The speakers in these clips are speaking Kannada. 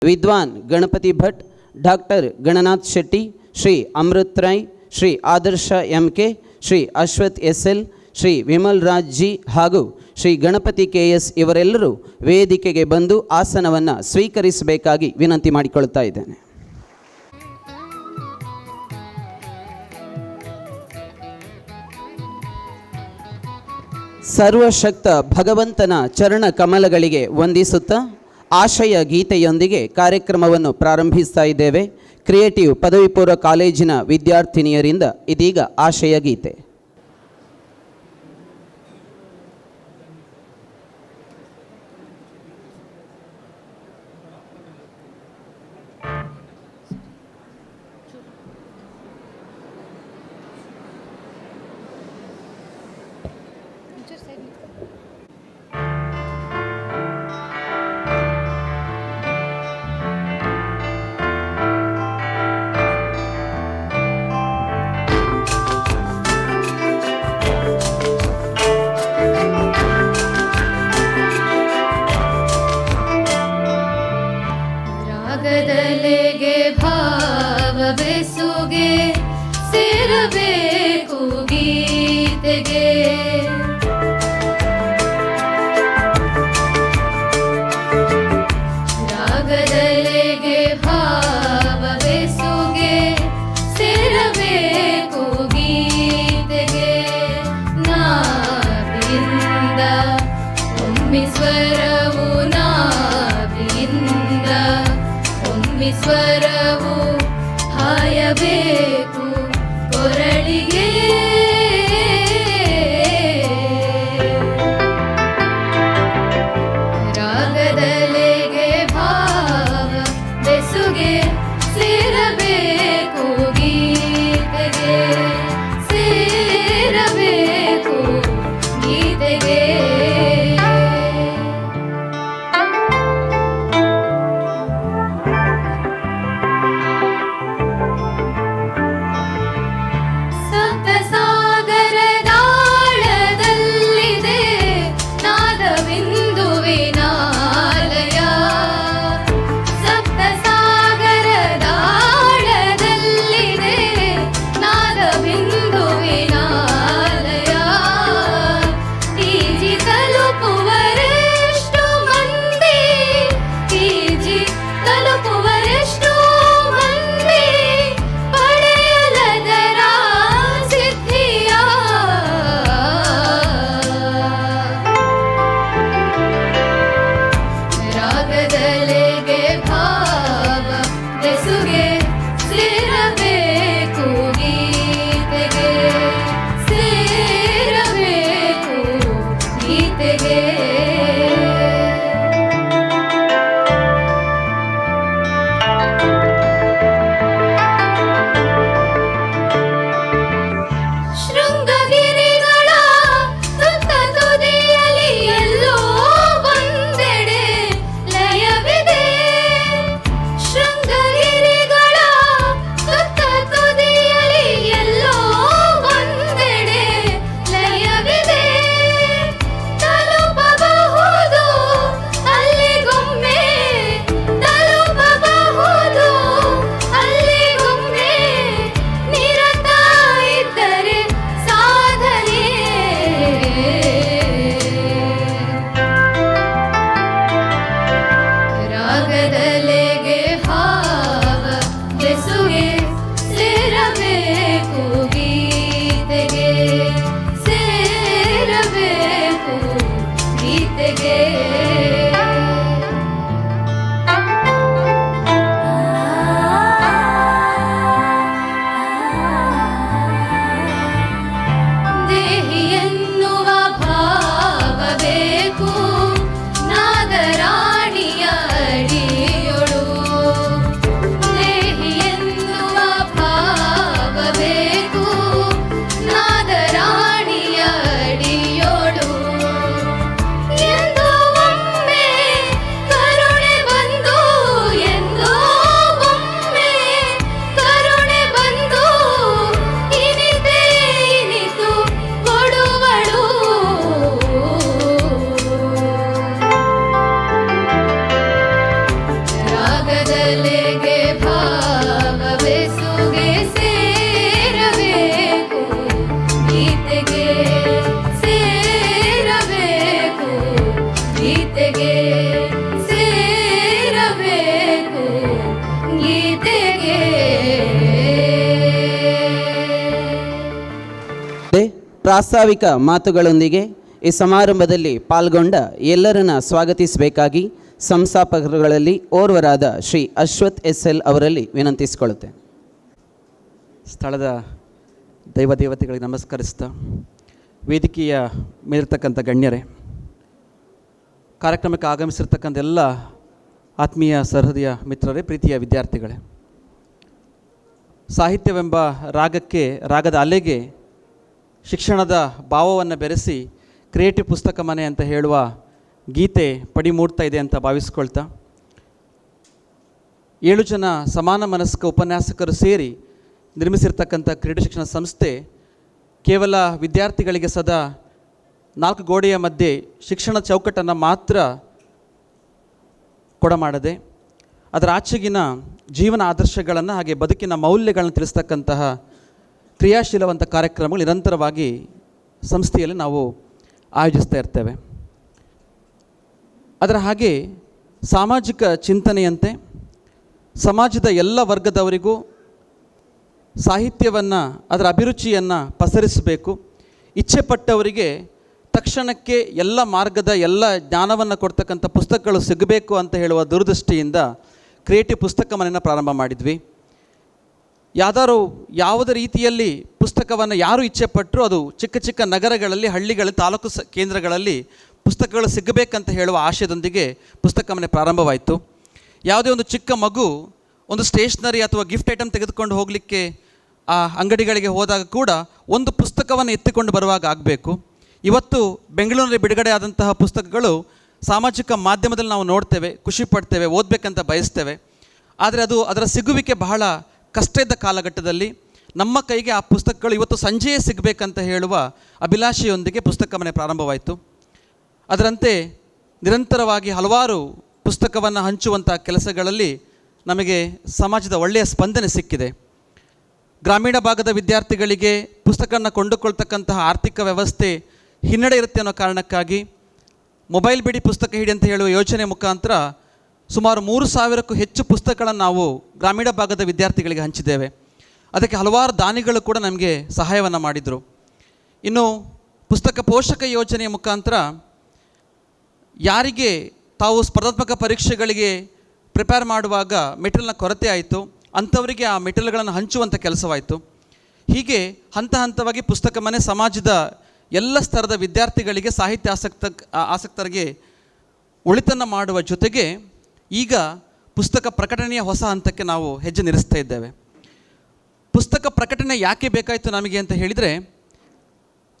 ವಿದ್ವಾನ್ ಗಣಪತಿ ಭಟ್, ಡಾಕ್ಟರ್ ಗಣನಾಥ್ ಶೆಟ್ಟಿ, ಶ್ರೀ ಅಮೃತ್ ರಾಯ್, ಶ್ರೀ ಆದರ್ಶ MK, Shri Ashwath SL, Shri Vimal Raj G ಹಾಗೂ ಶ್ರೀ ಗಣಪತಿ KS ಇವರೆಲ್ಲರೂ ವೇದಿಕೆಗೆ ಬಂದು ಆಸನವನ್ನು ಸ್ವೀಕರಿಸಬೇಕಾಗಿ ವಿನಂತಿ ಮಾಡಿಕೊಳ್ತಾ ಇದ್ದೇನೆ. ಸರ್ವಶಕ್ತ ಭಗವಂತನ ಚರಣ ಕಮಲಗಳಿಗೆ ವಂದಿಸುತ್ತಾ ಆಶಯ ಗೀತೆಯೊಂದಿಗೆ ಕಾರ್ಯಕ್ರಮವನ್ನು ಪ್ರಾರಂಭಿಸ್ತಾ ಇದ್ದೇವೆ. ಕ್ರಿಯೇಟಿವ್ ಪದವಿ ಪೂರ್ವ ಕಾಲೇಜಿನ ವಿದ್ಯಾರ್ಥಿನಿಯರಿಂದ ಇದೀಗ ಆಶಯ ಗೀತೆ. ರಾಗದಲೆಗೆ ಭಾವ ಬೆಸುಗೆ ಸೇರಬೇಕು ಗೀತೆಗೆ, ರಾಗದಲೆಗೆ ಭಾವ ಬೆಸುಗೆ ಸೇರಬೇಕು ಗೀತೆಗೆ. ನಾಭಿಯಿಂದ ಒಮ್ಮಿಸ್ವರವು, ನಾಭಿಯಿಂದ ಸ್ವರವು ಹಾಯಬೇಕು ಕೊರಳಿಗೆ. ರಾಗದಲೆಗೆ ಭಾವ ಬೆಸುಗೆ ಸೇರಬೇಕು ಗೀತೆಗೆ, ಸೇರಬೇಕು ಗೀತೆಗೆ. ಪ್ರಾಸ್ತಾವಿಕ ಮಾತುಗಳೊಂದಿಗೆ ಈ ಸಮಾರಂಭದಲ್ಲಿ ಪಾಲ್ಗೊಂಡ ಎಲ್ಲರನ್ನ ಸ್ವಾಗತಿಸಬೇಕಾಗಿ ಸಂಸ್ಥಾಪಕರುಗಳಲ್ಲಿ ಓರ್ವರಾದ ಶ್ರೀ ಅಶ್ವಥ್ ಎಸ್.ಎಲ್. ಅವರಲ್ಲಿ ವಿನಂತಿಸಿಕೊಳ್ಳುತ್ತೆ. ಸ್ಥಳದ ದೈವದೇವತೆಗಳಿಗೆ ನಮಸ್ಕರಿಸ್ತಾ, ವೇದಿಕೆಯ ಮೇಲಿರ್ತಕ್ಕಂಥ ಗಣ್ಯರೇ, ಕಾರ್ಯಕ್ರಮಕ್ಕೆ ಆಗಮಿಸಿರ್ತಕ್ಕಂಥ ಎಲ್ಲ ಆತ್ಮೀಯ ಸಹೃದಯ ಮಿತ್ರರೇ, ಪ್ರೀತಿಯ ವಿದ್ಯಾರ್ಥಿಗಳೇ, ಸಾಹಿತ್ಯವೆಂಬ ರಾಗದ ಅಲೆಗೆ ಶಿಕ್ಷಣದ ಭಾವವನ್ನು ಬೆರೆಸಿ ಕ್ರಿಯೇಟಿವ್ ಪುಸ್ತಕ ಮನೆ ಅಂತ ಹೇಳುವ ಗೀತೆ ಪಡಿ ಮೂಡ್ತಾ ಇದೆ ಅಂತ ಭಾವಿಸ್ಕೊಳ್ತಾ, 7 ಜನ ಸಮಾನ ಮನಸ್ಕ ಉಪನ್ಯಾಸಕರು ಸೇರಿ ನಿರ್ಮಿಸಿರ್ತಕ್ಕಂಥ ಕ್ರೀಡಾ ಶಿಕ್ಷಣ ಸಂಸ್ಥೆ ಕೇವಲ ವಿದ್ಯಾರ್ಥಿಗಳಿಗೆ ಸದಾ 4 ಗೋಡೆಯ ಮಧ್ಯೆ ಶಿಕ್ಷಣ ಚೌಕಟ್ಟನ್ನು ಮಾತ್ರ ಕೊಡಮಾಡದೆ ಅದರ ಆಚೆಗಿನ ಜೀವನ ಆದರ್ಶಗಳನ್ನು ಹಾಗೆ ಬದುಕಿನ ಮೌಲ್ಯಗಳನ್ನು ತಿಳಿಸ್ತಕ್ಕಂತಹ ಕ್ರಿಯಾಶೀಲವಂತ ಕಾರ್ಯಕ್ರಮಗಳು ನಿರಂತರವಾಗಿ ಸಂಸ್ಥೆಯಲ್ಲಿ ನಾವು ಆಯೋಜಿಸ್ತಾ ಇರ್ತೇವೆ. ಅದರ ಹಾಗೆ ಸಾಮಾಜಿಕ ಚಿಂತನೆಯಂತೆ ಸಮಾಜದ ಎಲ್ಲ ವರ್ಗದವರಿಗೂ ಸಾಹಿತ್ಯವನ್ನು, ಅದರ ಅಭಿರುಚಿಯನ್ನು ಪಸರಿಸಬೇಕು, ಇಚ್ಛೆಪಟ್ಟವರಿಗೆ ತಕ್ಷಣಕ್ಕೆ ಎಲ್ಲ ಮಾರ್ಗದ ಎಲ್ಲ ಜ್ಞಾನವನ್ನು ಕೊಡ್ತಕ್ಕಂಥ ಪುಸ್ತಕಗಳು ಸಿಗಬೇಕು ಅಂತ ಹೇಳುವ ದುರದೃಷ್ಟಿಯಿಂದ ಕ್ರಿಯೇಟಿವ್ ಪುಸ್ತಕ ಮನೆಯನ್ನು ಪ್ರಾರಂಭ ಮಾಡಿದ್ವಿ. ಯಾವುದೇ ರೀತಿಯಲ್ಲಿ ಪುಸ್ತಕವನ್ನು ಯಾರು ಇಚ್ಛೆಪಟ್ಟರು ಅದು ಚಿಕ್ಕ ಚಿಕ್ಕ ನಗರಗಳಲ್ಲಿ, ಹಳ್ಳಿಗಳಲ್ಲಿ, ತಾಲೂಕು ಕೇಂದ್ರಗಳಲ್ಲಿ ಪುಸ್ತಕಗಳು ಸಿಗಬೇಕಂತ ಹೇಳುವ ಆಶಯದೊಂದಿಗೆ ಪುಸ್ತಕ ಮನೆ ಪ್ರಾರಂಭವಾಯಿತು. ಯಾವುದೇ ಒಂದು ಚಿಕ್ಕ ಮಗು ಒಂದು ಸ್ಟೇಷ್ನರಿ ಅಥವಾ ಗಿಫ್ಟ್ ಐಟಮ್ ತೆಗೆದುಕೊಂಡು ಹೋಗಲಿಕ್ಕೆ ಆ ಅಂಗಡಿಗಳಿಗೆ ಹೋದಾಗ ಕೂಡ ಒಂದು ಪುಸ್ತಕವನ್ನು ಎತ್ತಿಕೊಂಡು ಬರುವಾಗ ಆಗಬೇಕು. ಇವತ್ತು ಬೆಂಗಳೂರಿನಲ್ಲಿ ಬಿಡುಗಡೆ ಆದಂತಹ ಪುಸ್ತಕಗಳು ಸಾಮಾಜಿಕ ಮಾಧ್ಯಮದಲ್ಲಿ ನಾವು ನೋಡ್ತೇವೆ, ಖುಷಿ ಪಡ್ತೇವೆ, ಓದಬೇಕಂತ ಬಯಸ್ತೇವೆ. ಆದರೆ ಅದರ ಸಿಗುವಿಕೆ ಬಹಳ ಕಷ್ಟ ಇದ್ದ ಕಾಲಘಟ್ಟದಲ್ಲಿ ನಮ್ಮ ಕೈಗೆ ಆ ಪುಸ್ತಕಗಳು ಇವತ್ತು ಸಂಜೆಯೇ ಸಿಗಬೇಕಂತ ಹೇಳುವ ಅಭಿಲಾಷೆಯೊಂದಿಗೆ ಪುಸ್ತಕ ಮನೆ ಪ್ರಾರಂಭವಾಯಿತು. ಅದರಂತೆ ನಿರಂತರವಾಗಿ ಹಲವಾರು ಪುಸ್ತಕವನ್ನು ಹಂಚುವಂಥ ಕೆಲಸಗಳಲ್ಲಿ ನಮಗೆ ಸಮಾಜದ ಒಳ್ಳೆಯ ಸ್ಪಂದನೆ ಸಿಕ್ಕಿದೆ. ಗ್ರಾಮೀಣ ಭಾಗದ ವಿದ್ಯಾರ್ಥಿಗಳಿಗೆ ಪುಸ್ತಕವನ್ನು ಕೊಂಡುಕೊಳ್ತಕ್ಕಂತಹ ಆರ್ಥಿಕ ವ್ಯವಸ್ಥೆ ಹಿನ್ನಡೆ ಇರುತ್ತೆ ಅನ್ನೋ ಕಾರಣಕ್ಕಾಗಿ ಮೊಬೈಲ್ ಬಿಡಿ ಪುಸ್ತಕ ಹಿಡಿ ಅಂತ ಹೇಳುವ ಯೋಜನೆ ಮುಖಾಂತರ ಸುಮಾರು 3,000ಕ್ಕೂ ಹೆಚ್ಚು ಪುಸ್ತಕಗಳನ್ನು ನಾವು ಗ್ರಾಮೀಣ ಭಾಗದ ವಿದ್ಯಾರ್ಥಿಗಳಿಗೆ ಹಂಚಿದ್ದೇವೆ. ಅದಕ್ಕೆ ಹಲವಾರು ದಾನಿಗಳು ಕೂಡ ನಮಗೆ ಸಹಾಯವನ್ನು ಮಾಡಿದರು. ಇನ್ನು ಪುಸ್ತಕ ಪೋಷಕ ಯೋಜನೆಯ ಮುಖಾಂತರ ಯಾರಿಗೆ ತಾವು ಸ್ಪರ್ಧಾತ್ಮಕ ಪರೀಕ್ಷೆಗಳಿಗೆ ಪ್ರಿಪೇರ್ ಮಾಡುವಾಗ ಮೆಟೀರಿಯಲ್ನ ಕೊರತೆ ಆಯಿತು, ಅಂಥವರಿಗೆ ಆ ಮೆಟೀರಿಯಲ್ಗಳನ್ನು ಹಂಚುವಂಥ ಕೆಲಸವಾಯಿತು. ಹೀಗೆ ಹಂತ ಹಂತವಾಗಿ ಪುಸ್ತಕ ಮನೆ ಸಮಾಜದ ಎಲ್ಲ ಸ್ತರದ ವಿದ್ಯಾರ್ಥಿಗಳಿಗೆ, ಸಾಹಿತ್ಯ ಆಸಕ್ತರಿಗೆ ಒಳಿತನ್ನು ಮಾಡುವ ಜೊತೆಗೆ ಈಗ ಪುಸ್ತಕ ಪ್ರಕಟಣೆಯ ಹೊಸ ಹಂತಕ್ಕೆ ನಾವು ಹೆಜ್ಜೆ ನಿಲ್ಲಿಸ್ತಾ ಇದ್ದೇವೆ. ಪುಸ್ತಕ ಪ್ರಕಟಣೆ ಯಾಕೆ ಬೇಕಾಯಿತು ನಮಗೆ ಅಂತ ಹೇಳಿದರೆ,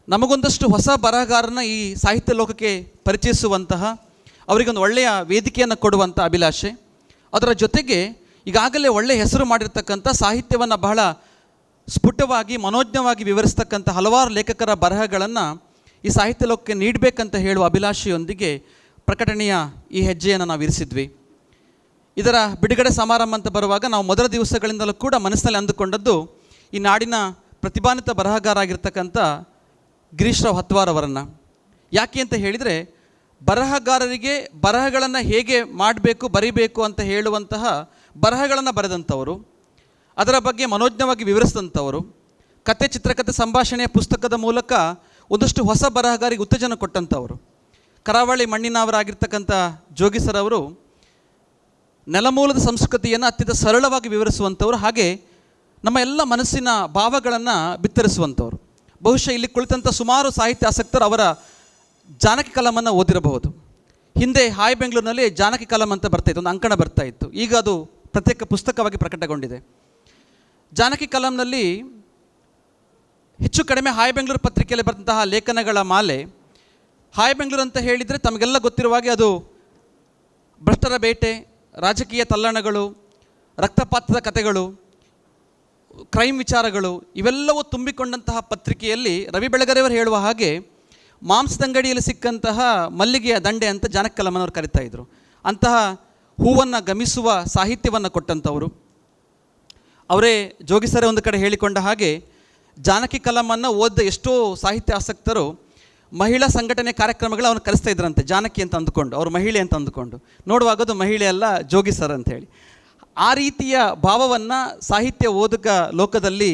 ನಮಗೊಂದಷ್ಟು ಹೊಸ ಬರಹಗಾರನ ಈ ಸಾಹಿತ್ಯ ಲೋಕಕ್ಕೆ ಪರಿಚಯಿಸುವಂತಹ, ಅವರಿಗೊಂದು ಒಳ್ಳೆಯ ವೇದಿಕೆಯನ್ನು ಕೊಡುವಂಥ ಅಭಿಲಾಷೆ. ಅದರ ಜೊತೆಗೆ ಈಗಾಗಲೇ ಒಳ್ಳೆಯ ಹೆಸರು ಮಾಡಿರ್ತಕ್ಕಂಥ ಸಾಹಿತ್ಯವನ್ನು ಬಹಳ ಸ್ಫುಟವಾಗಿ, ಮನೋಜ್ಞವಾಗಿ ವಿವರಿಸ್ತಕ್ಕಂಥ ಹಲವಾರು ಲೇಖಕರ ಬರಹಗಳನ್ನು ಈ ಸಾಹಿತ್ಯ ಲೋಕಕ್ಕೆ ನೀಡಬೇಕಂತ ಹೇಳುವ ಅಭಿಲಾಷೆಯೊಂದಿಗೆ ಪ್ರಕಟಣೆಯ ಈ ಹೆಜ್ಜೆಯನ್ನು ನಾವು ಇರಿಸಿದ್ವಿ. ಇದರ ಬಿಡುಗಡೆ ಸಮಾರಂಭ ಅಂತ ಬರುವಾಗ ನಾವು ಮೊದಲ ದಿವಸಗಳಿಂದಲೂ ಕೂಡ ಮನಸ್ಸಿನಲ್ಲಿ ಅಂದುಕೊಂಡದ್ದು ಈ ನಾಡಿನ ಪ್ರತಿಭಾನ್ವಿತ ಬರಹಗಾರ ಆಗಿರ್ತಕ್ಕಂಥ ಗಿರೀಶ್ರಾವ್ ಹತ್ವಾರ್ ಅವರನ್ನು. ಯಾಕೆ ಅಂತ ಹೇಳಿದರೆ, ಬರಹಗಾರರಿಗೆ ಬರಹಗಳನ್ನು ಹೇಗೆ ಮಾಡಬೇಕು, ಬರೀಬೇಕು ಅಂತ ಹೇಳುವಂತಹ ಬರಹಗಳನ್ನು ಬರೆದಂಥವರು, ಅದರ ಬಗ್ಗೆ ಮನೋಜ್ಞವಾಗಿ ವಿವರಿಸಿದಂಥವರು, ಕತೆ, ಚಿತ್ರಕಥೆ, ಸಂಭಾಷಣೆಯ ಪುಸ್ತಕದ ಮೂಲಕ ಒಂದಷ್ಟು ಹೊಸ ಬರಹಗಾರಿಗೆ ಉತ್ತೇಜನ ಕೊಟ್ಟಂಥವರು. ಕರಾವಳಿ ಮಣ್ಣಿನವರಾಗಿರ್ತಕ್ಕಂಥ ಜೋಗಿ ಸರ್ ಅವರು ನೆಲಮೂಲದ ಸಂಸ್ಕೃತಿಯನ್ನು ಅತ್ಯಂತ ಸರಳವಾಗಿ ವಿವರಿಸುವಂಥವ್ರು, ಹಾಗೆ ನಮ್ಮ ಎಲ್ಲ ಮನಸ್ಸಿನ ಭಾವಗಳನ್ನು ಬಿತ್ತರಿಸುವಂಥವ್ರು. ಬಹುಶಃ ಇಲ್ಲಿ ಕುಳಿತಂಥ ಸುಮಾರು ಸಾಹಿತ್ಯ ಆಸಕ್ತರು ಅವರ ಜಾನಕಿ ಕಲಮನ್ನು ಓದಿರಬಹುದು. ಹಿಂದೆ ಹಾಯ್ ಬೆಂಗಳೂರಿನಲ್ಲಿ ಜಾನಕಿ ಕಲಂ ಅಂತ ಬರ್ತಾಯಿತ್ತು, ಒಂದು ಅಂಕಣ ಬರ್ತಾಯಿತ್ತು. ಈಗ ಅದು ಪ್ರತ್ಯೇಕ ಪುಸ್ತಕವಾಗಿ ಪ್ರಕಟಗೊಂಡಿದೆ. ಜಾನಕಿ ಕಲಂನಲ್ಲಿ ಹೆಚ್ಚು ಕಡಿಮೆ ಹಾಯ್ ಬೆಂಗಳೂರು ಪತ್ರಿಕೆಯಲ್ಲಿ ಬರೆದಂತಹ ಲೇಖನಗಳ ಮಾಲೆ. ಹಾಯ್ ಬೆಂಗಳೂರು ಅಂತ ಹೇಳಿದರೆ ತಮಗೆಲ್ಲ ಗೊತ್ತಿರುವ ಹಾಗೆ ಅದು ಭ್ರಷ್ಟರ ಬೇಟೆ, ರಾಜಕೀಯ ತಲ್ಲಣಗಳು, ರಕ್ತಪಾತದ ಕಥೆಗಳು, ಕ್ರೈಮ್ ವಿಚಾರಗಳು ಇವೆಲ್ಲವೂ ತುಂಬಿಕೊಂಡಂತಹ ಪತ್ರಿಕೆಯಲ್ಲಿ ರವಿ ಬೆಳಗೆರೆಯವರು ಹೇಳುವ ಹಾಗೆ ಮಾಂಸದಂಗಡಿಯಲ್ಲಿ ಸಿಕ್ಕಂತಹ ಮಲ್ಲಿಗೆಯ ದಂಡೆ ಅಂತ ಜಾನಕಿ ಕಲಮನವರು ಕರಿತಾ ಇದ್ದರು. ಅಂತಹ ಹೂವನ್ನು ಗಮಿಸುವ ಸಾಹಿತ್ಯವನ್ನು ಕೊಟ್ಟಂಥವರು ಅವರೇ. ಜೋಗಿ ಸರ್ ಒಂದು ಕಡೆ ಹೇಳಿಕೊಂಡ ಹಾಗೆ ಜಾನಕಿ ಕಲಮನ್ನು ಓದಿದ ಎಷ್ಟೋ ಸಾಹಿತ್ಯ ಆಸಕ್ತರು ಮಹಿಳಾ ಸಂಘಟನೆ ಕಾರ್ಯಕ್ರಮಗಳು ಅವನು ಕಲಿಸ್ತಾ ಇದ್ರಂತೆ, ಜಾನಕಿ ಅಂತ ಅಂದುಕೊಂಡು, ಅವರು ಮಹಿಳೆ ಅಂತ ಅಂದುಕೊಂಡು. ನೋಡುವಾಗದು ಮಹಿಳೆ ಅಲ್ಲ, ಜೋಗಿ ಸರ್ ಅಂಥೇಳಿ. ಆ ರೀತಿಯ ಭಾವವನ್ನು ಸಾಹಿತ್ಯ ಓದುಗ ಲೋಕದಲ್ಲಿ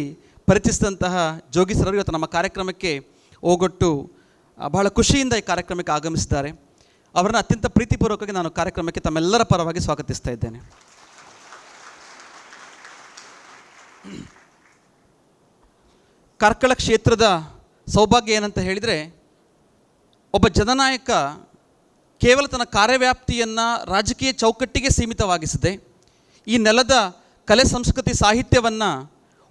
ಪರಿಚಯಿಸಿದಂತಹ ಜೋಗಿ ಸರ್ ಇವತ್ತು ನಮ್ಮ ಕಾರ್ಯಕ್ರಮಕ್ಕೆ ಓಗೊಟ್ಟು ಬಹಳ ಖುಷಿಯಿಂದ ಈ ಕಾರ್ಯಕ್ರಮಕ್ಕೆ ಆಗಮಿಸಿದ್ದಾರೆ. ಅವರನ್ನು ಅತ್ಯಂತ ಪ್ರೀತಿಪೂರ್ವಕವಾಗಿ ನಾನು ಕಾರ್ಯಕ್ರಮಕ್ಕೆ ತಮ್ಮೆಲ್ಲರ ಪರವಾಗಿ ಸ್ವಾಗತಿಸ್ತಾ ಇದ್ದೇನೆ. ಕಾರ್ಕಳ ಕ್ಷೇತ್ರದ ಸೌಭಾಗ್ಯ ಏನಂತ ಹೇಳಿದರೆ, ಒಬ್ಬ ಜನನಾಯಕ ಕೇವಲ ತನ್ನ ಕಾರ್ಯವ್ಯಾಪ್ತಿಯನ್ನು ರಾಜಕೀಯ ಚೌಕಟ್ಟಿಗೆ ಸೀಮಿತವಾಗಿಸದೆ ಈ ನೆಲದ ಕಲೆ ಸಂಸ್ಕೃತಿ ಸಾಹಿತ್ಯವನ್ನು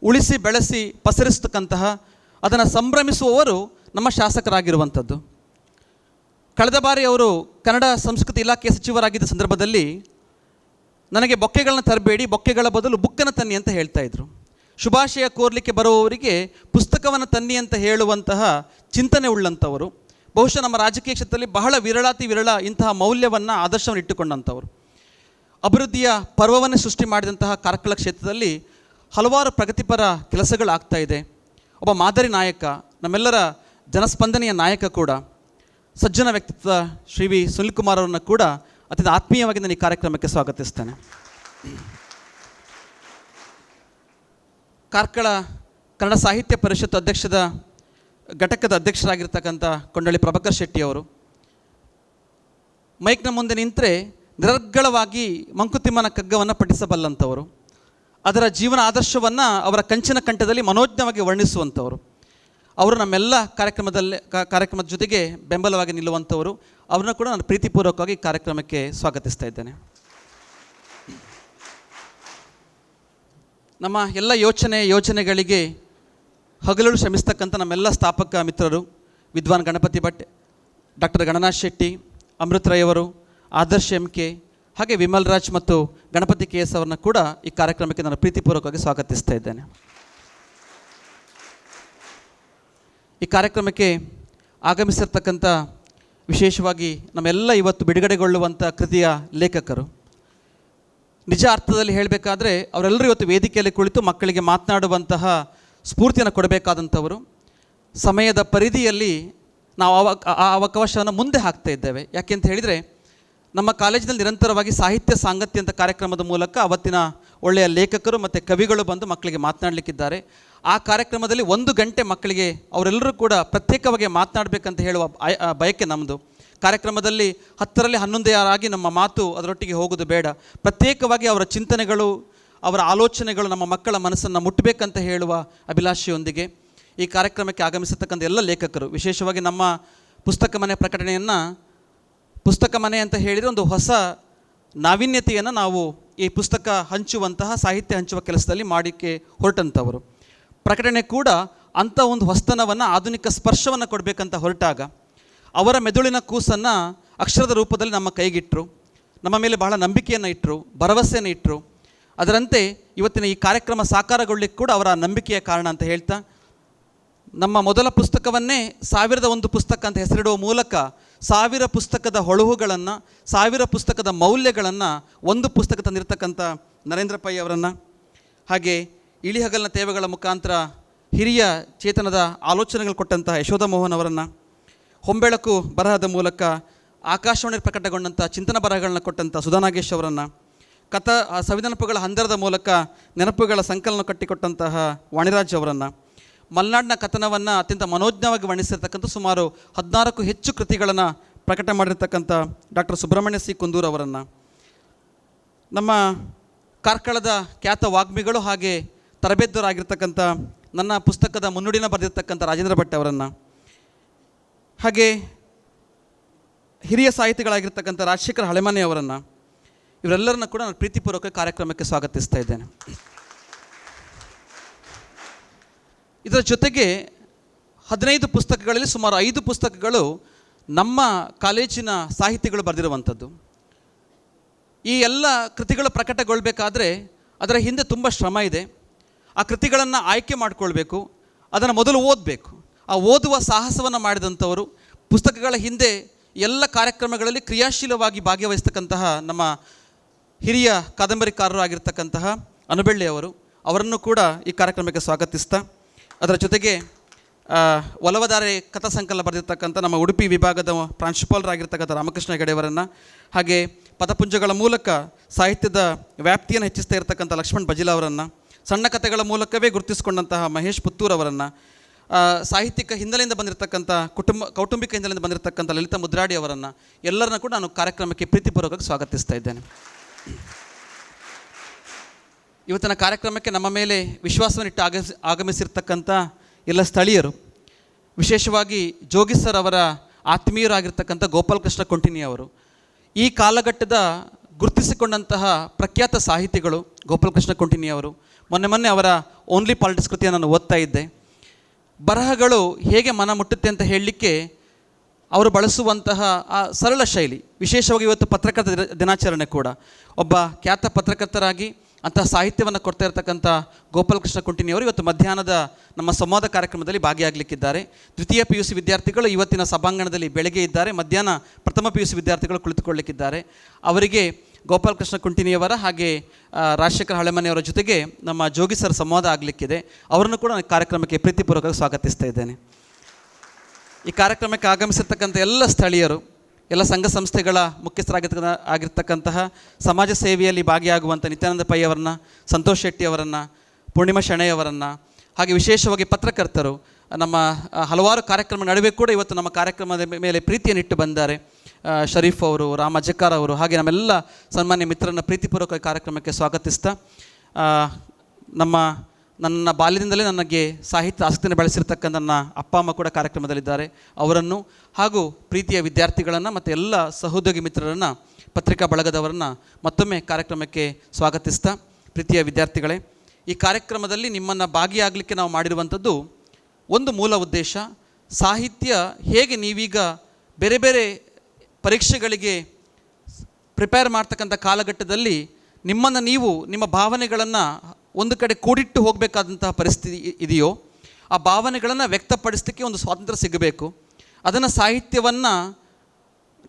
ಉಳಿಸಿ ಬೆಳೆಸಿ ಪಸರಿಸ್ತಕ್ಕಂತಹ, ಅದನ್ನು ಸಂಭ್ರಮಿಸುವವರು ನಮ್ಮ ಶಾಸಕರಾಗಿರುವಂಥದ್ದು. ಕಳೆದ ಬಾರಿ ಅವರು ಕನ್ನಡ ಸಂಸ್ಕೃತಿ ಇಲಾಖೆಯ ಸಚಿವರಾಗಿದ್ದ ಸಂದರ್ಭದಲ್ಲಿ ನನಗೆ ಬೊಕ್ಕೆಗಳನ್ನ ತರಬೇಡಿ, ಬೊಕ್ಕೆಗಳ ಬದಲು ಬುಕ್ಕನ್ನು ತನ್ನಿ ಅಂತ ಹೇಳ್ತಾಯಿದ್ರು. ಶುಭಾಶಯ ಕೋರಲಿಕ್ಕೆ ಬರುವವರಿಗೆ ಪುಸ್ತಕವನ್ನು ತನ್ನಿ ಅಂತ ಹೇಳುವಂತಹ ಚಿಂತನೆ ಉಳ್ಳಂಥವರು. ಬಹುಶಃ ನಮ್ಮ ರಾಜಕೀಯ ಕ್ಷೇತ್ರದಲ್ಲಿ ಬಹಳ ವಿರಳ ಇಂತಹ ಮೌಲ್ಯವನ್ನು ಆದರ್ಶವನ್ನು ಇಟ್ಟುಕೊಂಡಂಥವರು. ಅಭಿವೃದ್ಧಿಯ ಪರ್ವವನ್ನೇ ಸೃಷ್ಟಿ ಮಾಡಿದಂತಹ ಕಾರ್ಕಳ ಕ್ಷೇತ್ರದಲ್ಲಿ ಹಲವಾರು ಪ್ರಗತಿಪರ ಕೆಲಸಗಳಾಗ್ತಾ ಇದೆ. ಒಬ್ಬ ಮಾದರಿ ನಾಯಕ, ನಮ್ಮೆಲ್ಲರ ಜನಸ್ಪಂದನೆಯ ನಾಯಕ ಕೂಡ, ಸಜ್ಜನ ವ್ಯಕ್ತಿತ್ವ ಶ್ರೀ ವಿ ಸುನಿಲ್ ಕುಮಾರ್ ಅವರನ್ನು ಕೂಡ ಅತ್ಯಂತ ಆತ್ಮೀಯವಾಗಿ ನಾನು ಈ ಕಾರ್ಯಕ್ರಮಕ್ಕೆ ಸ್ವಾಗತಿಸ್ತೇನೆ. ಕಾರ್ಕಳ ಕನ್ನಡ ಸಾಹಿತ್ಯ ಪರಿಷತ್ತು ಘಟಕದ ಅಧ್ಯಕ್ಷರಾಗಿರ್ತಕ್ಕಂಥ ಕೊಂಡಳ್ಳಿ ಪ್ರಭಾಕರ್ ಶೆಟ್ಟಿಯವರು ಮೈಕ್ನ ಮುಂದೆ ನಿಂತರೆ ನಿರರ್ಗಳವಾಗಿ ಮಂಕುತಿಮ್ಮನ ಕಗ್ಗವನ್ನು ಪಠಿಸಬಲ್ಲಂಥವರು, ಅದರ ಜೀವನ ಆದರ್ಶವನ್ನು ಅವರ ಕಂಚಿನ ಕಂಠದಲ್ಲಿ ಮನೋಜ್ಞವಾಗಿ ವರ್ಣಿಸುವಂಥವರು. ಅವರು ನಮ್ಮೆಲ್ಲ ಕಾರ್ಯಕ್ರಮದ ಜೊತೆಗೆ ಬೆಂಬಲವಾಗಿ ನಿಲ್ಲುವಂಥವರು. ಅವ್ರನ್ನ ಕೂಡ ನಾನು ಪ್ರೀತಿಪೂರ್ವಕವಾಗಿ ಕಾರ್ಯಕ್ರಮಕ್ಕೆ ಸ್ವಾಗತಿಸ್ತಾ ಇದ್ದೇನೆ. ನಮ್ಮ ಎಲ್ಲ ಯೋಚನೆಗಳಿಗೆ ಹಗಲು ಶ್ರಮಿಸ್ತಕ್ಕಂಥ ನಮ್ಮೆಲ್ಲ ಸ್ಥಾಪಕ ಮಿತ್ರರು, ವಿದ್ವಾನ್ ಗಣಪತಿ ಭಟ್, ಡಾಕ್ಟರ್ ಗಣನಾಥ್ ಶೆಟ್ಟಿ, ಅಮೃತ್ ರೈ ಅವರು, ಆದರ್ಶ್ MK, ಹಾಗೆ ವಿಮಲ್ ರಾಜ್ ಮತ್ತು ಗಣಪತಿ KS ಅವ್ರನ್ನ ಕೂಡ ಈ ಕಾರ್ಯಕ್ರಮಕ್ಕೆ ನಾನು ಪ್ರೀತಿಪೂರ್ವಕವಾಗಿ ಸ್ವಾಗತಿಸ್ತಾ ಇದ್ದೇನೆ. ಈ ಕಾರ್ಯಕ್ರಮಕ್ಕೆ ಆಗಮಿಸಿರ್ತಕ್ಕಂಥ ವಿಶೇಷವಾಗಿ ನಮ್ಮೆಲ್ಲ ಇವತ್ತು ಬಿಡುಗಡೆಗೊಳ್ಳುವಂಥ ಕೃತಿಯ ಲೇಖಕರು, ನಿಜ ಅರ್ಥದಲ್ಲಿ ಹೇಳಬೇಕಾದ್ರೆ ಅವರೆಲ್ಲರೂ ಇವತ್ತು ವೇದಿಕೆಯಲ್ಲಿ ಕುಳಿತು ಮಕ್ಕಳಿಗೆ ಮಾತನಾಡುವಂತಹ ಸ್ಫೂರ್ತಿಯನ್ನು ಕೊಡಬೇಕಾದಂಥವರು. ಸಮಯದ ಪರಿಧಿಯಲ್ಲಿ ನಾವು ಆ ಅವಕಾಶವನ್ನು ಮುಂದೆ ಹಾಕ್ತಾ ಇದ್ದೇವೆ. ಯಾಕೆಂತ ಹೇಳಿದರೆ, ನಮ್ಮ ಕಾಲೇಜಿನಲ್ಲಿ ನಿರಂತರವಾಗಿ ಸಾಹಿತ್ಯ ಸಾಂಗತ್ಯ ಅಂತ ಕಾರ್ಯಕ್ರಮದ ಮೂಲಕ ಅವತ್ತಿನ ಒಳ್ಳೆಯ ಲೇಖಕರು ಮತ್ತು ಕವಿಗಳು ಬಂದು ಮಕ್ಕಳಿಗೆ ಮಾತನಾಡಲಿಕ್ಕಿದ್ದಾರೆ. ಆ ಕಾರ್ಯಕ್ರಮದಲ್ಲಿ 1 ಗಂಟೆ ಮಕ್ಕಳಿಗೆ ಅವರೆಲ್ಲರೂ ಕೂಡ ಪ್ರತ್ಯೇಕವಾಗಿ ಮಾತನಾಡಬೇಕಂತ ಹೇಳುವ ಬಯಕೆ ನಮ್ಮದು. ಕಾರ್ಯಕ್ರಮದಲ್ಲಿ 10ರಲ್ಲಿ 11 ಯಾರಾಗಿ ನಮ್ಮ ಮಾತು ಅದರೊಟ್ಟಿಗೆ ಹೋಗೋದು ಬೇಡ. ಪ್ರತ್ಯೇಕವಾಗಿ ಅವರ ಚಿಂತನೆಗಳು, ಅವರ ಆಲೋಚನೆಗಳು ನಮ್ಮ ಮಕ್ಕಳ ಮನಸ್ಸನ್ನು ಮುಟ್ಟಬೇಕಂತ ಹೇಳುವ ಅಭಿಲಾಷೆಯೊಂದಿಗೆ ಈ ಕಾರ್ಯಕ್ರಮಕ್ಕೆ ಆಗಮಿಸತಕ್ಕಂಥ ಎಲ್ಲ ಲೇಖಕರು, ವಿಶೇಷವಾಗಿ ನಮ್ಮ ಪುಸ್ತಕ ಮನೆ ಪ್ರಕಟಣೆಯನ್ನು, ಪುಸ್ತಕ ಮನೆ ಅಂತ ಹೇಳಿದರೆ ಒಂದು ಹೊಸ ನಾವೀನ್ಯತೆಯನ್ನು ನಾವು ಈ ಪುಸ್ತಕ ಹಂಚುವಂತಹ, ಸಾಹಿತ್ಯ ಹಂಚುವ ಕೆಲಸದಲ್ಲಿ ಮಾಡಿಕ್ಕೆ ಹೊರಟಂಥವರು. ಪ್ರಕಟಣೆ ಕೂಡ ಅಂಥ ಒಂದು ಹೊಸ್ತನವನ್ನು, ಆಧುನಿಕ ಸ್ಪರ್ಶವನ್ನು ಕೊಡಬೇಕಂತ ಹೊರಟಾಗ ಅವರ ಮೆದುಳಿನ ಕೂಸನ್ನು ಅಕ್ಷರದ ರೂಪದಲ್ಲಿ ನಮ್ಮ ಕೈಗಿಟ್ಟರು, ನಮ್ಮ ಮೇಲೆ ಬಹಳ ನಂಬಿಕೆಯನ್ನು ಇಟ್ಟರು, ಭರವಸೆಯನ್ನು ಇಟ್ಟರು. ಅದರಂತೆ ಇವತ್ತಿನ ಈ ಕಾರ್ಯಕ್ರಮ ಸಾಕಾರಗೊಳ್ಳಿಕ್ಕೆ ಕೂಡ ಅವರ ನಂಬಿಕೆಯ ಕಾರಣ ಅಂತ ಹೇಳ್ತಾ, ನಮ್ಮ ಮೊದಲ ಪುಸ್ತಕವನ್ನೇ 1001 ಪುಸ್ತಕ ಅಂತ ಹೆಸರಿಡುವ ಮೂಲಕ 1000 ಪುಸ್ತಕದ ಹೊಳಹುಗಳನ್ನು, 1000 ಪುಸ್ತಕದ ಮೌಲ್ಯಗಳನ್ನು ಒಂದು ಪುಸ್ತಕ ತಂದಿರತಕ್ಕಂಥ ನರೇಂದ್ರ ಪೈ ಅವರನ್ನು, ಹಾಗೆ ಇಳಿಹಗಲಿನ ತೇವೆಗಳ ಮುಖಾಂತರ ಹಿರಿಯ ಚೇತನದ ಆಲೋಚನೆಗಳು ಕೊಟ್ಟಂತಹ ಯಶೋಧ ಮೋಹನ್ ಅವರನ್ನು, ಹೊಂಬೆಳಕು ಬರಹದ ಮೂಲಕ ಆಕಾಶವಾಣಿ ಪ್ರಕಟಗೊಂಡಂಥ ಚಿಂತನ ಬರಹಗಳನ್ನ ಕೊಟ್ಟಂಥ ಸುಧಾ ನಾಗೇಶ್ ಅವರನ್ನು, ಸವಿನೆನಪುಗಳ ಹಂದರದ ಮೂಲಕ ನೆನಪುಗಳ ಸಂಕಲನ ಕಟ್ಟಿಕೊಟ್ಟಂತಹ ವಾಣಿರಾಜ್ ಅವರನ್ನು, ಮಲೆನಾಡಿನ ಕಥನವನ್ನು ಅತ್ಯಂತ ಮನೋಜ್ಞವಾಗಿ ವರ್ಣಿಸಿರ್ತಕ್ಕಂಥ ಸುಮಾರು 16ಕ್ಕೂ ಹೆಚ್ಚು ಕೃತಿಗಳನ್ನು ಪ್ರಕಟ ಮಾಡಿರ್ತಕ್ಕಂಥ ಡಾಕ್ಟರ್ ಸುಬ್ರಹ್ಮಣ್ಯ C. ಕುಂದೂರ್ ಅವರನ್ನು, ನಮ್ಮ ಕಾರ್ಕಳದ ಖ್ಯಾತ ವಾಗ್ಮಿಗಳು ಹಾಗೆ ತರಬೇತುದಾರರಾಗಿರ್ತಕ್ಕಂಥ ನನ್ನ ಪುಸ್ತಕದ ಮುನ್ನುಡಿನ ಬರೆದಿರ್ತಕ್ಕಂಥ ರಾಜೇಂದ್ರ ಭಟ್ ಅವರನ್ನು, ಹಾಗೆ ಹಿರಿಯ ಸಾಹಿತಿಗಳಾಗಿರ್ತಕ್ಕಂಥ ರಾಜಶೇಖರ್ ಹಳೆಮನೆ ಅವರನ್ನು, ಇವರೆಲ್ಲರನ್ನ ಕೂಡ ನಾನು ಪ್ರೀತಿಪೂರ್ವಕ ಕಾರ್ಯಕ್ರಮಕ್ಕೆ ಸ್ವಾಗತಿಸ್ತಾ ಇದ್ದೇನೆ. ಇದರ ಜೊತೆಗೆ 15 ಪುಸ್ತಕಗಳಲ್ಲಿ ಸುಮಾರು 5 ಪುಸ್ತಕಗಳು ನಮ್ಮ ಕಾಲೇಜಿನ ಸಾಹಿತಿಗಳು ಬರೆದಿರುವಂಥದ್ದು. ಈ ಎಲ್ಲ ಕೃತಿಗಳು ಪ್ರಕಟಗೊಳ್ಳಬೇಕಾದ್ರೆ ಅದರ ಹಿಂದೆ ತುಂಬ ಶ್ರಮ ಇದೆ. ಆ ಕೃತಿಗಳನ್ನು ಆಯ್ಕೆ ಮಾಡಿಕೊಳ್ಬೇಕು, ಅದನ್ನು ಮೊದಲು ಓದಬೇಕು. ಆ ಓದುವ ಸಾಹಸವನ್ನು ಮಾಡಿದಂಥವರು, ಪುಸ್ತಕಗಳ ಹಿಂದೆ ಎಲ್ಲ ಕಾರ್ಯಕ್ರಮಗಳಲ್ಲಿ ಕ್ರಿಯಾಶೀಲವಾಗಿ ಭಾಗವಹಿಸ್ತಕ್ಕಂತಹ ನಮ್ಮ ಹಿರಿಯ ಕಾದಂಬರಿಕಾರರು ಆಗಿರ್ತಕ್ಕಂತಹ ಅನುಬೆಳ್ಳಿ ಅವರನ್ನು ಕೂಡ ಈ ಕಾರ್ಯಕ್ರಮಕ್ಕೆ ಸ್ವಾಗತಿಸ್ತಾ, ಅದರ ಜೊತೆಗೆ ಒಲವದಾರೆ ಕಥಾ ಸಂಕಲನ ಬರೆದಿರ್ತಕ್ಕಂಥ ನಮ್ಮ ಉಡುಪಿ ವಿಭಾಗದ ಪ್ರಾಂಶುಪಾಲರಾಗಿರ್ತಕ್ಕಂಥ ರಾಮಕೃಷ್ಣ ಹೆಗಡೆಯವರನ್ನು, ಹಾಗೆ ಪದಪುಂಜಗಳ ಮೂಲಕ ಸಾಹಿತ್ಯದ ವ್ಯಾಪ್ತಿಯನ್ನು ಹೆಚ್ಚಿಸ್ತಾ ಇರತಕ್ಕಂಥ ಲಕ್ಷ್ಮಣ್ ಬಜಿಲ ಅವರನ್ನು, ಸಣ್ಣ ಕಥೆಗಳ ಮೂಲಕವೇ ಗುರುತಿಸಿಕೊಂಡಂತಹ ಮಹೇಶ್ ಪುತ್ತೂರ್ ಅವರನ್ನು, ಸಾಹಿತ್ಯಿಕ ಹಿನ್ನೆಲೆಯಿಂದ ಬಂದಿರತಕ್ಕಂಥ ಕೌಟುಂಬಿಕ ಹಿನ್ನೆಲೆಯಿಂದ ಬಂದಿರತಕ್ಕಂಥ ಲಲಿತಾ ಮುದ್ರಾಡಿ ಅವರನ್ನು ಎಲ್ಲರನ್ನ ಕೂಡ ನಾನು ಕಾರ್ಯಕ್ರಮಕ್ಕೆ ಪ್ರೀತಿಪೂರ್ವಕವಾಗಿ ಸ್ವಾಗತಿಸ್ತಾ ಇದ್ದೇನೆ. ಇವತ್ತಿನ ಕಾರ್ಯಕ್ರಮಕ್ಕೆ ನಮ್ಮ ಮೇಲೆ ವಿಶ್ವಾಸವನ್ನಿಟ್ಟು ಆಗಮಿಸಿರ್ತಕ್ಕಂಥ ಎಲ್ಲ ಸ್ಥಳೀಯರು, ವಿಶೇಷವಾಗಿ ಜೋಗಿ ಸರ್ ಅವರ ಆತ್ಮೀಯರಾಗಿರ್ತಕ್ಕಂಥ ಗೋಪಾಲಕೃಷ್ಣ ಕೊಂಟಿನಿ ಅವರು, ಈ ಕಾಲಘಟ್ಟದ ಗುರುತಿಸಿಕೊಂಡಂತಹ ಪ್ರಖ್ಯಾತ ಸಾಹಿತಿಗಳು ಗೋಪಾಲಕೃಷ್ಣ ಕೊಂಟಿನಿ ಅವರು. ಮೊನ್ನೆ ಅವರ ಓನ್ಲಿ ಪಾಲಿಟಿಕ್ಸ್ ಕೃತಿಯನ್ನು ನಾನು ಓದ್ತಾ ಇದ್ದೆ. ಬರಹಗಳು ಹೇಗೆ ಮನ ಮುಟ್ಟುತ್ತೆ ಅಂತ ಹೇಳಲಿಕ್ಕೆ ಅವರು ಬಳಸುವಂತಹ ಆ ಸರಳ ಶೈಲಿ, ವಿಶೇಷವಾಗಿ ಇವತ್ತು ಪತ್ರಕರ್ತ ದಿನಾಚರಣೆ ಕೂಡ, ಒಬ್ಬ ಖ್ಯಾತ ಪತ್ರಕರ್ತರಾಗಿ ಅಂತಹ ಸಾಹಿತ್ಯವನ್ನು ಕೊಡ್ತಾ ಇರತಕ್ಕಂಥ ಗೋಪಾಲಕೃಷ್ಣ ಕೊಂಟಿನಿ ಅವರು ಇವತ್ತು ಮಧ್ಯಾಹ್ನದ ನಮ್ಮ ಸಂವಾದ ಕಾರ್ಯಕ್ರಮದಲ್ಲಿ ಭಾಗಿಯಾಗಲಿಕ್ಕಿದ್ದಾರೆ. ದ್ವಿತೀಯ PUC ವಿದ್ಯಾರ್ಥಿಗಳು ಇವತ್ತಿನ ಸಭಾಂಗಣದಲ್ಲಿ ಬೆಳಗ್ಗೆ ಇದ್ದಾರೆ, ಮಧ್ಯಾಹ್ನ ಪ್ರಥಮ PUC ವಿದ್ಯಾರ್ಥಿಗಳು ಕುಳಿತುಕೊಳ್ಳಲಿಕ್ಕಿದ್ದಾರೆ. ಅವರಿಗೆ ಗೋಪಾಲಕೃಷ್ಣ ಕೊಂಟಿನಿಯವರ ಹಾಗೆ ರಾಜಶೇಖರ ಹಳೆಮನೆಯವರ ಜೊತೆಗೆ ನಮ್ಮ ಜೋಗಿ ಸರ್ ಸಂವಾದ ಆಗಲಿಕ್ಕಿದೆ. ಅವರನ್ನು ಕೂಡ ಕಾರ್ಯಕ್ರಮಕ್ಕೆ ಪ್ರೀತಿಪೂರ್ವಕವಾಗಿ ಸ್ವಾಗತಿಸ್ತಾ ಇದ್ದೇನೆ. ಈ ಕಾರ್ಯಕ್ರಮಕ್ಕೆ ಆಗಮಿಸಿರ್ತಕ್ಕಂಥ ಎಲ್ಲ ಸ್ಥಳೀಯರು, ಎಲ್ಲ ಸಂಘ ಸಂಸ್ಥೆಗಳ ಮುಖ್ಯಸ್ಥರಾಗಿರ್ತಕ್ಕಂತಹ ಸಮಾಜ ಸೇವೆಯಲ್ಲಿ ಭಾಗಿಯಾಗುವಂಥ ನಿತ್ಯಾನಂದ ಪೈ ಅವರನ್ನು, ಸಂತೋಷ್ ಶೆಟ್ಟಿ ಅವರನ್ನು, ಪೂರ್ಣಿಮಾ ಶೆಣೆಯವರನ್ನು, ಹಾಗೆ ವಿಶೇಷವಾಗಿ ಪತ್ರಕರ್ತರು, ನಮ್ಮ ಹಲವಾರು ಕಾರ್ಯಕ್ರಮ ನಡುವೆ ಕೂಡ ಇವತ್ತು ನಮ್ಮ ಕಾರ್ಯಕ್ರಮದ ಮೇಲೆ ಪ್ರೀತಿಯನ್ನಿಟ್ಟು ಬಂದ್ದಾರೆ. ಶರೀಫ್ ಅವರು, ರಾಮ ಅಜ್ಜಕ್ಕಾರ ಅವರು, ಹಾಗೆ ನಮ್ಮೆಲ್ಲ ಸನ್ಮಾನ್ಯ ಮಿತ್ರರನ್ನ ಪ್ರೀತಿಪೂರ್ವಕ ಕಾರ್ಯಕ್ರಮಕ್ಕೆ ಸ್ವಾಗತಿಸ್ತಾ, ನನ್ನ ಬಾಲ್ಯದಿಂದಲೇ ನನಗೆ ಸಾಹಿತ್ಯ ಆಸಕ್ತಿಯನ್ನು ಬೆಳೆಸಿರ್ತಕ್ಕಂಥ ನನ್ನ ಅಪ್ಪ ಅಮ್ಮ ಕೂಡ ಕಾರ್ಯಕ್ರಮದಲ್ಲಿದ್ದಾರೆ. ಅವರನ್ನು ಹಾಗೂ ಪ್ರೀತಿಯ ವಿದ್ಯಾರ್ಥಿಗಳನ್ನು ಮತ್ತು ಎಲ್ಲ ಸಹೋದ್ಯೋಗಿ ಮಿತ್ರರನ್ನು, ಪತ್ರಿಕಾ ಬಳಗದವರನ್ನು ಮತ್ತೊಮ್ಮೆ ಕಾರ್ಯಕ್ರಮಕ್ಕೆ ಸ್ವಾಗತಿಸ್ತಾ, ಪ್ರೀತಿಯ ವಿದ್ಯಾರ್ಥಿಗಳೇ, ಈ ಕಾರ್ಯಕ್ರಮದಲ್ಲಿ ನಿಮ್ಮನ್ನು ಭಾಗಿಯಾಗಲಿಕ್ಕೆ ನಾವು ಮಾಡಿರುವಂಥದ್ದು ಒಂದು ಮೂಲ ಉದ್ದೇಶ. ಸಾಹಿತ್ಯ ಹೇಗೆ ನೀವೀಗ ಬೇರೆ ಬೇರೆ ಪರೀಕ್ಷೆಗಳಿಗೆ ಪ್ರಿಪೇರ್ ಮಾಡ್ತಕ್ಕಂಥ ಕಾಲಘಟ್ಟದಲ್ಲಿ ನಿಮ್ಮನ್ನು ನೀವು ನಿಮ್ಮ ಭಾವನೆಗಳನ್ನು ಒಂದು ಕಡೆ ಕೂಡಿಟ್ಟು ಹೋಗಬೇಕಾದಂತಹ ಪರಿಸ್ಥಿತಿ ಇದೆಯೋ, ಆ ಭಾವನೆಗಳನ್ನು ವ್ಯಕ್ತಪಡಿಸಲಿಕ್ಕೆ ಒಂದು ಸ್ವಾತಂತ್ರ್ಯ ಸಿಗಬೇಕು. ಅದನ್ನು ಸಾಹಿತ್ಯವನ್ನು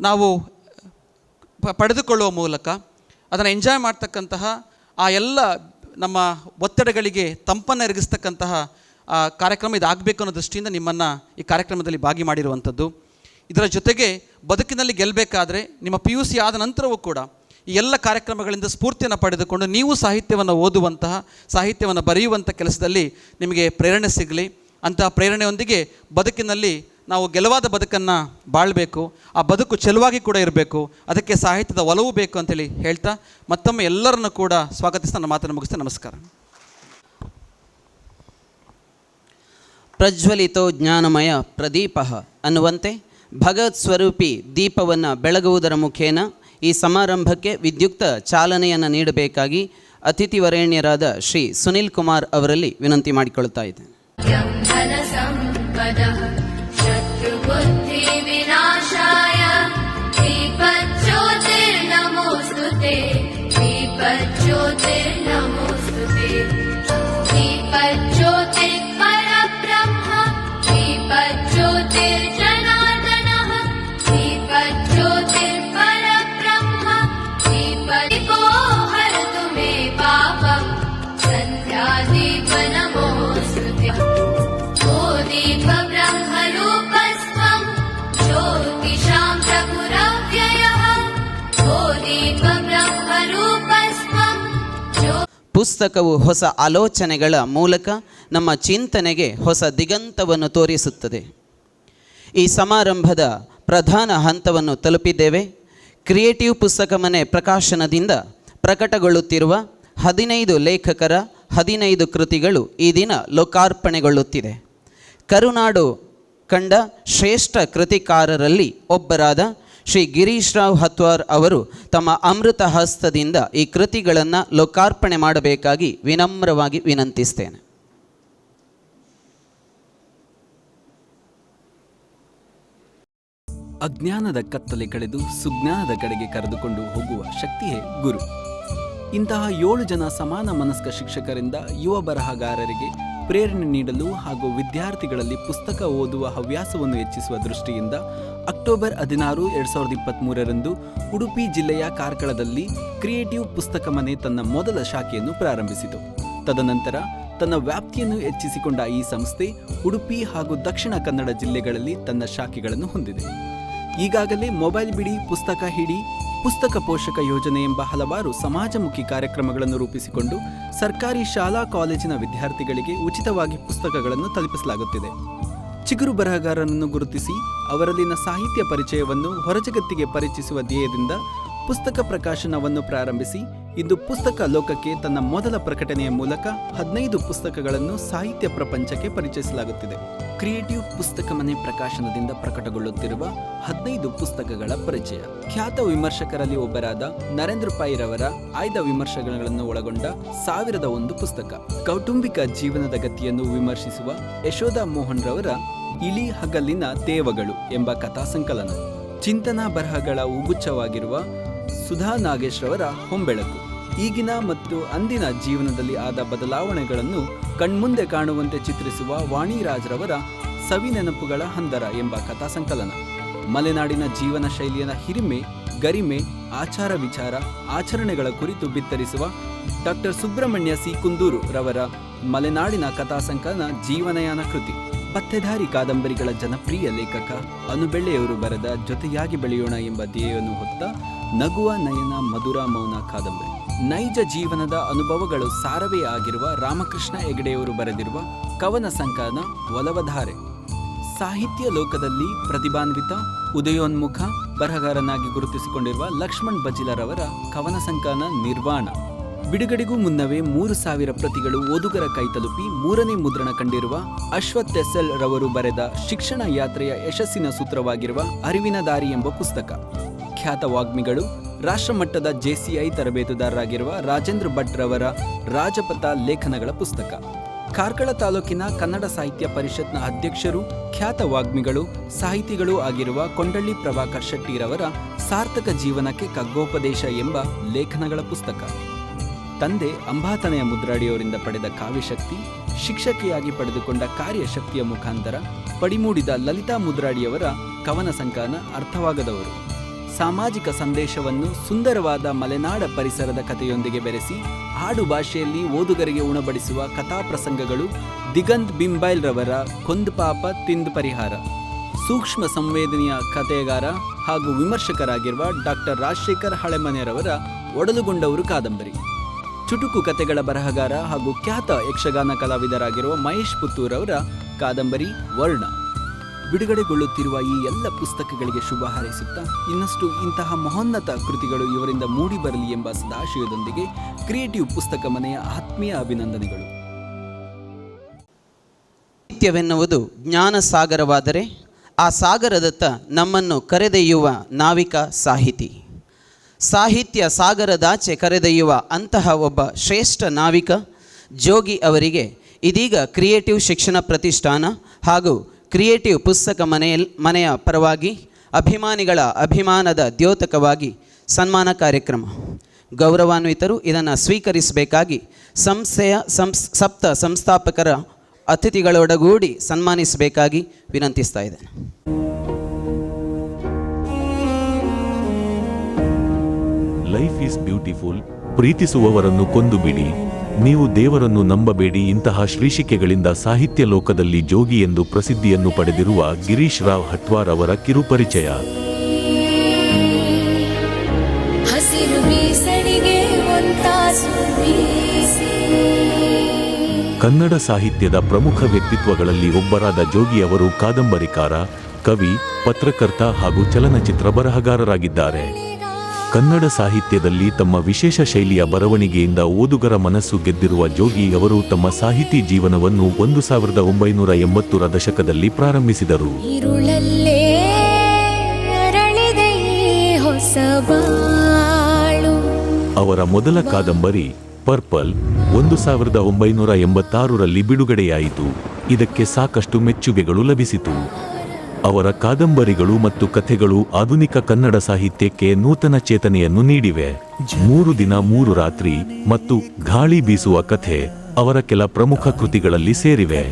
ನಾವು ಪಡೆದುಕೊಳ್ಳುವ ಮೂಲಕ ಅದನ್ನು ಎಂಜಾಯ್ ಮಾಡ್ತಕ್ಕಂತಹ ಆ ಎಲ್ಲ ನಮ್ಮ ಒತ್ತಡಗಳಿಗೆ ತಂಪನ್ನು ಎರಗಿಸ್ತಕ್ಕಂತಹ ಕಾರ್ಯಕ್ರಮ ಇದಾಗಬೇಕು ಅನ್ನೋ ದೃಷ್ಟಿಯಿಂದ ನಿಮ್ಮನ್ನು ಈ ಕಾರ್ಯಕ್ರಮದಲ್ಲಿ ಭಾಗಿ ಮಾಡಿರುವಂಥದ್ದು. ಇದರ ಜೊತೆಗೆ ಬದುಕಿನಲ್ಲಿ ಗೆಲ್ಲಬೇಕಾದ್ರೆ ನಿಮ್ಮ PUC ಆದ ನಂತರವೂ ಕೂಡ ಈ ಎಲ್ಲ ಕಾರ್ಯಕ್ರಮಗಳಿಂದ ಸ್ಫೂರ್ತಿಯನ್ನು ಪಡೆದುಕೊಂಡು ನೀವು ಸಾಹಿತ್ಯವನ್ನು ಓದುವಂತಹ, ಸಾಹಿತ್ಯವನ್ನು ಬರೆಯುವಂಥ ಕೆಲಸದಲ್ಲಿ ನಿಮಗೆ ಪ್ರೇರಣೆ ಸಿಗಲಿ. ಅಂತಹ ಪ್ರೇರಣೆಯೊಂದಿಗೆ ಬದುಕಿನಲ್ಲಿ ನಾವು ಗೆಲುವಾದ ಬದುಕನ್ನು ಬಾಳಬೇಕು, ಆ ಬದುಕು ಚೆಲುವಾಗಿ ಕೂಡ ಇರಬೇಕು, ಅದಕ್ಕೆ ಸಾಹಿತ್ಯದ ಒಲವು ಬೇಕು ಅಂತೇಳಿ ಹೇಳ್ತಾ ಮತ್ತೊಮ್ಮೆ ಎಲ್ಲರನ್ನು ಕೂಡ ಸ್ವಾಗತಿಸ್ತಾ ನನ್ನ ಮಾತನ್ನು ಮುಗಿಸ್ತಾ ನಮಸ್ಕಾರ. ಪ್ರಜ್ವಲಿತೋ ಜ್ಞಾನಮಯ ಪ್ರದೀಪ ಅನ್ನುವಂತೆ ಭಗವತ್ ಸ್ವರೂಪಿ ದೀಪವನ್ನು ಬೆಳಗುವುದರ ಮುಖೇನ ಈ ಸಮಾರಂಭಕ್ಕೆ ವಿದ್ಯುಕ್ತ ಚಾಲನೆಯನ್ನು ನೀಡಬೇಕಾಗಿ ಅತಿಥಿವರೇಣ್ಯರಾದ ಶ್ರೀ ಸುನಿಲ್ ಕುಮಾರ್ ಅವರಲ್ಲಿ ವಿನಂತಿ ಮಾಡಿಕೊಳ್ಳುತ್ತಾ ಇದ್ದೇನೆ. ಶತ್ರುಬುದ್ಧಿವಿನಾಶಾಯ ದೀಪಜ್ಯೋತಿರ್ನಮೋಸ್ತುತೆ, ದೀಪಜ್ಯೋತಿರ್ನಮೋಸ್ತುತೆ, ದೀಪಜ್ಯೋತಿರ್ ಪರಬ್ರಹ್ಮ, ದೀಪಜ್ಯೋತಿರ್ಜನಾರ್ದನಃ, ದೀಪಜ್ಯೋತಿರ್ ಪರಬ್ರಹ್ಮ, ದೀಪೋ ಹರತು ಮೇ ಪಾಪಂ, ಸಂಧ್ಯಾದೀಪ ನಮೋಸ್ತುತೆ. ಓ ದೀಪ ಬ್ರಹ್ಮರೂಪಸ್ತ್ವಂ ಜ್ಯೋತಿಷಾಂ ಪ್ರಭುರವ್ಯಯಃ, ಓ ದೀಪ ಬ್ರಹ್ಮರೂಪಸ್ತ್ವಂ. ಪುಸ್ತಕವು ಹೊಸ ಆಲೋಚನೆಗಳ ಮೂಲಕ ನಮ್ಮ ಚಿಂತನೆಗೆ ಹೊಸ ದಿಗಂತವನ್ನು ತೋರಿಸುತ್ತದೆ. ಈ ಸಮಾರಂಭದ ಪ್ರಧಾನ ಹಂತವನ್ನು ತಲುಪಿದ್ದೇವೆ. ಕ್ರಿಯೇಟಿವ್ ಪುಸ್ತಕ ಮನೆ ಪ್ರಕಾಶನದಿಂದ ಪ್ರಕಟಗೊಳ್ಳುತ್ತಿರುವ 15 ಲೇಖಕರ 15 ಕೃತಿಗಳು ಈ ದಿನ ಲೋಕಾರ್ಪಣೆಗೊಳ್ಳುತ್ತಿದೆ. ಕರುನಾಡು ಕಂಡ ಶ್ರೇಷ್ಠ ಕೃತಿಕಾರರಲ್ಲಿ ಒಬ್ಬರಾದ ಶ್ರೀ ಗಿರೀಶ್ ರಾವ್ ಹತ್ವಾರ್ ಅವರು ತಮ್ಮ ಅಮೃತ ಹಸ್ತದಿಂದ ಈ ಕೃತಿಗಳನ್ನು ಲೋಕಾರ್ಪಣೆ ಮಾಡಬೇಕಾಗಿ ವಿನಮ್ರವಾಗಿ ವಿನಂತಿಸ್ತೇನೆ. ಅಜ್ಞಾನದ ಕತ್ತಲೆ ಕಳೆದು ಸುಜ್ಞಾನದ ಕಡೆಗೆ ಕರೆದುಕೊಂಡು ಹೋಗುವ ಶಕ್ತಿಯೇ ಗುರು. ಇಂತಹ 7 ಜನ ಸಮಾನ ಮನಸ್ಕ ಶಿಕ್ಷಕರಿಂದ ಯುವ ಬರಹಗಾರರಿಗೆ ಪ್ರೇರಣೆ ನೀಡಲು ಹಾಗೂ ವಿದ್ಯಾರ್ಥಿಗಳಲ್ಲಿ ಪುಸ್ತಕ ಓದುವ ಹವ್ಯಾಸವನ್ನು ಹೆಚ್ಚಿಸುವ ದೃಷ್ಟಿಯಿಂದ ಅಕ್ಟೋಬರ್ 16, 2023ರಂದು ಉಡುಪಿ ಜಿಲ್ಲೆಯ ಕಾರ್ಕಳದಲ್ಲಿ ಕ್ರಿಯೇಟಿವ್ ಪುಸ್ತಕ ಮನೆ ತನ್ನ ಮೊದಲ ಶಾಖೆಯನ್ನು ಪ್ರಾರಂಭಿಸಿತು. ತದನಂತರ ತನ್ನ ವ್ಯಾಪ್ತಿಯನ್ನು ಹೆಚ್ಚಿಸಿಕೊಂಡ ಈ ಸಂಸ್ಥೆ ಉಡುಪಿ ಹಾಗೂ ದಕ್ಷಿಣ ಕನ್ನಡ ಜಿಲ್ಲೆಗಳಲ್ಲಿ ತನ್ನ ಶಾಖೆಗಳನ್ನು ಹೊಂದಿದೆ. ಈಗಾಗಲೇ ಮೊಬೈಲ್ ಬಿಡಿ, ಪುಸ್ತಕ ಹಿಡಿ, ಪುಸ್ತಕ ಪೋಷಕ ಯೋಜನೆ ಎಂಬ ಹಲವಾರು ಸಮಾಜಮುಖಿ ಕಾರ್ಯಕ್ರಮಗಳನ್ನು ರೂಪಿಸಿಕೊಂಡು ಸರ್ಕಾರಿ ಶಾಲಾ ಕಾಲೇಜಿನ ವಿದ್ಯಾರ್ಥಿಗಳಿಗೆ ಉಚಿತವಾಗಿ ಪುಸ್ತಕಗಳನ್ನು ತಲುಪಿಸಲಾಗುತ್ತಿದೆ. ಚಿಗುರು ಬರಹಗಾರರನ್ನು ಗುರುತಿಸಿ ಅವರಲ್ಲಿನ ಸಾಹಿತ್ಯ ಪರಿಚಯವನ್ನು ಹೊರಜಗತ್ತಿಗೆ ಪರಿಚಯಿಸುವ ಧ್ಯೇಯದಿಂದ ಪುಸ್ತಕ ಪ್ರಕಾಶನವನ್ನು ಪ್ರಾರಂಭಿಸಿ ಇಂದು ಪುಸ್ತಕ ಲೋಕಕ್ಕೆ ತನ್ನ ಮೊದಲ ಪ್ರಕಟಣೆಯ ಮೂಲಕ 15 ಪುಸ್ತಕಗಳನ್ನು ಸಾಹಿತ್ಯ ಪ್ರಪಂಚಕ್ಕೆ ಪರಿಚಯಿಸಲಾಗುತ್ತಿದೆ. ಕ್ರಿಯೇಟಿವ್ ಪುಸ್ತಕ ಮನೆ ಪ್ರಕಾಶನದಿಂದ ಪ್ರಕಟಗೊಳ್ಳುತ್ತಿರುವ 15 ಪುಸ್ತಕಗಳ ಪರಿಚಯ. ಖ್ಯಾತ ವಿಮರ್ಶಕರಲ್ಲಿ ಒಬ್ಬರಾದ ನರೇಂದ್ರ ಪೈ ರವರ ಆಯ್ದ ವಿಮರ್ಶೆಗಳನ್ನು ಒಳಗೊಂಡ 1001 ಪುಸ್ತಕ. ಕೌಟುಂಬಿಕ ಜೀವನದ ಗತಿಯನ್ನು ವಿಮರ್ಶಿಸುವ ಯಶೋಧ ಮೋಹನ್ ರವರ ಇಳಿ ಹಗಲಿನ ತೇವಗಳು ಎಂಬ ಕಥಾ ಸಂಕಲನ. ಚಿಂತನಾ ಬರಹಗಳ ಉಗುಚ್ಛವಾಗಿರುವ ಸುಧಾ ನಾಗೇಶ್ ರವರ ಹೊಂಬೆಳಕು. ಈಗಿನ ಮತ್ತು ಅಂದಿನ ಜೀವನದಲ್ಲಿ ಆದ ಬದಲಾವಣೆಗಳನ್ನು ಕಣ್ಮುಂದೆ ಕಾಣುವಂತೆ ಚಿತ್ರಿಸುವ ವಾಣಿರಾಜ್ ರವರ ಸವಿ ನೆನಪುಗಳ ಹಂದರ ಎಂಬ ಕಥಾ ಸಂಕಲನ. ಮಲೆನಾಡಿನ ಜೀವನ ಶೈಲಿಯ ಹಿರಿಮೆ, ಗರಿಮೆ, ಆಚಾರ ವಿಚಾರ, ಆಚರಣೆಗಳ ಕುರಿತು ಬಿತ್ತರಿಸುವ ಡಾಕ್ಟರ್ ಸುಬ್ರಹ್ಮಣ್ಯ ಸಿ ಕುಂದೂರು ರವರ ಮಲೆನಾಡಿನ ಕಥಾ ಸಂಕಲನ ಜೀವನಯಾನ ಕೃತಿ. ಪತ್ತೆದಾರಿ ಕಾದಂಬರಿಗಳ ಜನಪ್ರಿಯ ಲೇಖಕ ಅನುಬೆಳ್ಳೆಯವರು ಬರೆದ ಜೊತೆಯಾಗಿ ಬೆಳೆಯೋಣ ಎಂಬ ಧ್ಯೇಯವನ್ನು ಹೊತ್ತ ನಗುವ ನಯನ ಮಧುರ ಮೌನ ಕಾದಂಬರಿ. ನೈಜ ಜೀವನದ ಅನುಭವಗಳು ಸಾರವೇ ಆಗಿರುವ ರಾಮಕೃಷ್ಣ ಹೆಗಡೆಯವರು ಬರೆದಿರುವ ಕವನ ಸಂಕಲನ ಒಲವಧಾರೆ. ಸಾಹಿತ್ಯ ಲೋಕದಲ್ಲಿ ಪ್ರತಿಭಾನ್ವಿತ ಉದಯೋನ್ಮುಖ ಬರಹಗಾರನಾಗಿ ಗುರುತಿಸಿಕೊಂಡಿರುವ ಲಕ್ಷ್ಮಣ್ ಬಜಿಲರವರ ಕವನ ಸಂಕಲನ ನಿರ್ವಾಣ. ಬಿಡುಗಡೆಗೂ ಮುನ್ನವೇ 3000 ಪ್ರತಿಗಳು ಓದುಗರ ಕೈತಲುಪಿ 3ನೇ ಮುದ್ರಣ ಕಂಡಿರುವ ಅಶ್ವಥ್ ಎಸ್.ಎಲ್ ರವರು ಬರೆದ ಶಿಕ್ಷಣ ಯಾತ್ರೆಯ ಯಶಸ್ಸಿನ ಸೂತ್ರವಾಗಿರುವ ಅರಿವಿನ ದಾರಿ ಎಂಬ ಪುಸ್ತಕ. ಖ್ಯಾತ ವಾಗ್ಮಿಗಳು, ರಾಷ್ಟ್ರಮಟ್ಟದ JCI ತರಬೇತುದಾರರಾಗಿರುವ ರಾಜೇಂದ್ರ ಭಟ್ ರವರ ರಾಜಪಥ ಲೇಖನಗಳ ಪುಸ್ತಕ. ಕಾರ್ಕಳ ತಾಲೂಕಿನ ಕನ್ನಡ ಸಾಹಿತ್ಯ ಪರಿಷತ್ನ ಅಧ್ಯಕ್ಷರು, ಖ್ಯಾತ ವಾಗ್ಮಿಗಳು, ಸಾಹಿತಿಗಳೂ ಆಗಿರುವ ಕೊಂಡಳ್ಳಿ ಪ್ರಭಾಕರ್ ಶೆಟ್ಟಿರವರ ಸಾರ್ಥಕ ಜೀವನಕ್ಕೆ ಕಗ್ಗೋಪದೇಶ ಎಂಬ ಲೇಖನಗಳ ಪುಸ್ತಕ. ತಂದೆ ಅಂಬಾತನೆಯ ಮುದ್ರಾಡಿಯವರಿಂದ ಪಡೆದ ಕಾವ್ಯಶಕ್ತಿ, ಶಿಕ್ಷಕಿಯಾಗಿ ಪಡೆದುಕೊಂಡ ಕಾರ್ಯಶಕ್ತಿಯ ಮುಖಾಂತರ ಪಡಿಮೂಡಿದ ಲಲಿತಾ ಮುದ್ರಾಡಿಯವರ ಕವನ ಸಂಕಲನ ಅರ್ಥವಾಗದವರು. ಸಾಮಾಜಿಕ ಸಂದೇಶವನ್ನು ಸುಂದರವಾದ ಮಲೆನಾಡ ಪರಿಸರದ ಕಥೆಯೊಂದಿಗೆ ಬೆರೆಸಿ ಹಾಡು ಭಾಷೆಯಲ್ಲಿ ಓದುಗರಿಗೆ ಉಣಬಡಿಸುವ ಕಥಾಪ್ರಸಂಗಗಳು ದಿಗಂತ್ ಬಿಂಬೈಲ್ ರವರ ಕೊಂದು ಪಾಪ ತಿಂದು ಪರಿಹಾರ. ಸೂಕ್ಷ್ಮ ಸಂವೇದನೆಯ ಕಥೆಗಾರ ಹಾಗೂ ವಿಮರ್ಶಕರಾಗಿರುವ ಡಾಕ್ಟರ್ ರಾಜಶೇಖರ್ ಹಳೆಮನೆರವರ ಒಡಲುಗೊಂಡವರು ಕಾದಂಬರಿ. ಚುಟುಕು ಕಥೆಗಳ ಬರಹಗಾರ ಹಾಗೂ ಖ್ಯಾತ ಯಕ್ಷಗಾನ ಕಲಾವಿದರಾಗಿರುವ ಮಹೇಶ್ ಪುತ್ತೂರ್ ಅವರ ಕಾದಂಬರಿ ವರ್ಣ. ಬಿಡುಗಡೆಗೊಳ್ಳುತ್ತಿರುವ ಈ ಎಲ್ಲ ಪುಸ್ತಕಗಳಿಗೆ ಶುಭ ಹಾರೈಸುತ್ತಾ ಇನ್ನಷ್ಟು ಇಂತಹ ಮಹೋನ್ನತ ಕೃತಿಗಳು ಇವರಿಂದ ಮೂಡಿ ಬರಲಿ ಎಂಬ ಸದಾಶಯದೊಂದಿಗೆ ಕ್ರಿಯೇಟಿವ್ ಪುಸ್ತಕ ಮನೆಯ ಆತ್ಮೀಯ ಅಭಿನಂದನೆಗಳು. ಸಾಹಿತ್ಯವೆನ್ನುವುದು ಜ್ಞಾನ ಸಾಗರವಾದರೆ ಆ ಸಾಗರದತ್ತ ನಮ್ಮನ್ನು ಕರೆದೊಯ್ಯುವ ನಾವಿಕ ಸಾಹಿತಿ. ಸಾಹಿತ್ಯ ಸಾಗರದಾಚೆ ಕರೆದೊಯ್ಯುವ ಅಂತಹ ಒಬ್ಬ ಶ್ರೇಷ್ಠ ನಾವಿಕ ಜೋಗಿ ಅವರಿಗೆ ಇದೀಗ ಕ್ರಿಯೇಟಿವ್ ಶಿಕ್ಷಣ ಪ್ರತಿಷ್ಠಾನ ಹಾಗೂ ಕ್ರಿಯೇಟಿವ್ ಪುಸ್ತಕ ಮನೆಯ ಪರವಾಗಿ ಅಭಿಮಾನಿಗಳ ಅಭಿಮಾನದ ದ್ಯೋತಕವಾಗಿ ಸನ್ಮಾನ ಕಾರ್ಯಕ್ರಮ. ಗೌರವಾನ್ವಿತರು ಇದನ್ನು ಸ್ವೀಕರಿಸಬೇಕಾಗಿ ಸಂಸ್ಥೆಯ ಸಪ್ತ ಸಂಸ್ಥಾಪಕರ ಅತಿಥಿಗಳೊಡಗೂಡಿ ಸನ್ಮಾನಿಸಬೇಕಾಗಿ ವಿನಂತಿಸ್ತಾ ಇದ್ದೇನೆ. Life is beautiful. ಪ್ರೀತಿಸುವವರನ್ನು ಕೊಂದು ಬಿಡಿ, ನೀವು ದೇವರನ್ನು ನಂಬಬೇಡಿ. ಇಂತಹ ಶ್ರೀಶಿಕೆಗಳಿಂದ ಸಾಹಿತ್ಯ ಲೋಕದಲ್ಲಿ ಜೋಗಿ ಎಂದು ಪ್ರಸಿದ್ಧಿಯನ್ನು ಪಡೆದಿರುವ ಗಿರೀಶ್ ರಾವ್ ಹಟ್ವಾರ್ ಅವರ ಕಿರುಪರಿಚಯ. ಕನ್ನಡ ಸಾಹಿತ್ಯದ ಪ್ರಮುಖ ವ್ಯಕ್ತಿತ್ವಗಳಲ್ಲಿ ಒಬ್ಬರಾದ ಜೋಗಿ ಅವರು ಕಾದಂಬರಿಕಾರ, ಕವಿ, ಪತ್ರಕರ್ತ ಹಾಗೂ ಚಲನಚಿತ್ರ ಬರಹಗಾರರಾಗಿದ್ದಾರೆ. ಕನ್ನಡ ಸಾಹಿತ್ಯದಲ್ಲಿ ತಮ್ಮ ವಿಶೇಷ ಶೈಲಿಯ ಬರವಣಿಗೆಯಿಂದ ಓದುಗರ ಮನಸ್ಸು ಗೆದ್ದಿರುವ ಜೋಗಿ ಅವರು ತಮ್ಮ ಸಾಹಿತಿ ಜೀವನವನ್ನು 1980ರ ದಶಕದಲ್ಲಿ ಪ್ರಾರಂಭಿಸಿದರು. ಅವರ ಮೊದಲ ಕಾದಂಬರಿ ಪರ್ಪಲ್ 1986ರಲ್ಲಿ ಬಿಡುಗಡೆಯಾಯಿತು. ಇದಕ್ಕೆ ಸಾಕಷ್ಟು ಮೆಚ್ಚುಗೆಗಳು ಲಭಿಸಿತು. ಅವರ ಕಾದಂಬರಿಗಳು ಮತ್ತು ಕಥೆಗಳು ಆಧುನಿಕ ಕನ್ನಡ ಸಾಹಿತ್ಯಕ್ಕೆ ನೂತನ ಚೇತನೆಯನ್ನು ನೀಡಿವೆ. 3 ದಿನ 3 ರಾತ್ರಿ ಮತ್ತು ಗಾಳಿ ಬೀಸುವ ಕಥೆ ಅವರ ಕೆಲ ಪ್ರಮುಖ ಕೃತಿಗಳಲ್ಲಿ ಸೇರಿವೆ.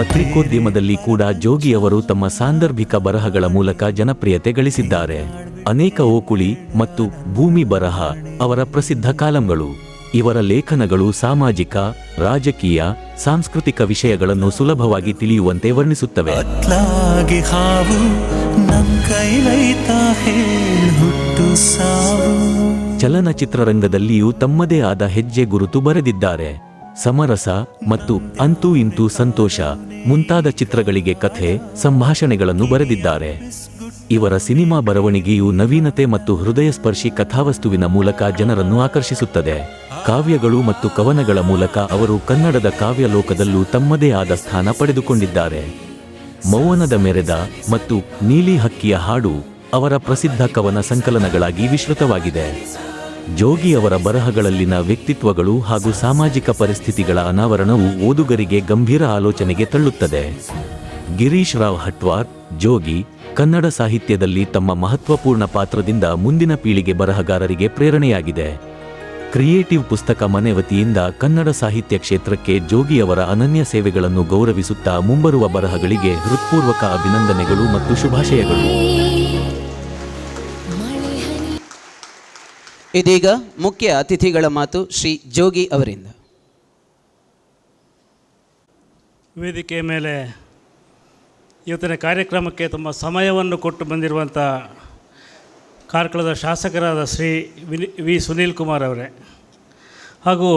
ಪತ್ರಿಕೋದ್ಯಮದಲ್ಲಿ ಕೂಡ ಜೋಗಿ ಅವರು ತಮ್ಮ ಸಾಂದರ್ಭಿಕ ಬರಹಗಳ ಮೂಲಕ ಜನಪ್ರಿಯತೆ ಗಳಿಸಿದ್ದಾರೆ. ಅನೇಕ ಓಕುಳಿ ಮತ್ತು ಭೂಮಿ ಬರಹ ಅವರ ಪ್ರಸಿದ್ಧ ಕಾಲಂಗಳು. ಇವರ ಲೇಖನಗಳು ಸಾಮಾಜಿಕ, ರಾಜಕೀಯ, ಸಾಂಸ್ಕೃತಿಕ ವಿಷಯಗಳನ್ನು ಸುಲಭವಾಗಿ ತಿಳಿಯುವಂತೆ ವರ್ಣಿಸುತ್ತವೆ. ಚಲನಚಿತ್ರರಂಗದಲ್ಲಿಯೂ ತಮ್ಮದೇ ಆದ ಹೆಜ್ಜೆ ಗುರುತು ಬರೆದಿದ್ದಾರೆ. ಸಮರಸ ಮತ್ತು ಅಂತೂ ಇಂತೂ ಸಂತೋಷ ಮುಂತಾದ ಚಿತ್ರಗಳಿಗೆ ಕಥೆ, ಸಂಭಾಷಣೆಗಳನ್ನು ಬರೆದಿದ್ದಾರೆ. ಇವರ ಸಿನಿಮಾ ಬರವಣಿಗೆಯು ನವೀನತೆ ಮತ್ತು ಹೃದಯಸ್ಪರ್ಶಿ ಕಥಾವಸ್ತುವಿನ ಮೂಲಕ ಜನರನ್ನು ಆಕರ್ಷಿಸುತ್ತದೆ. ಕಾವ್ಯಗಳು ಮತ್ತು ಕವನಗಳ ಮೂಲಕ ಅವರು ಕನ್ನಡದ ಕಾವ್ಯ ಲೋಕದಲ್ಲೂ ತಮ್ಮದೇ ಆದ ಸ್ಥಾನ ಪಡೆದುಕೊಂಡಿದ್ದಾರೆ. ಮೌವನದ ಮೆರೆದ ಮತ್ತು ನೀಲಿ ಹಕ್ಕಿಯ ಹಾಡು ಅವರ ಪ್ರಸಿದ್ಧ ಕವನ ಸಂಕಲನಗಳಾಗಿ ವಿಶ್ರುತವಾಗಿದೆ. ಜೋಗಿ ಅವರ ಬರಹಗಳಲ್ಲಿನ ವ್ಯಕ್ತಿತ್ವಗಳು ಹಾಗೂ ಸಾಮಾಜಿಕ ಪರಿಸ್ಥಿತಿಗಳ ಅನಾವರಣವು ಓದುಗರಿಗೆ ಗಂಭೀರ ಆಲೋಚನೆಗೆ ತಳ್ಳುತ್ತದೆ. ಗಿರೀಶ್ ರಾವ್ ಹಟ್ವಾರ್, ಜೋಗಿ, ಕನ್ನಡ ಸಾಹಿತ್ಯದಲ್ಲಿ ತಮ್ಮ ಮಹತ್ವಪೂರ್ಣ ಪಾತ್ರದಿಂದ ಮುಂದಿನ ಪೀಳಿಗೆ ಬರಹಗಾರರಿಗೆ ಪ್ರೇರಣೆಯಾಗಿದೆ. ಕ್ರಿಯೇಟಿವ್ ಪುಸ್ತಕ ಮನೆ ವತಿಯಿಂದ ಕನ್ನಡ ಸಾಹಿತ್ಯ ಕ್ಷೇತ್ರಕ್ಕೆ ಜೋಗಿ ಅವರ ಅನನ್ಯ ಸೇವೆಗಳನ್ನು ಗೌರವಿಸುತ್ತಾ ಮುಂಬರುವ ಬರಹಗಳಿಗೆ ಹೃತ್ಪೂರ್ವಕ ಅಭಿನಂದನೆಗಳು ಮತ್ತು ಶುಭಾಶಯಗಳು. ಇದೀಗ ಮುಖ್ಯ ಅತಿಥಿಗಳ ಮಾತು ಶ್ರೀ ಜೋಗಿ ಅವರಿಂದ. ವೇದಿಕೆಯ ಮೇಲೆ ಇವತ್ತಿನ ಕಾರ್ಯಕ್ರಮಕ್ಕೆ ತುಂಬ ಸಮಯವನ್ನು ಕೊಟ್ಟು ಬಂದಿರುವಂಥ ಕಾರ್ಕಳದ ಶಾಸಕರಾದ ಶ್ರೀ ವಿ ಸುನೀಲ್ ಕುಮಾರ್ ಅವರೇ, ಹಾಗೂ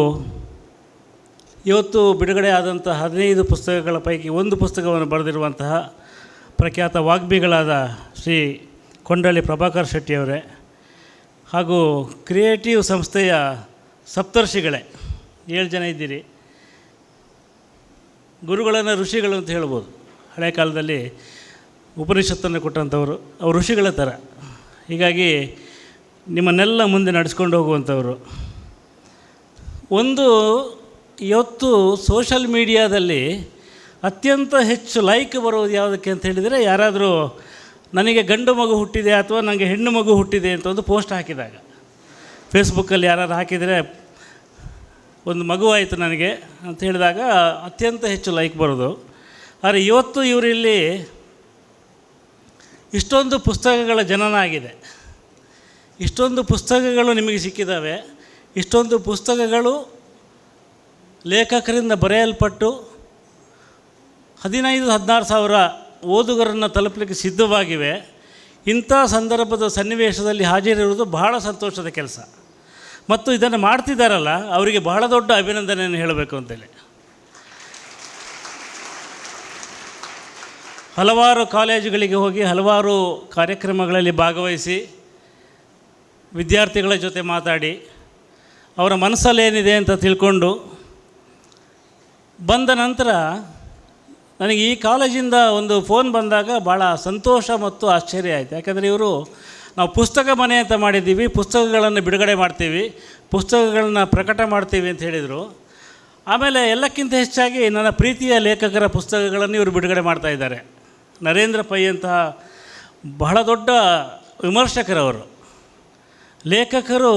ಇವತ್ತು ಬಿಡುಗಡೆ ಆದಂಥ 15 ಪುಸ್ತಕಗಳ ಪೈಕಿ ಒಂದು ಪುಸ್ತಕವನ್ನು ಬರೆದಿರುವಂತಹ ಪ್ರಖ್ಯಾತ ವಾಗ್ಮಿಗಳಾದ ಶ್ರೀ ಕೊಂಡಳ್ಳಿ ಪ್ರಭಾಕರ್ ಶೆಟ್ಟಿಯವರೇ, ಹಾಗೂ ಕ್ರಿಯೇಟಿವ್ ಸಂಸ್ಥೆಯ ಸಪ್ತರ್ಷಿಗಳೇ 7 ಜನ ಇದ್ದೀರಿ. ಗುರುಗಳನ್ನು ಋಷಿಗಳು ಅಂತ ಹೇಳ್ಬೋದು. ಹಳೆ ಕಾಲದಲ್ಲಿ ಉಪನಿಷತ್ತನ್ನು ಕೊಟ್ಟಂಥವರು ಅವರು ಋಷಿಗಳ ಥರ. ಹೀಗಾಗಿ ನಿಮ್ಮನ್ನೆಲ್ಲ ಮುಂದೆ ನಡೆಸ್ಕೊಂಡು ಹೋಗುವಂಥವರು. ಒಂದು ಇವತ್ತು ಸೋಷಲ್ ಮೀಡಿಯಾದಲ್ಲಿ ಅತ್ಯಂತ ಹೆಚ್ಚು ಲೈಕ್ ಬರೋದು ಯಾವುದಕ್ಕೆ ಅಂತ ಹೇಳಿದರೆ, ಯಾರಾದರೂ ನನಗೆ ಗಂಡು ಮಗು ಹುಟ್ಟಿದೆ ಅಥವಾ ನನಗೆ ಹೆಣ್ಣು ಮಗು ಹುಟ್ಟಿದೆ ಅಂತ ಒಂದು ಪೋಸ್ಟ್ ಹಾಕಿದಾಗ, ಫೇಸ್ಬುಕ್ಕಲ್ಲಿ ಯಾರಾದ್ರು ಹಾಕಿದರೆ ಒಂದು ಮಗು ಆಯಿತು ನನಗೆ ಅಂತ ಹೇಳಿದಾಗ ಅತ್ಯಂತ ಹೆಚ್ಚು ಲೈಕ್ ಬರೋದು. ಆದರೆ ಇವತ್ತು ಇವರಲ್ಲಿ ಇಷ್ಟೊಂದು ಪುಸ್ತಕಗಳ ಜನನ ಆಗಿದೆ, ಇಷ್ಟೊಂದು ಪುಸ್ತಕಗಳು ನಿಮಗೆ ಸಿಕ್ಕಿದ್ದಾವೆ, ಇಷ್ಟೊಂದು ಪುಸ್ತಕಗಳು ಲೇಖಕರಿಂದ ಬರೆಯಲ್ಪಟ್ಟು 15-16 ಸಾವಿರ ಓದುಗರನ್ನು ತಲುಪಲಿಕ್ಕೆ ಸಿದ್ಧವಾಗಿವೆ. ಇಂಥ ಸಂದರ್ಭದ ಸನ್ನಿವೇಶದಲ್ಲಿ ಹಾಜರಿರುವುದು ಬಹಳ ಸಂತೋಷದ ಕೆಲಸ. ಮತ್ತು ಇದನ್ನು ಮಾಡ್ತಿದ್ದಾರಲ್ಲ, ಅವರಿಗೆ ಬಹಳ ದೊಡ್ಡ ಅಭಿನಂದನೆಯನ್ನು ಹೇಳಬೇಕು ಅಂತೇಳಿ. ಹಲವಾರು ಕಾಲೇಜುಗಳಿಗೆ ಹೋಗಿ ಹಲವಾರು ಕಾರ್ಯಕ್ರಮಗಳಲ್ಲಿ ಭಾಗವಹಿಸಿ ವಿದ್ಯಾರ್ಥಿಗಳ ಜೊತೆ ಮಾತಾಡಿ ಅವರ ಮನಸ್ಸಲ್ಲೇನಿದೆ ಅಂತ ತಿಳ್ಕೊಂಡು ಬಂದ ನಂತರ ನನಗೆ ಈ ಕಾಲೇಜಿಂದ ಒಂದು ಫೋನ್ ಬಂದಾಗ ಭಾಳ ಸಂತೋಷ ಮತ್ತು ಆಶ್ಚರ್ಯ ಆಯಿತು. ಯಾಕಂದರೆ ಇವರು ನಾವು ಪುಸ್ತಕ ಮನೆ ಅಂತ ಮಾಡಿದ್ದೀವಿ, ಪುಸ್ತಕಗಳನ್ನು ಬಿಡುಗಡೆ ಮಾಡ್ತೀವಿ, ಪುಸ್ತಕಗಳನ್ನ ಪ್ರಕಟ ಮಾಡ್ತೀವಿ ಅಂತ ಹೇಳಿದರು. ಆಮೇಲೆ ಎಲ್ಲಕ್ಕಿಂತ ಹೆಚ್ಚಾಗಿ ನನ್ನ ಪ್ರೀತಿಯ ಲೇಖಕರ ಪುಸ್ತಕಗಳನ್ನು ಇವರು ಬಿಡುಗಡೆ ಮಾಡ್ತಾಯಿದ್ದಾರೆ. ನರೇಂದ್ರ ಪೈ ಅಂತಹ ಬಹಳ ದೊಡ್ಡ ವಿಮರ್ಶಕರವರು. ಲೇಖಕರು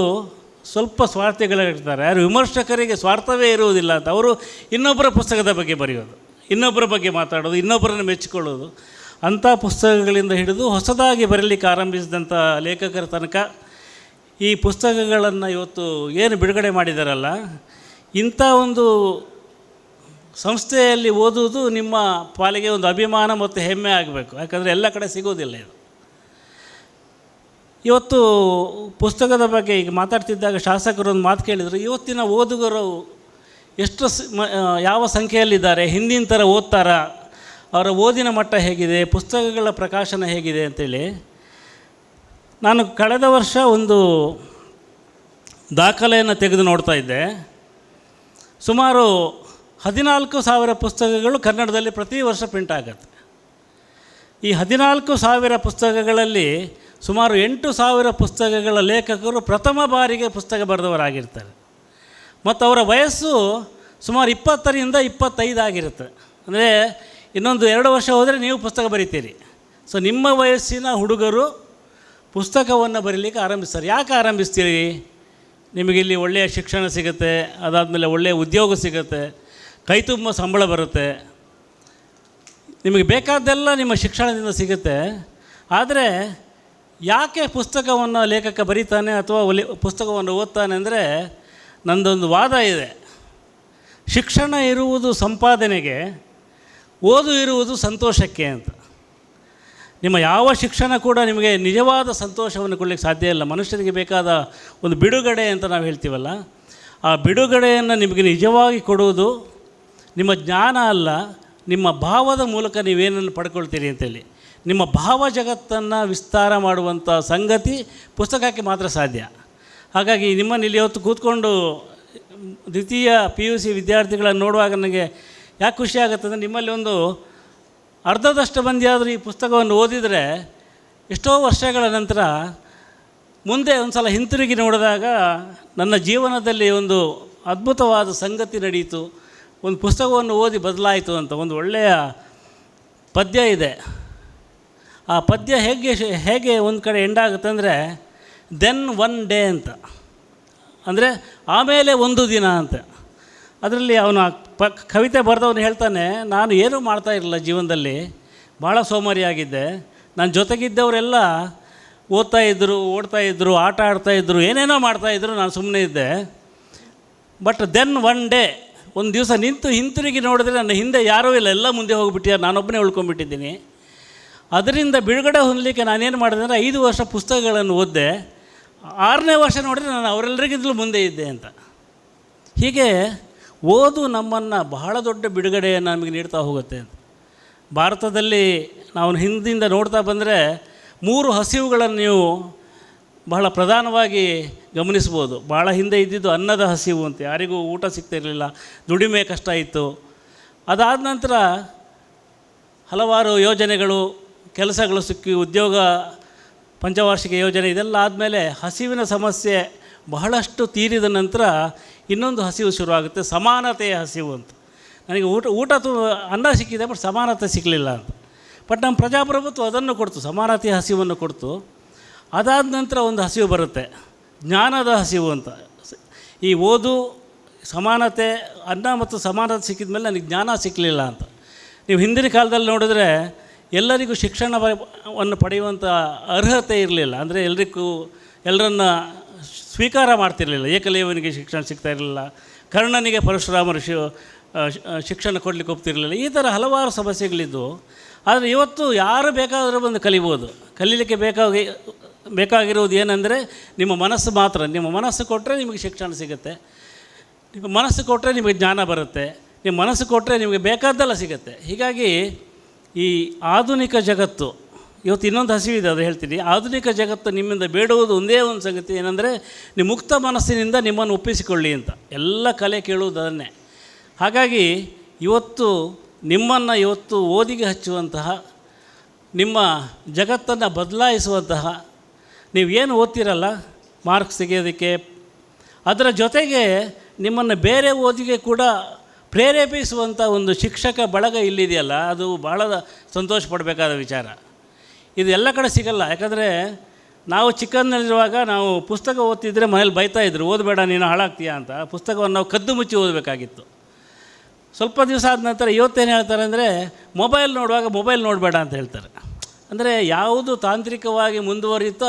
ಸ್ವಲ್ಪ ಸ್ವಾರ್ಥಿಗಳಿರ್ತಾರೆ, ಯಾರು ವಿಮರ್ಶಕರಿಗೆ ಸ್ವಾರ್ಥವೇ ಇರುವುದಿಲ್ಲ ಅಂತ. ಅವರು ಇನ್ನೊಬ್ಬರ ಪುಸ್ತಕದ ಬಗ್ಗೆ ಬರೆಯೋದು, ಇನ್ನೊಬ್ಬರ ಬಗ್ಗೆ ಮಾತಾಡೋದು, ಇನ್ನೊಬ್ಬರನ್ನು ಮೆಚ್ಚಿಕೊಳ್ಳೋದು. ಅಂಥ ಪುಸ್ತಕಗಳಿಂದ ಹಿಡಿದು ಹೊಸದಾಗಿ ಬರಲಿಕ್ಕೆ ಆರಂಭಿಸಿದಂಥ ಲೇಖಕರ ತನಕ ಈ ಪುಸ್ತಕಗಳನ್ನು ಇವತ್ತು ಏನು ಬಿಡುಗಡೆ ಮಾಡಿದಾರಲ್ಲ, ಇಂಥ ಒಂದು ಸಂಸ್ಥೆಯಲ್ಲಿ ಓದುವುದು ನಿಮ್ಮ ಪಾಲಿಗೆ ಒಂದು ಅಭಿಮಾನ ಮತ್ತು ಹೆಮ್ಮೆ ಆಗಬೇಕು. ಯಾಕಂದರೆ ಎಲ್ಲ ಕಡೆ ಸಿಗೋದಿಲ್ಲ ಇದು. ಇವತ್ತು ಪುಸ್ತಕದ ಬಗ್ಗೆ ಈಗ ಮಾತಾಡ್ತಿದ್ದಾಗ ಶಾಸಕರು ಒಂದು ಮಾತು ಕೇಳಿದರು, ಇವತ್ತಿನ ಓದುಗರು ಎಷ್ಟು ಯಾವ ಸಂಖ್ಯೆಯಲ್ಲಿದ್ದಾರೆ, ಹಿಂದಿನ ಥರ ಓದ್ತಾರ, ಅವರ ಓದಿನ ಮಟ್ಟ ಹೇಗಿದೆ, ಪುಸ್ತಕಗಳ ಪ್ರಕಾಶನ ಹೇಗಿದೆ ಅಂತೇಳಿ. ನಾನು ಕಳೆದ ವರ್ಷ ಒಂದು ದಾಖಲೆಯನ್ನು ತೆಗೆದು ನೋಡ್ತಾ ಇದ್ದೆ. ಸುಮಾರು 14,000 ಪುಸ್ತಕಗಳು ಕನ್ನಡದಲ್ಲಿ ಪ್ರತಿ ವರ್ಷ ಪ್ರಿಂಟ್ ಆಗುತ್ತೆ. ಈ 14,000 ಪುಸ್ತಕಗಳಲ್ಲಿ ಸುಮಾರು 8,000 ಪುಸ್ತಕಗಳ ಲೇಖಕರು ಪ್ರಥಮ ಬಾರಿಗೆ ಪುಸ್ತಕ ಬರೆದವರಾಗಿರ್ತಾರೆ. ಮತ್ತು ಅವರ ವಯಸ್ಸು ಸುಮಾರು 20ರಿಂದ 25 ಆಗಿರುತ್ತೆ. ಅಂದರೆ ಇನ್ನೊಂದು 2 ವರ್ಷ ಹೋದರೆ ನೀವು ಪುಸ್ತಕ ಬರೀತೀರಿ. ಸೊ ನಿಮ್ಮ ವಯಸ್ಸಿನ ಹುಡುಗರು ಪುಸ್ತಕವನ್ನು ಬರೀಲಿಕ್ಕೆ ಆರಂಭಿಸ್ತಾರೆ. ಯಾಕೆ ಆರಂಭಿಸ್ತೀರಿ? ನಿಮಗಿಲ್ಲಿ ಒಳ್ಳೆಯ ಶಿಕ್ಷಣ ಸಿಗುತ್ತೆ, ಅದಾದಮೇಲೆ ಒಳ್ಳೆಯ ಉದ್ಯೋಗ ಸಿಗುತ್ತೆ, ಕೈ ತುಂಬ ಸಂಬಳ ಬರುತ್ತೆ, ನಿಮಗೆ ಬೇಕಾದ್ದೆಲ್ಲ ನಿಮ್ಮ ಶಿಕ್ಷಣದಿಂದ ಸಿಗುತ್ತೆ. ಆದರೆ ಯಾಕೆ ಪುಸ್ತಕವನ್ನು ಲೇಖಕ ಬರೀತಾನೆ ಅಥವಾ ಪುಸ್ತಕವನ್ನು ಓದ್ತಾನೆ ಅಂದರೆ, ನಂದೊಂದು ವಾದ ಇದೆ. ಶಿಕ್ಷಣ ಇರುವುದು ಸಂಪಾದನೆಗೆ, ಓದು ಇರುವುದು ಸಂತೋಷಕ್ಕೆ ಅಂತ. ನಿಮ್ಮ ಯಾವ ಶಿಕ್ಷಣ ಕೂಡ ನಿಮಗೆ ನಿಜವಾದ ಸಂತೋಷವನ್ನು ಕೊಡಲಿಕ್ಕೆ ಸಾಧ್ಯ ಇಲ್ಲ. ಮನುಷ್ಯನಿಗೆ ಬೇಕಾದ ಒಂದು ಬಿಡುಗಡೆ ಅಂತ ನಾವು ಹೇಳ್ತೀವಲ್ಲ, ಆ ಬಿಡುಗಡೆಯನ್ನು ನಿಮಗೆ ನಿಜವಾಗಿ ಕೊಡುವುದು ನಿಮ್ಮ ಜ್ಞಾನ ಅಲ್ಲ, ನಿಮ್ಮ ಭಾವದ ಮೂಲಕ ನೀವೇನನ್ನು ಪಡ್ಕೊಳ್ತೀರಿ ಅಂತೇಳಿ. ನಿಮ್ಮ ಭಾವ ಜಗತ್ತನ್ನು ವಿಸ್ತಾರ ಮಾಡುವಂಥ ಸಂಗತಿ ಪುಸ್ತಕಕ್ಕೆ ಮಾತ್ರ ಸಾಧ್ಯ. ಹಾಗಾಗಿ ನಿಮ್ಮನ್ನು ಇಲ್ಲಿ ಇವತ್ತು ಕೂತ್ಕೊಂಡು ದ್ವಿತೀಯ PUC ವಿದ್ಯಾರ್ಥಿಗಳನ್ನು ನೋಡುವಾಗ ನನಗೆ ಯಾಕೆ ಖುಷಿ ಆಗುತ್ತೆ ಅಂದರೆ, ನಿಮ್ಮಲ್ಲಿ ಒಂದು ಅರ್ಧದಷ್ಟು ಮಂದಿ ಆದರೂ ಈ ಪುಸ್ತಕವನ್ನು ಓದಿದರೆ ಎಷ್ಟೋ ವರ್ಷಗಳ ನಂತರ ಮುಂದೆ ಒಂದು ಸಲ ಹಿಂತಿರುಗಿ ನೋಡಿದಾಗ ನನ್ನ ಜೀವನದಲ್ಲಿ ಒಂದು ಅದ್ಭುತವಾದ ಸಂಗತಿ ನಡೆಯಿತು, ಒಂದು ಪುಸ್ತಕವನ್ನು ಓದಿ ಬದಲಾಯಿತು ಅಂತ ಒಂದು ಒಳ್ಳೆಯ ಪದ್ಯ ಇದೆ. ಆ ಪದ್ಯ ಹೇಗೆ ಒಂದು ಕಡೆ ಎಂಡಾಗುತ್ತೆ ಅಂದರೆ, ದೆನ್ ಒನ್ ಡೇ ಅಂತ, ಅಂದರೆ ಆಮೇಲೆ ಒಂದು ದಿನ ಅಂತ. ಅದರಲ್ಲಿ ಅವನು ಕವಿತೆ ಬರೆದವನು ಹೇಳ್ತಾನೆ, ನಾನು ಏನೂ ಮಾಡ್ತಾ ಇರಲಿಲ್ಲ ಜೀವನದಲ್ಲಿ, ಭಾಳ ಸೋಮಾರಿಯಾಗಿದ್ದೆ. ನನ್ನ ಜೊತೆಗಿದ್ದವರೆಲ್ಲ ಓದ್ತಾಯಿದ್ರು, ಓಡ್ತಾಯಿದ್ರು, ಆಟ ಆಡ್ತಾಯಿದ್ರು, ಏನೇನೋ ಮಾಡ್ತಾಯಿದ್ರು, ನಾನು ಸುಮ್ಮನೆ ಇದ್ದೆ. ಬಟ್ ದೆನ್ ಒನ್ ಡೇ, ಒಂದು ದಿವಸ ನಿಂತು ಹಿಂತಿರುಗಿ ನೋಡಿದ್ರೆ ನನ್ನ ಹಿಂದೆ ಯಾರೂ ಇಲ್ಲ, ಎಲ್ಲ ಮುಂದೆ ಹೋಗಿಬಿಟ್ಟಿದ್ದಾರೆ, ನಾನೊಬ್ಬನೇ ಉಳ್ಕೊಂಡ್ಬಿಟ್ಟಿದ್ದೀನಿ. ಅದರಿಂದ ಬಿಡುಗಡೆ ಹೊಂದಲಿಕ್ಕೆ ನಾನೇನು ಮಾಡಿದೆ ಅಂದರೆ 5 ವರ್ಷ ಪುಸ್ತಕಗಳನ್ನು ಓದಿದೆ. 6ನೇ ವರ್ಷ ನೋಡಿದ್ರೆ ನಾನು ಅವರೆಲ್ಲರಿಗಿಂತಲೂ ಮುಂದೆ ಇದ್ದೆ ಅಂತ. ಹೀಗೆ ಓದು ನಮ್ಮನ್ನು ಬಹಳ ದೊಡ್ಡ ಬಿಡುಗಡೆಯನ್ನು ನಮಗೆ ನೀಡ್ತಾ ಹೋಗುತ್ತೆ ಅಂತ. ಭಾರತದಲ್ಲಿ ನಾವು ಹಿಂದಿಂದ ನೋಡ್ತಾ ಬಂದರೆ 3 ಹಸಿವುಗಳನ್ನು ನೀವು ಬಹಳ ಪ್ರಧಾನವಾಗಿ ಗಮನಿಸ್ಬೋದು. ಭಾಳ ಹಿಂದೆ ಇದ್ದಿದ್ದು ಅನ್ನದ ಹಸಿವು ಅಂತ, ಯಾರಿಗೂ ಊಟ ಸಿಗ್ತಿರಲಿಲ್ಲ, ದುಡಿಮೆ ಕಷ್ಟ ಇತ್ತು. ಅದಾದ ನಂತರ ಹಲವಾರು ಯೋಜನೆಗಳು, ಕೆಲಸಗಳು ಸಿಕ್ಕಿ, ಉದ್ಯೋಗ ಪಂಚವಾರ್ಷಿಕ ಯೋಜನೆ ಇದೆಲ್ಲ ಆದಮೇಲೆ ಹಸಿವಿನ ಸಮಸ್ಯೆ ಬಹಳಷ್ಟು ತೀರಿದ ನಂತರ ಇನ್ನೊಂದು ಹಸಿವು ಶುರುವಾಗುತ್ತೆ, ಸಮಾನತೆಯ ಹಸಿವು ಅಂತ. ನನಗೆ ಊಟ ಅನ್ನ ಸಿಕ್ಕಿದೆ, ಬಟ್ ಸಮಾನತೆ ಸಿಕ್ಕಲಿಲ್ಲ ಅಂತ. ಬಟ್ ನಮ್ಮ ಪ್ರಜಾಪ್ರಭುತ್ವ ಅದನ್ನು ಕೊಡ್ತು, ಸಮಾನತೆಯ ಹಸಿವನ್ನು ಕೊಡ್ತು. ಅದಾದ ನಂತರ ಒಂದು ಹಸಿವು ಬರುತ್ತೆ, ಜ್ಞಾನದ ಹಸಿವು ಅಂತ. ಈ ಓದು, ಸಮಾನತೆ, ಅನ್ನ ಮತ್ತು ಸಮಾನತೆ ಸಿಕ್ಕಿದ ಮೇಲೆ ನನಗೆ ಜ್ಞಾನ ಸಿಕ್ಕಲಿಲ್ಲ ಅಂತ. ನೀವು ಹಿಂದಿನ ಕಾಲದಲ್ಲಿ ನೋಡಿದ್ರೆ ಎಲ್ಲರಿಗೂ ಶಿಕ್ಷಣವನ್ನು ಪಡೆಯುವಂಥ ಅರ್ಹತೆ ಇರಲಿಲ್ಲ. ಅಂದರೆ ಎಲ್ಲರನ್ನ ಸ್ವೀಕಾರ ಮಾಡ್ತಿರಲಿಲ್ಲ. ಏಕಲವ್ಯನಿಗೆ ಶಿಕ್ಷಣ ಸಿಗ್ತಾ ಇರಲಿಲ್ಲ, ಕರ್ಣನಿಗೆ ಪರಶುರಾಮರು ಶಿಕ್ಷಣ ಕೊಡಲಿಕ್ಕೆ ಒಪ್ತಿರಲಿಲ್ಲ. ಈ ಥರ ಹಲವಾರು ಸಮಸ್ಯೆಗಳಿದ್ದು. ಆದರೆ ಇವತ್ತು ಯಾರು ಬೇಕಾದರೂ ಬಂದು ಕಲಿಬೋದು. ಕಲೀಲಿಕ್ಕೆ ಬೇಕಾಗಿರೋದು ಏನಂದರೆ ನಿಮ್ಮ ಮನಸ್ಸು ಮಾತ್ರ. ನಿಮ್ಮ ಮನಸ್ಸು ಕೊಟ್ಟರೆ ನಿಮಗೆ ಶಿಕ್ಷಣ ಸಿಗುತ್ತೆ, ನಿಮ್ಮ ಮನಸ್ಸು ಕೊಟ್ಟರೆ ನಿಮಗೆ ಜ್ಞಾನ ಬರುತ್ತೆ, ನಿಮ್ಮ ಮನಸ್ಸು ಕೊಟ್ಟರೆ ನಿಮಗೆ ಬೇಕಾದ್ದೆಲ್ಲ ಸಿಗುತ್ತೆ. ಹೀಗಾಗಿ ಈ ಆಧುನಿಕ ಜಗತ್ತು ಇವತ್ತು ಇನ್ನೊಂದು ಹಸಿವಿದೆ, ಅದು ಹೇಳ್ತೀನಿ. ಆಧುನಿಕ ಜಗತ್ತು ನಿಮ್ಮಿಂದ ಬೇಡುವುದು ಒಂದೇ ಒಂದು ಸಂಗತಿ ಏನಂದರೆ, ನೀವು ಮುಕ್ತ ಮನಸ್ಸಿನಿಂದ ನಿಮ್ಮನ್ನು ಒಪ್ಪಿಸಿಕೊಳ್ಳಿ ಅಂತ. ಎಲ್ಲ ಕಲೆ ಕೇಳುವುದು ಅದನ್ನೇ. ಹಾಗಾಗಿ ನಿಮ್ಮನ್ನು ಓದಿಗೆ ಹಚ್ಚುವಂತಹ, ನಿಮ್ಮ ಜಗತ್ತನ್ನು ಬದಲಾಯಿಸುವಂತಹ, ನೀವೇನು ಓದ್ತಿರಲ್ಲ ಮಾರ್ಕ್ಸ್ ತೆಗೆಯೋದಕ್ಕೆ, ಅದರ ಜೊತೆಗೆ ನಿಮ್ಮನ್ನು ಬೇರೆ ಓದಿಗೆ ಕೂಡ ಪ್ರೇರೇಪಿಸುವಂಥ ಒಂದು ಶಿಕ್ಷಕ ಬಳಗ ಇಲ್ಲಿದೆಯಲ್ಲ, ಅದು ಬಹಳ ಸಂತೋಷ ಪಡಬೇಕಾದ ವಿಚಾರ. ಇದು ಎಲ್ಲ ಕಡೆ ಸಿಗಲ್ಲ. ಯಾಕಂದರೆ ನಾವು ಚಿಕ್ಕಂದಿರುವಾಗ ನಾವು ಪುಸ್ತಕ ಓದ್ತಿದ್ರೆ ಮನೇಲಿ ಬೈತಾಯಿದ್ರು, ಓದಬೇಡ ನೀನು ಹಾಳಾಗ್ತೀಯಾ ಅಂತ. ಪುಸ್ತಕವನ್ನು ನಾವು ಕದ್ದು ಮುಚ್ಚಿ ಓದಬೇಕಾಗಿತ್ತು. ಸ್ವಲ್ಪ ದಿವಸ ಆದ ನಂತರ ಇವತ್ತೇನು ಹೇಳ್ತಾರೆ ಅಂದರೆ, ಮೊಬೈಲ್ ನೋಡುವಾಗ ಮೊಬೈಲ್ ನೋಡಬೇಡ ಅಂತ ಹೇಳ್ತಾರೆ. ಅಂದರೆ ಯಾವುದು ತಾಂತ್ರಿಕವಾಗಿ ಮುಂದುವರಿಯುತ್ತೋ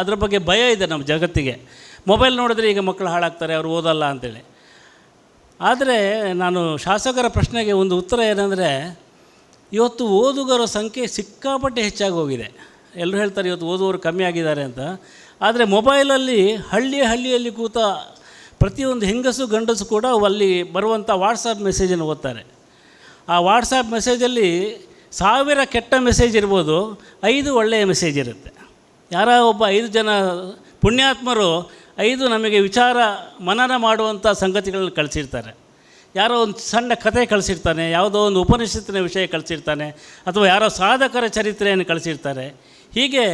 ಅದರ ಬಗ್ಗೆ ಭಯ ಇದೆ ನಮ್ಮ ಜಗತ್ತಿಗೆ. ಮೊಬೈಲ್ ನೋಡಿದ್ರೆ ಈಗ ಮಕ್ಕಳು ಹಾಳಾಗ್ತಾರೆ, ಅವರು ಓದಲ್ಲ ಅಂಥೇಳಿ. ಆದರೆ ನಾನು ಶಾಸಕರ ಪ್ರಶ್ನೆಗೆ ಒಂದು ಉತ್ತರ ಏನಂದರೆ, ಇವತ್ತು ಓದುಗರ ಸಂಖ್ಯೆ ಸಿಕ್ಕಾಪಟ್ಟೆ ಹೆಚ್ಚಾಗಿ ಹೋಗಿದೆ. ಎಲ್ಲರೂ ಹೇಳ್ತಾರೆ ಇವತ್ತು ಓದುವವರು ಕಮ್ಮಿ ಆಗಿದ್ದಾರೆ ಅಂತ. ಆದರೆ ಮೊಬೈಲಲ್ಲಿ ಹಳ್ಳಿಯಲ್ಲಿ ಕೂತ ಪ್ರತಿಯೊಂದು ಹೆಂಗಸು ಗಂಡಸು ಕೂಡ ಅಲ್ಲಿ ಬರುವಂಥ ವಾಟ್ಸಪ್ ಮೆಸೇಜನ್ನು ಓದ್ತಾರೆ. ಆ ವಾಟ್ಸಪ್ ಮೆಸೇಜಲ್ಲಿ 1000 ಕೆಟ್ಟ ಮೆಸೇಜ್ ಇರ್ಬೋದು, 5 ಒಳ್ಳೆಯ ಮೆಸೇಜ್ ಇರುತ್ತೆ. ಯಾರೋ ಒಬ್ಬ 5 ಜನ ಪುಣ್ಯಾತ್ಮರು 5 ನಮಗೆ ವಿಚಾರ ಮನನ ಮಾಡುವಂಥ ಸಂಗತಿಗಳನ್ನು ಕಳಿಸಿರ್ತಾರೆ. ಯಾರೋ ಒಂದು ಸಣ್ಣ ಕಥೆ ಕಳಿಸಿರ್ತಾನೆ, ಯಾವುದೋ ಒಂದು ಉಪನಿಷತ್ತಿನ ವಿಷಯ ಕಳಿಸಿರ್ತಾನೆ, ಅಥವಾ ಯಾರೋ ಸಾಧಕರ ಚರಿತ್ರೆಯನ್ನು ಕಳಿಸಿರ್ತಾರೆ. ಹೀಗೆ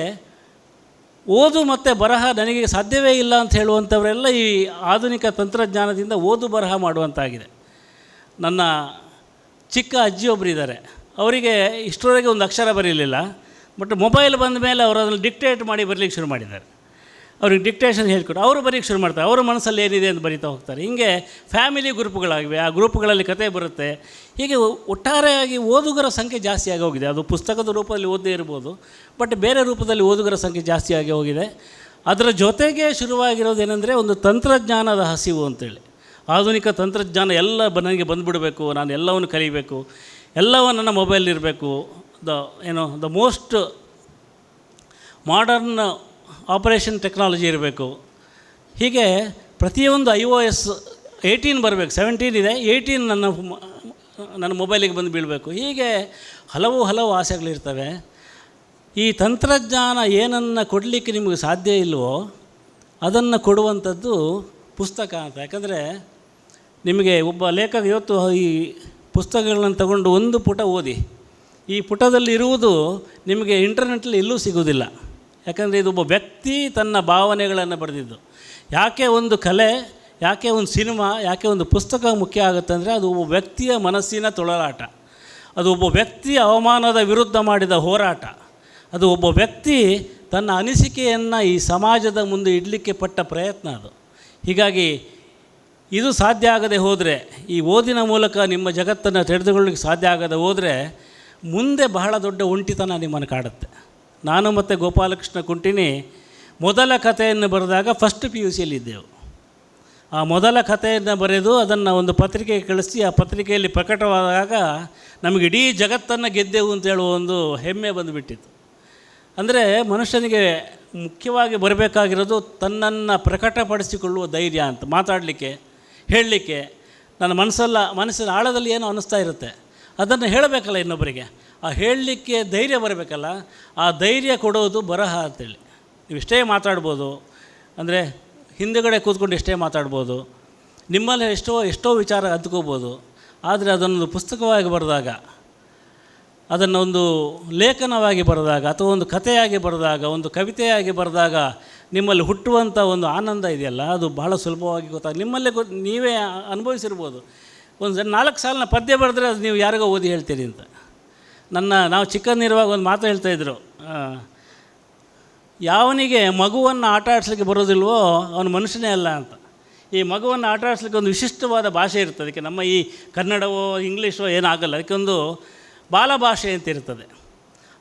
ಓದು ಮತ್ತು ಬರಹ ನನಗೆ ಸಾಧ್ಯವೇ ಇಲ್ಲ ಅಂತ ಹೇಳುವಂಥವರೆಲ್ಲ ಈ ಆಧುನಿಕ ತಂತ್ರಜ್ಞಾನದಿಂದ ಓದು ಬರಹ ಮಾಡುವಂತಾಗಿದೆ. ನನ್ನ ಚಿಕ್ಕ ಅಜ್ಜಿಯೊಬ್ಬರು ಇದ್ದಾರೆ, ಅವರಿಗೆ ಇಷ್ಟರವರೆಗೆ ಒಂದು ಅಕ್ಷರ ಬರೀಲಿಲ್ಲ. ಬಟ್ ಮೊಬೈಲ್ ಬಂದ ಮೇಲೆ ಅವರು ಅದನ್ನು ಡಿಕ್ಟೇಟ್ ಮಾಡಿ ಬರಲಿಕ್ಕೆ ಶುರು ಮಾಡಿದ್ದಾರೆ. ಅವ್ರಿಗೆ ಡಿಕ್ಟೇಷನ್ ಹೇಳ್ಕೊಟ್ಟು ಅವರು ಬರೀಕ್ಕೆ ಶುರು ಮಾಡ್ತಾರೆ. ಅವರ ಮನಸ್ಸಲ್ಲಿ ಏನಿದೆ ಅಂತ ಬರೀತಾ ಹೋಗ್ತಾರೆ. ಹೀಗೆ ಫ್ಯಾಮಿಲಿ ಗ್ರೂಪ್ಗಳಾಗಿವೆ, ಆ ಗ್ರೂಪ್ಗಳಲ್ಲಿ ಕತೆ ಬರುತ್ತೆ. ಹೀಗೆ ಒಟ್ಟಾರೆಯಾಗಿ ಓದುಗರ ಸಂಖ್ಯೆ ಜಾಸ್ತಿ ಆಗಿ ಹೋಗಿದೆ. ಅದು ಪುಸ್ತಕದ ರೂಪದಲ್ಲಿ ಓದದೇ ಇರ್ಬೋದು, ಬಟ್ ಬೇರೆ ರೂಪದಲ್ಲಿ ಓದುಗರ ಸಂಖ್ಯೆ ಜಾಸ್ತಿ ಆಗಿ ಹೋಗಿದೆ. ಅದರ ಜೊತೆಗೆ ಶುರುವಾಗಿರೋದು ಏನಂದರೆ ಒಂದು ತಂತ್ರಜ್ಞಾನದ ಹಸಿವು ಅಂತೇಳಿ. ಆಧುನಿಕ ತಂತ್ರಜ್ಞಾನ ಎಲ್ಲ ನನಗೆ ಬಂದುಬಿಡಬೇಕು, ನಾನು ಎಲ್ಲವನ್ನು ಕಲಿಬೇಕು, ಎಲ್ಲವೂ ನನ್ನ ಮೊಬೈಲ್ ಇರಬೇಕು. The most modern operation technology ಇರಬೇಕು. ಹೀಗೆ ಪ್ರತಿಯೊಂದು iOS 18 ಬರಬೇಕು, 17 ಇದೆ, 18 ನನ್ನ ಮೊಬೈಲಿಗೆ ಬಂದು ಬೀಳಬೇಕು. ಹೀಗೆ ಹಲವು ಆಸೆಗಳಿರ್ತವೆ. ಈ ತಂತ್ರಜ್ಞಾನ ಏನನ್ನು ಕೊಡಲಿಕ್ಕೆ ನಿಮಗೆ ಸಾಧ್ಯ ಇಲ್ವೋ ಅದನ್ನು ಕೊಡುವಂಥದ್ದು ಪುಸ್ತಕ ಅಂತ. ಯಾಕಂದರೆ ನಿಮಗೆ ಒಬ್ಬ ಲೇಖಕ ಇವತ್ತು ಈ ಪುಸ್ತಕಗಳನ್ನು ತಗೊಂಡು ಒಂದು ಪುಟ ಓದಿ, ಈ ಪುಟದಲ್ಲಿರುವುದು ನಿಮಗೆ ಇಂಟರ್ನೆಟ್ಟಲ್ಲಿ ಎಲ್ಲೂ ಸಿಗೋದಿಲ್ಲ. ಯಾಕಂದರೆ ಇದು ಒಬ್ಬ ವ್ಯಕ್ತಿ ತನ್ನ ಭಾವನೆಗಳನ್ನು ಬರೆದಿದ್ದು. ಯಾಕೆ ಒಂದು ಕಲೆ, ಯಾಕೆ ಒಂದು ಸಿನಿಮಾ, ಯಾಕೆ ಒಂದು ಪುಸ್ತಕ ಮುಖ್ಯ ಆಗುತ್ತೆ ಅಂದರೆ ಅದು ಒಬ್ಬ ವ್ಯಕ್ತಿಯ ಮನಸ್ಸಿನ ತೊಳಲಾಟ, ಅದು ಒಬ್ಬ ವ್ಯಕ್ತಿಯ ಅವಮಾನದ ವಿರುದ್ಧ ಮಾಡಿದ ಹೋರಾಟ, ಅದು ಒಬ್ಬ ವ್ಯಕ್ತಿ ತನ್ನ ಅನಿಸಿಕೆಯನ್ನು ಈ ಸಮಾಜದ ಮುಂದೆ ಇಡಲಿಕ್ಕೆ ಪಟ್ಟ ಪ್ರಯತ್ನ ಅದು. ಹೀಗಾಗಿ ಇದು ಸಾಧ್ಯ ಆಗದೆ ಹೋದರೆ, ಈ ಓದಿನ ಮೂಲಕ ನಿಮ್ಮ ಜಗತ್ತನ್ನು ತಿಳಿದುಕೊಳ್ಳಲಿಕ್ಕೆ ಸಾಧ್ಯ ಆಗದೆ ಹೋದರೆ ಮುಂದೆ ಬಹಳ ದೊಡ್ಡ ಒಂಟಿತನ ನಿಮ್ಮನ್ನು ಕಾಡುತ್ತೆ. ನಾನು ಮತ್ತು ಗೋಪಾಲಕೃಷ್ಣ ಕುಂಟಿನಿ ಮೊದಲ ಕಥೆಯನ್ನು ಬರೆದಾಗ ಫಸ್ಟ್ PUCಯಲ್ಲಿದ್ದೆವು. ಆ ಮೊದಲ ಕಥೆಯನ್ನು ಬರೆದು ಅದನ್ನು ಒಂದು ಪತ್ರಿಕೆಗೆ ಕಳಿಸಿ ಆ ಪತ್ರಿಕೆಯಲ್ಲಿ ಪ್ರಕಟವಾದಾಗ ನಮಗೆ ಇಡೀ ಜಗತ್ತನ್ನು ಗೆದ್ದೆವು ಅಂತ ಹೇಳುವ ಒಂದು ಹೆಮ್ಮೆ ಬಂದುಬಿಟ್ಟಿತ್ತು. ಅಂದರೆ ಮನುಷ್ಯನಿಗೆ ಮುಖ್ಯವಾಗಿ ಬರಬೇಕಾಗಿರೋದು ತನ್ನನ್ನು ಪ್ರಕಟಪಡಿಸಿಕೊಳ್ಳುವ ಧೈರ್ಯ ಅಂತ. ಮಾತಾಡಲಿಕ್ಕೆ, ಹೇಳಲಿಕ್ಕೆ, ನನ್ನ ಮನಸ್ಸಿನ ಆಳದಲ್ಲಿ ಏನೋ ಅನ್ನಿಸ್ತಾ ಇರುತ್ತೆ, ಅದನ್ನು ಹೇಳಬೇಕಲ್ಲ ಇನ್ನೊಬ್ಬರಿಗೆ. ಆ ಹೇಳಲಿಕ್ಕೆ ಧೈರ್ಯ ಬರಬೇಕಲ್ಲ, ಆ ಧೈರ್ಯ ಕೊಡೋದು ಬರಹ ಅಂತೇಳಿ. ನೀವು ಇಷ್ಟೇ ಮಾತಾಡ್ಬೋದು, ಅಂದರೆ ಹಿಂದುಗಡೆ ಕೂತ್ಕೊಂಡು ಎಷ್ಟೇ ಮಾತಾಡ್ಬೋದು, ನಿಮ್ಮಲ್ಲಿ ಎಷ್ಟೋ ವಿಚಾರ ಹಂಚ್ಕೋಬೋದು. ಆದರೆ ಅದನ್ನೊಂದು ಪುಸ್ತಕವಾಗಿ ಬರೆದಾಗ, ಅದನ್ನು ಒಂದು ಲೇಖನವಾಗಿ ಬರೆದಾಗ, ಅಥವಾ ಒಂದು ಕಥೆಯಾಗಿ ಬರೆದಾಗ, ಒಂದು ಕವಿತೆಯಾಗಿ ಬರೆದಾಗ ನಿಮ್ಮಲ್ಲಿ ಹುಟ್ಟುವಂಥ ಒಂದು ಆನಂದ ಇದೆಯಲ್ಲ, ಅದು ಬಹಳ ಸುಲಭವಾಗಿ ನಿಮ್ಮಲ್ಲೇ ನೀವೇ ಅನುಭವಿಸಿರ್ಬೋದು. ಒಂದು 4 ಸಾಲಿನ ಪದ್ಯ ಬರೆದ್ರೆ ಅದು ನೀವು ಯಾರಿಗೋ ಓದಿ ಹೇಳ್ತೀರಿ ಅಂತ. ನಾವು ಚಿಕ್ಕಂದಿರುವಾಗ ಒಂದು ಮಾತು ಹೇಳ್ತಾಯಿದ್ರು, ಯಾವನಿಗೆ ಮಗುವನ್ನು ಆಟ ಆಡಿಸ್ಲಿಕ್ಕೆ ಬರೋದಿಲ್ವೋ ಅವನು ಮನುಷ್ಯನೇ ಅಲ್ಲ ಅಂತ. ಈ ಮಗುವನ್ನು ಆಟ ಆಡಿಸ್ಲಿಕ್ಕೆ ಒಂದು ವಿಶಿಷ್ಟವಾದ ಭಾಷೆ ಇರ್ತದೆ. ಅದಕ್ಕೆ ನಮ್ಮ ಈ ಕನ್ನಡವೋ ಇಂಗ್ಲೀಷೋ ಏನಾಗಲ್ಲ, ಅದಕ್ಕೊಂದು ಬಾಲಭಾಷೆ ಅಂತ ಇರ್ತದೆ.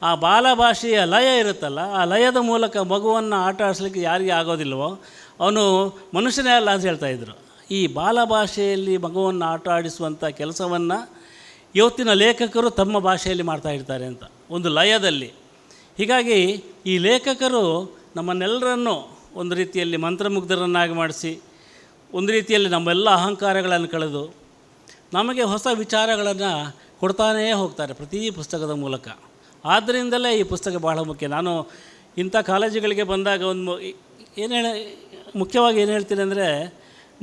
ಆ ಬಾಲಭಾಷೆಯ ಲಯ ಇರುತ್ತಲ್ಲ, ಆ ಲಯದ ಮೂಲಕ ಮಗುವನ್ನು ಆಟ ಆಡಿಸ್ಲಿಕ್ಕೆ ಯಾರಿಗೆ ಆಗೋದಿಲ್ವೋ ಅವನು ಮನುಷ್ಯನೇ ಅಲ್ಲ ಅಂತ ಹೇಳ್ತಾಯಿದ್ರು. ಈ ಬಾಲಭಾಷೆಯಲ್ಲಿ ಮಗುವನ್ನು ಆಟ ಆಡಿಸುವಂಥ ಕೆಲಸವನ್ನು ಇವತ್ತಿನ ಲೇಖಕರು ತಮ್ಮ ಭಾಷೆಯಲ್ಲಿ ಮಾಡ್ತಾಯಿರ್ತಾರೆ ಅಂತ, ಒಂದು ಲಯದಲ್ಲಿ. ಹೀಗಾಗಿ ಈ ಲೇಖಕರು ನಮ್ಮನ್ನೆಲ್ಲರನ್ನೂ ಒಂದು ರೀತಿಯಲ್ಲಿ ಮಂತ್ರಮುಗ್ಧರನ್ನಾಗಿ ಮಾಡಿಸಿ, ಒಂದು ರೀತಿಯಲ್ಲಿ ನಮ್ಮೆಲ್ಲ ಅಹಂಕಾರಗಳನ್ನು ಕಳೆದು ನಮಗೆ ಹೊಸ ವಿಚಾರಗಳನ್ನು ಕೊಡ್ತಾನೇ ಹೋಗ್ತಾರೆ ಪ್ರತಿ ಪುಸ್ತಕದ ಮೂಲಕ. ಆದ್ದರಿಂದಲೇ ಈ ಪುಸ್ತಕ ಬಹಳ ಮುಖ್ಯ. ನಾನು ಇಂಥ ಕಾಲೇಜುಗಳಿಗೆ ಬಂದಾಗ ಮುಖ್ಯವಾಗಿ ಏನು ಹೇಳ್ತೀನಿ ಅಂದರೆ,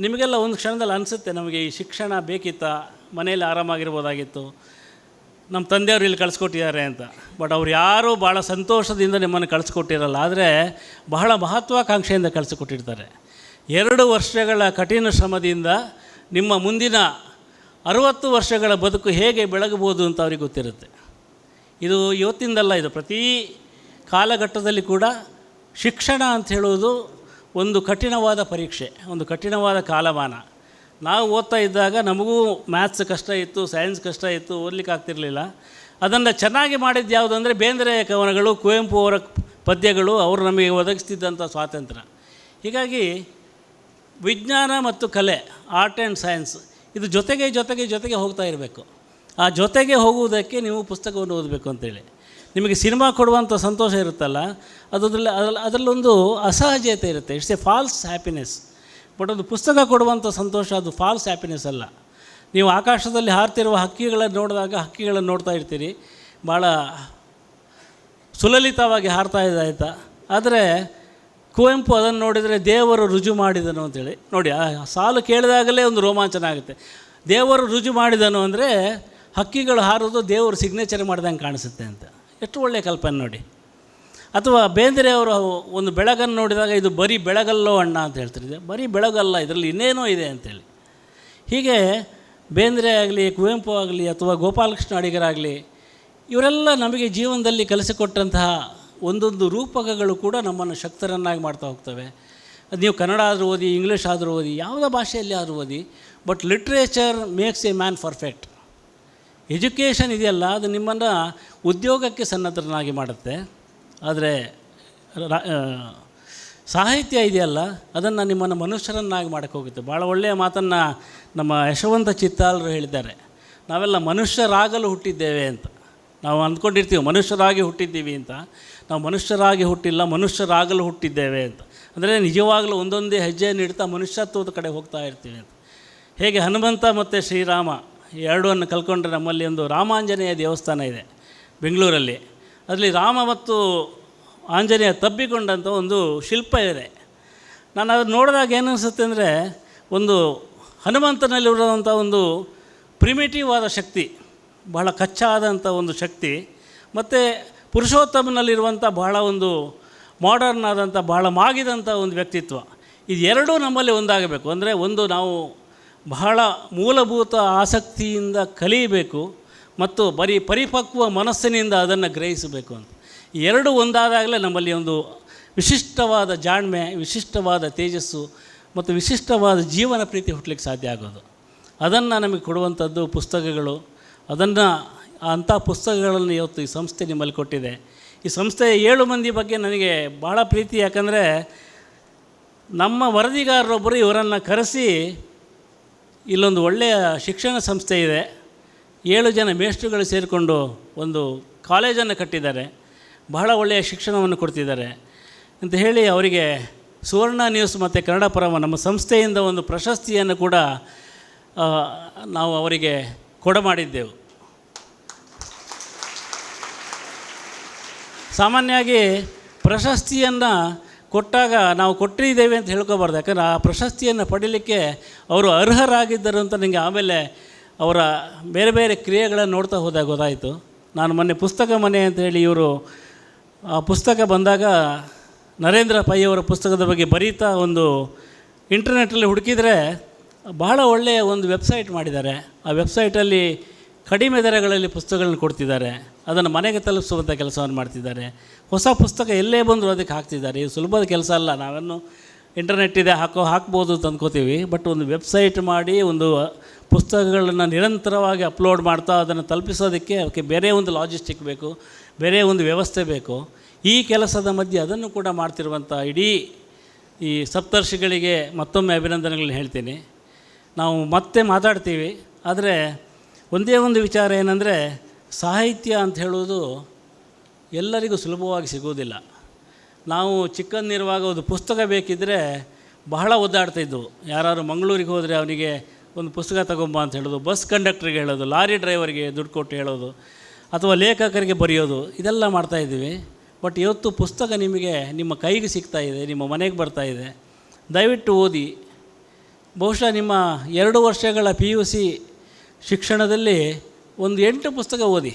ನಿಮಗೆಲ್ಲ ಒಂದು ಕ್ಷಣದಲ್ಲಿ ಅನಿಸುತ್ತೆ ನಮಗೆ ಈ ಶಿಕ್ಷಣ ಬೇಕಿತ್ತಾ, ಮನೆಯಲ್ಲಿ ಆರಾಮಾಗಿರ್ಬೋದಾಗಿತ್ತು, ನಮ್ಮ ತಂದೆಯವರು ಇಲ್ಲಿ ಕಳಿಸ್ಕೊಟ್ಟಿದ್ದಾರೆ ಅಂತ. ಬಟ್ ಅವ್ರು ಯಾರೂ ಭಾಳ ಸಂತೋಷದಿಂದ ನಿಮ್ಮನ್ನು ಕಳಿಸ್ಕೊಟ್ಟಿರಲ್ಲ, ಆದರೆ ಬಹಳ ಮಹತ್ವಾಕಾಂಕ್ಷೆಯಿಂದ ಕಳಿಸಿಕೊಟ್ಟಿರ್ತಾರೆ. 2 ವರ್ಷಗಳ ಕಠಿಣ ಶ್ರಮದಿಂದ ನಿಮ್ಮ ಮುಂದಿನ 60 ವರ್ಷಗಳ ಬದುಕು ಹೇಗೆ ಬೆಳಗಬಹುದು ಅಂತ ಅವ್ರಿಗೆ ಗೊತ್ತಿರುತ್ತೆ. ಇದು ಇವತ್ತಿಂದಲ್ಲ, ಇದು ಪ್ರತಿ ಕಾಲಘಟ್ಟದಲ್ಲಿ ಕೂಡ ಶಿಕ್ಷಣ ಅಂತ ಹೇಳೋದು ಒಂದು ಕಠಿಣವಾದ ಪರೀಕ್ಷೆ, ಒಂದು ಕಠಿಣವಾದ ಕಾಲಮಾನ. ನಾವು ಓದ್ತಾ ಇದ್ದಾಗ ನಮಗೂ ಮ್ಯಾಥ್ಸ್ ಕಷ್ಟ ಇತ್ತು, ಸೈನ್ಸ್ ಕಷ್ಟ ಇತ್ತು, ಓದಲಿಕ್ಕೆ ಆಗ್ತಿರಲಿಲ್ಲ. ಅದನ್ನು ಚೆನ್ನಾಗಿ ಮಾಡಿದ್ದು ಯಾವುದು ಅಂದರೆ ಬೇಂದ್ರೆಯ ಕವನಗಳು, ಕುವೆಂಪು ಅವರ ಪದ್ಯಗಳು, ಅವರು ನಮಗೆ ಒದಗಿಸ್ತಿದ್ದಂಥ ಸ್ವಾತಂತ್ರ್ಯ. ಹೀಗಾಗಿ ವಿಜ್ಞಾನ ಮತ್ತು ಕಲೆ, ಆರ್ಟ್ ಆ್ಯಂಡ್ ಸೈನ್ಸ್, ಇದು ಜೊತೆಗೆ ಹೋಗ್ತಾ ಇರಬೇಕು. ಆ ಜೊತೆಗೆ ಹೋಗುವುದಕ್ಕೆ ನೀವು ಪುಸ್ತಕವನ್ನು ಓದಬೇಕು ಅಂತೇಳಿ. ನಿಮಗೆ ಸಿನಿಮಾ ಕೊಡುವಂಥ ಸಂತೋಷ ಇರುತ್ತಲ್ಲ, ಅದರಲ್ಲೊಂದು ಅಸಹಜತೆ ಇರುತ್ತೆ. It's A falls happiness. But ಒಂದು ಪುಸ್ತಕ ಕೊಡುವಂಥ ಸಂತೋಷ ಅದು ಫಾಲ್ಸ್ ಹ್ಯಾಪಿನೆಸ್ ಅಲ್ಲ. ನೀವು ಆಕಾಶದಲ್ಲಿ ಹಾರ್ತಿರುವ ಹಕ್ಕಿಗಳನ್ನು ನೋಡಿದಾಗ ಹಕ್ಕಿಗಳನ್ನು ನೋಡ್ತಾ ಇರ್ತೀರಿ, ಭಾಳ ಸುಲಲಿತವಾಗಿ ಹಾರ್ತಾ ಇದೆ ಆಯಿತಾ. ಆದರೆ ಕುವೆಂಪು ಅದನ್ನು ನೋಡಿದರೆ ದೇವರು ರುಜು ಮಾಡಿದನು ಅಂತೇಳಿ ನೋಡಿ, ಆ ಸಾಲು ಕೇಳಿದಾಗಲೇ ಒಂದು ರೋಮಾಂಚನ ಆಗುತ್ತೆ. ದೇವರು ರುಜು ಮಾಡಿದನು ಅಂದರೆ ಹಕ್ಕಿಗಳು ಹಾರೋದು ದೇವರು ಸಿಗ್ನೇಚರ್ ಮಾಡ್ದಂಗೆ ಕಾಣಿಸುತ್ತೆ ಅಂತ. ಎಷ್ಟು ಒಳ್ಳೆಯ ಕಲ್ಪನೆ ನೋಡಿ. ಅಥವಾ ಬೇಂದ್ರೆಯವರು ಒಂದು ಬೆಳಗನ್ನು ನೋಡಿದಾಗ ಇದು ಬರೀ ಬೆಳಗಲ್ಲೋ ಅಣ್ಣ ಅಂತ ಹೇಳ್ತಿದ್ದೆ. ಬರೀ ಬೆಳಗಲ್ಲ, ಇದರಲ್ಲಿ ಇನ್ನೇನೋ ಇದೆ ಅಂತೇಳಿ. ಹೀಗೆ ಬೇಂದ್ರೆ ಆಗಲಿ, ಕುವೆಂಪು ಆಗಲಿ, ಅಥವಾ ಗೋಪಾಲಕೃಷ್ಣ ಅಡಿಗರಾಗಲಿ, ಇವರೆಲ್ಲ ನಮಗೆ ಜೀವನದಲ್ಲಿ ಕಲಿಸಿಕೊಟ್ಟಂತಹ ಒಂದೊಂದು ರೂಪಕಗಳು ಕೂಡ ನಮ್ಮನ್ನು ಶಕ್ತರನ್ನಾಗಿ ಮಾಡ್ತಾ ಹೋಗ್ತವೆ. ಅದು ನೀವು ಕನ್ನಡ ಆದರೂ ಓದಿ, ಇಂಗ್ಲೀಷ್ ಆದರೂ ಓದಿ, ಯಾವುದೇ ಭಾಷೆಯಲ್ಲಿ ಆದರೂ ಓದಿ, but literature makes A man perfect. Education ಇದೆಯಲ್ಲ, ಅದು ನಿಮ್ಮನ್ನು ಉದ್ಯೋಗಕ್ಕೆ ಸನ್ನದ್ಧರನ್ನಾಗಿ ಮಾಡುತ್ತೆ. ಆದರೆ ಸಾಹಿತ್ಯ ಇದೆಯಲ್ಲ, ಅದನ್ನು ನಿಮ್ಮನ್ನು ಮನುಷ್ಯರನ್ನಾಗಿ ಮಾಡೋಕ್ಕೆ ಹೋಗುತ್ತೆ. ಭಾಳ ಒಳ್ಳೆಯ ಮಾತನ್ನು ನಮ್ಮ ಯಶವಂತ ಚಿತ್ತಾಲರು ಹೇಳಿದ್ದಾರೆ. ನಾವೆಲ್ಲ ಮನುಷ್ಯರಾಗಲು ಹುಟ್ಟಿದ್ದೇವೆ ಅಂತ. ನಾವು ಅಂದ್ಕೊಂಡಿರ್ತೀವಿ ಮನುಷ್ಯರಾಗಿ ಹುಟ್ಟಿದ್ದೀವಿ ಅಂತ. ನಾವು ಮನುಷ್ಯರಾಗಿ ಹುಟ್ಟಿಲ್ಲ, ಮನುಷ್ಯರಾಗಲು ಹುಟ್ಟಿದ್ದೇವೆ ಅಂತ. ಅಂದರೆ ನಿಜವಾಗಲೂ ಒಂದೊಂದೇ ಹೆಜ್ಜೆಯನ್ನು ಇಡ್ತಾ ಮನುಷ್ಯತ್ವದ ಕಡೆ ಹೋಗ್ತಾ ಇರ್ತೀವಿ ಅಂತ. ಹೇಗೆ ಹನುಮಂತ ಮತ್ತು ಶ್ರೀರಾಮ ಎರಡನ್ನು ಕಲ್ಕೊಂಡ್ರೆ ನಮ್ಮಲ್ಲಿ ಒಂದು ರಾಮಾಂಜನೇಯ ದೇವಸ್ಥಾನ ಇದೆ ಬೆಂಗಳೂರಲ್ಲಿ. ಅದರಲ್ಲಿ ರಾಮ ಮತ್ತು ಆಂಜನೇಯ ತಬ್ಬಿಕೊಂಡಂಥ ಒಂದು ಶಿಲ್ಪ ಇದೆ. ನಾನು ಅದು ನೋಡಿದಾಗ ಏನು ಅನಿಸುತ್ತೆ ಅಂದರೆ, ಒಂದು ಹನುಮಂತನಲ್ಲಿರುವಂಥ ಒಂದು ಪ್ರಿಮಿಟಿವ್ ಆದ ಶಕ್ತಿ, ಬಹಳ ಕಚ್ಚಾದಂಥ ಒಂದು ಶಕ್ತಿ, ಮತ್ತು ಪುರುಷೋತ್ತಮನಲ್ಲಿರುವಂಥ ಬಹಳ ಒಂದು ಮಾಡರ್ನ್ ಆದಂಥ ಬಹಳ ಮಾಗಿದಂಥ ಒಂದು ವ್ಯಕ್ತಿತ್ವ, ಇದೆರಡೂ ನಮ್ಮಲ್ಲಿ ಒಂದಾಗಬೇಕು. ಅಂದರೆ ಒಂದು ನಾವು ಬಹಳ ಮೂಲಭೂತ ಆಸಕ್ತಿಯಿಂದ ಕಲಿಯಬೇಕು ಮತ್ತು ಪರಿಪಕ್ವ ಮನಸ್ಸಿನಿಂದ ಅದನ್ನು ಗ್ರಹಿಸಬೇಕು ಅಂತ. ಈ ಎರಡೂ ಒಂದಾದಾಗಲೇ ನಮ್ಮಲ್ಲಿ ಒಂದು ವಿಶಿಷ್ಟವಾದ ಜಾಣ್ಮೆ, ವಿಶಿಷ್ಟವಾದ ತೇಜಸ್ಸು ಮತ್ತು ವಿಶಿಷ್ಟವಾದ ಜೀವನ ಪ್ರೀತಿ ಹುಟ್ಟಲಿಕ್ಕೆ ಸಾಧ್ಯ ಆಗೋದು. ಅದನ್ನು ನಮಗೆ ಕೊಡುವಂಥದ್ದು ಪುಸ್ತಕಗಳು. ಅಂಥ ಪುಸ್ತಕಗಳನ್ನು ಇವತ್ತು ಈ ಸಂಸ್ಥೆ ನಿಮ್ಮಲ್ಲಿ ಕೊಟ್ಟಿದೆ. ಈ ಸಂಸ್ಥೆಯ 7 ಮಂದಿ ಬಗ್ಗೆ ನನಗೆ ಭಾಳ ಪ್ರೀತಿ. ಯಾಕಂದರೆ ನಮ್ಮ ವರದಿಗಾರರೊಬ್ಬರು ಇವರನ್ನು ಕರೆಸಿ, ಇಲ್ಲೊಂದು ಒಳ್ಳೆಯ ಶಿಕ್ಷಣ ಸಂಸ್ಥೆ ಇದೆ, 7 ಜನ ಮೇಷ್ಟ್ರುಗಳು ಸೇರಿಕೊಂಡು ಒಂದು ಕಾಲೇಜನ್ನು ಕಟ್ಟಿದ್ದಾರೆ, ಬಹಳ ಒಳ್ಳೆಯ ಶಿಕ್ಷಣವನ್ನು ಕೊಡ್ತಿದ್ದಾರೆ ಅಂತ ಹೇಳಿ ಅವರಿಗೆ ಸುವರ್ಣ ನ್ಯೂಸ್ ಮತ್ತು ಕನ್ನಡ ಪರಮ ನಮ್ಮ ಸಂಸ್ಥೆಯಿಂದ ಒಂದು ಪ್ರಶಸ್ತಿಯನ್ನು ಕೂಡ ನಾವು ಅವರಿಗೆ ಕೊಡಮಾಡಿದ್ದೆವು. ಸಾಮಾನ್ಯವಾಗಿ ಪ್ರಶಸ್ತಿಯನ್ನು ಕೊಟ್ಟಾಗ ನಾವು ಕೊಟ್ಟಿದ್ದೇವೆ ಅಂತ ಹೇಳ್ಕೊಬಾರ್ದು. ಯಾಕಂದರೆ ಆ ಪ್ರಶಸ್ತಿಯನ್ನು ಪಡೀಲಿಕ್ಕೆ ಅವರು ಅರ್ಹರಾಗಿದ್ದರು ಅಂತ ನನಗೆ ಆಮೇಲೆ ಅವರ ಬೇರೆ ಬೇರೆ ಕ್ರಿಯೆಗಳನ್ನು ನೋಡ್ತಾ ಹೋದಾಗ ಗೊತ್ತಾಯಿತು. ನಾನು ಮೊನ್ನೆ ಪುಸ್ತಕ ಮನೆ ಅಂತ ಹೇಳಿ ಇವರು ಆ ಪುಸ್ತಕ ಬಂದಾಗ ನರೇಂದ್ರ ಪೈ ಅವರ ಪುಸ್ತಕದ ಬಗ್ಗೆ ಬರೀತಾ ಒಂದು ಇಂಟರ್ನೆಟ್ಟಲ್ಲಿ ಹುಡುಕಿದರೆ ಬಹಳ ಒಳ್ಳೆಯ ಒಂದು ವೆಬ್ಸೈಟ್ ಮಾಡಿದ್ದಾರೆ. ಆ ವೆಬ್ಸೈಟಲ್ಲಿ ಕಡಿಮೆ ದರಗಳಲ್ಲಿ ಪುಸ್ತಕಗಳನ್ನು ಕೊಡ್ತಿದ್ದಾರೆ, ಅದನ್ನು ಮನೆಗೆ ತಲುಪಿಸುವಂಥ ಕೆಲಸವನ್ನು ಮಾಡ್ತಿದ್ದಾರೆ. ಹೊಸ ಪುಸ್ತಕ ಎಲ್ಲೇ ಬಂದರೂ ಅದಕ್ಕೆ ಹಾಕ್ತಿದ್ದಾರೆ. ಇದು ಸುಲಭದ ಕೆಲಸ ಅಲ್ಲ. ನಾವೇನು ಇಂಟರ್ನೆಟ್ ಇದೆ ಹಾಕ್ಬೋದು ಅಂತ ಅಂದ್ಕೋತೀವಿ, ಬಟ್ ಒಂದು ವೆಬ್ಸೈಟ್ ಮಾಡಿ ಒಂದು ಪುಸ್ತಕಗಳನ್ನು ನಿರಂತರವಾಗಿ ಅಪ್ಲೋಡ್ ಮಾಡ್ತಾ ಅದನ್ನು ತಲುಪಿಸೋದಕ್ಕೆ ಅದಕ್ಕೆ ಬೇರೆ ಒಂದು ಲಾಜಿಸ್ಟಿಕ್ ಬೇಕು, ಬೇರೆ ಒಂದು ವ್ಯವಸ್ಥೆ ಬೇಕು. ಈ ಕೆಲಸದ ಮಧ್ಯೆ ಅದನ್ನು ಕೂಡ ಮಾಡ್ತಿರುವಂಥ ಇಡೀ ಈ ಸಪ್ತರ್ಷಿಗಳಿಗೆ ಮತ್ತೊಮ್ಮೆ ಅಭಿನಂದನೆಗಳನ್ನ ಹೇಳ್ತೀನಿ. ನಾವು ಮತ್ತೆ ಮಾತಾಡ್ತೀವಿ, ಆದರೆ ಒಂದೇ ಒಂದು ವಿಚಾರ ಏನಂದರೆ, ಸಾಹಿತ್ಯ ಅಂತ ಹೇಳೋದು ಎಲ್ಲರಿಗೂ ಸುಲಭವಾಗಿ ಸಿಗೋದಿಲ್ಲ. ನಾವು ಚಿಕ್ಕಂದಿರುವಾಗ ಒಂದು ಪುಸ್ತಕ ಬೇಕಿದ್ದರೆ ಬಹಳ ಒದ್ದಾಡ್ತಾಯಿದ್ವು. ಯಾರು ಮಂಗಳೂರಿಗೆ ಹೋದರೆ ಅವನಿಗೆ ಒಂದು ಪುಸ್ತಕ ತಗೊಂಬ ಅಂತ ಹೇಳೋದು, ಬಸ್ ಕಂಡಕ್ಟ್ರಿಗೆ ಹೇಳೋದು, ಲಾರಿ ಡ್ರೈವರ್ಗೆ ದುಡ್ಡು ಕೊಟ್ಟು ಹೇಳೋದು, ಅಥವಾ ಲೇಖಕರಿಗೆ ಬರೆಯೋದು, ಇದೆಲ್ಲ ಮಾಡ್ತಾಯಿದ್ದೀವಿ. ಬಟ್ ಇವತ್ತು ಪುಸ್ತಕ ನಿಮಗೆ ನಿಮ್ಮ ಕೈಗೆ ಸಿಗ್ತಾಯಿದೆ, ನಿಮ್ಮ ಮನೆಗೆ ಬರ್ತಾಯಿದೆ. ದಯವಿಟ್ಟು ಓದಿ. ಬಹುಶಃ ನಿಮ್ಮ 2 ವರ್ಷಗಳ PUC ಶಿಕ್ಷಣದಲ್ಲಿ ಒಂದು 8 ಪುಸ್ತಕ ಓದಿ.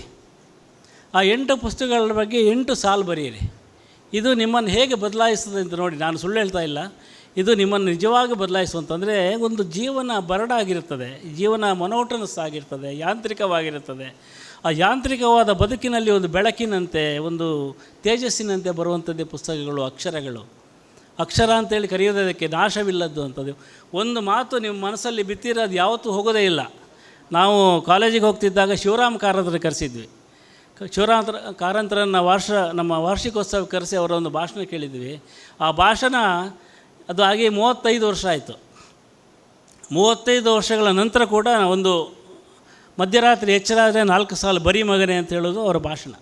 ಆ 8 ಪುಸ್ತಕಗಳ ಬಗ್ಗೆ 8 ಸಾಲು ಬರೆಯಿರಿ. ಇದು ನಿಮ್ಮನ್ನು ಹೇಗೆ ಬದಲಾಯಿಸ್ತದೆ ಅಂತ ನೋಡಿ. ನಾನು ಸುಳ್ಳು ಹೇಳ್ತಾ ಇಲ್ಲ, ಇದು ನಿಮ್ಮನ್ನು ನಿಜವಾಗಿ ಬದಲಾಯಿಸುವಂತಂದರೆ, ಒಂದು ಜೀವನ ಬರಡಾಗಿರುತ್ತದೆ, ಜೀವನ ಮೊನೋಟನಸ್ ಆಗಿರ್ತದೆ, ಯಾಂತ್ರಿಕವಾಗಿರುತ್ತದೆ. ಆ ಯಾಂತ್ರಿಕವಾದ ಬದುಕಿನಲ್ಲಿ ಒಂದು ಬೆಳಕಿನಂತೆ, ಒಂದು ತೇಜಸ್ಸಿನಂತೆ ಬರುವಂಥದ್ದೇ ಪುಸ್ತಕಗಳು, ಅಕ್ಷರಗಳು. ಅಕ್ಷರ ಅಂತೇಳಿ ಕರೆಯೋದಕ್ಕೆ ನಾಶವಿಲ್ಲದ್ದು ಅಂಥದ್ದು. ಒಂದು ಮಾತು ನಿಮ್ಮ ಮನಸ್ಸಲ್ಲಿ ಬಿತ್ತಿರೋದು ಯಾವತ್ತೂ ಹೋಗೋದೇ ಇಲ್ಲ. ನಾವು ಕಾಲೇಜಿಗೆ ಹೋಗ್ತಿದ್ದಾಗ ಶಿವರಾಮ್ ಕಾರಂತರ ಕರೆಸಿದ್ವಿ. ಶಿವರಾಮ್ ಕಾರಂತರನ್ನು ನಮ್ಮ ವಾರ್ಷಿಕೋತ್ಸವ ಕರೆಸಿ ಅವರ ಒಂದು ಭಾಷಣ ಕೇಳಿದ್ವಿ. ಆ ಭಾಷಣ ಅದು ಹಾಗೆ 35 ವರ್ಷ ಆಯಿತು. 35 ವರ್ಷಗಳ ನಂತರ ಕೂಡ ಒಂದು ಮಧ್ಯರಾತ್ರಿ ಎಚ್ಚರಾದರೆ 4 ಸಾಲು ಬರೀ ಮಗನೆ ಅಂತ ಹೇಳೋದು ಅವರ ಭಾಷಣ.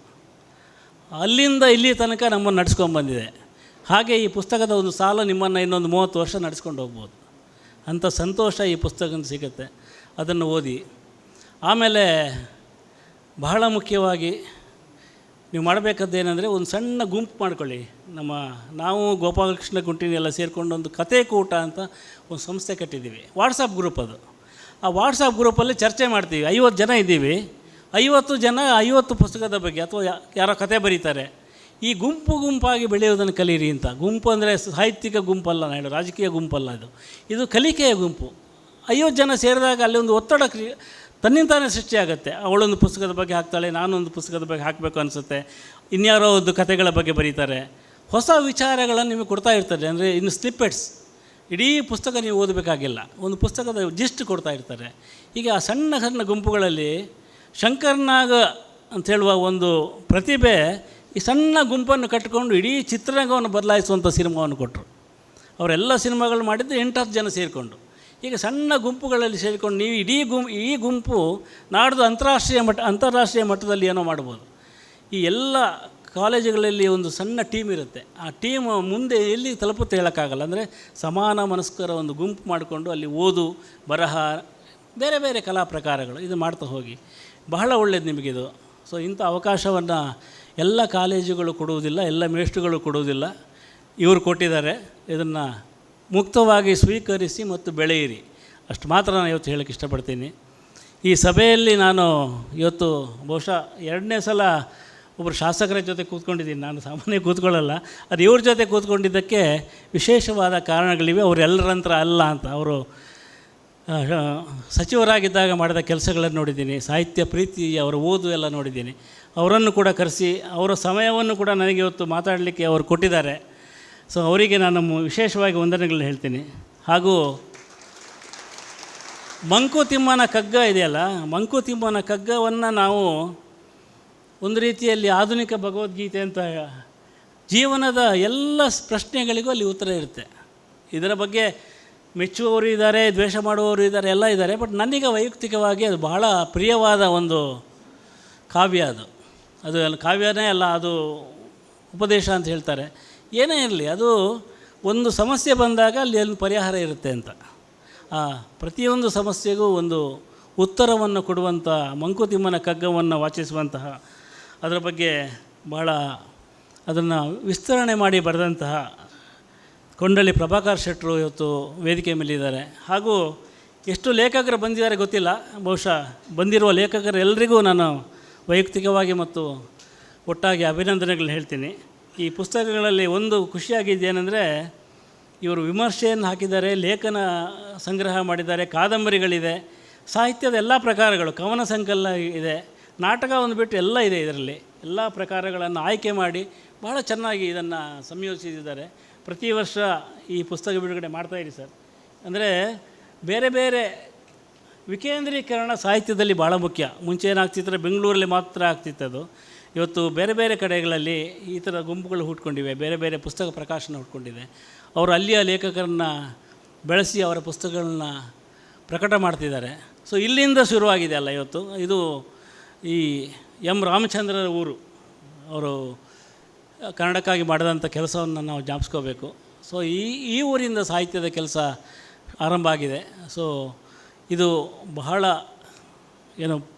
ಅಲ್ಲಿಂದ ಇಲ್ಲಿ ತನಕ ನಮ್ಮನ್ನು ನಡೆಸ್ಕೊಂಡ್ಬಂದಿದೆ. ಹಾಗೆ ಈ ಪುಸ್ತಕದ ಒಂದು ಸಾಲು ನಿಮ್ಮನ್ನು ಇನ್ನೊಂದು 30 ವರ್ಷ ನಡೆಸ್ಕೊಂಡು ಹೋಗ್ಬೋದು. ಅಂಥ ಸಂತೋಷ ಈ ಪುಸ್ತಕ ಸಿಗುತ್ತೆ. ಅದನ್ನು ಓದಿ. ಆಮೇಲೆ ಬಹಳ ಮುಖ್ಯವಾಗಿ ನೀವು ಮಾಡಬೇಕಾದ್ದೇನೆಂದರೆ, ಒಂದು ಸಣ್ಣ ಗುಂಪು ಮಾಡ್ಕೊಳ್ಳಿ. ನಾವು ಗೋಪಾಲಕೃಷ್ಣ ಗುಂಟಿನಿ ಎಲ್ಲ ಸೇರಿಕೊಂಡು ಒಂದು ಕತೆ ಕೂಟ ಅಂತ ಒಂದು ಸಂಸ್ಥೆ ಕಟ್ಟಿದ್ದೀವಿ. ವಾಟ್ಸಪ್ ಗ್ರೂಪ್ ಅದು. ಆ ವಾಟ್ಸಪ್ ಗ್ರೂಪಲ್ಲಿ ಚರ್ಚೆ ಮಾಡ್ತೀವಿ. 50 ಜನ ಇದ್ದೀವಿ. 50 ಜನ 50 ಪುಸ್ತಕದ ಬಗ್ಗೆ ಅಥವಾ ಯಾರೋ ಕತೆ ಬರೀತಾರೆ. ಈ ಗುಂಪಾಗಿ ಬೆಳೆಯೋದನ್ನು ಕಲೀರಿ ಅಂತ. ಗುಂಪು ಅಂದರೆ ಸಾಹಿತ್ಯಿಕ ಗುಂಪಲ್ಲ, ನಾನು ಹೇಳೋ ರಾಜಕೀಯ ಗುಂಪಲ್ಲ. ಇದು ಕಲಿಕೆಯ ಗುಂಪು. 50 ಜನ ಸೇರಿದಾಗ ಅಲ್ಲಿ ಒಂದು ಒತ್ತಡ ತನ್ನಿಂತಾನೇ ಸೃಷ್ಟಿಯಾಗುತ್ತೆ. ಅವಳೊಂದು ಪುಸ್ತಕದ ಬಗ್ಗೆ ಹಾಕ್ತಾಳೆ, ನಾನೊಂದು ಪುಸ್ತಕದ ಬಗ್ಗೆ ಹಾಕಬೇಕು ಅನಿಸುತ್ತೆ, ಇನ್ಯಾರೋ ಒಂದು ಕಥೆಗಳ ಬಗ್ಗೆ ಬರೀತಾರೆ. ಹೊಸ ವಿಚಾರಗಳನ್ನು ನಿಮಗೆ ಕೊಡ್ತಾ ಇರ್ತಾರೆ. ಅಂದರೆ ಇನ್ನು ಸ್ನಿಪ್ಪೆಟ್ಸ್, ಇಡೀ ಪುಸ್ತಕ ನೀವು ಓದಬೇಕಾಗಿಲ್ಲ, ಒಂದು ಪುಸ್ತಕದ ಜಿಸ್ಟ್ ಕೊಡ್ತಾ ಇರ್ತಾರೆ. ಹೀಗೆ ಆ ಸಣ್ಣ ಸಣ್ಣ ಗುಂಪುಗಳಲ್ಲಿ ಶಂಕರ್ನಾಗ್ ಅಂತ ಹೇಳುವ ಒಂದು ಪ್ರತಿಭೆ ಈ ಸಣ್ಣ ಗುಂಪನ್ನು ಕಟ್ಟಿಕೊಂಡು ಇಡೀ ಚಿತ್ರರಂಗವನ್ನು ಬದಲಾಯಿಸುವಂಥ ಸಿನಿಮಾವನ್ನು ಕೊಟ್ಟರು. ಅವರೆಲ್ಲ ಸಿನಿಮಾಗಳು ಮಾಡಿದ್ದು 8-10 ಜನ ಸೇರಿಕೊಂಡು. ಈಗ ಸಣ್ಣ ಗುಂಪುಗಳಲ್ಲಿ ಸೇರಿಕೊಂಡು ನೀವು ಈ ಗುಂಪು ನಾಡ್ದು ಅಂತಾರಾಷ್ಟ್ರೀಯ ಮಟ್ಟದಲ್ಲಿ ಏನೋ ಮಾಡ್ಬೋದು. ಈ ಎಲ್ಲ ಕಾಲೇಜುಗಳಲ್ಲಿ ಒಂದು ಸಣ್ಣ ಟೀಮ್ ಇರುತ್ತೆ. ಆ ಟೀಮ್ ಮುಂದೆ ಎಲ್ಲಿ ತಲುಪುತ್ತೆ ಹೇಳೋಕ್ಕಾಗಲ್ಲ. ಅಂದರೆ ಸಮಾನ ಮನಸ್ಕರ ಒಂದು ಗುಂಪು ಮಾಡಿಕೊಂಡು ಅಲ್ಲಿ ಓದು, ಬರಹ, ಬೇರೆ ಬೇರೆ ಕಲಾ ಪ್ರಕಾರಗಳು ಇದು ಮಾಡ್ತಾ ಹೋಗಿ. ಬಹಳ ಒಳ್ಳೆಯದು ನಿಮಗಿದು. ಸೊ ಇಂಥ ಅವಕಾಶವನ್ನು ಎಲ್ಲ ಕಾಲೇಜುಗಳು ಕೊಡುವುದಿಲ್ಲ, ಎಲ್ಲ ಮೇಷ್ಟ್ರುಗಳು ಕೊಡುವುದಿಲ್ಲ. ಇವರು ಕೊಟ್ಟಿದ್ದಾರೆ. ಇದನ್ನು ಮುಕ್ತವಾಗಿ ಸ್ವೀಕರಿಸಿ ಮತ್ತು ಬೆಳೆಯಿರಿ, ಅಷ್ಟು ಮಾತ್ರ ನಾನು ಇವತ್ತು ಹೇಳೋಕ್ಕೆ ಇಷ್ಟಪಡ್ತೀನಿ. ಈ ಸಭೆಯಲ್ಲಿ ನಾನು ಇವತ್ತು ಬಹುಶಃ 2ನೇ ಸಲ ಒಬ್ಬರು ಶಾಸಕರ ಜೊತೆ ಕೂತ್ಕೊಂಡಿದ್ದೀನಿ. ನಾನು ಸಾಮಾನ್ಯ ಕೂತ್ಕೊಳ್ಳಲ್ಲ. ಅದು ಇವ್ರ ಜೊತೆ ಕೂತ್ಕೊಂಡಿದ್ದಕ್ಕೆ ವಿಶೇಷವಾದ ಕಾರಣಗಳಿವೆ. ಅವರೆಲ್ಲರಂತ್ರ ಅಲ್ಲ ಅಂತ. ಅವರು ಸಚಿವರಾಗಿದ್ದಾಗ ಮಾಡಿದ ಕೆಲಸಗಳನ್ನು ನೋಡಿದ್ದೀನಿ, ಸಾಹಿತ್ಯ ಪ್ರೀತಿ, ಅವರ ಓದು ಎಲ್ಲ ನೋಡಿದ್ದೀನಿ. ಅವರನ್ನು ಕೂಡ ಕರೆಸಿ ಅವರ ಸಮಯವನ್ನು ಕೂಡ ನನಗೆ ಇವತ್ತು ಮಾತಾಡಲಿಕ್ಕೆ ಅವರು ಕೊಟ್ಟಿದ್ದಾರೆ. ಸೊ ಅವರಿಗೆ ನಾನು ವಿಶೇಷವಾಗಿ ವಂದನೆಗಳನ್ನ ಹೇಳ್ತೀನಿ. ಹಾಗೂ ಮಂಕುತಿಮ್ಮನ ಕಗ್ಗ ಇದೆಯಲ್ಲ, ಮಂಕುತಿಮ್ಮನ ಕಗ್ಗವನ್ನು ನಾವು ಒಂದು ರೀತಿಯಲ್ಲಿ ಆಧುನಿಕ ಭಗವದ್ಗೀತೆ ಅಂತ, ಜೀವನದ ಎಲ್ಲ ಪ್ರಶ್ನೆಗಳಿಗೂ ಅಲ್ಲಿ ಉತ್ತರ ಇರುತ್ತೆ. ಇದರ ಬಗ್ಗೆ ಮೆಚ್ಚುವವರು ಇದ್ದಾರೆ, ದ್ವೇಷ ಮಾಡುವವರು ಇದ್ದಾರೆ, ಎಲ್ಲ ಇದ್ದಾರೆ. ಬಟ್ ನನಗೆ ವೈಯಕ್ತಿಕವಾಗಿ ಅದು ಬಹಳ ಪ್ರಿಯವಾದ ಒಂದು ಕಾವ್ಯ. ಅದು ಕಾವ್ಯನೇ ಅಲ್ಲ, ಅದು ಉಪದೇಶ ಅಂತ ಹೇಳ್ತಾರೆ. ಏನೇ ಇರಲಿ, ಅದು ಒಂದು ಸಮಸ್ಯೆ ಬಂದಾಗ ಅಲ್ಲಿ ಒಂದು ಪರಿಹಾರ ಇರುತ್ತೆ ಅಂತ. ಪ್ರತಿಯೊಂದು ಸಮಸ್ಯೆಗೂ ಒಂದು ಉತ್ತರವನ್ನು ಕೊಡುವಂಥ ಮಂಕುತಿಮ್ಮನ ಕಗ್ಗವನ್ನು ವಾಚಿಸುವಂತಹ, ಅದರ ಬಗ್ಗೆ ಭಾಳ ಅದನ್ನು ವಿಸ್ತರಣೆ ಮಾಡಿ ಬರೆದಂತಹ ಕೊಂಡಳ್ಳಿ ಪ್ರಭಾಕರ್ ಶೆಟ್ಟರು ಇವತ್ತು ವೇದಿಕೆ ಮೇಲಿದ್ದಾರೆ. ಹಾಗೂ ಎಷ್ಟು ಲೇಖಕರು ಬಂದಿದ್ದಾರೆ ಗೊತ್ತಿಲ್ಲ. ಬಹುಶಃ ಬಂದಿರುವ ಲೇಖಕರೆಲ್ಲರಿಗೂ ನಾನು ವೈಯಕ್ತಿಕವಾಗಿ ಮತ್ತು ಒಟ್ಟಾಗಿ ಅಭಿನಂದನೆಗಳನ್ನ ಹೇಳ್ತೀನಿ. ಈ ಪುಸ್ತಕಗಳಲ್ಲಿ ಒಂದು ಖುಷಿಯಾಗಿದ್ದೇನೆಂದರೆ, ಇವರು ವಿಮರ್ಶೆಯನ್ನು ಹಾಕಿದ್ದಾರೆ, ಲೇಖನ ಸಂಗ್ರಹ ಮಾಡಿದ್ದಾರೆ, ಕಾದಂಬರಿಗಳಿದೆ, ಸಾಹಿತ್ಯದ ಎಲ್ಲ ಪ್ರಕಾರಗಳು, ಕವನ ಸಂಕಲನ ಇದೆ, ನಾಟಕ ಒಂದು ಬಿಟ್ಟು ಎಲ್ಲ ಇದೆ. ಇದರಲ್ಲಿ ಎಲ್ಲ ಪ್ರಕಾರಗಳನ್ನು ಆಯ್ಕೆ ಮಾಡಿ ಭಾಳ ಚೆನ್ನಾಗಿ ಇದನ್ನು ಸಂಯೋಜಿಸಿದ್ದಾರೆ. ಪ್ರತಿ ವರ್ಷ ಈ ಪುಸ್ತಕ ಬಿಡುಗಡೆ ಮಾಡ್ತಾಯಿರಿ ಸರ್. ಅಂದರೆ ಬೇರೆ ಬೇರೆ ವಿಕೇಂದ್ರೀಕರಣ ಸಾಹಿತ್ಯದಲ್ಲಿ ಭಾಳ ಮುಖ್ಯ. ಮುಂಚೆ ಏನಾಗ್ತಿದ್ರೆ ಬೆಂಗಳೂರಲ್ಲಿ ಮಾತ್ರ ಆಗ್ತಿತ್ತದು. ಇವತ್ತು ಬೇರೆ ಬೇರೆ ಕಡೆಗಳಲ್ಲಿ ಈ ಥರ ಗುಂಪುಗಳು ಹುಟ್ಕೊಂಡಿವೆ, ಬೇರೆ ಬೇರೆ ಪುಸ್ತಕ ಪ್ರಕಾಶನ ಹುಟ್ಕೊಂಡಿದೆ. ಅವರು ಅಲ್ಲಿಯ ಲೇಖಕರನ್ನು ಬೆಳೆಸಿ ಅವರ ಪುಸ್ತಕಗಳನ್ನ ಪ್ರಕಟ ಮಾಡ್ತಿದ್ದಾರೆ. ಸೊ ಇಲ್ಲಿಂದ ಶುರುವಾಗಿದೆ ಅಲ್ಲ ಇವತ್ತು. ಇದು ಈ ಎಂ ರಾಮಚಂದ್ರರ ಊರು. ಅವರು ಕನ್ನಡಕ್ಕಾಗಿ ಮಾಡಿದಂಥ ಕೆಲಸವನ್ನು ನಾವು ಜ್ಞಾಪಿಸ್ಕೋಬೇಕು. ಸೊ ಈ ಊರಿಂದ ಸಾಹಿತ್ಯದ ಕೆಲಸ ಆರಂಭ ಆಗಿದೆ. ಸೊ ಇದು ಬಹಳ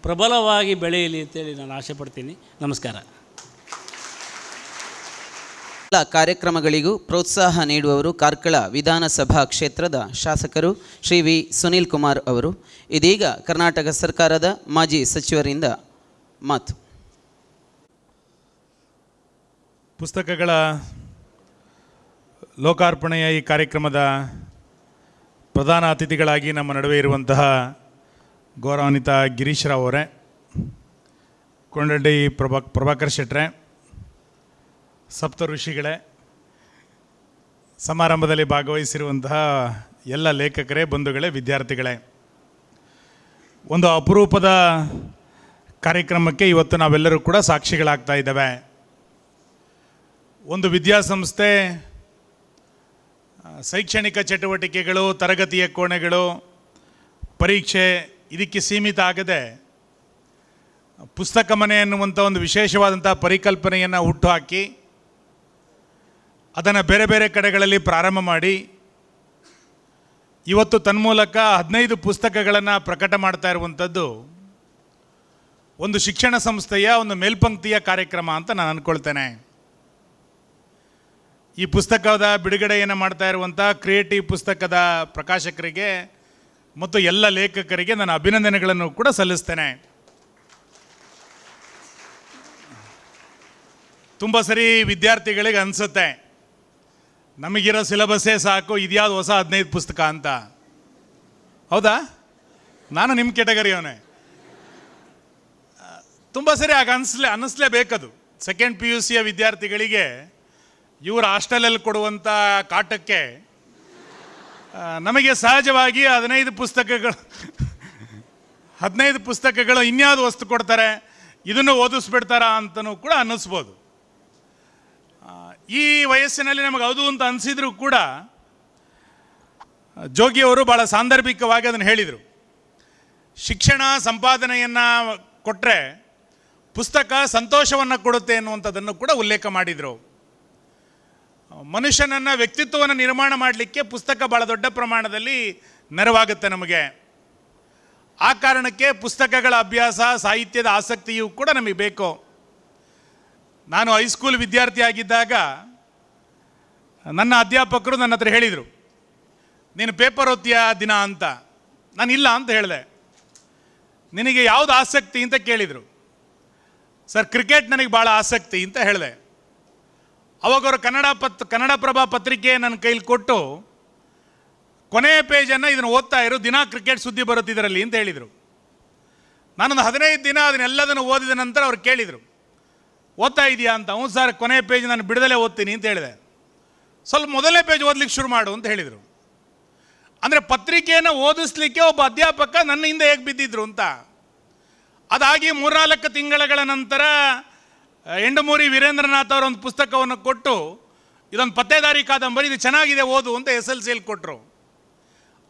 ಪ್ರಬಲವಾಗಿ ಬೆಳೆಯಲಿ ಅಂತೇಳಿ ನಾನು ಆಸೆ ಪಡ್ತೀನಿ. ನಮಸ್ಕಾರ. ಎಲ್ಲ ಕಾರ್ಯಕ್ರಮಗಳಿಗೂ ಪ್ರೋತ್ಸಾಹ ನೀಡುವವರು ಕಾರ್ಕಳ ವಿಧಾನಸಭಾ ಕ್ಷೇತ್ರದ ಶಾಸಕರು ಶ್ರೀ ವಿ ಸುನೀಲ್ ಕುಮಾರ್ ಅವರು. ಇದೀಗ ಕರ್ನಾಟಕ ಸರ್ಕಾರದ ಮಾಜಿ ಸಚಿವರಿಂದ ಮಾತು. ಪುಸ್ತಕಗಳ ಲೋಕಾರ್ಪಣೆಯ ಈ ಕಾರ್ಯಕ್ರಮದ ಪ್ರಧಾನ ಅತಿಥಿಗಳಾಗಿ ನಮ್ಮ ನಡುವೆ ಇರುವಂತಹ ಗೌರವಾನ್ವಿತ ಗಿರೀಶ್ ರಾವ್ ಅವರೇ, ಕೊಂಡಳ್ಳಿ ಪ್ರಭಾಕರ್ ಶೆಟ್ಟರೆ, ಸಪ್ತ ಋಷಿಗಳೇ, ಸಮಾರಂಭದಲ್ಲಿ ಭಾಗವಹಿಸಿರುವಂತಹ ಎಲ್ಲ ಲೇಖಕರೇ, ಬಂಧುಗಳೇ, ವಿದ್ಯಾರ್ಥಿಗಳೇ, ಒಂದು ಅಪರೂಪದ ಕಾರ್ಯಕ್ರಮಕ್ಕೆ ಇವತ್ತು ನಾವೆಲ್ಲರೂ ಕೂಡ ಸಾಕ್ಷಿಗಳಾಗ್ತಾ ಇದ್ದೇವೆ. ಒಂದು ವಿದ್ಯಾಸಂಸ್ಥೆ ಶೈಕ್ಷಣಿಕ ಚಟುವಟಿಕೆಗಳು, ತರಗತಿಯ ಕೋಣೆಗಳು, ಪರೀಕ್ಷೆ ಇದಕ್ಕೆ ಸೀಮಿತ ಆಗದೆ ಪುಸ್ತಕ ಮನೆ ಎನ್ನುವಂಥ ಒಂದು ವಿಶೇಷವಾದಂಥ ಪರಿಕಲ್ಪನೆಯನ್ನು ಹುಟ್ಟುಹಾಕಿ ಅದನ್ನು ಬೇರೆ ಬೇರೆ ಕಡೆಗಳಲ್ಲಿ ಪ್ರಾರಂಭ ಮಾಡಿ ಇವತ್ತು ತನ್ಮೂಲಕ 15 ಪುಸ್ತಕಗಳನ್ನು ಪ್ರಕಟ ಮಾಡ್ತಾ ಇರುವಂಥದ್ದು ಒಂದು ಶಿಕ್ಷಣ ಸಂಸ್ಥೆಯ ಒಂದು ಮೇಲ್ಪಂಕ್ತಿಯ ಕಾರ್ಯಕ್ರಮ ಅಂತ ನಾನು ಅಂದ್ಕೊಳ್ತೇನೆ. ಈ ಪುಸ್ತಕದ ಬಿಡುಗಡೆಯನ್ನು ಮಾಡ್ತಾ ಇರುವಂಥ ಕ್ರಿಯೇಟಿವ್ ಪುಸ್ತಕದ ಪ್ರಕಾಶಕರಿಗೆ ಮತ್ತು ಎಲ್ಲ ಲೇಖಕರಿಗೆ ನಾನು ಅಭಿನಂದನೆಗಳನ್ನು ಕೂಡ ಸಲ್ಲಿಸ್ತೇನೆ. ತುಂಬ ಸರಿ ವಿದ್ಯಾರ್ಥಿಗಳಿಗೆ ಅನಿಸುತ್ತೆ, ನಮಗಿರೋ ಸಿಲೆಬಸ್ಸೇ ಸಾಕು, ಇದ್ಯಾವುದು ಹೊಸ 15 ಪುಸ್ತಕ ಅಂತ. ಹೌದಾ? ನಾನು ನಿಮ್ಮ ಕೆಟಗರಿಯವನೇ. ತುಂಬ ಸರಿ ಆಗ ಅನ್ನಿಸ್ಲೇಬೇಕದು. ಸೆಕೆಂಡ್ PUC ವಿದ್ಯಾರ್ಥಿಗಳಿಗೆ ಇವರು ಹಾಸ್ಟೆಲಲ್ಲಿ ಕೊಡುವಂಥ ಕಾಟಕ್ಕೆ ನಮಗೆ ಸಹಜವಾಗಿ 15 ಪುಸ್ತಕಗಳು ಇನ್ಯಾವುದು ವಸ್ತು ಕೊಡ್ತಾರೆ, ಇದನ್ನು ಓದಿಸ್ಬಿಡ್ತಾರಾ ಅಂತಲೂ ಕೂಡ ಅನ್ನಿಸ್ಬೋದು. ಈ ವಯಸ್ಸಿನಲ್ಲಿ ನಮಗೆ ಹೌದು ಅಂತ ಅನಿಸಿದ್ರು ಕೂಡ ಜೋಗಿಯವರು ಭಾಳ ಸಾಂದರ್ಭಿಕವಾಗಿ ಅದನ್ನು ಹೇಳಿದರು. ಶಿಕ್ಷಣ ಸಂಪಾದನೆಯನ್ನು ಕೊಟ್ಟರೆ ಪುಸ್ತಕ ಸಂತೋಷವನ್ನು ಕೊಡುತ್ತೆ ಎನ್ನುವಂಥದ್ದನ್ನು ಕೂಡ ಉಲ್ಲೇಖ ಮಾಡಿದರು. ಮನುಷ್ಯನನ್ನು ವ್ಯಕ್ತಿತ್ವವನ್ನು ನಿರ್ಮಾಣ ಮಾಡಲಿಕ್ಕೆ ಪುಸ್ತಕ ಭಾಳ ದೊಡ್ಡ ಪ್ರಮಾಣದಲ್ಲಿ ನೆರವಾಗುತ್ತೆ ನಮಗೆ. ಆ ಕಾರಣಕ್ಕೆ ಪುಸ್ತಕಗಳ ಅಭ್ಯಾಸ, ಸಾಹಿತ್ಯದ ಆಸಕ್ತಿಯೂ ಕೂಡ ನಮಗೆ ಬೇಕು. ನಾನು ಹೈಸ್ಕೂಲ್ ವಿದ್ಯಾರ್ಥಿ ಆಗಿದ್ದಾಗ ನನ್ನ ಅಧ್ಯಾಪಕರು ನನ್ನ ಹತ್ರ ಹೇಳಿದರು, ನೀನು ಪೇಪರ್ ಓದ್ತೀಯ ದಿನ ಅಂತ. ನಾನು ಇಲ್ಲ ಅಂತ ಹೇಳಿದೆ. ನಿನಗೆ ಯಾವುದು ಆಸಕ್ತಿ ಅಂತ ಕೇಳಿದರು. ಸರ್, ಕ್ರಿಕೆಟ್ ನನಗೆ ಭಾಳ ಆಸಕ್ತಿ ಅಂತ ಹೇಳಿದೆ. ಅವಾಗ ಅವರು ಕನ್ನಡಪ್ರಭ ಪತ್ರಿಕೆ ನನ್ನ ಕೈಲಿ ಕೊಟ್ಟು, ಕೊನೆಯ ಪೇಜನ್ನು ಇದನ್ನು ಓದ್ತಾ ಇರು, ದಿನ ಕ್ರಿಕೆಟ್ ಸುದ್ದಿ ಬರುತ್ತಿದ್ದರಲ್ಲಿ ಅಂತ ಹೇಳಿದರು. ನಾನೊಂದು 15 ದಿನ ಅದನ್ನೆಲ್ಲದನ್ನು ಓದಿದ ನಂತರ ಅವ್ರು ಕೇಳಿದರು, ಓದ್ತಾ ಇದೆಯಾ ಅಂತ. ಹ್ಞೂ ಸರ್, ಕೊನೆಯ ಪೇಜ್ ನಾನು ಬಿಡದಲ್ಲೇ ಓದ್ತೀನಿ ಅಂತ ಹೇಳಿದೆ. ಸ್ವಲ್ಪ ಮೊದಲನೇ ಪೇಜ್ ಓದಲಿಕ್ಕೆ ಶುರು ಮಾಡು ಅಂತ ಹೇಳಿದರು. ಅಂದರೆ ಪತ್ರಿಕೆಯನ್ನು ಓದಿಸ್ಲಿಕ್ಕೆ ಒಬ್ಬ ಅಧ್ಯಾಪಕ ನನ್ನ ಹಿಂದೆ ಹೇಗೆ ಬಿದ್ದಿದ್ರು ಅಂತ. ಅದಾಗಿ 3-4 ತಿಂಗಳ ನಂತರ ಎಂಡಮೂರಿ ವೀರೇಂದ್ರನಾಥ್ ಅವರ ಒಂದು ಪುಸ್ತಕವನ್ನು ಕೊಟ್ಟು, ಇದೊಂದು ಪತ್ತೇದಾರಿ ಕಾದಂಬರಿ, ಇದು ಚೆನ್ನಾಗಿದೆ ಓದು ಅಂತ SLCಯಲ್ಲಿ ಕೊಟ್ಟರು.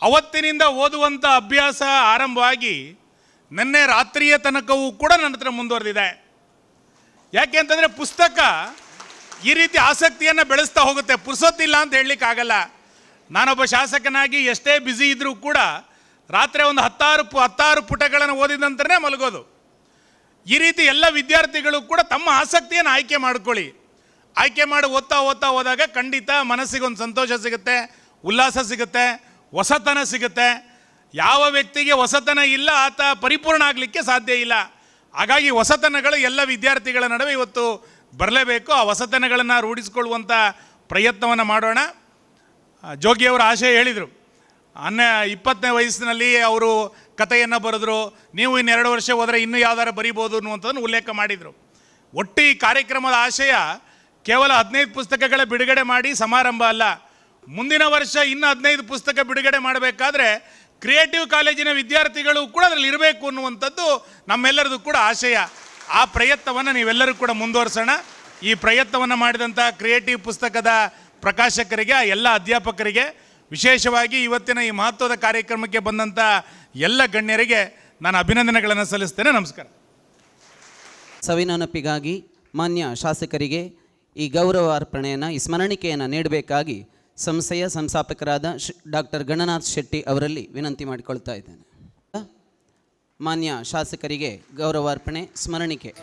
ಅವತ್ತಿನಿಂದ ಓದುವಂಥ ಅಭ್ಯಾಸ ಆರಂಭವಾಗಿ ನಿನ್ನೆ ರಾತ್ರಿಯ ತನಕವೂ ಕೂಡ ನನ್ನ ಹತ್ರ ಮುಂದುವರೆದಿದೆ. ಯಾಕೆ ಅಂತಂದರೆ ಪುಸ್ತಕ ಈ ರೀತಿ ಆಸಕ್ತಿಯನ್ನು ಬೆಳೆಸ್ತಾ ಹೋಗುತ್ತೆ. ಪುರ್ಸೊತ್ತಿಲ್ಲ ಅಂತ ಹೇಳಲಿಕ್ಕಾಗಲ್ಲ. ನಾನೊಬ್ಬ ಶಾಸಕನಾಗಿ ಎಷ್ಟೇ ಬ್ಯುಸಿ ಇದ್ದರೂ ಕೂಡ ರಾತ್ರಿ ಒಂದು 16 ಪುಟಗಳನ್ನು ಓದಿದ ನಂತರನೇ ಮಲಗೋದು. ಈ ರೀತಿ ಎಲ್ಲ ವಿದ್ಯಾರ್ಥಿಗಳು ಕೂಡ ತಮ್ಮ ಆಸಕ್ತಿಯನ್ನು ಆಯ್ಕೆ ಮಾಡ್ಕೊಳ್ಳಿ. ಆಯ್ಕೆ ಮಾಡಿ ಓದ್ತಾ ಹೋದಾಗ ಖಂಡಿತ ಮನಸ್ಸಿಗೊಂದು ಸಂತೋಷ ಸಿಗುತ್ತೆ, ಉಲ್ಲಾಸ ಸಿಗುತ್ತೆ, ಹೊಸತನ ಸಿಗುತ್ತೆ. ಯಾವ ವ್ಯಕ್ತಿಗೆ ಹೊಸತನ ಇಲ್ಲ ಆತ ಪರಿಪೂರ್ಣ ಆಗಲಿಕ್ಕೆ ಸಾಧ್ಯ ಇಲ್ಲ. ಹಾಗಾಗಿ ಹೊಸತನಗಳು ಎಲ್ಲ ವಿದ್ಯಾರ್ಥಿಗಳ ನಡುವೆ ಇವತ್ತು ಬರಲೇಬೇಕು. ಆ ಹೊಸತನಗಳನ್ನು ರೂಢಿಸಿಕೊಳ್ಳುವಂಥ ಪ್ರಯತ್ನವನ್ನು ಮಾಡೋಣ. ಜೋಗಿಯವರ ಆಶಯ ಹೇಳಿದರು, 20ನೇ ವಯಸ್ಸಿನಲ್ಲಿ ಅವರು ಕಥೆಯನ್ನು ಬರೆದ್ರು, ನೀವು ಇನ್ನು 2 ವರ್ಷ ಹೋದರೆ ಇನ್ನೂ ಯಾವ್ದಾರು ಬರಿಬೋದು ಅನ್ನುವಂಥದ್ದನ್ನು ಉಲ್ಲೇಖ ಮಾಡಿದರು. ಒಟ್ಟು ಈ ಕಾರ್ಯಕ್ರಮದ ಆಶಯ ಕೇವಲ 15 ಪುಸ್ತಕಗಳ ಬಿಡುಗಡೆ ಮಾಡಿ ಸಮಾರಂಭ ಅಲ್ಲ. ಮುಂದಿನ ವರ್ಷ ಇನ್ನೂ 15 ಪುಸ್ತಕ ಬಿಡುಗಡೆ ಮಾಡಬೇಕಾದ್ರೆ ಕ್ರಿಯೇಟಿವ್ ಕಾಲೇಜಿನ ವಿದ್ಯಾರ್ಥಿಗಳು ಕೂಡ ಅದರಲ್ಲಿ ಇರಬೇಕು ಅನ್ನುವಂಥದ್ದು ನಮ್ಮೆಲ್ಲರದು ಕೂಡ ಆಶಯ. ಆ ಪ್ರಯತ್ನವನ್ನು ನೀವೆಲ್ಲರೂ ಕೂಡ ಮುಂದುವರಿಸೋಣ. ಈ ಪ್ರಯತ್ನವನ್ನು ಮಾಡಿದಂಥ ಕ್ರಿಯೇಟಿವ್ ಪುಸ್ತಕದ ಪ್ರಕಾಶಕರಿಗೆ, ಎಲ್ಲ ಅಧ್ಯಾಪಕರಿಗೆ, ವಿಶೇಷವಾಗಿ ಇವತ್ತಿನ ಈ ಮಹತ್ವದ ಕಾರ್ಯಕ್ರಮಕ್ಕೆ ಬಂದಂಥ ಎಲ್ಲ ಗಣ್ಯರಿಗೆ ನಾನು ಅಭಿನಂದನೆಗಳನ್ನು ಸಲ್ಲಿಸ್ತೇನೆ. ನಮಸ್ಕಾರ. ಸವಿನೆನಪಿಗಾಗಿ ಮಾನ್ಯ ಶಾಸಕರಿಗೆ ಈ ಗೌರವಾರ್ಪಣೆಯನ್ನು, ಈ ಸ್ಮರಣಿಕೆಯನ್ನು ನೀಡಬೇಕಾಗಿ ಸಂಸ್ಥೆಯ ಸಂಸ್ಥಾಪಕರಾದ ಡಾಕ್ಟರ್ ಗಣನಾಥ್ ಶೆಟ್ಟಿ ಅವರಲ್ಲಿ ವಿನಂತಿ ಮಾಡಿಕೊಳ್ತಾ ಇದ್ದೇನೆ. ಮಾನ್ಯ ಶಾಸಕರಿಗೆ ಗೌರವಾರ್ಪಣೆ ಸ್ಮರಣಿಕೆ.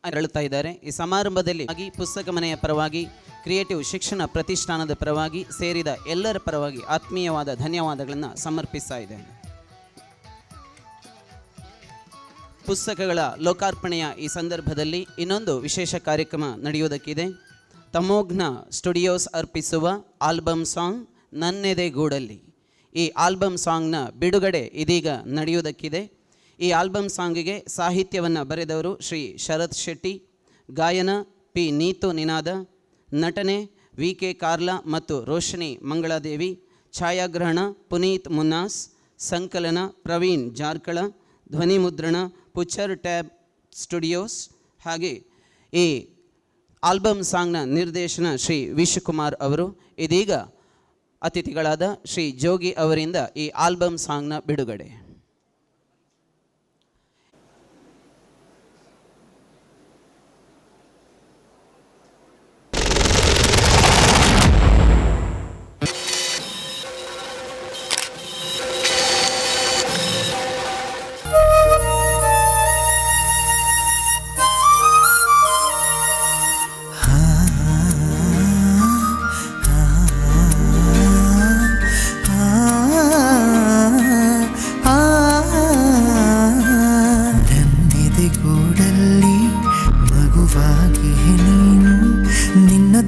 ಹೇಳುತ್ತಾ ಇದ್ದಾರೆ. ಈ ಸಮಾರಂಭದಲ್ಲಿ ಪುಸ್ತಕ ಮನೆಯ ಪರವಾಗಿ, ಕ್ರಿಯೇಟಿವ್ ಶಿಕ್ಷಣ ಪ್ರತಿಷ್ಠಾನದ ಪರವಾಗಿ ಸೇರಿದ ಎಲ್ಲರ ಪರವಾಗಿ ಆತ್ಮೀಯವಾದ ಧನ್ಯವಾದಗಳನ್ನು ಸಮರ್ಪಿಸ್ತಾ ಇದ್ದೇನೆ. ಪುಸ್ತಕಗಳ ಲೋಕಾರ್ಪಣೆಯ ಈ ಸಂದರ್ಭದಲ್ಲಿ ಇನ್ನೊಂದು ವಿಶೇಷ ಕಾರ್ಯಕ್ರಮ ನಡೆಯುವುದಕ್ಕಿದೆ. ತಮೋಘ್ನ ಸ್ಟುಡಿಯೋಸ್ ಅರ್ಪಿಸುವ ಆಲ್ಬಮ್ ಸಾಂಗ್ ನನ್ನೆದೆ ಗೂಡಲ್ಲಿ. ಈ ಆಲ್ಬಮ್ ಸಾಂಗ್ನ ಬಿಡುಗಡೆ ಇದೀಗ ನಡೆಯುವುದಕ್ಕಿದೆ. ಈ ಆಲ್ಬಮ್ ಸಾಂಗಿಗೆ ಸಾಹಿತ್ಯವನ್ನು ಬರೆದವರು ಶ್ರೀ ಶರತ್ ಶೆಟ್ಟಿ, ಗಾಯನ ಪಿ ನೀತು ನಿನಾದ, ನಟನೆ VK ಕಾರ್ಲಾ ಮತ್ತು ರೋಶನಿ ಮಂಗಳಾದೇವಿ, ಛಾಯಾಗ್ರಹಣ ಪುನೀತ್ ಮುನ್ನಾಸ್, ಸಂಕಲನ ಪ್ರವೀಣ್ ಜಾರ್ಕಳ, ಧ್ವನಿ ಮುದ್ರಣ ಪುಚ್ಚರ್ ಟ್ಯಾಬ್ ಸ್ಟುಡಿಯೋಸ್. ಹಾಗೆ ಈ ಆಲ್ಬಮ್ ಸಾಂಗ್ನ ನಿರ್ದೇಶನ ಶ್ರೀ ವಿಶ್ವಕುಮಾರ್ ಅವರು. ಇದೀಗ ಅತಿಥಿಗಳಾದ ಶ್ರೀ ಜೋಗಿ ಅವರಿಂದ ಈ ಆಲ್ಬಮ್ ಸಾಂಗ್ನ ಬಿಡುಗಡೆ.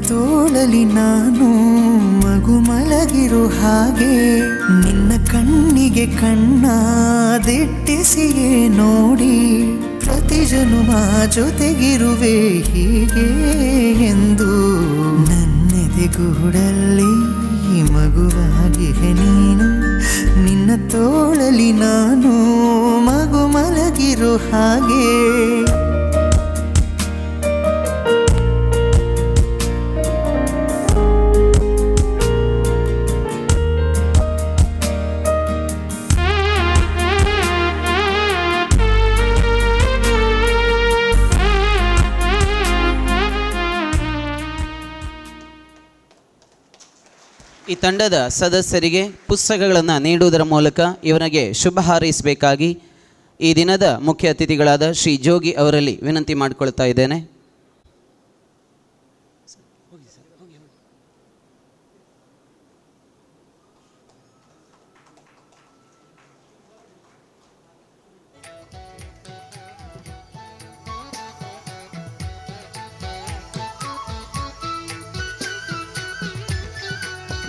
ತೋಳಲಿ ನಾನು ಮಗು ಮಲಗಿರು ಹಾಗೆ, ನಿನ್ನ ಕಣ್ಣಿಗೆ ಕಣ್ಣಾದಿಟ್ಟಿಸಿಯೇ ನೋಡಿ, ಪ್ರತಿ ಜನುಮ ಜೊತೆಗಿರುವೆ ಹೀಗೆ ಎಂದು. ನನ್ನೆದೆಗೂಡಲ್ಲಿ ಮಗುವಾಗಿಯೇ ನೀನು, ನಿನ್ನ ತೋಳಲಿ ನಾನು ಮಗು ಮಲ ಮಲಗಿರೋ ಹಾಗೆ. ಈ ತಂಡದ ಸದಸ್ಯರಿಗೆ ಪುಸ್ತಕಗಳನ್ನು ನೀಡುವುದರ ಮೂಲಕ ಇವರಿಗೆ ಶುಭ ಹಾರೈಸಬೇಕಾಗಿ ಈ ದಿನದ ಮುಖ್ಯ ಅತಿಥಿಗಳಾದ ಶ್ರೀ ಜೋಗಿ ಅವರಲ್ಲಿ ವಿನಂತಿ ಮಾಡಿಕೊಳ್ತಾ ಇದ್ದೇನೆ.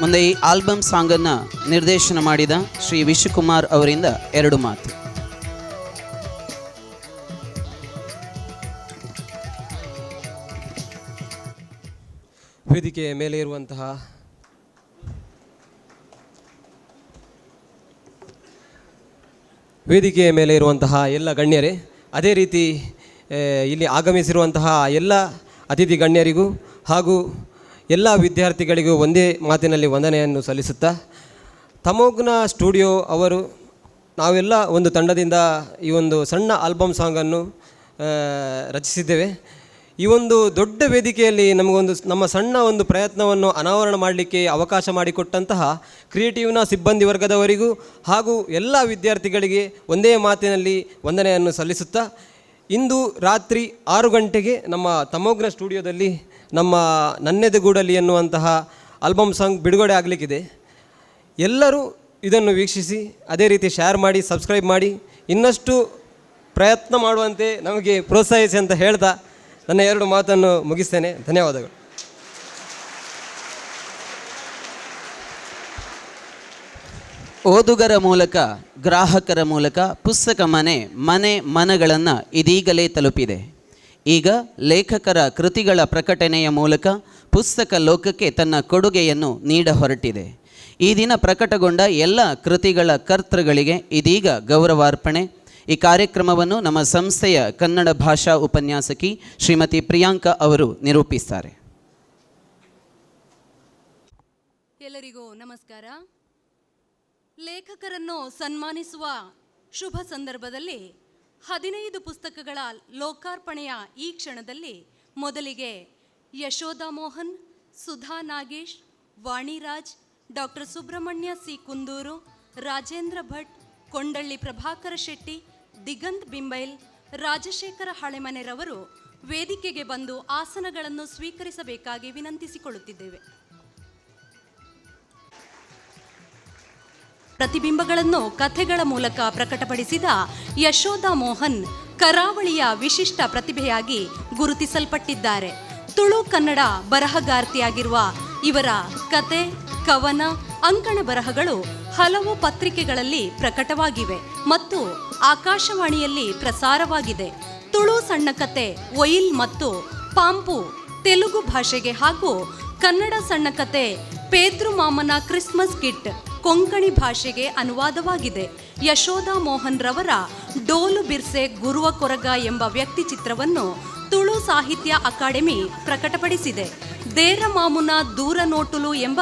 ಮುಂದೆ ಈ ಆಲ್ಬಮ್ ಸಾಂಗನ್ನು ನಿರ್ದೇಶನ ಮಾಡಿದ ಶ್ರೀ ವಿಶ್ವಕುಮಾರ್ ಅವರಿಂದ 2 ಮಾತು. ವೇದಿಕೆಯ ಮೇಲೆ ಇರುವಂತಹ ಎಲ್ಲ ಗಣ್ಯರೇ, ಅದೇ ರೀತಿ ಇಲ್ಲಿ ಆಗಮಿಸಿರುವಂತಹ ಎಲ್ಲ ಅತಿಥಿ ಗಣ್ಯರಿಗೂ ಹಾಗೂ ಎಲ್ಲ ವಿದ್ಯಾರ್ಥಿಗಳಿಗೂ ಒಂದೇ ಮಾತಿನಲ್ಲಿ ವಂದನೆಯನ್ನು ಸಲ್ಲಿಸುತ್ತಾ, ತಮೋಗ್ನ ಸ್ಟುಡಿಯೋ ಅವರು ನಾವೆಲ್ಲ ಒಂದು ತಂಡದಿಂದ ಈ ಒಂದು ಸಣ್ಣ ಆಲ್ಬಮ್ ಸಾಂಗನ್ನು ರಚಿಸಿದ್ದೇವೆ. ಈ ಒಂದು ದೊಡ್ಡ ವೇದಿಕೆಯಲ್ಲಿ ನಮ್ಮ ಸಣ್ಣ ಒಂದು ಪ್ರಯತ್ನವನ್ನು ಅನಾವರಣ ಮಾಡಲಿಕ್ಕೆ ಅವಕಾಶ ಮಾಡಿಕೊಟ್ಟಂತಹ ಕ್ರಿಯೇಟಿವ್ನ ಸಿಬ್ಬಂದಿ ವರ್ಗದವರಿಗೂ ಹಾಗೂ ಎಲ್ಲ ವಿದ್ಯಾರ್ಥಿಗಳಿಗೆ ಒಂದೇ ಮಾತಿನಲ್ಲಿ ವಂದನೆಯನ್ನು ಸಲ್ಲಿಸುತ್ತಾ, ಇಂದು ರಾತ್ರಿ 6 ಗಂಟೆಗೆ ನಮ್ಮ ತಮೋಗ್ನ ಸ್ಟುಡಿಯೋದಲ್ಲಿ ನಮ್ಮ ನನ್ನೆದೆಗೂಡಲಿ ಎನ್ನುವಂತಹ ಆಲ್ಬಮ್ ಸಾಂಗ್ ಬಿಡುಗಡೆ ಆಗಲಿಕ್ಕಿದೆ. ಎಲ್ಲರೂ ಇದನ್ನು ವೀಕ್ಷಿಸಿ, ಅದೇ ರೀತಿ ಶೇರ್ ಮಾಡಿ, ಸಬ್ಸ್ಕ್ರೈಬ್ ಮಾಡಿ, ಇನ್ನಷ್ಟು ಪ್ರಯತ್ನ ಮಾಡುವಂತೆ ನಮಗೆ ಪ್ರೋತ್ಸಾಹಿಸಿ ಅಂತ ಹೇಳ್ತಾ ನನ್ನ 2 ಮಾತನ್ನು ಮುಗಿಸ್ತೇನೆ. ಧನ್ಯವಾದಗಳು. ಓದುಗರ ಮೂಲಕ, ಗ್ರಾಹಕರ ಮೂಲಕ ಪುಸ್ತಕ ಮನಗಳನ್ನು ಇದೀಗಲೇ ತಲುಪಿದೆ. ಈಗ ಲೇಖಕರ ಕೃತಿಗಳ ಪ್ರಕಟಣೆಯ ಮೂಲಕ ಪುಸ್ತಕ ಲೋಕಕ್ಕೆ ತನ್ನ ಕೊಡುಗೆಯನ್ನು ನೀಡ ಹೊರಟಿದೆ. ಈ ದಿನ ಪ್ರಕಟಗೊಂಡ ಎಲ್ಲ ಕೃತಿಗಳ ಕರ್ತೃಗಳಿಗೆ ಇದೀಗ ಗೌರವಾರ್ಪಣೆ. ಈ ಕಾರ್ಯಕ್ರಮವನ್ನು ನಮ್ಮ ಸಂಸ್ಥೆಯ ಕನ್ನಡ ಭಾಷಾ ಉಪನ್ಯಾಸಕಿ ಶ್ರೀಮತಿ ಪ್ರಿಯಾಂಕಾ ಅವರು ನಿರೂಪಿಸ್ತಾರೆ. ಎಲ್ಲರಿಗೂ ನಮಸ್ಕಾರ. ಲೇಖಕರನ್ನು ಸನ್ಮಾನಿಸುವ ಶುಭ ಸಂದರ್ಭದಲ್ಲಿ 15 ಪುಸ್ತಕಗಳ ಲೋಕಾರ್ಪಣೆಯ ಈ ಕ್ಷಣದಲ್ಲಿ ಮೊದಲಿಗೆ ಯಶೋಧ ಮೋಹನ್, ಸುಧಾ ನಾಗೇಶ್, ವಾಣಿರಾಜ್, ಡಾಕ್ಟರ್ ಸುಬ್ರಹ್ಮಣ್ಯ ಸಿ ಕುಂದೂರು, ರಾಜೇಂದ್ರ ಭಟ್, ಕೊಂಡಳ್ಳಿ ಪ್ರಭಾಕರ ಶೆಟ್ಟಿ, ದಿಗಂತ್ ಬಿಂಬೈಲ್, ರಾಜಶೇಖರ ಹಳೆಮನೆರವರು ವೇದಿಕೆಗೆ ಬಂದು ಆಸನಗಳನ್ನು ಸ್ವೀಕರಿಸಬೇಕಾಗಿ ವಿನಂತಿಸಿಕೊಳ್ಳುತ್ತಿದ್ದೇವೆ. ಪ್ರತಿಬಿಂಬಗಳನ್ನು ಕಥೆಗಳ ಮೂಲಕ ಪ್ರಕಟಪಡಿಸಿದ ಯಶೋಧ ಮೋಹನ್ ಕರಾವಳಿಯ ವಿಶಿಷ್ಟ ಪ್ರತಿಭೆಯಾಗಿ ಗುರುತಿಸಲ್ಪಟ್ಟಿದ್ದಾರೆ. ತುಳು ಕನ್ನಡ ಬರಹಗಾರ್ತಿಯಾಗಿರುವ ಇವರ ಕತೆ, ಕವನ, ಅಂಕಣ ಬರಹಗಳು ಹಲವು ಪತ್ರಿಕೆಗಳಲ್ಲಿ ಪ್ರಕಟವಾಗಿವೆ ಮತ್ತು ಆಕಾಶವಾಣಿಯಲ್ಲಿ ಪ್ರಸಾರವಾಗಿದೆ. ತುಳು ಸಣ್ಣ ಕತೆ ಒಯಿಲ್ ಮತ್ತು ಪಾಂಪು ತೆಲುಗು ಭಾಷೆಗೆ ಹಾಗೂ ಕನ್ನಡ ಸಣ್ಣ ಕತೆ ಪೇದ್ರು ಮಾಮನ ಕ್ರಿಸ್ಮಸ್ ಕಿಟ್ ಕೊಂಕಣಿ ಭಾಷೆಗೆ ಅನುವಾದವಾಗಿದೆ. ಯಶೋಧ ಮೋಹನ್ ರವರ ಡೋಲು ಬಿರ್ಸೆ ಗುರುವ ಕೊರಗ ಎಂಬ ವ್ಯಕ್ತಿ ಚಿತ್ರವನ್ನು ತುಳು ಸಾಹಿತ್ಯ ಅಕಾಡೆಮಿ ಪ್ರಕಟಪಡಿಸಿದೆ. ದೇರ ಮಾಮುನ ದೂರ ನೋಟುಲು ಎಂಬ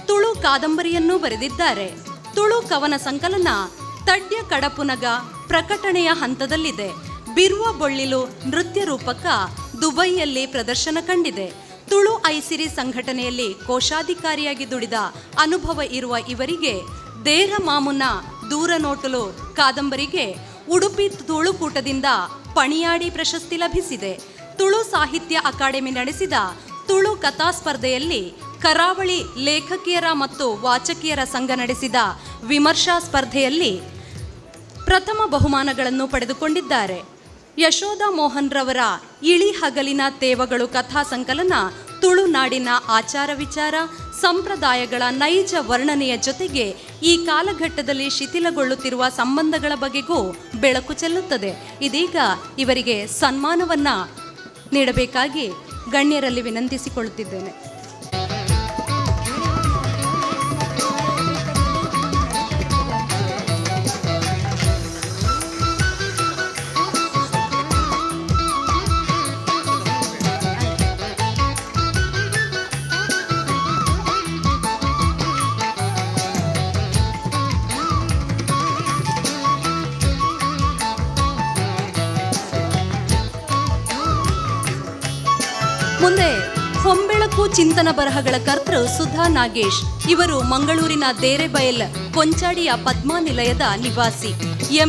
ತುಳು ಕಾದಂಬರಿಯನ್ನು ಬರೆದಿದ್ದಾರೆ. ತುಳು ಕವನ ಸಂಕಲನ ತಡ್ಯ ಕಡಪುನಗ ಪ್ರಕಟಣೆಯ ಹಂತದಲ್ಲಿದೆ. ಬಿರುವ ಬೊಳ್ಳಿಲು ನೃತ್ಯ ರೂಪಕ ದುಬೈಯಲ್ಲಿ ಪ್ರದರ್ಶನ ಕಂಡಿದೆ. ತುಳು ಐಸಿರಿ ಸಂಘಟನೆಯಲ್ಲಿ ಕೋಶಾಧಿಕಾರಿಯಾಗಿ ದುಡಿದ ಅನುಭವ ಇರುವ ಇವರಿಗೆ ದೇರ ಮಾಮುನ ದೂರ ನೋಟಲು ಕಾದಂಬರಿಗೆ ಉಡುಪಿ ತುಳುಕೂಟದಿಂದ ಪಣಿಯಾಡಿ ಪ್ರಶಸ್ತಿ ಲಭಿಸಿದೆ. ತುಳು ಸಾಹಿತ್ಯ ಅಕಾಡೆಮಿ ನಡೆಸಿದ ತುಳು ಕಥಾ ಸ್ಪರ್ಧೆಯಲ್ಲಿ ಕರಾವಳಿ ಲೇಖಕಿಯರ ಮತ್ತು ವಾಚಕಿಯರ ಸಂಘ ನಡೆಸಿದ ವಿಮರ್ಶಾ ಸ್ಪರ್ಧೆಯಲ್ಲಿ ಪ್ರಥಮ ಬಹುಮಾನಗಳನ್ನು ಪಡೆದುಕೊಂಡಿದ್ದಾರೆ. ಯಶೋಧ ಮೋಹನ್ ರವರ ಇಳಿ ಹಗಲಿನ ತೇವಗಳು ಕಥಾ ಸಂಕಲನ ತುಳುನಾಡಿನ ಆಚಾರ ವಿಚಾರ ಸಂಪ್ರದಾಯಗಳ ನೈಜ ವರ್ಣನೆಯ ಜೊತೆಗೆ ಈ ಕಾಲಘಟ್ಟದಲ್ಲಿ ಶಿಥಿಲಗೊಳ್ಳುತ್ತಿರುವ ಸಂಬಂಧಗಳ ಬಗೆಗೂ ಬೆಳಕು ಚೆಲ್ಲುತ್ತದೆ. ಇದೀಗ ಇವರಿಗೆ ಸನ್ಮಾನವನ್ನ ನೀಡಬೇಕಾಗಿ ಗಣ್ಯರಲ್ಲಿ ವಿನಂತಿಸಿಕೊಳ್ಳುತ್ತಿದ್ದೇನೆ. ಮುಂದೆ ಹೊಂಬೆಳಕು ಚಿಂತನ ಬರಹಗಳ ಕರ್ತೃ ಸುಧಾ ನಾಗೇಶ್. ಇವರು ಮಂಗಳೂರಿನ ದೇರೆಬಯಲ್ ಕೊಂಚಾಡಿಯ ಪದ್ಮಾ ನಿಲಯದ ನಿವಾಸಿ,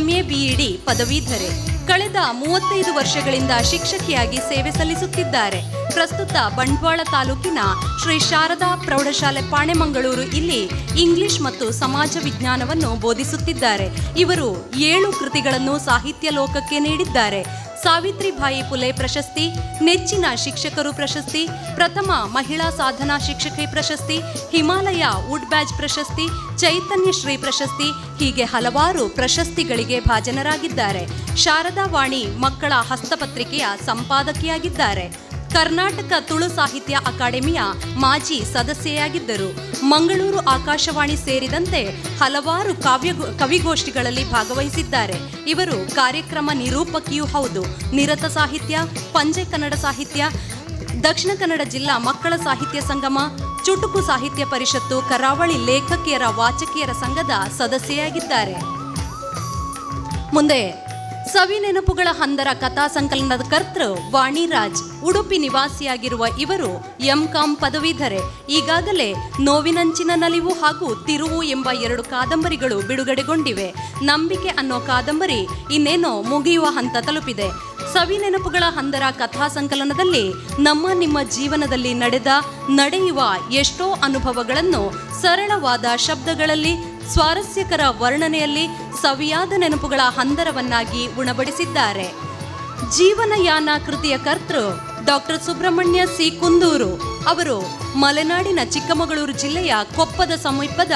MA BEd ಪದವೀಧರೆ. ಕಳೆದ 35 ವರ್ಷಗಳಿಂದ ಶಿಕ್ಷಕಿಯಾಗಿ ಸೇವೆ ಸಲ್ಲಿಸುತ್ತಿದ್ದಾರೆ. ಪ್ರಸ್ತುತ ಬಂಟ್ವಾಳ ತಾಲೂಕಿನ ಶ್ರೀ ಶಾರದಾ ಪ್ರೌಢಶಾಲೆ ಪಾಣೆಮಂಗಳೂರು ಇಲ್ಲಿ ಇಂಗ್ಲಿಷ್ ಮತ್ತು ಸಮಾಜ ವಿಜ್ಞಾನವನ್ನು ಬೋಧಿಸುತ್ತಿದ್ದಾರೆ. ಇವರು 7 ಕೃತಿಗಳನ್ನು ಸಾಹಿತ್ಯ ಲೋಕಕ್ಕೆ ನೀಡಿದ್ದಾರೆ. ಸಾವಿತ್ರಿಬಾಯಿ ಫುಲೆ ಪ್ರಶಸ್ತಿ, ನೆಚ್ಚಿನ ಶಿಕ್ಷಕರು ಪ್ರಶಸ್ತಿ, ಪ್ರಥಮ ಮಹಿಳಾ ಸಾಧನಾ ಶಿಕ್ಷಕಿ ಪ್ರಶಸ್ತಿ, ಹಿಮಾಲಯ ವುಡ್ ಬ್ಯಾಜ್ ಪ್ರಶಸ್ತಿ, ಚೈತನ್ಯ ಶ್ರೀ ಪ್ರಶಸ್ತಿ, ಹೀಗೆ ಹಲವಾರು ಪ್ರಶಸ್ತಿಗಳಿಗೆ ಭಾಜನರಾಗಿದ್ದಾರೆ. ಶಾರದಾ ವಾಣಿ ಮಕ್ಕಳ ಹಸ್ತಪತ್ರಿಕೆಯ ಸಂಪಾದಕಿಯಾಗಿದ್ದಾರೆ. ಕರ್ನಾಟಕ ತುಳು ಸಾಹಿತ್ಯ ಅಕಾಡೆಮಿಯ ಮಾಜಿ ಸದಸ್ಯೆಯಾಗಿದ್ದರು. ಮಂಗಳೂರು ಆಕಾಶವಾಣಿ ಸೇರಿದಂತೆ ಹಲವಾರು ಕವಿಗೋಷ್ಠಿಗಳಲ್ಲಿ ಭಾಗವಹಿಸಿದ್ದಾರೆ. ಇವರು ಕಾರ್ಯಕ್ರಮ ನಿರೂಪಕಿಯೂ ಹೌದು. ನಿರತ ಸಾಹಿತ್ಯ, ಪಂಜೆ ಕನ್ನಡ ಸಾಹಿತ್ಯ, ದಕ್ಷಿಣ ಕನ್ನಡ ಜಿಲ್ಲಾ ಮಕ್ಕಳ ಸಾಹಿತ್ಯ ಸಂಗಮ, ಚುಟುಕು ಸಾಹಿತ್ಯ ಪರಿಷತ್ತು, ಕರಾವಳಿ ಲೇಖಕಿಯರ ವಾಚಕಿಯರ ಸಂಘದ ಸದಸ್ಯೆಯಾಗಿದ್ದಾರೆ. ಮುಂದೆ ಸವಿ ನೆನಪುಗಳ ಹಂದರ ಕಥಾ ಸಂಕಲನದ ಕರ್ತೃ ವಾಣಿರಾಜ್. ಉಡುಪಿ ನಿವಾಸಿಯಾಗಿರುವ ಇವರು MCom ಪದವೀಧರೆ. ಈಗಾಗಲೇ ನೋವಿನಂಚಿನ ನಲಿವು ಹಾಗೂ ತಿರುವು ಎಂಬ 2 ಕಾದಂಬರಿಗಳು ಬಿಡುಗಡೆಗೊಂಡಿವೆ. ನಂಬಿಕೆ ಅನ್ನೋ ಕಾದಂಬರಿ ಇನ್ನೇನೋ ಮುಗಿಯುವ ಹಂತ ತಲುಪಿದೆ. ಸವಿ ನೆನಪುಗಳ ಹಂದರ ಕಥಾ ಸಂಕಲನದಲ್ಲಿ ನಮ್ಮ ನಿಮ್ಮ ಜೀವನದಲ್ಲಿ ನಡೆಯುವ ಎಷ್ಟೋ ಅನುಭವಗಳನ್ನು ಸರಳವಾದ ಶಬ್ದಗಳಲ್ಲಿ, ಸ್ವಾರಸ್ಯಕರ ವರ್ಣನೆಯಲ್ಲಿ ಸವಿಯಾದ ನೆನಪುಗಳ ಹಂದರವನ್ನಾಗಿ ಉಣಬಡಿಸಿದ್ದಾರೆ. ಜೀವನಯಾನ ಕೃತಿಯ ಕರ್ತೃ ಡಾಕ್ಟರ್ ಸುಬ್ರಹ್ಮಣ್ಯ C. ಕುಂದೂರು. ಅವರು ಮಲೆನಾಡಿನ ಚಿಕ್ಕಮಗಳೂರು ಜಿಲ್ಲೆಯ ಕೊಪ್ಪದ ಸಮೀಪದ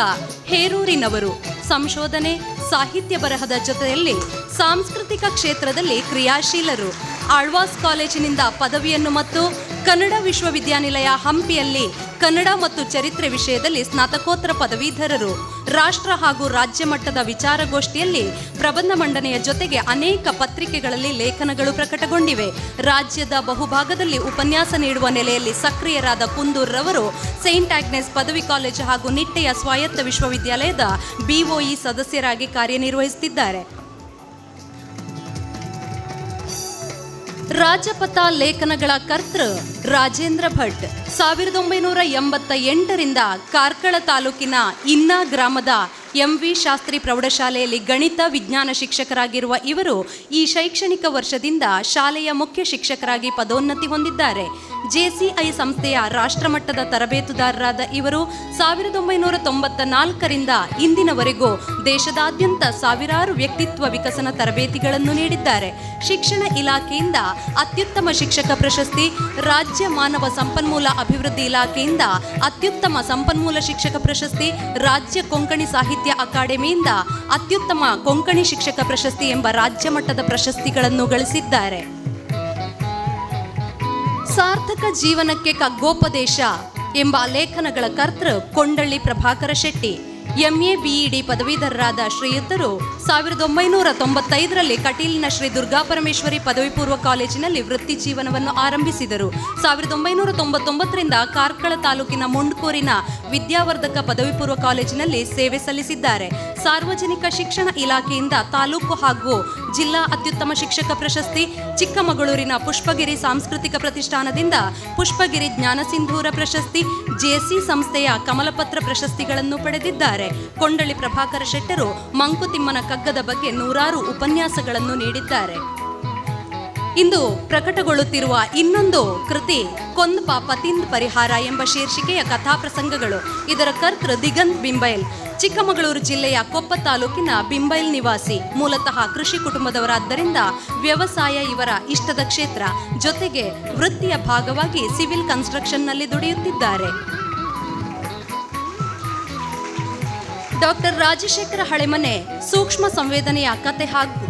ಹೇರೂರಿನವರು. ಸಂಶೋಧನೆ, ಸಾಹಿತ್ಯ ಬರಹದ ಜೊತೆಯಲ್ಲಿ ಸಾಂಸ್ಕೃತಿಕ ಕ್ಷೇತ್ರದಲ್ಲಿ ಕ್ರಿಯಾಶೀಲರು. ಆಳ್ವಾಸ್ ಕಾಲೇಜಿನಿಂದ ಪದವಿಯನ್ನು ಮತ್ತು ಕನ್ನಡ ವಿಶ್ವವಿದ್ಯಾನಿಲಯ ಹಂಪಿಯಲ್ಲಿ ಕನ್ನಡ ಮತ್ತು ಚರಿತ್ರೆ ವಿಷಯದಲ್ಲಿ ಸ್ನಾತಕೋತ್ತರ ಪದವೀಧರರು. ರಾಷ್ಟ್ರ ಹಾಗೂ ರಾಜ್ಯ ಮಟ್ಟದ ವಿಚಾರಗೋಷ್ಠಿಯಲ್ಲಿ ಪ್ರಬಂಧ ಮಂಡನೆಯ ಜೊತೆಗೆ ಅನೇಕ ಪತ್ರಿಕೆಗಳಲ್ಲಿ ಲೇಖನಗಳು ಪ್ರಕಟಗೊಂಡಿವೆ. ರಾಜ್ಯದ ಬಹುಭಾಗದಲ್ಲಿ ಉಪನ್ಯಾಸ ನೀಡುವ ನೆಲೆಯಲ್ಲಿ ಸಕ್ರಿಯರಾದ ಕುಂದೂರ್ರವರು ಸೈಂಟ್ ಆಗ್ನೆಸ್ ಪದವಿ ಕಾಲೇಜು ಹಾಗೂ ನಿಟ್ಟೆಯ ಸ್ವಾಯತ್ತ ವಿಶ್ವವಿದ್ಯಾಲಯದ BOE ಸದಸ್ಯರಾಗಿ ಕಾರ್ಯನಿರ್ವಹಿಸುತ್ತಿದ್ದಾರೆ. ರಾಜಪಥ ಲೇಖನಗಳ ಕರ್ತೃ ರಾಜೇಂದ್ರ ಭಟ್. 1988ರಿಂದ ಕಾರ್ಕಳ ತಾಲೂಕಿನ ಇನ್ನ ಗ್ರಾಮದ MV ಶಾಸ್ತ್ರಿ ಪ್ರೌಢಶಾಲೆಯಲ್ಲಿ ಗಣಿತ ವಿಜ್ಞಾನ ಶಿಕ್ಷಕರಾಗಿರುವ ಇವರು ಈ ಶೈಕ್ಷಣಿಕ ವರ್ಷದಿಂದ ಶಾಲೆಯ ಮುಖ್ಯ ಶಿಕ್ಷಕರಾಗಿ ಪದೋನ್ನತಿ ಹೊಂದಿದ್ದಾರೆ. JCI ಸಂಸ್ಥೆಯ ರಾಷ್ಟ್ರಮಟ್ಟದ ತರಬೇತುದಾರರಾದ ಇವರು 1994ರಿಂದ ಇಂದಿನವರೆಗೂ ದೇಶದಾದ್ಯಂತ ಸಾವಿರಾರು ವ್ಯಕ್ತಿತ್ವ ವಿಕಸನ ತರಬೇತಿಗಳನ್ನು ನೀಡಿದ್ದಾರೆ. ಶಿಕ್ಷಣ ಇಲಾಖೆಯಿಂದ ಅತ್ಯುತ್ತಮ ಶಿಕ್ಷಕ ಪ್ರಶಸ್ತಿ, ರಾಜ್ಯ ಮಾನವ ಸಂಪನ್ಮೂಲ ಅಭಿವೃದ್ಧಿ ಇಲಾಖೆಯಿಂದ ಅತ್ಯುತ್ತಮ ಸಂಪನ್ಮೂಲ ಶಿಕ್ಷಕ ಪ್ರಶಸ್ತಿ, ರಾಜ್ಯ ಕೊಂಕಣಿ ಸಾಹಿತ್ಯ ಅಕಾಡೆಮಿಯಿಂದ ಅತ್ಯುತ್ತಮ ಕೊಂಕಣಿ ಶಿಕ್ಷಕ ಪ್ರಶಸ್ತಿ ಎಂಬ ರಾಜ್ಯ ಮಟ್ಟದ ಪ್ರಶಸ್ತಿಗಳನ್ನು ಗಳಿಸಿದ್ದಾರೆ. ಸಾರ್ಥಕ ಜೀವನಕ್ಕೆ ಕಗ್ಗೋಪದೇಶ ಎಂಬ ಲೇಖನಗಳ ಕರ್ತೃ ಕೊಂಡಳ್ಳಿ ಪ್ರಭಾಕರ ಶೆಟ್ಟಿ. MA BEd ಪದವೀಧರರಾದ ಶ್ರೀಯುತರು 1995ರಲ್ಲಿ ಕಟೀಲಿನ ಶ್ರೀ ದುರ್ಗಾಪರಮೇಶ್ವರಿ ಪದವಿ ಪೂರ್ವ ಕಾಲೇಜಿನಲ್ಲಿ ವೃತ್ತಿ ಜೀವನವನ್ನು ಆರಂಭಿಸಿದರು. 1999ರಿಂದ ಕಾರ್ಕಳ ತಾಲೂಕಿನ ಮುಂಡ್ಕೂರಿನ ವಿದ್ಯಾವರ್ಧಕ ಪದವಿ ಪೂರ್ವ ಕಾಲೇಜಿನಲ್ಲಿ ಸೇವೆ ಸಲ್ಲಿಸಿದ್ದಾರೆ. ಸಾರ್ವಜನಿಕ ಶಿಕ್ಷಣ ಇಲಾಖೆಯಿಂದ ತಾಲೂಕು ಹಾಗೂ ಜಿಲ್ಲಾ ಅತ್ಯುತ್ತಮ ಶಿಕ್ಷಕ ಪ್ರಶಸ್ತಿ, ಚಿಕ್ಕಮಗಳೂರಿನ ಪುಷ್ಪಗಿರಿ ಸಾಂಸ್ಕೃತಿಕ ಪ್ರತಿಷ್ಠಾನದಿಂದ ಪುಷ್ಪಗಿರಿ ಜ್ಞಾನಸಿಂಧೂರ ಪ್ರಶಸ್ತಿ, JC ಸಂಸ್ಥೆಯ ಕಮಲಪತ್ರ ಪ್ರಶಸ್ತಿಗಳನ್ನು ಪಡೆದಿದ್ದಾರೆ. ಕೊಂಡಳ್ಳಿ ಪ್ರಭಾಕರ ಶೆಟ್ಟರು ಮಂಕುತಿಮ್ಮನ ಕಗ್ಗದ ಬಗ್ಗೆ 100 ಉಪನ್ಯಾಸಗಳನ್ನು ನೀಡಿದ್ದಾರೆ. ಇಂದು ಪ್ರಕಟಗೊಳ್ಳುತ್ತಿರುವ ಇನ್ನೊಂದು ಕೃತಿ ಕೊಂದ್ ಪಾಪ ತಿಂದ್ ಪರಿಹಾರ ಎಂಬ ಶೀರ್ಷಿಕೆಯ ಕಥಾಪ್ರಸಂಗಗಳು. ಇದರ ಕರ್ತೃ ದಿಗಂತ್ ಬಿಂಬೈಲ್. ಚಿಕ್ಕಮಗಳೂರು ಜಿಲ್ಲೆಯ ಕೊಪ್ಪ ತಾಲೂಕಿನ ಬಿಂಬೈಲ್ ನಿವಾಸಿ. ಮೂಲತಃ ಕೃಷಿ ಕುಟುಂಬದವರಾದ್ದರಿಂದ ವ್ಯವಸಾಯ ಇವರ ಇಷ್ಟದ ಕ್ಷೇತ್ರ. ಜೊತೆಗೆ ವೃತ್ತಿಯ ಭಾಗವಾಗಿ ಸಿವಿಲ್ ಕನ್ಸ್ಟ್ರಕ್ಷನ್ನಲ್ಲಿ ದುಡಿಯುತ್ತಿದ್ದಾರೆ. ಡಾಕ್ಟರ್ ರಾಜಶೇಖರ ಹಳೆಮನೆ ಸೂಕ್ಷ್ಮ ಸಂವೇದನೆಯ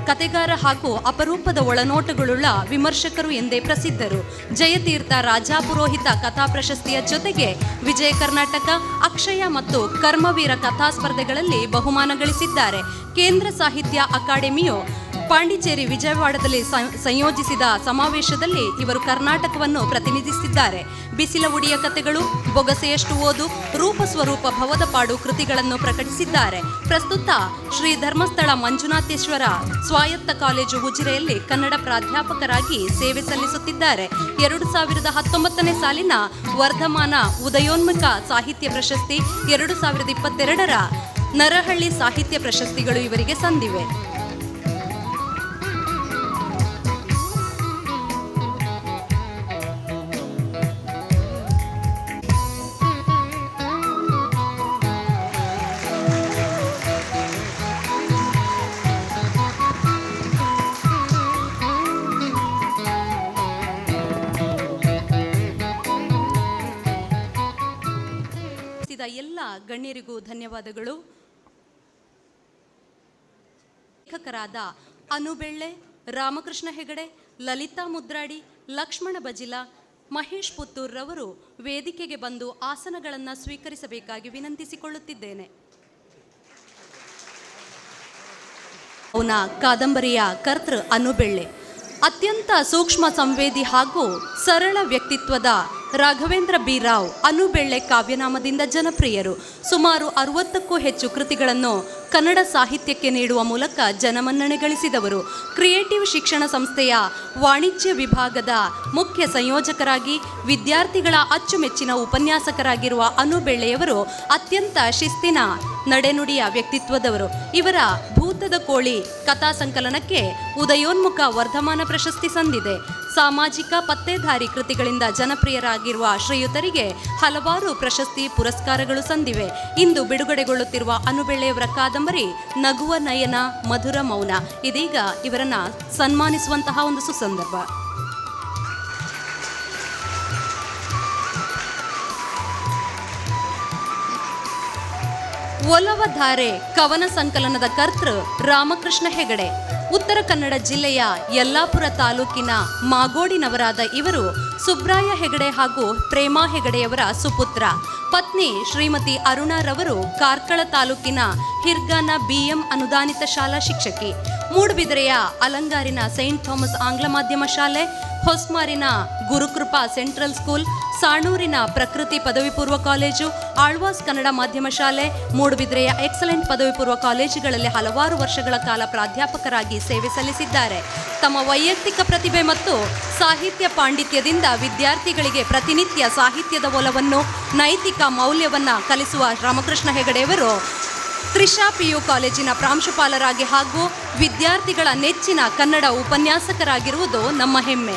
ಕತೆಗಾರ ಹಾಗೂ ಅಪರೂಪದ ಒಳನೋಟಗಳುಳ್ಳ ವಿಮರ್ಶಕರು ಎಂದೇ ಪ್ರಸಿದ್ಧರು. ಜಯತೀರ್ಥ ರಾಜಾಪುರೋಹಿತ ಕಥಾ ಪ್ರಶಸ್ತಿಯ ಜೊತೆಗೆ ವಿಜಯ ಕರ್ನಾಟಕ, ಅಕ್ಷಯ ಮತ್ತು ಕರ್ಮವೀರ ಕಥಾ ಸ್ಪರ್ಧೆಗಳಲ್ಲಿ ಬಹುಮಾನ ಗಳಿಸಿದ್ದಾರೆ. ಕೇಂದ್ರ ಸಾಹಿತ್ಯ ಅಕಾಡೆಮಿಯು ಪಾಂಡಿಚೇರಿ ವಿಜಯವಾಡದಲ್ಲಿ ಸಂಯೋಜಿಸಿದ ಸಮಾವೇಶದಲ್ಲಿ ಇವರು ಕರ್ನಾಟಕವನ್ನು ಪ್ರತಿನಿಧಿಸಿದ್ದಾರೆ. ಬಿಸಿಲ ಉಡಿಯ ಕಥೆಗಳು, ಬೊಗಸೆಯಷ್ಟು ಓದು, ರೂಪಸ್ವರೂಪ ಭವದ ಪಾಡು ಕೃತಿಗಳನ್ನು ಪ್ರಕಟಿಸಿದ್ದಾರೆ. ಪ್ರಸ್ತುತ ಶ್ರೀ ಧರ್ಮಸ್ಥಳ ಮಂಜುನಾಥೇಶ್ವರ ಸ್ವಾಯತ್ತ ಕಾಲೇಜು ಉಜಿರೆಯಲ್ಲಿ ಕನ್ನಡ ಪ್ರಾಧ್ಯಾಪಕರಾಗಿ ಸೇವೆ ಸಲ್ಲಿಸುತ್ತಿದ್ದಾರೆ. 2019 ಸಾಲಿನ ವರ್ಧಮಾನ ಉದಯೋನ್ಮುಖ ಸಾಹಿತ್ಯ ಪ್ರಶಸ್ತಿ, 2022ರ ನರಹಳ್ಳಿ ಸಾಹಿತ್ಯ ಪ್ರಶಸ್ತಿಗಳು ಇವರಿಗೆ ಸಂದಿವೆ. ಎಲ್ಲ ಗಣ್ಯರಿಗೂ ಧನ್ಯವಾದಗಳು. ಲೇಖಕರಾದ ಅನುಬೆಳ್ಳೆ, ರಾಮಕೃಷ್ಣ ಹೆಗಡೆ, ಲಲಿತಾ ಮುದ್ರಾಡಿ, ಲಕ್ಷ್ಮಣ ಬಜಿಲ, ಮಹೇಶ್ ಪುತ್ತೂರ್ ರವರು ವೇದಿಕೆಗೆ ಬಂದು ಆಸನಗಳನ್ನು ಸ್ವೀಕರಿಸಬೇಕಾಗಿ ವಿನಂತಿಸಿಕೊಳ್ಳುತ್ತಿದ್ದೇನೆ. ಅವನ ಕಾದಂಬರಿಯ ಕರ್ತೃ ಅನುಬೆಳ್ಳೆ. ಅತ್ಯಂತ ಸೂಕ್ಷ್ಮ ಸಂವೇದಿ ಹಾಗೂ ಸರಳ ವ್ಯಕ್ತಿತ್ವದ ರಾಘವೇಂದ್ರ ಬಿ ರಾವ್ ಅನುಬೆಳ್ಳೆ ಕಾವ್ಯನಾಮದಿಂದ ಜನಪ್ರಿಯರು. ಸುಮಾರು 60ಕ್ಕೂ ಹೆಚ್ಚು ಕೃತಿಗಳನ್ನು ಕನ್ನಡ ಸಾಹಿತ್ಯಕ್ಕೆ ನೀಡುವ ಮೂಲಕ ಜನಮನ್ನಣೆ ಗಳಿಸಿದವರು. ಕ್ರಿಯೇಟಿವ್ ಶಿಕ್ಷಣ ಸಂಸ್ಥೆಯ ವಾಣಿಜ್ಯ ವಿಭಾಗದ ಮುಖ್ಯ ಸಂಯೋಜಕರಾಗಿ ವಿದ್ಯಾರ್ಥಿಗಳ ಅಚ್ಚುಮೆಚ್ಚಿನ ಉಪನ್ಯಾಸಕರಾಗಿರುವ ಅನುಬೆಳ್ಳೆಯವರು ಅತ್ಯಂತ ಶಿಸ್ತಿನ ನಡೆನುಡಿಯ ವ್ಯಕ್ತಿತ್ವದವರು. ಇವರ ಭೂತದ ಕೋಳಿ ಕಥಾ ಸಂಕಲನಕ್ಕೆ ಉದಯೋನ್ಮುಖ ವರ್ಧಮಾನ ಪ್ರಶಸ್ತಿ ಸಂದಿದೆ. ಸಾಮಾಜಿಕ ಪತ್ತೇದಾರಿ ಕೃತಿಗಳಿಂದ ಜನಪ್ರಿಯರಾಗಿರುವ ಶ್ರೀಯುತರಿಗೆ ಹಲವಾರು ಪ್ರಶಸ್ತಿ ಪುರಸ್ಕಾರಗಳು ಸಂದಿವೆ. ಇಂದು ಬಿಡುಗಡೆಗೊಳ್ಳುತ್ತಿರುವ ಅನುಬೆಳ್ಳೆಯವರ ಕಾದಂಬರಿ ನಗುವ ನಯನ ಮಧುರ ಮೌನ. ಇದೀಗ ಇವರನ್ನ ಸನ್ಮಾನಿಸುವಂತಹ ಒಂದು ಸುಸಂದರ್ಭ. ಒಲವಧಾರೆ ಕವನ ಸಂಕಲನದ ಕರ್ತೃ ರಾಮಕೃಷ್ಣ ಹೆಗಡೆ. ಉತ್ತರ ಕನ್ನಡ ಜಿಲ್ಲೆಯ ಯಲ್ಲಾಪುರ ತಾಲೂಕಿನ ಮಾಗೋಡಿನವರಾದ ಇವರು ಸುಬ್ರಾಯ ಹೆಗಡೆ ಹಾಗೂ ಪ್ರೇಮಾ ಹೆಗಡೆಯವರ ಸುಪುತ್ರ. ಪತ್ನಿ ಶ್ರೀಮತಿ ಅರುಣಾರವರು ಕಾರ್ಕಳ ತಾಲೂಕಿನ ಹಿರ್ಗಾನ BM ಅನುದಾನಿತ ಶಾಲಾ ಶಿಕ್ಷಕಿ. ಮೂಡುಬಿದಿರೆಯ ಅಲಂಗಾರಿನ ಸೈಂಟ್ ಥಾಮಸ್ ಆಂಗ್ಲ ಮಾಧ್ಯಮ ಶಾಲೆ, ಹೊಸ್ಮಾರಿನ ಗುರುಕೃಪಾ ಸೆಂಟ್ರಲ್ ಸ್ಕೂಲ್, ಸಾಣೂರಿನ ಪ್ರಕೃತಿ ಪದವಿ ಪೂರ್ವ ಕಾಲೇಜು, ಆಳ್ವಾಸ್ ಕನ್ನಡ ಮಾಧ್ಯಮ ಶಾಲೆ, ಮೂಡುಬಿದಿರೆಯ ಎಕ್ಸಲೆಂಟ್ ಪದವಿ ಪೂರ್ವ ಕಾಲೇಜುಗಳಲ್ಲಿ ಹಲವಾರು ವರ್ಷಗಳ ಕಾಲ ಪ್ರಾಧ್ಯಾಪಕರಾಗಿ ಸೇವೆ ಸಲ್ಲಿಸಿದ್ದಾರೆ. ತಮ್ಮ ವೈಯಕ್ತಿಕ ಪ್ರತಿಭೆ ಮತ್ತು ಸಾಹಿತ್ಯ ಪಾಂಡಿತ್ಯದಿಂದ ವಿದ್ಯಾರ್ಥಿಗಳಿಗೆ ಪ್ರತಿನಿತ್ಯ ಸಾಹಿತ್ಯದ ಒಲವನ್ನು, ನೈತಿಕ ಮೌಲ್ಯವನ್ನು ಕಲಿಸುವ ರಾಮಕೃಷ್ಣ ಹೆಗಡೆಯವರು ತ್ರಿಷಾ PU ಕಾಲೇಜಿನ ಪ್ರಾಂಶುಪಾಲರಾಗಿ ಹಾಗೂ ವಿದ್ಯಾರ್ಥಿಗಳ ನೆಚ್ಚಿನ ಕನ್ನಡ ಉಪನ್ಯಾಸಕರಾಗಿರುವುದು ನಮ್ಮ ಹೆಮ್ಮೆ.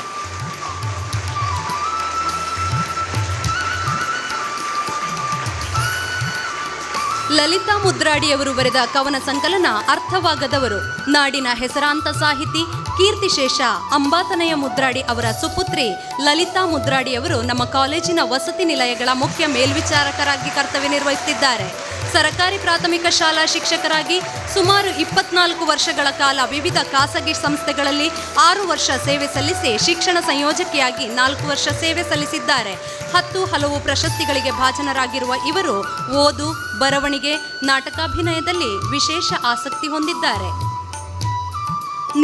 ಲಲಿತಾ ಮುದ್ರಾಡಿಯವರು ಬರೆದ ಕವನ ಸಂಕಲನ ಅರ್ಥವಾಗದವರು. ನಾಡಿನ ಹೆಸರಾಂತ ಸಾಹಿತಿ ಕೀರ್ತಿಶೇಷ ಅಂಬಾತನಯ ಮುದ್ರಾಡಿ ಅವರ ಸುಪುತ್ರಿ ಲಲಿತಾ ಮುದ್ರಾಡಿಯವರು ನಮ್ಮ ಕಾಲೇಜಿನ ವಸತಿ ನಿಲಯಗಳ ಮುಖ್ಯ ಮೇಲ್ವಿಚಾರಕರಾಗಿ ಕರ್ತವ್ಯ ನಿರ್ವಹಿಸುತ್ತಿದ್ದಾರೆ. ಸರಕಾರಿ ಪ್ರಾಥಮಿಕ ಶಾಲಾ ಶಿಕ್ಷಕರಾಗಿ ಸುಮಾರು 24 ವರ್ಷಗಳ ಕಾಲ ವಿವಿಧ ಖಾಸಗಿ ಸಂಸ್ಥೆಗಳಲ್ಲಿ 6 ವರ್ಷ ಸೇವೆ ಸಲ್ಲಿಸಿ ಶಿಕ್ಷಣ ಸಂಯೋಜಕಿಯಾಗಿ 4 ವರ್ಷ ಸೇವೆ ಸಲ್ಲಿಸಿದ್ದಾರೆ. 10 ಹಲವು ಪ್ರಶಸ್ತಿಗಳಿಗೆ ಭಾಜನರಾಗಿರುವ ಇವರು ಓದು, ಬರವಣಿಗೆ, ನಾಟಕಾಭಿನಯದಲ್ಲಿ ವಿಶೇಷ ಆಸಕ್ತಿ ಹೊಂದಿದ್ದಾರೆ.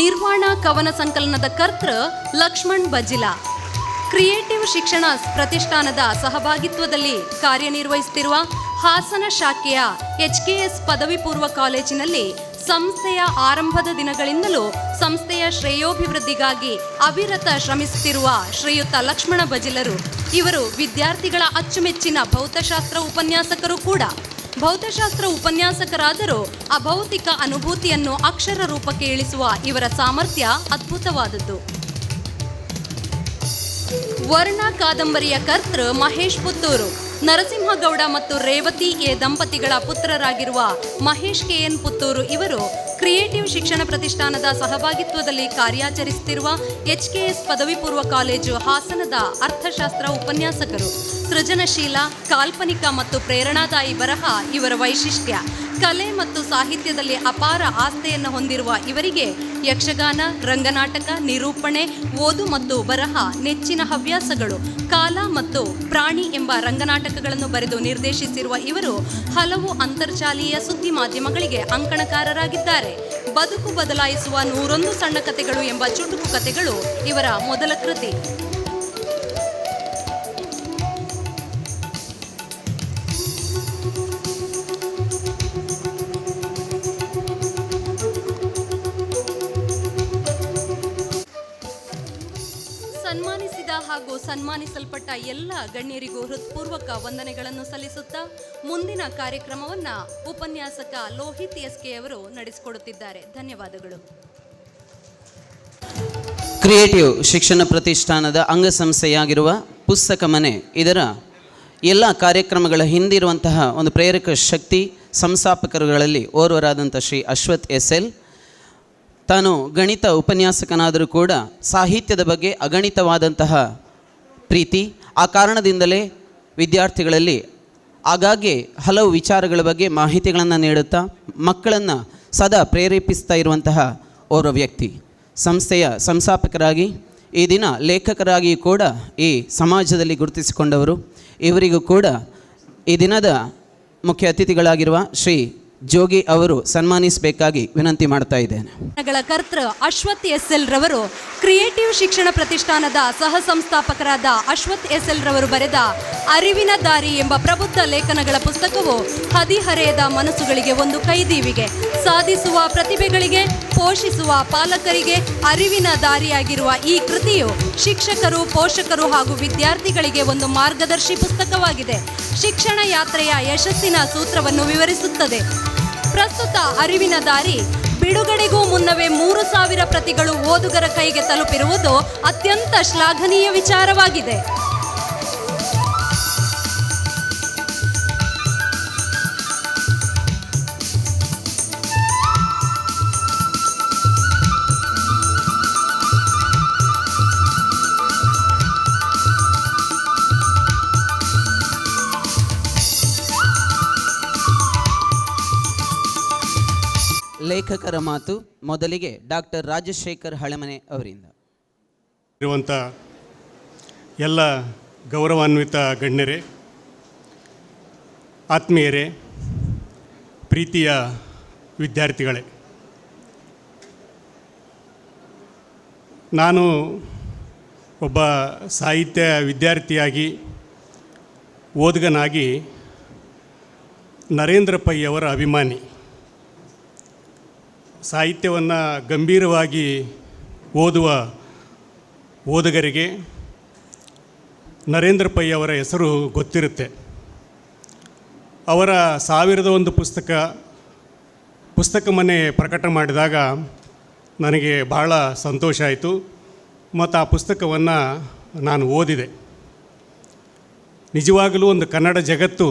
ನಿರ್ವಾಣ ಕವನ ಸಂಕಲನದ ಕರ್ತೃ ಲಕ್ಷ್ಮಣ್ ಬಜಿಲ. ಕ್ರಿಯೇಟಿವ್ ಶಿಕ್ಷಣ ಪ್ರತಿಷ್ಠಾನದ ಸಹಭಾಗಿತ್ವದಲ್ಲಿ ಕಾರ್ಯನಿರ್ವಹಿಸುತ್ತಿರುವ ಹಾಸನ ಶಾಖೆಯ HKS ಪದವಿ ಪೂರ್ವ ಕಾಲೇಜಿನಲ್ಲಿ ಸಂಸ್ಥೆಯ ಆರಂಭದ ದಿನಗಳಿಂದಲೂ ಸಂಸ್ಥೆಯ ಶ್ರೇಯೋಭಿವೃದ್ಧಿಗಾಗಿ ಅವಿರತ ಶ್ರಮಿಸುತ್ತಿರುವ ಶ್ರೀಯುತ ಲಕ್ಷ್ಮಣ ಬಜಿಲರು. ಇವರು ವಿದ್ಯಾರ್ಥಿಗಳ ಅಚ್ಚುಮೆಚ್ಚಿನ ಭೌತಶಾಸ್ತ್ರ ಉಪನ್ಯಾಸಕರು ಕೂಡ. ಭೌತಶಾಸ್ತ್ರ ಉಪನ್ಯಾಸಕರಾದರೂ ಅಭೌತಿಕ ಅನುಭೂತಿಯನ್ನು ಅಕ್ಷರ ರೂಪಕ್ಕೆ ಇಳಿಸುವ ಇವರ ಸಾಮರ್ಥ್ಯ ಅದ್ಭುತವಾದದ್ದು. ವರ್ಣ ಕಾದಂಬರಿಯ ಕರ್ತೃ ಮಹೇಶ್ ಪುತ್ತೂರು. ನರಸಿಂಹಗೌಡ ಮತ್ತು ರೇವತಿ ಎ ದಂಪತಿಗಳ ಪುತ್ರರಾಗಿರುವ ಮಹೇಶ್ KN ಪುತ್ತೂರು ಇವರು ಕ್ರಿಯೇಟಿವ್ ಶಿಕ್ಷಣ ಪ್ರತಿಷ್ಠಾನದ ಸಹಭಾಗಿತ್ವದಲ್ಲಿ ಕಾರ್ಯಾಚರಿಸುತ್ತಿರುವ HKS ಪದವಿ ಪೂರ್ವ ಕಾಲೇಜು ಹಾಸನದ ಅರ್ಥಶಾಸ್ತ್ರ ಉಪನ್ಯಾಸಕರು. ಸೃಜನಶೀಲ, ಕಾಲ್ಪನಿಕ ಮತ್ತು ಪ್ರೇರಣಾದಾಯಿ ಬರಹ ಇವರ ವೈಶಿಷ್ಟ್ಯ. ಕಲೆ ಮತ್ತು ಸಾಹಿತ್ಯದಲ್ಲಿ ಅಪಾರ ಆಸ್ಥೆಯನ್ನು ಹೊಂದಿರುವ ಇವರಿಗೆ ಯಕ್ಷಗಾನ, ರಂಗನಾಟಕ, ನಿರೂಪಣೆ, ಓದು ಮತ್ತು ಬರಹ ನೆಚ್ಚಿನ ಹವ್ಯಾಸಗಳು. ಕಾಲ ಮತ್ತು ಪ್ರಾಣಿ ಎಂಬ ರಂಗನಾಟಕಗಳನ್ನು ಬರೆದು ನಿರ್ದೇಶಿಸಿರುವ ಇವರು ಹಲವು ಅಂತರ್ಜಾಲೀಯ ಸುದ್ದಿ ಮಾಧ್ಯಮಗಳಿಗೆ ಅಂಕಣಕಾರರಾಗಿದ್ದಾರೆ. ಬದುಕು ಬದಲಾಯಿಸುವ 101 ಸಣ್ಣ ಕಥೆಗಳು ಎಂಬ ಚುಟುಕು ಕಥೆಗಳು ಇವರ ಮೊದಲ ಕೃತಿ. ಸನ್ಮಾನಿಸಿದ ಹಾಗೂ ಸನ್ಮಾನಿಸಲ್ಪಟ್ಟ ಎಲ್ಲ ಗಣ್ಯರಿಗೂ ಹೃತ್ಪೂರ್ವಕ ವಂದನೆಗಳನ್ನು ಸಲ್ಲಿಸುತ್ತಾ ಮುಂದಿನ ಕಾರ್ಯಕ್ರಮವನ್ನು ಉಪನ್ಯಾಸಕ ಲೋಹಿತ್ ಎಸ್ಕೆ ಅವರು ನಡೆಸಿಕೊಡುತ್ತಿದ್ದಾರೆ. ಧನ್ಯವಾದಗಳು. ಕ್ರಿಯೇಟಿವ್ ಶಿಕ್ಷಣ ಪ್ರತಿಷ್ಠಾನದ ಅಂಗಸಂಸ್ಥೆಯಾಗಿರುವ ಪುಸ್ತಕ ಮನೆ, ಇದರ ಎಲ್ಲ ಕಾರ್ಯಕ್ರಮಗಳ ಹಿಂದಿರುವಂತಹ ಒಂದು ಪ್ರೇರಕ ಶಕ್ತಿ ಸಂಸ್ಥಾಪಕರುಗಳಲ್ಲಿ ಓರ್ವರಾದಂಥ ಶ್ರೀ ಅಶ್ವಥ್ SL. ತಾನು ಗಣಿತ ಉಪನ್ಯಾಸಕನಾದರೂ ಕೂಡ ಸಾಹಿತ್ಯದ ಬಗ್ಗೆ ಅಗಣಿತವಾದಂತಹ ಪ್ರೀತಿ. ಆ ಕಾರಣದಿಂದಲೇ ವಿದ್ಯಾರ್ಥಿಗಳಲ್ಲಿ ಆಗಾಗ್ಗೆ ಹಲವು ವಿಚಾರಗಳ ಬಗ್ಗೆ ಮಾಹಿತಿಗಳನ್ನು ನೀಡುತ್ತಾ ಮಕ್ಕಳನ್ನು ಸದಾ ಪ್ರೇರೇಪಿಸ್ತಾ ಇರುವಂತಹ ಓರ್ವ ವ್ಯಕ್ತಿ. ಸಂಸ್ಥೆಯ ಸಂಸ್ಥಾಪಕರಾಗಿ ಈ ದಿನ ಲೇಖಕರಾಗಿ ಕೂಡ ಈ ಸಮಾಜದಲ್ಲಿ ಗುರುತಿಸಿಕೊಂಡವರು. ಇವರಿಗೂ ಕೂಡ ಈ ದಿನದ ಮುಖ್ಯ ಅತಿಥಿಗಳಾಗಿರುವ ಶ್ರೀ ಜೋಗಿ ಅವರು ಸನ್ಮಾನಿಸಬೇಕಾಗಿ ವಿನಂತಿ ಮಾಡ್ತಾ ಇದ್ದೇನೆ. ಕರ್ತೃ ಅಶ್ವಥ್ SL ರವರು ಕ್ರಿಯೇಟಿವ್ ಶಿಕ್ಷಣ ಪ್ರತಿಷ್ಠಾನದ ಸಹ ಸಂಸ್ಥಾಪಕರಾದ ಅಶ್ವಥ್ SL ರವರು ಬರೆದ ಅರಿವಿನ ದಾರಿ ಎಂಬ ಪ್ರಬುದ್ಧ ಲೇಖನಗಳ ಪುಸ್ತಕವು ಹದಿಹರೆಯದ ಮನಸ್ಸುಗಳಿಗೆ ಒಂದು ಕೈದೀವಿಗೆ, ಸಾಧಿಸುವ ಪ್ರತಿಭೆಗಳಿಗೆ, ಪೋಷಿಸುವ ಪಾಲಕರಿಗೆ ಅರಿವಿನ ದಾರಿಯಾಗಿರುವ ಈ ಕೃತಿಯು ಶಿಕ್ಷಕರು, ಪೋಷಕರು ಹಾಗೂ ವಿದ್ಯಾರ್ಥಿಗಳಿಗೆ ಒಂದು ಮಾರ್ಗದರ್ಶಿ ಪುಸ್ತಕವಾಗಿದೆ. ಶಿಕ್ಷಣ ಯಾತ್ರೆಯ ಯಶಸ್ಸಿನ ಸೂತ್ರವನ್ನು ವಿವರಿಸುತ್ತದೆ. ಪ್ರಸ್ತುತ ಅರಿವಿನ ದಾರಿ ಬಿಡುಗಡೆಗೂ ಮುನ್ನವೇ 3000 ಪ್ರತಿಗಳು ಓದುಗರ ಕೈಗೆ ತಲುಪಿರುವುದು ಅತ್ಯಂತ ಶ್ಲಾಘನೀಯ ವಿಚಾರವಾಗಿದೆ. ಲೇಖಕರ ಮಾತು. ಮೊದಲಿಗೆ ಡಾಕ್ಟರ್ ರಾಜಶೇಖರ್ ಹಳೆಮನೆ ಅವರಿಂದ. ಇರುವಂಥ ಎಲ್ಲ ಗೌರವಾನ್ವಿತ ಗಣ್ಯರೇ, ಆತ್ಮೀಯರೇ, ಪ್ರೀತಿಯ ವಿದ್ಯಾರ್ಥಿಗಳೇ, ನಾನು ಒಬ್ಬ ಸಾಹಿತ್ಯ ವಿದ್ಯಾರ್ಥಿಯಾಗಿ, ಓದುಗನಾಗಿ ನರೇಂದ್ರ ಪೈ ಅವರ ಅಭಿಮಾನಿ. ಸಾಹಿತ್ಯವನ್ನು ಗಂಭೀರವಾಗಿ ಓದುವ ಓದುಗರಿಗೆ ನರೇಂದ್ರ ಪೈ ಅವರ ಹೆಸರು ಗೊತ್ತಿರುತ್ತೆ. ಅವರ 1001 ಪುಸ್ತಕ ಮನೆ ಪ್ರಕಟ ಮಾಡಿದಾಗ ನನಗೆ ಬಹಳ ಸಂತೋಷ ಆಯಿತು ಮತ್ತು ಆ ಪುಸ್ತಕವನ್ನು ನಾನು ಓದಿದೆ. ನಿಜವಾಗಲೂ ಒಂದು ಕನ್ನಡ ಜಗತ್ತು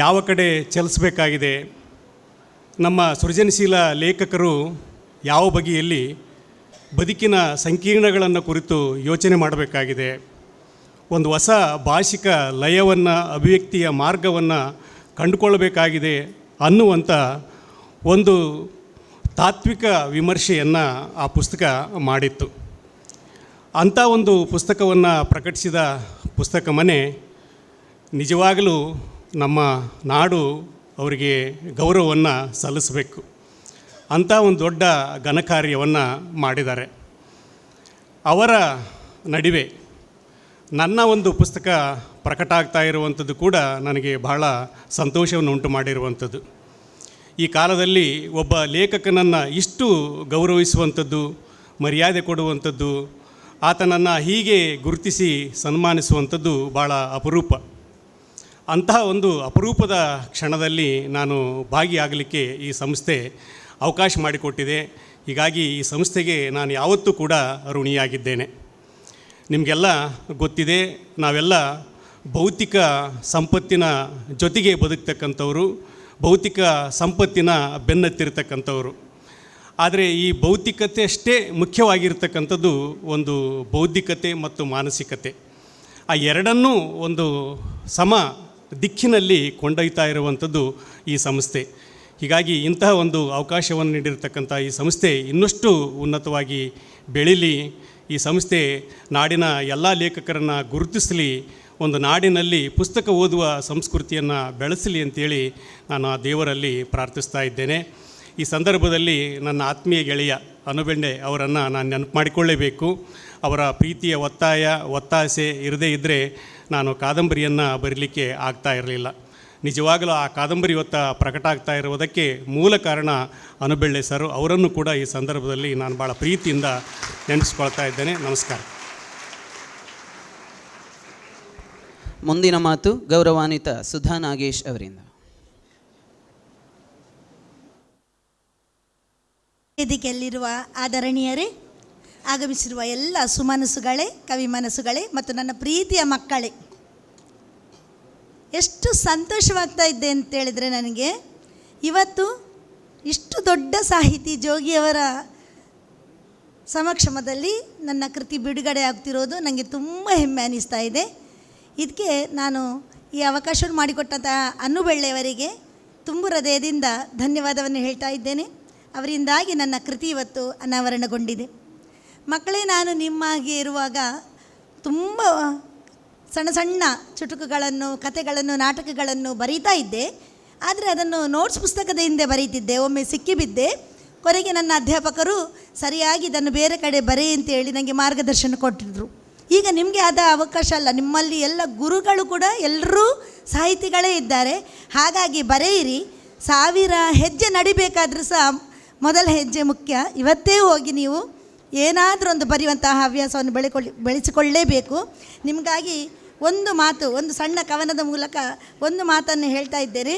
ಯಾವ ಕಡೆ ಚಲಿಸಬೇಕಾಗಿದೆ, ನಮ್ಮ ಸೃಜನಶೀಲ ಲೇಖಕರು ಯಾವ ಬಗೆಯಲ್ಲಿ ಬದುಕಿನ ಸಂಕೀರ್ಣಗಳನ್ನು ಕುರಿತು ಯೋಚನೆ ಮಾಡಬೇಕಾಗಿದೆ, ಒಂದು ಹೊಸ ಭಾಷಿಕ ಲಯವನ್ನು, ಅಭಿವ್ಯಕ್ತಿಯ ಮಾರ್ಗವನ್ನು ಕಂಡುಕೊಳ್ಳಬೇಕಾಗಿದೆ ಅನ್ನುವಂಥ ಒಂದು ತಾತ್ವಿಕ ವಿಮರ್ಶೆಯನ್ನು ಆ ಪುಸ್ತಕ ಮಾಡಿತ್ತು. ಅಂಥ ಒಂದು ಪುಸ್ತಕವನ್ನು ಪ್ರಕಟಿಸಿದ ಪುಸ್ತಕ ಮನೆ ನಿಜವಾಗಲೂ ನಮ್ಮ ನಾಡು ಅವರಿಗೆ ಗೌರವವನ್ನು ಸಲ್ಲಿಸಬೇಕು. ಅಂಥ ಒಂದು ದೊಡ್ಡ ಘನಕಾರ್ಯವನ್ನು ಮಾಡಿದ್ದಾರೆ. ಅವರ ನಡುವೆ ನನ್ನ ಒಂದು ಪುಸ್ತಕ ಪ್ರಕಟ ಆಗ್ತಾ ಇರುವಂಥದ್ದು ಕೂಡ ನನಗೆ ಬಹಳ ಸಂತೋಷವನ್ನು ಉಂಟು ಮಾಡಿರುವಂಥದ್ದು. ಈ ಕಾಲದಲ್ಲಿ ಒಬ್ಬ ಲೇಖಕನನ್ನು ಇಷ್ಟು ಗೌರವಿಸುವಂಥದ್ದು, ಮರ್ಯಾದೆ ಕೊಡುವಂಥದ್ದು, ಆತನನ್ನು ಹೀಗೆ ಗುರುತಿಸಿ ಸನ್ಮಾನಿಸುವಂಥದ್ದು ಭಾಳ ಅಪರೂಪ. ಅಂತಹ ಒಂದು ಅಪರೂಪದ ಕ್ಷಣದಲ್ಲಿ ನಾನು ಭಾಗಿಯಾಗಲಿಕ್ಕೆ ಈ ಸಂಸ್ಥೆ ಅವಕಾಶ ಮಾಡಿಕೊಟ್ಟಿದೆ. ಹೀಗಾಗಿ ಈ ಸಂಸ್ಥೆಗೆ ನಾನು ಯಾವತ್ತೂ ಕೂಡ ಋಣಿಯಾಗಿದ್ದೇನೆ. ನಿಮಗೆಲ್ಲ ಗೊತ್ತಿದೆ, ನಾವೆಲ್ಲ ಭೌತಿಕ ಸಂಪತ್ತಿನ ಜೊತೆಗೆ ಬದುಕ್ತಕ್ಕಂಥವರು, ಭೌತಿಕ ಸಂಪತ್ತಿನ ಬೆನ್ನತ್ತಿರ್ತಕ್ಕಂಥವರು. ಆದರೆ ಈ ಭೌತಿಕತೆ ಅಷ್ಟೇ ಮುಖ್ಯವಾಗಿರ್ತಕ್ಕಂಥದ್ದು ಒಂದು ಬೌದ್ಧಿಕತೆ ಮತ್ತು ಮಾನಸಿಕತೆ. ಆ ಎರಡನ್ನೂ ಒಂದು ಸಮ ದಿಕ್ಕಿನಲ್ಲಿ ಕೊಂಡೊಯ್ತಾ ಇರುವಂಥದ್ದು ಈ ಸಂಸ್ಥೆ. ಹೀಗಾಗಿ ಇಂತಹ ಒಂದು ಅವಕಾಶವನ್ನು ನೀಡಿರ್ತಕ್ಕಂಥ ಈ ಸಂಸ್ಥೆ ಇನ್ನಷ್ಟು ಉನ್ನತವಾಗಿ ಬೆಳೀಲಿ. ಈ ಸಂಸ್ಥೆ ನಾಡಿನ ಎಲ್ಲ ಲೇಖಕರನ್ನು ಗುರುತಿಸಲಿ, ಒಂದು ನಾಡಿನಲ್ಲಿ ಪುಸ್ತಕ ಓದುವ ಸಂಸ್ಕೃತಿಯನ್ನು ಬೆಳೆಸಲಿ ಅಂತೇಳಿ ನಾನು ಆ ದೇವರಲ್ಲಿ ಪ್ರಾರ್ಥಿಸ್ತಾ ಇದ್ದೇನೆ. ಈ ಸಂದರ್ಭದಲ್ಲಿ ನನ್ನ ಆತ್ಮೀಯ ಗೆಳೆಯ ಅನುಬೆಂಡೆ ಅವರನ್ನು ನಾನು ನೆನಪು ಮಾಡಿಕೊಳ್ಳೇಬೇಕು. ಅವರ ಪ್ರೀತಿಯ ಒತ್ತಾಸೆ ಇರದೇ ಇದ್ದರೆ ನಾನು ಕಾದಂಬರಿಯನ್ನು ಬರೀಲಿಕ್ಕೆ ಆಗ್ತಾ ಇರಲಿಲ್ಲ. ನಿಜವಾಗಲೂ ಆ ಕಾದಂಬರಿ ಪ್ರಕಟ ಆಗ್ತಾ ಇರುವುದಕ್ಕೆ ಮೂಲ ಕಾರಣ ಅನುಬೆಳ್ಳೆ ಸರ್. ಅವರನ್ನು ಕೂಡ ಈ ಸಂದರ್ಭದಲ್ಲಿ ನಾನು ಭಾಳ ಪ್ರೀತಿಯಿಂದ ನೆನೆಸ್ಕೊಳ್ತಾ ಇದ್ದೇನೆ. ನಮಸ್ಕಾರ. ಮುಂದಿನ ಮಾತು ಗೌರವಾನ್ವಿತ ಸುಧಾ ನಾಗೇಶ್ ಅವರಿಂದ. ವೇದಿಕೆಯಲ್ಲಿರುವ ಆದರಣೀಯರೇ, ಆಗಮಿಸಿರುವ ಎಲ್ಲ ಸುಮನಸ್ಸುಗಳೇ, ಕವಿ ಮನಸ್ಸುಗಳೇ ಮತ್ತು ನನ್ನ ಪ್ರೀತಿಯ ಮಕ್ಕಳೇ, ಎಷ್ಟು ಸಂತೋಷವಾಗ್ತಾ ಇದ್ದೆ ಅಂತೇಳಿದರೆ ನನಗೆ ಇವತ್ತು ಇಷ್ಟು ದೊಡ್ಡ ಸಾಹಿತಿ ಜೋಗಿಯವರ ಸಮಕ್ಷಮದಲ್ಲಿ ನನ್ನ ಕೃತಿ ಬಿಡುಗಡೆ ಆಗ್ತಿರೋದು ನನಗೆ ತುಂಬ ಹೆಮ್ಮೆ ಅನ್ನಿಸ್ತಾ ಇದೆ. ಇದಕ್ಕೆ ನಾನು ಈ ಅವಕಾಶವನ್ನು ಮಾಡಿಕೊಟ್ಟಂಥ ಅನ್ನುಬೆಳ್ಳೆಯವರಿಗೆ ತುಂಬ ಹೃದಯದಿಂದ ಧನ್ಯವಾದವನ್ನು ಹೇಳ್ತಾ ಇದ್ದೇನೆ. ಅವರಿಂದಾಗಿ ನನ್ನ ಕೃತಿ ಇವತ್ತು ಅನಾವರಣಗೊಂಡಿದೆ. ಮಕ್ಕಳೇ, ನಾನು ನಿಮ್ಮಾಗೆ ಇರುವಾಗ ತುಂಬ ಸಣ್ಣ ಸಣ್ಣ ಚುಟುಕುಗಳನ್ನು, ಕಥೆಗಳನ್ನು, ನಾಟಕಗಳನ್ನು ಬರೀತಾ ಇದ್ದೆ. ಆದರೆ ಅದನ್ನು ನೋಟ್ಸ್ ಪುಸ್ತಕದ ಹಿಂದೆ ಬರೀತಿದ್ದೆ. ಒಮ್ಮೆ ಸಿಕ್ಕಿಬಿದ್ದೆ. ಕೊನೆಗೆ ನನ್ನ ಅಧ್ಯಾಪಕರು ಸರಿಯಾಗಿ ಇದನ್ನು ಬೇರೆ ಕಡೆ ಬರೆ ಅಂತೇಳಿ ನನಗೆ ಮಾರ್ಗದರ್ಶನ ಕೊಟ್ಟಿದ್ದರು. ಈಗ ನಿಮಗೆ ಆದ ಅವಕಾಶ ಅಲ್ಲ, ನಿಮ್ಮಲ್ಲಿ ಎಲ್ಲ ಗುರುಗಳು ಕೂಡ ಎಲ್ಲರೂ ಸಾಹಿತಿಗಳೇ ಇದ್ದಾರೆ. ಹಾಗಾಗಿ ಬರೆಯಿರಿ. 1000 ಹೆಜ್ಜೆ ನಡಿಬೇಕಾದ್ರೂ ಸಹ ಮೊದಲ ಹೆಜ್ಜೆ ಮುಖ್ಯ. ಇವತ್ತೇ ಹೋಗಿ ನೀವು ಏನಾದರೂ ಒಂದು ಬರೆಯುವಂತಹ ಹವ್ಯಾಸವನ್ನು ಬೆಳೆಸಿಕೊಳ್ಳಲೇಬೇಕು. ನಿಮಗಾಗಿ ಒಂದು ಮಾತು, ಒಂದು ಸಣ್ಣ ಕವನದ ಮೂಲಕ ಒಂದು ಮಾತನ್ನು ಹೇಳ್ತಾ ಇದ್ದೇನೆ.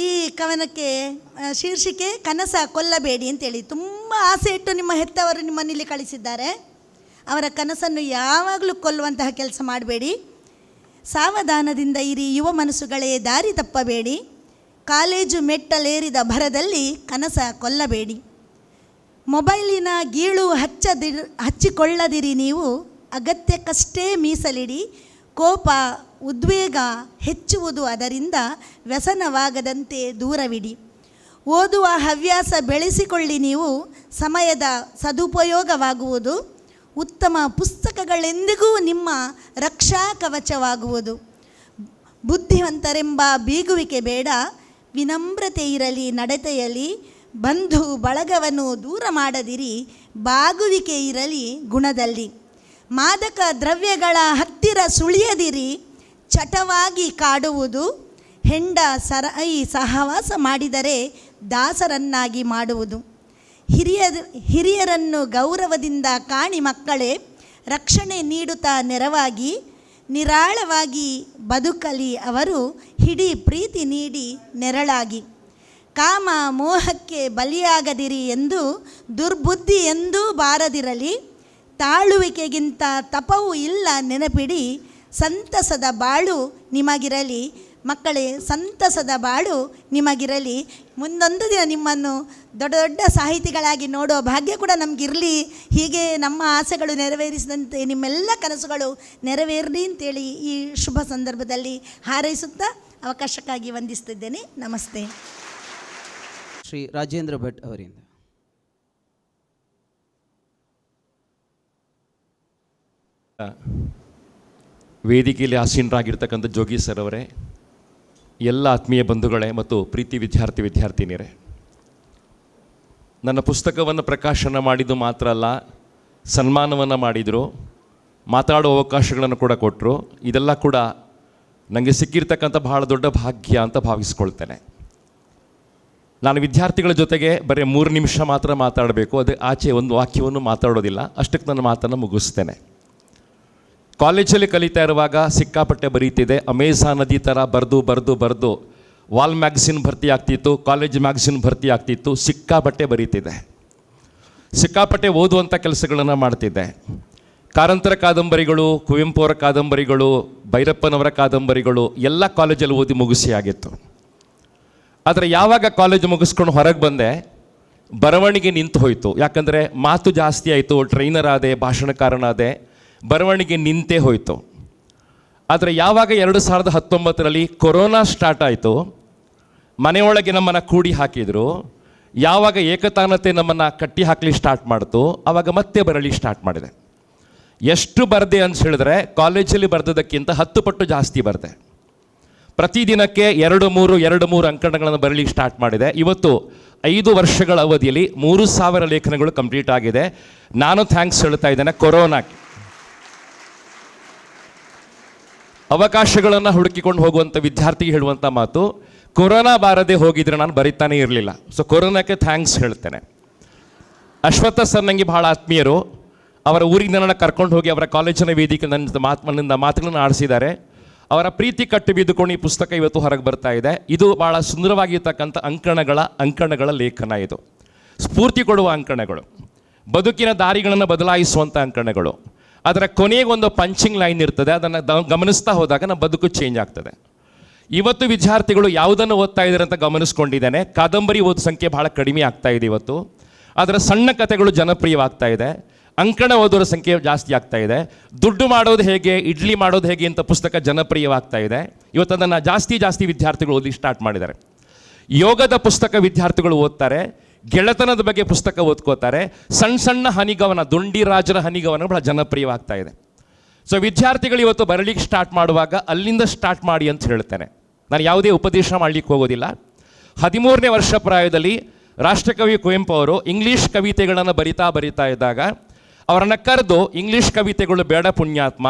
ಈ ಕವನಕ್ಕೆ ಶೀರ್ಷಿಕೆ ಕನಸ ಕೊಲ್ಲಬೇಡಿ ಅಂತೇಳಿ. ತುಂಬ ಆಸೆ ಇಟ್ಟು ನಿಮ್ಮ ಹೆತ್ತವರು ನಿಮ್ಮನ್ನಿಲ್ಲಿ ಕಳಿಸಿದ್ದಾರೆ. ಅವರ ಕನಸನ್ನು ಯಾವಾಗಲೂ ಕೊಲ್ಲುವಂತಹ ಕೆಲಸ ಮಾಡಬೇಡಿ. ಸಾವಧಾನದಿಂದ ಇರಿ ಹೀರುವ ಮನಸ್ಸುಗಳೇ, ದಾರಿ ತಪ್ಪಬೇಡಿ. ಕಾಲೇಜು ಮೆಟ್ಟಲೇರಿದ ಭರದಲ್ಲಿ ಕನಸ ಕೊಲ್ಲಬೇಡಿ. ಮೊಬೈಲಿನ ಗೀಳು ಹಚ್ಚಿಕೊಳ್ಳದಿರಿ. ನೀವು ಅಗತ್ಯಕ್ಕಷ್ಟೇ ಮೀಸಲಿಡಿ. ಕೋಪ, ಉದ್ವೇಗ ಹೆಚ್ಚುವುದು ಅದರಿಂದ ವ್ಯಸನವಾಗದಂತೆ ದೂರವಿಡಿ. ಓದುವ ಹವ್ಯಾಸ ಬೆಳೆಸಿಕೊಳ್ಳಿ. ನೀವು ಸಮಯದ ಸದುಪಯೋಗವಾಗುವುದು. ಉತ್ತಮ ಪುಸ್ತಕಗಳೆಂದಿಗೂ ನಿಮ್ಮ ರಕ್ಷಾ ಕವಚವಾಗುವುದು. ಬುದ್ಧಿವಂತರೆಂಬ ಬೀಗುವಿಕೆ ಬೇಡ. ವಿನಮ್ರತೆ ಇರಲಿ ನಡತೆಯಲ್ಲಿ. ಬಂಧು ಬಳಗವನ್ನು ದೂರ ಮಾಡದಿರಿ. ಬಾಗುವಿಕೆ ಇರಲಿ ಗುಣದಲ್ಲಿ. ಮಾದಕ ದ್ರವ್ಯಗಳ ಹತ್ತಿರ ಸುಳಿಯದಿರಿ. ಚಟವಾಗಿ ಕಾಡುವುದು. ಹೆಂಡ ಸರಾಯಿ ಸಹವಾಸ ಮಾಡಿದರೆ ದಾಸರನ್ನಾಗಿ ಮಾಡುವುದು. ಹಿರಿಯರನ್ನು ಗೌರವದಿಂದ ಕಾಣಿ ಮಕ್ಕಳೇ. ರಕ್ಷಣೆ ನೀಡುತ್ತಾ ನೆರವಾಗಿ. ನಿರಾಳವಾಗಿ ಬದುಕಲಿ ಅವರು. ಹಿಡಿ ಪ್ರೀತಿ ನೀಡಿ ನೆರಳಾಗಿ. ಕಾಮ ಮೋಹಕ್ಕೆ ಬಲಿಯಾಗದಿರಿ ಎಂದು ದುರ್ಬುದ್ಧಿ ಎಂದೂ ಬಾರದಿರಲಿ. ತಾಳುವಿಕೆಗಿಂತ ತಪವೂ ಇಲ್ಲ ನೆನಪಿಡಿ. ಸಂತಸದ ಬಾಳು ನಿಮಗಿರಲಿ. ಮಕ್ಕಳೇ, ಸಂತಸದ ಬಾಳು ನಿಮಗಿರಲಿ. ಮುಂದೊಂದು ದಿನ ನಿಮ್ಮನ್ನು ದೊಡ್ಡ ದೊಡ್ಡ ಸಾಹಿತಿಗಳಾಗಿ ನೋಡೋ ಭಾಗ್ಯ ಕೂಡ ನಮಗಿರಲಿ. ಹೀಗೆ ನಮ್ಮ ಆಸೆಗಳು ನೆರವೇರಿಸಿದಂತೆ ನಿಮ್ಮೆಲ್ಲ ಕನಸುಗಳು ನೆರವೇರಲಿ ಅಂತೇಳಿ ಈ ಶುಭ ಸಂದರ್ಭದಲ್ಲಿ ಹಾರೈಸುತ್ತಾ ಅವಕಾಶಕ್ಕಾಗಿ ವಂದಿಸ್ತಿದ್ದೇನೆ. ನಮಸ್ತೆ. ಶ್ರೀ ರಾಜೇಂದ್ರ ಭಟ್ ಅವರಿಂದ. ವೇದಿಕೆಯಲ್ಲಿ ಆಸೀನರಾಗಿರ್ತಕ್ಕಂಥ ಜೋಗಿ ಸರ್ ಅವರೇ, ಎಲ್ಲ ಆತ್ಮೀಯ ಬಂಧುಗಳೇ ಮತ್ತು ಪ್ರೀತಿ ವಿದ್ಯಾರ್ಥಿನಿಯರೇ, ನನ್ನ ಪುಸ್ತಕವನ್ನು ಪ್ರಕಾಶನ ಮಾಡಿದ್ದು ಮಾತ್ರ ಅಲ್ಲ, ಸನ್ಮಾನವನ್ನು ಮಾಡಿದರು, ಮಾತಾಡೋ ಅವಕಾಶಗಳನ್ನು ಕೂಡ ಕೊಟ್ಟರು. ಇದೆಲ್ಲ ಕೂಡ ನನಗೆ ಸಿಕ್ಕಿರ್ತಕ್ಕಂಥ ಬಹಳ ದೊಡ್ಡ ಭಾಗ್ಯ ಅಂತ ಭಾವಿಸ್ಕೊಳ್ತೇನೆ. ನಾನು ವಿದ್ಯಾರ್ಥಿಗಳ ಜೊತೆಗೆ ಬರೀ 3 ನಿಮಿಷ ಮಾತ್ರ ಮಾತಾಡಬೇಕು, ಅದು ಆಚೆ ಒಂದು ವಾಕ್ಯವನ್ನು ಮಾತಾಡೋದಿಲ್ಲ. ಅಷ್ಟಕ್ಕೆ ನನ್ನ ಮಾತನ್ನು ಮುಗಿಸ್ತೇನೆ. ಕಾಲೇಜಲ್ಲಿ ಕಲಿತಾ ಇರುವಾಗ ಸಿಕ್ಕಾಪಟ್ಟೆ ಬರೀತಿದೆ. ಅಮೆಜಾನ್ ನದಿ ಥರ ಬರೆದು ವಾಲ್ ಮ್ಯಾಗ್ಝಿನ್ ಭರ್ತಿ ಆಗ್ತಿತ್ತು, ಕಾಲೇಜ್ ಮ್ಯಾಗ್ಝಿನ್ ಭರ್ತಿ ಆಗ್ತಿತ್ತು. ಸಿಕ್ಕಾಪಟ್ಟೆ ಬರೀತಿದೆ, ಸಿಕ್ಕಾಪಟ್ಟೆ ಓದುವಂಥ ಕೆಲಸಗಳನ್ನು ಮಾಡ್ತಿದ್ದೆ. ಕಾರಂತರ ಕಾದಂಬರಿಗಳು, ಕುವೆಂಪು ಅವರ ಕಾದಂಬರಿಗಳು, ಭೈರಪ್ಪನವರ ಕಾದಂಬರಿಗಳು ಎಲ್ಲ ಕಾಲೇಜಲ್ಲಿ ಓದಿ ಮುಗಿಸಿ ಆಗಿತ್ತು. ಆದರೆ ಯಾವಾಗ ಕಾಲೇಜ್ ಮುಗಿಸ್ಕೊಂಡು ಹೊರಗೆ ಬಂದೆ, ಬರವಣಿಗೆ ನಿಂತು ಹೋಯಿತು. ಯಾಕಂದರೆ ಮಾತು ಜಾಸ್ತಿ ಆಯಿತು, ಟ್ರೈನರ್ ಆದೆ, ಭಾಷಣಕಾರನಾದೆ, ಬರವಣಿಗೆ ನಿಂತೇ ಹೋಯಿತು. ಆದರೆ ಯಾವಾಗ 2019ರಲ್ಲಿ ಕೊರೋನಾ ಸ್ಟಾರ್ಟ್ ಆಯಿತು, ಮನೆಯೊಳಗೆ ನಮ್ಮನ್ನು ಕೂಡಿ ಹಾಕಿದರು, ಯಾವಾಗ ಏಕತಾನತೆ ನಮ್ಮನ್ನು ಕಟ್ಟಿ ಹಾಕಲಿಕ್ಕೆ ಸ್ಟಾರ್ಟ್ ಮಾಡ್ತು, ಆವಾಗ ಮತ್ತೆ ಬರಲಿಕ್ಕೆ ಸ್ಟಾರ್ಟ್ ಮಾಡಿದೆ. ಎಷ್ಟು ಬರದೆ ಅಂತ ಹೇಳಿದ್ರೆ ಕಾಲೇಜಲ್ಲಿ ಬರೆದದಕ್ಕಿಂತ 10 ಪಟ್ಟು ಜಾಸ್ತಿ ಬರದೆ. ಪ್ರತಿದಿನಕ್ಕೆ 2-3 ಅಂಕಣಗಳನ್ನು ಬರಲಿಕ್ಕೆ ಸ್ಟಾರ್ಟ್ ಮಾಡಿದೆ. ಇವತ್ತು 5 ವರ್ಷಗಳ ಅವಧಿಯಲ್ಲಿ 3000 ಲೇಖನಗಳು ಕಂಪ್ಲೀಟ್ ಆಗಿದೆ. ನಾನು ಥ್ಯಾಂಕ್ಸ್ ಹೇಳ್ತಾ ಇದ್ದೇನೆ ಕೊರೋನಾಕ್ಕೆ. ಅವಕಾಶಗಳನ್ನು ಹುಡುಕಿಕೊಂಡು ಹೋಗುವಂಥ ವಿದ್ಯಾರ್ಥಿಗೆ ಹೇಳುವಂಥ ಮಾತು, ಕೊರೋನಾ ಬಾರದೆ ಹೋಗಿದ್ರೆ ನಾನು ಬರೀತಾನೆ ಇರಲಿಲ್ಲ. ಸೊ ಕೊರೋನಾಕ್ಕೆ ಥ್ಯಾಂಕ್ಸ್ ಹೇಳ್ತೇನೆ. ಅಶ್ವತ್ಥ ಸರ್ ನನಗೆ ಬಹಳ ಆತ್ಮೀಯರು. ಅವರ ಊರಿಗೆ ನನ್ನನ್ನು ಕರ್ಕೊಂಡು ಹೋಗಿ ಅವರ ಕಾಲೇಜಿನ ವೇದಿಕೆ ನನ್ನಿಂದ ಮಾತುಗಳನ್ನು ಆಡಿಸಿದ್ದಾರೆ. ಅವರ ಪ್ರೀತಿ ಕಟ್ಟು ಬಿದ್ದುಕೊಂಡು ಈ ಪುಸ್ತಕ ಇವತ್ತು ಹೊರಗೆ ಬರ್ತಾ ಇದೆ. ಇದು ಭಾಳ ಸುಂದರವಾಗಿರ್ತಕ್ಕಂಥ ಅಂಕಣಗಳ ಲೇಖನ. ಇದು ಸ್ಫೂರ್ತಿ ಕೊಡುವ ಅಂಕಣಗಳು, ಬದುಕಿನ ದಾರಿಗಳನ್ನು ಬದಲಾಯಿಸುವಂಥ ಅಂಕಣಗಳು. ಅದರ ಕೊನೆಗೆ ಒಂದು ಪಂಚಿಂಗ್ ಲೈನ್ ಇರ್ತದೆ. ಅದನ್ನು ಗಮನಿಸ್ತಾ ಹೋದಾಗ ನಮ್ಮ ಬದುಕು ಚೇಂಜ್ ಆಗ್ತದೆ. ಇವತ್ತು ವಿದ್ಯಾರ್ಥಿಗಳು ಯಾವುದನ್ನು ಓದ್ತಾ ಇದ್ದಾರೆ ಅಂತ ಗಮನಿಸ್ಕೊಂಡಿದ್ದೇನೆ. ಕಾದಂಬರಿ ಓದೋ ಸಂಖ್ಯೆ ಬಹಳ ಕಡಿಮೆ ಆಗ್ತಾ ಇದೆ ಇವತ್ತು. ಅದರ ಸಣ್ಣ ಕಥೆಗಳು ಜನಪ್ರಿಯವಾಗ್ತಾ ಇದೆ. ಅಂಕಣ ಓದೋರ ಸಂಖ್ಯೆ ಜಾಸ್ತಿ ಆಗ್ತಾ ಇದೆ. ದುಡ್ಡು ಮಾಡೋದು ಹೇಗೆ, ಇಡ್ಲಿ ಮಾಡೋದು ಹೇಗೆ ಅಂತ ಪುಸ್ತಕ ಜನಪ್ರಿಯವಾಗ್ತಾ ಇದೆ. ಇವತ್ತು ಅದನ್ನು ಜಾಸ್ತಿ ವಿದ್ಯಾರ್ಥಿಗಳು ಓದಿ ಸ್ಟಾರ್ಟ್ ಮಾಡಿದ್ದಾರೆ. ಯೋಗದ ಪುಸ್ತಕ ವಿದ್ಯಾರ್ಥಿಗಳು ಓದ್ತಾರೆ. ಗೆಳೆತನದ ಬಗ್ಗೆ ಪುಸ್ತಕ ಓದ್ಕೋತಾರೆ. ಸಣ್ಣ ಹನಿಗವನ, ದುಂಡಿರಾಜರ ಹನಿಗವನ ಬಹಳ ಜನಪ್ರಿಯವಾಗ್ತಾ ಇದೆ. ಸೊ ವಿದ್ಯಾರ್ಥಿಗಳು ಇವತ್ತು ಬರಲಿಕ್ಕೆ ಸ್ಟಾರ್ಟ್ ಮಾಡುವಾಗ ಅಲ್ಲಿಂದ ಸ್ಟಾರ್ಟ್ ಮಾಡಿ ಅಂತ ಹೇಳ್ತೇನೆ. ನಾನು ಯಾವುದೇ ಉಪದೇಶ ಮಾಡಲಿಕ್ಕೆ ಹೋಗೋದಿಲ್ಲ. 13ನೇ ವರ್ಷ ಪ್ರಾಯದಲ್ಲಿ ರಾಷ್ಟ್ರಕವಿ ಕುವೆಂಪು ಅವರು ಇಂಗ್ಲೀಷ್ ಕವಿತೆಗಳನ್ನು ಬರಿತಾ ಇದ್ದಾಗ ಅವರನ್ನು ಕರೆದು, ಇಂಗ್ಲೀಷ್ ಕವಿತೆಗಳು ಬೇಡ ಪುಣ್ಯಾತ್ಮ,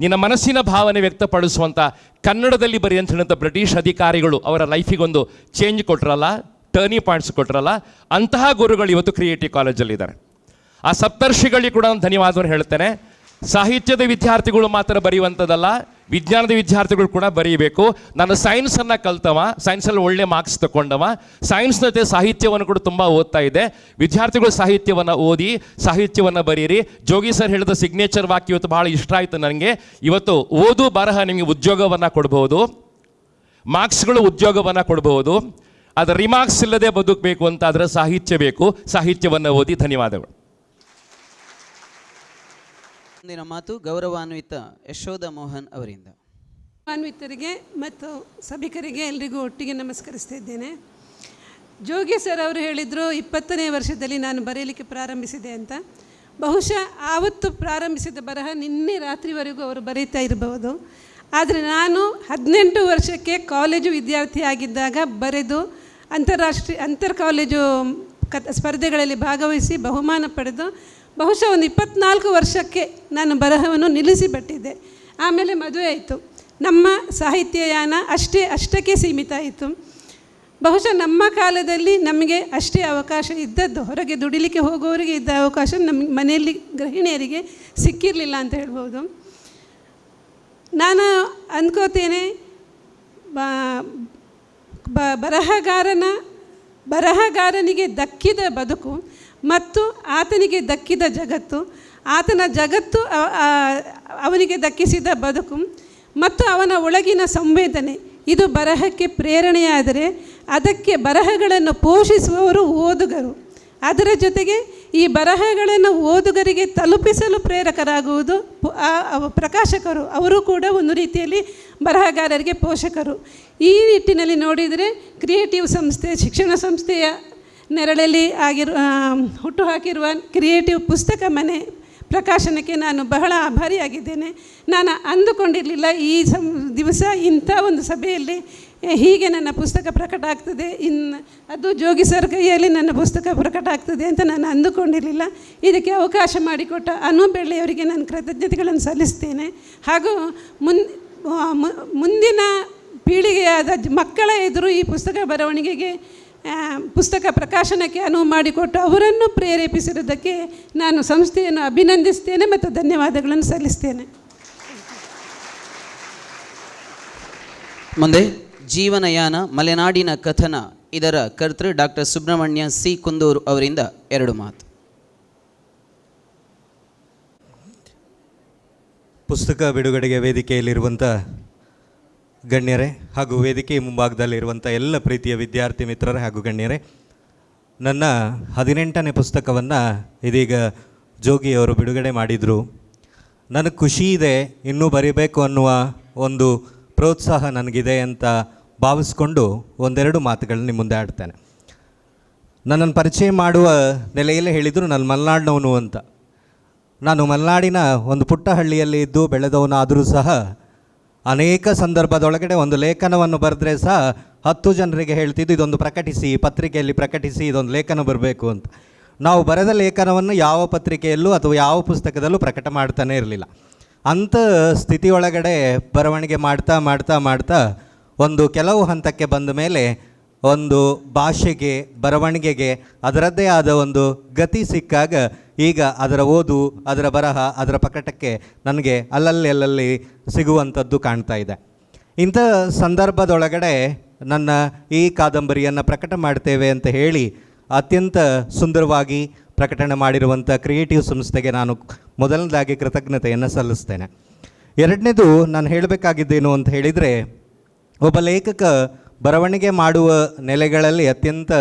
ನಿನ್ನ ಮನಸ್ಸಿನ ಭಾವನೆ ವ್ಯಕ್ತಪಡಿಸುವಂಥ ಕನ್ನಡದಲ್ಲಿ ಬರಿ ಅಂತ ಹೇಳಿದಂಥ ಬ್ರಿಟಿಷ್ ಅಧಿಕಾರಿಗಳು ಅವರ ಲೈಫಿಗೊಂದು ಚೇಂಜ್ ಕೊಟ್ಟರಲ್ಲ, ಟರ್ನಿಂಗ್ ಪಾಯಿಂಟ್ಸ್ ಕೊಟ್ಟರಲ್ಲ, ಅಂತಹ ಗುರುಗಳು ಇವತ್ತು ಕ್ರಿಯೇಟಿವ್ ಕಾಲೇಜಲ್ಲಿದ್ದಾರೆ. ಆ ಸಪ್ತರ್ಷಿಗಳಿಗೆ ಕೂಡ ನಾನು ಧನ್ಯವಾದವನ್ನು ಹೇಳ್ತೇನೆ. ಸಾಹಿತ್ಯದ ವಿದ್ಯಾರ್ಥಿಗಳು ಮಾತ್ರ ಬರೆಯುವಂಥದ್ದಲ್ಲ, ವಿಜ್ಞಾನದ ವಿದ್ಯಾರ್ಥಿಗಳು ಕೂಡ ಬರೀಬೇಕು. ನಾನು ಸೈನ್ಸನ್ನು ಕಲ್ತವ, ಸೈನ್ಸಲ್ಲಿ ಒಳ್ಳೆ ಮಾರ್ಕ್ಸ್ ತಗೊಂಡವ, ಸೈನ್ಸ್ ಜೊತೆ ಸಾಹಿತ್ಯವನ್ನು ಕೂಡ ತುಂಬ ಓದ್ತಾ ಇದ್ದೆ. ವಿದ್ಯಾರ್ಥಿಗಳು ಸಾಹಿತ್ಯವನ್ನು ಓದಿ, ಸಾಹಿತ್ಯವನ್ನು ಬರೀರಿ. ಜೋಗಿ ಸರ್ ಹೇಳಿದ ಸಿಗ್ನೇಚರ್ ವಾಕ್ಯ ಇವತ್ತು ಭಾಳ ಇಷ್ಟ ಆಯಿತು ನನಗೆ. ಇವತ್ತು ಓದು ಬರಹ ನಿಮಗೆ ಉದ್ಯೋಗವನ್ನು ಕೊಡ್ಬೋದು, ಮಾರ್ಕ್ಸ್ಗಳು ಉದ್ಯೋಗವನ್ನು ಕೊಡ್ಬೋದು. ಅದರ ರಿಮಾರ್ಕ್ಸ್ ಇಲ್ಲದೆ ಬದುಕಬೇಕು ಅಂತ ಅದರ ಸಾಹಿತ್ಯ ಬೇಕು. ಸಾಹಿತ್ಯವನ್ನು ಓದಿ. ಧನ್ಯವಾದಗಳು. ಮುಂದಿನ ಮಾತು ಗೌರವಾನ್ವಿತ ಯಶೋಧ ಮೋಹನ್ ಅವರಿಂದ. ಗೌರವಾನ್ವಿತರಿಗೆ ಮತ್ತು ಸಭಿಕರಿಗೆ ಎಲ್ರಿಗೂ ಒಟ್ಟಿಗೆ ನಮಸ್ಕರಿಸ್ತಾ ಇದ್ದೇನೆ. ಜೋಗಿ ಸರ್ ಅವರು ಹೇಳಿದರು 20ನೇ ವರ್ಷದಲ್ಲಿ ನಾನು ಬರೆಯಲಿಕ್ಕೆ ಪ್ರಾರಂಭಿಸಿದೆ ಅಂತ. ಬಹುಶಃ ಆವತ್ತು ಪ್ರಾರಂಭಿಸಿದ ಬರಹ ನಿನ್ನೆ ರಾತ್ರಿವರೆಗೂ ಅವರು ಬರೀತಾ ಇರಬಹುದು. ಆದರೆ ನಾನು 18 ವರ್ಷಕ್ಕೆ ಕಾಲೇಜು ವಿದ್ಯಾರ್ಥಿ ಆಗಿದ್ದಾಗ ಬರೆದು ಅಂತರ್ ಕಾಲೇಜು ಸ್ಪರ್ಧೆಗಳಲ್ಲಿ ಭಾಗವಹಿಸಿ ಬಹುಮಾನ ಪಡೆದು ಬಹುಶಃ ಒಂದು 24 ವರ್ಷಕ್ಕೆ ನಾನು ಬರಹವನ್ನು ನಿಲ್ಲಿಸಿಬಿಟ್ಟಿದ್ದೆ. ಆಮೇಲೆ ಮದುವೆ ಆಯಿತು. ನಮ್ಮ ಸಾಹಿತ್ಯಯಾನ ಅಷ್ಟಕ್ಕೆ ಸೀಮಿತ ಆಯಿತು. ಬಹುಶಃ ನಮ್ಮ ಕಾಲದಲ್ಲಿ ನಮಗೆ ಅಷ್ಟೇ ಅವಕಾಶ ಇದ್ದದ್ದು. ಹೊರಗೆ ದುಡಿಲಿಕ್ಕೆ ಹೋಗೋರಿಗೆ ಇದ್ದ ಅವಕಾಶ ನಮ್ಮ ಮನೆಯಲ್ಲಿ ಗೃಹಿಣಿಯರಿಗೆ ಸಿಕ್ಕಿರಲಿಲ್ಲ ಅಂತ ಹೇಳ್ಬೋದು. ನಾನು ಅಂದ್ಕೋತೇನೆ, ಬರಹಗಾರನಿಗೆ ದಕ್ಕಿದ ಬದುಕು ಮತ್ತು ಆತನಿಗೆ ದಕ್ಕಿದ ಜಗತ್ತು, ಆತನ ಜಗತ್ತು ಅವನಿಗೆ ದಕ್ಕಿಸಿದ ಬದುಕು ಮತ್ತು ಅವನ ಒಳಗಿನ ಸಂವೇದನೆ, ಇದು ಬರಹಕ್ಕೆ ಪ್ರೇರಣೆಯಾದರೆ ಅದಕ್ಕೆ ಬರಹಗಳನ್ನು ಪೋಷಿಸುವವರು ಓದುಗರು. ಅದರ ಜೊತೆಗೆ ಈ ಬರಹಗಳನ್ನು ಓದುಗರಿಗೆ ತಲುಪಿಸಲು ಪ್ರೇರಕರಾಗುವುದು ಪ್ರಕಾಶಕರು. ಅವರು ಕೂಡ ಒಂದು ರೀತಿಯಲ್ಲಿ ಬರಹಗಾರರಿಗೆ ಪೋಷಕರು. ಈ ನಿಟ್ಟಿನಲ್ಲಿ ನೋಡಿದರೆ ಕ್ರಿಯೇಟಿವ್ ಸಂಸ್ಥೆ, ಶಿಕ್ಷಣ ಸಂಸ್ಥೆಯ ನೆರಳಲ್ಲಿ ಹುಟ್ಟುಹಾಕಿರುವ ಕ್ರಿಯೇಟಿವ್ ಪುಸ್ತಕ ಮನೆ ಪ್ರಕಾಶನಕ್ಕೆ ನಾನು ಬಹಳ ಆಭಾರಿಯಾಗಿದ್ದೇನೆ. ನಾನು ಅಂದುಕೊಂಡಿರಲಿಲ್ಲ ಈ ದಿವಸ ಇಂಥ ಒಂದು ಸಭೆಯಲ್ಲಿ ಹೀಗೆ ನನ್ನ ಪುಸ್ತಕ ಪ್ರಕಟ ಆಗ್ತದೆ, ಅದು ಜೋಗಿ ಸರ್ ಕೈಯಲ್ಲಿ ನನ್ನ ಪುಸ್ತಕ ಪ್ರಕಟ ಆಗ್ತದೆ ಅಂತ ನಾನು ಅಂದುಕೊಂಡಿರಲಿಲ್ಲ. ಇದಕ್ಕೆ ಅವಕಾಶ ಮಾಡಿಕೊಟ್ಟ ಅನು ಬೆಳ್ಳೆಯವರಿಗೆ ನಾನು ಕೃತಜ್ಞತೆಗಳನ್ನು ಸಲ್ಲಿಸ್ತೇನೆ. ಹಾಗೂ ಮುಂದಿನ ಪೀಳಿಗೆಯಾದ ಮಕ್ಕಳ ಎದುರು ಈ ಪುಸ್ತಕ ಬರವಣಿಗೆಗೆ, ಪುಸ್ತಕ ಪ್ರಕಾಶನಕ್ಕೆ ಅನುವು ಮಾಡಿಕೊಟ್ಟು ಅವರನ್ನು ಪ್ರೇರೇಪಿಸಿರುವುದಕ್ಕೆ ನಾನು ಸಂಸ್ಥೆಯನ್ನು ಅಭಿನಂದಿಸ್ತೇನೆ ಮತ್ತು ಧನ್ಯವಾದಗಳನ್ನು ಸಲ್ಲಿಸ್ತೇನೆ. ಮುಂದೆ ಜೀವನಯಾನ ಮಲೆನಾಡಿನ ಕಥನ, ಇದರ ಕರ್ತೃ ಡಾಕ್ಟರ್ ಸುಬ್ರಹ್ಮಣ್ಯ ಸಿ ಕುಂದೂರು ಅವರಿಂದ 2 ಮಾತು. ಪುಸ್ತಕ ಬಿಡುಗಡೆಗೆ ವೇದಿಕೆಯಲ್ಲಿರುವಂಥ ಗಣ್ಯರೇ ಹಾಗೂ ವೇದಿಕೆ ಮುಂಭಾಗದಲ್ಲಿರುವಂಥ ಎಲ್ಲ ಪ್ರೀತಿಯ ವಿದ್ಯಾರ್ಥಿ ಮಿತ್ರರೇ ಹಾಗೂ ಗಣ್ಯರೇ, ನನ್ನ 18ನೇ ಪುಸ್ತಕವನ್ನು ಇದೀಗ ಜೋಗಿಯವರು ಬಿಡುಗಡೆ ಮಾಡಿದರು. ನನಗೆ ಖುಷಿ ಇದೆ, ಇನ್ನೂ ಬರೀಬೇಕು ಅನ್ನುವ ಒಂದು ಪ್ರೋತ್ಸಾಹ ನನಗಿದೆ ಅಂತ ಭಾವಿಸ್ಕೊಂಡು ಒಂದೆರಡು ಮಾತುಗಳನ್ನ ನಿಮ್ಮ ಮುಂದೆ ಆಡ್ತೇನೆ. ನನ್ನನ್ನು ಪರಿಚಯ ಮಾಡುವ ನೆಲೆಯಲ್ಲೇ ಹೇಳಿದರು ನಾನು ಮಲೆನಾಡಿನವನು ಅಂತ. ನಾನು ಮಲೆನಾಡಿನ ಒಂದು ಪುಟ್ಟ ಹಳ್ಳಿಯಲ್ಲಿ ಇದ್ದು ಬೆಳೆದವನಾದರೂ ಸಹ ಅನೇಕ ಸಂದರ್ಭದೊಳಗಡೆ ಒಂದು ಲೇಖನವನ್ನು ಬರೆದ್ರೆ ಸಹ 10 ಜನರಿಗೆ ಹೇಳ್ತಿದ್ದು ಇದೊಂದು ಪ್ರಕಟಿಸಿ, ಪತ್ರಿಕೆಯಲ್ಲಿ ಪ್ರಕಟಿಸಿ, ಇದೊಂದು ಲೇಖನ ಬರಬೇಕು ಅಂತ. ನಾವು ಬರೆದ ಲೇಖನವನ್ನು ಯಾವ ಪತ್ರಿಕೆಯಲ್ಲೂ ಅಥವಾ ಯಾವ ಪುಸ್ತಕದಲ್ಲೂ ಪ್ರಕಟ ಮಾಡ್ತಾನೆ ಇರಲಿಲ್ಲ. ಅಂಥ ಸ್ಥಿತಿಯೊಳಗಡೆ ಬರವಣಿಗೆ ಮಾಡ್ತಾ ಮಾಡ್ತಾ ಮಾಡ್ತಾ ಒಂದು ಕೆಲವು ಹಂತಕ್ಕೆ ಬಂದ ಮೇಲೆ ಒಂದು ಭಾಷೆಗೆ, ಬರವಣಿಗೆಗೆ ಅದರದ್ದೇ ಆದ ಒಂದು ಗತಿ ಸಿಕ್ಕಾಗ ಈಗ ಅದರ ಓದು, ಅದರ ಬರಹ, ಅದರ ಪ್ರಕಟಕ್ಕೆ ನನಗೆ ಅಲ್ಲಲ್ಲಿ ಸಿಗುವಂಥದ್ದು ಕಾಣ್ತಾ ಇದೆ. ಇಂಥ ಸಂದರ್ಭದೊಳಗಡೆ ನನ್ನ ಈ ಕಾದಂಬರಿಯನ್ನು ಪ್ರಕಟ ಮಾಡ್ತೇವೆ ಅಂತ ಹೇಳಿ ಅತ್ಯಂತ ಸುಂದರವಾಗಿ ಪ್ರಕಟಣೆ ಮಾಡಿರುವಂಥ ಕ್ರಿಯೇಟಿವ್ ಸಂಸ್ಥೆಗೆ ನಾನು ಮೊದಲನೇದಾಗಿ ಕೃತಜ್ಞತೆಯನ್ನು ಸಲ್ಲಿಸ್ತೇನೆ. ಎರಡನೇದು ನಾನು ಹೇಳಬೇಕಾಗಿದ್ದೇನು ಅಂತ ಹೇಳಿದರೆ, ಒಬ್ಬ ಲೇಖಕ ಬರವಣಿಗೆ ಮಾಡುವ ನೆಲೆಗಳಲ್ಲಿ ಅತ್ಯಂತ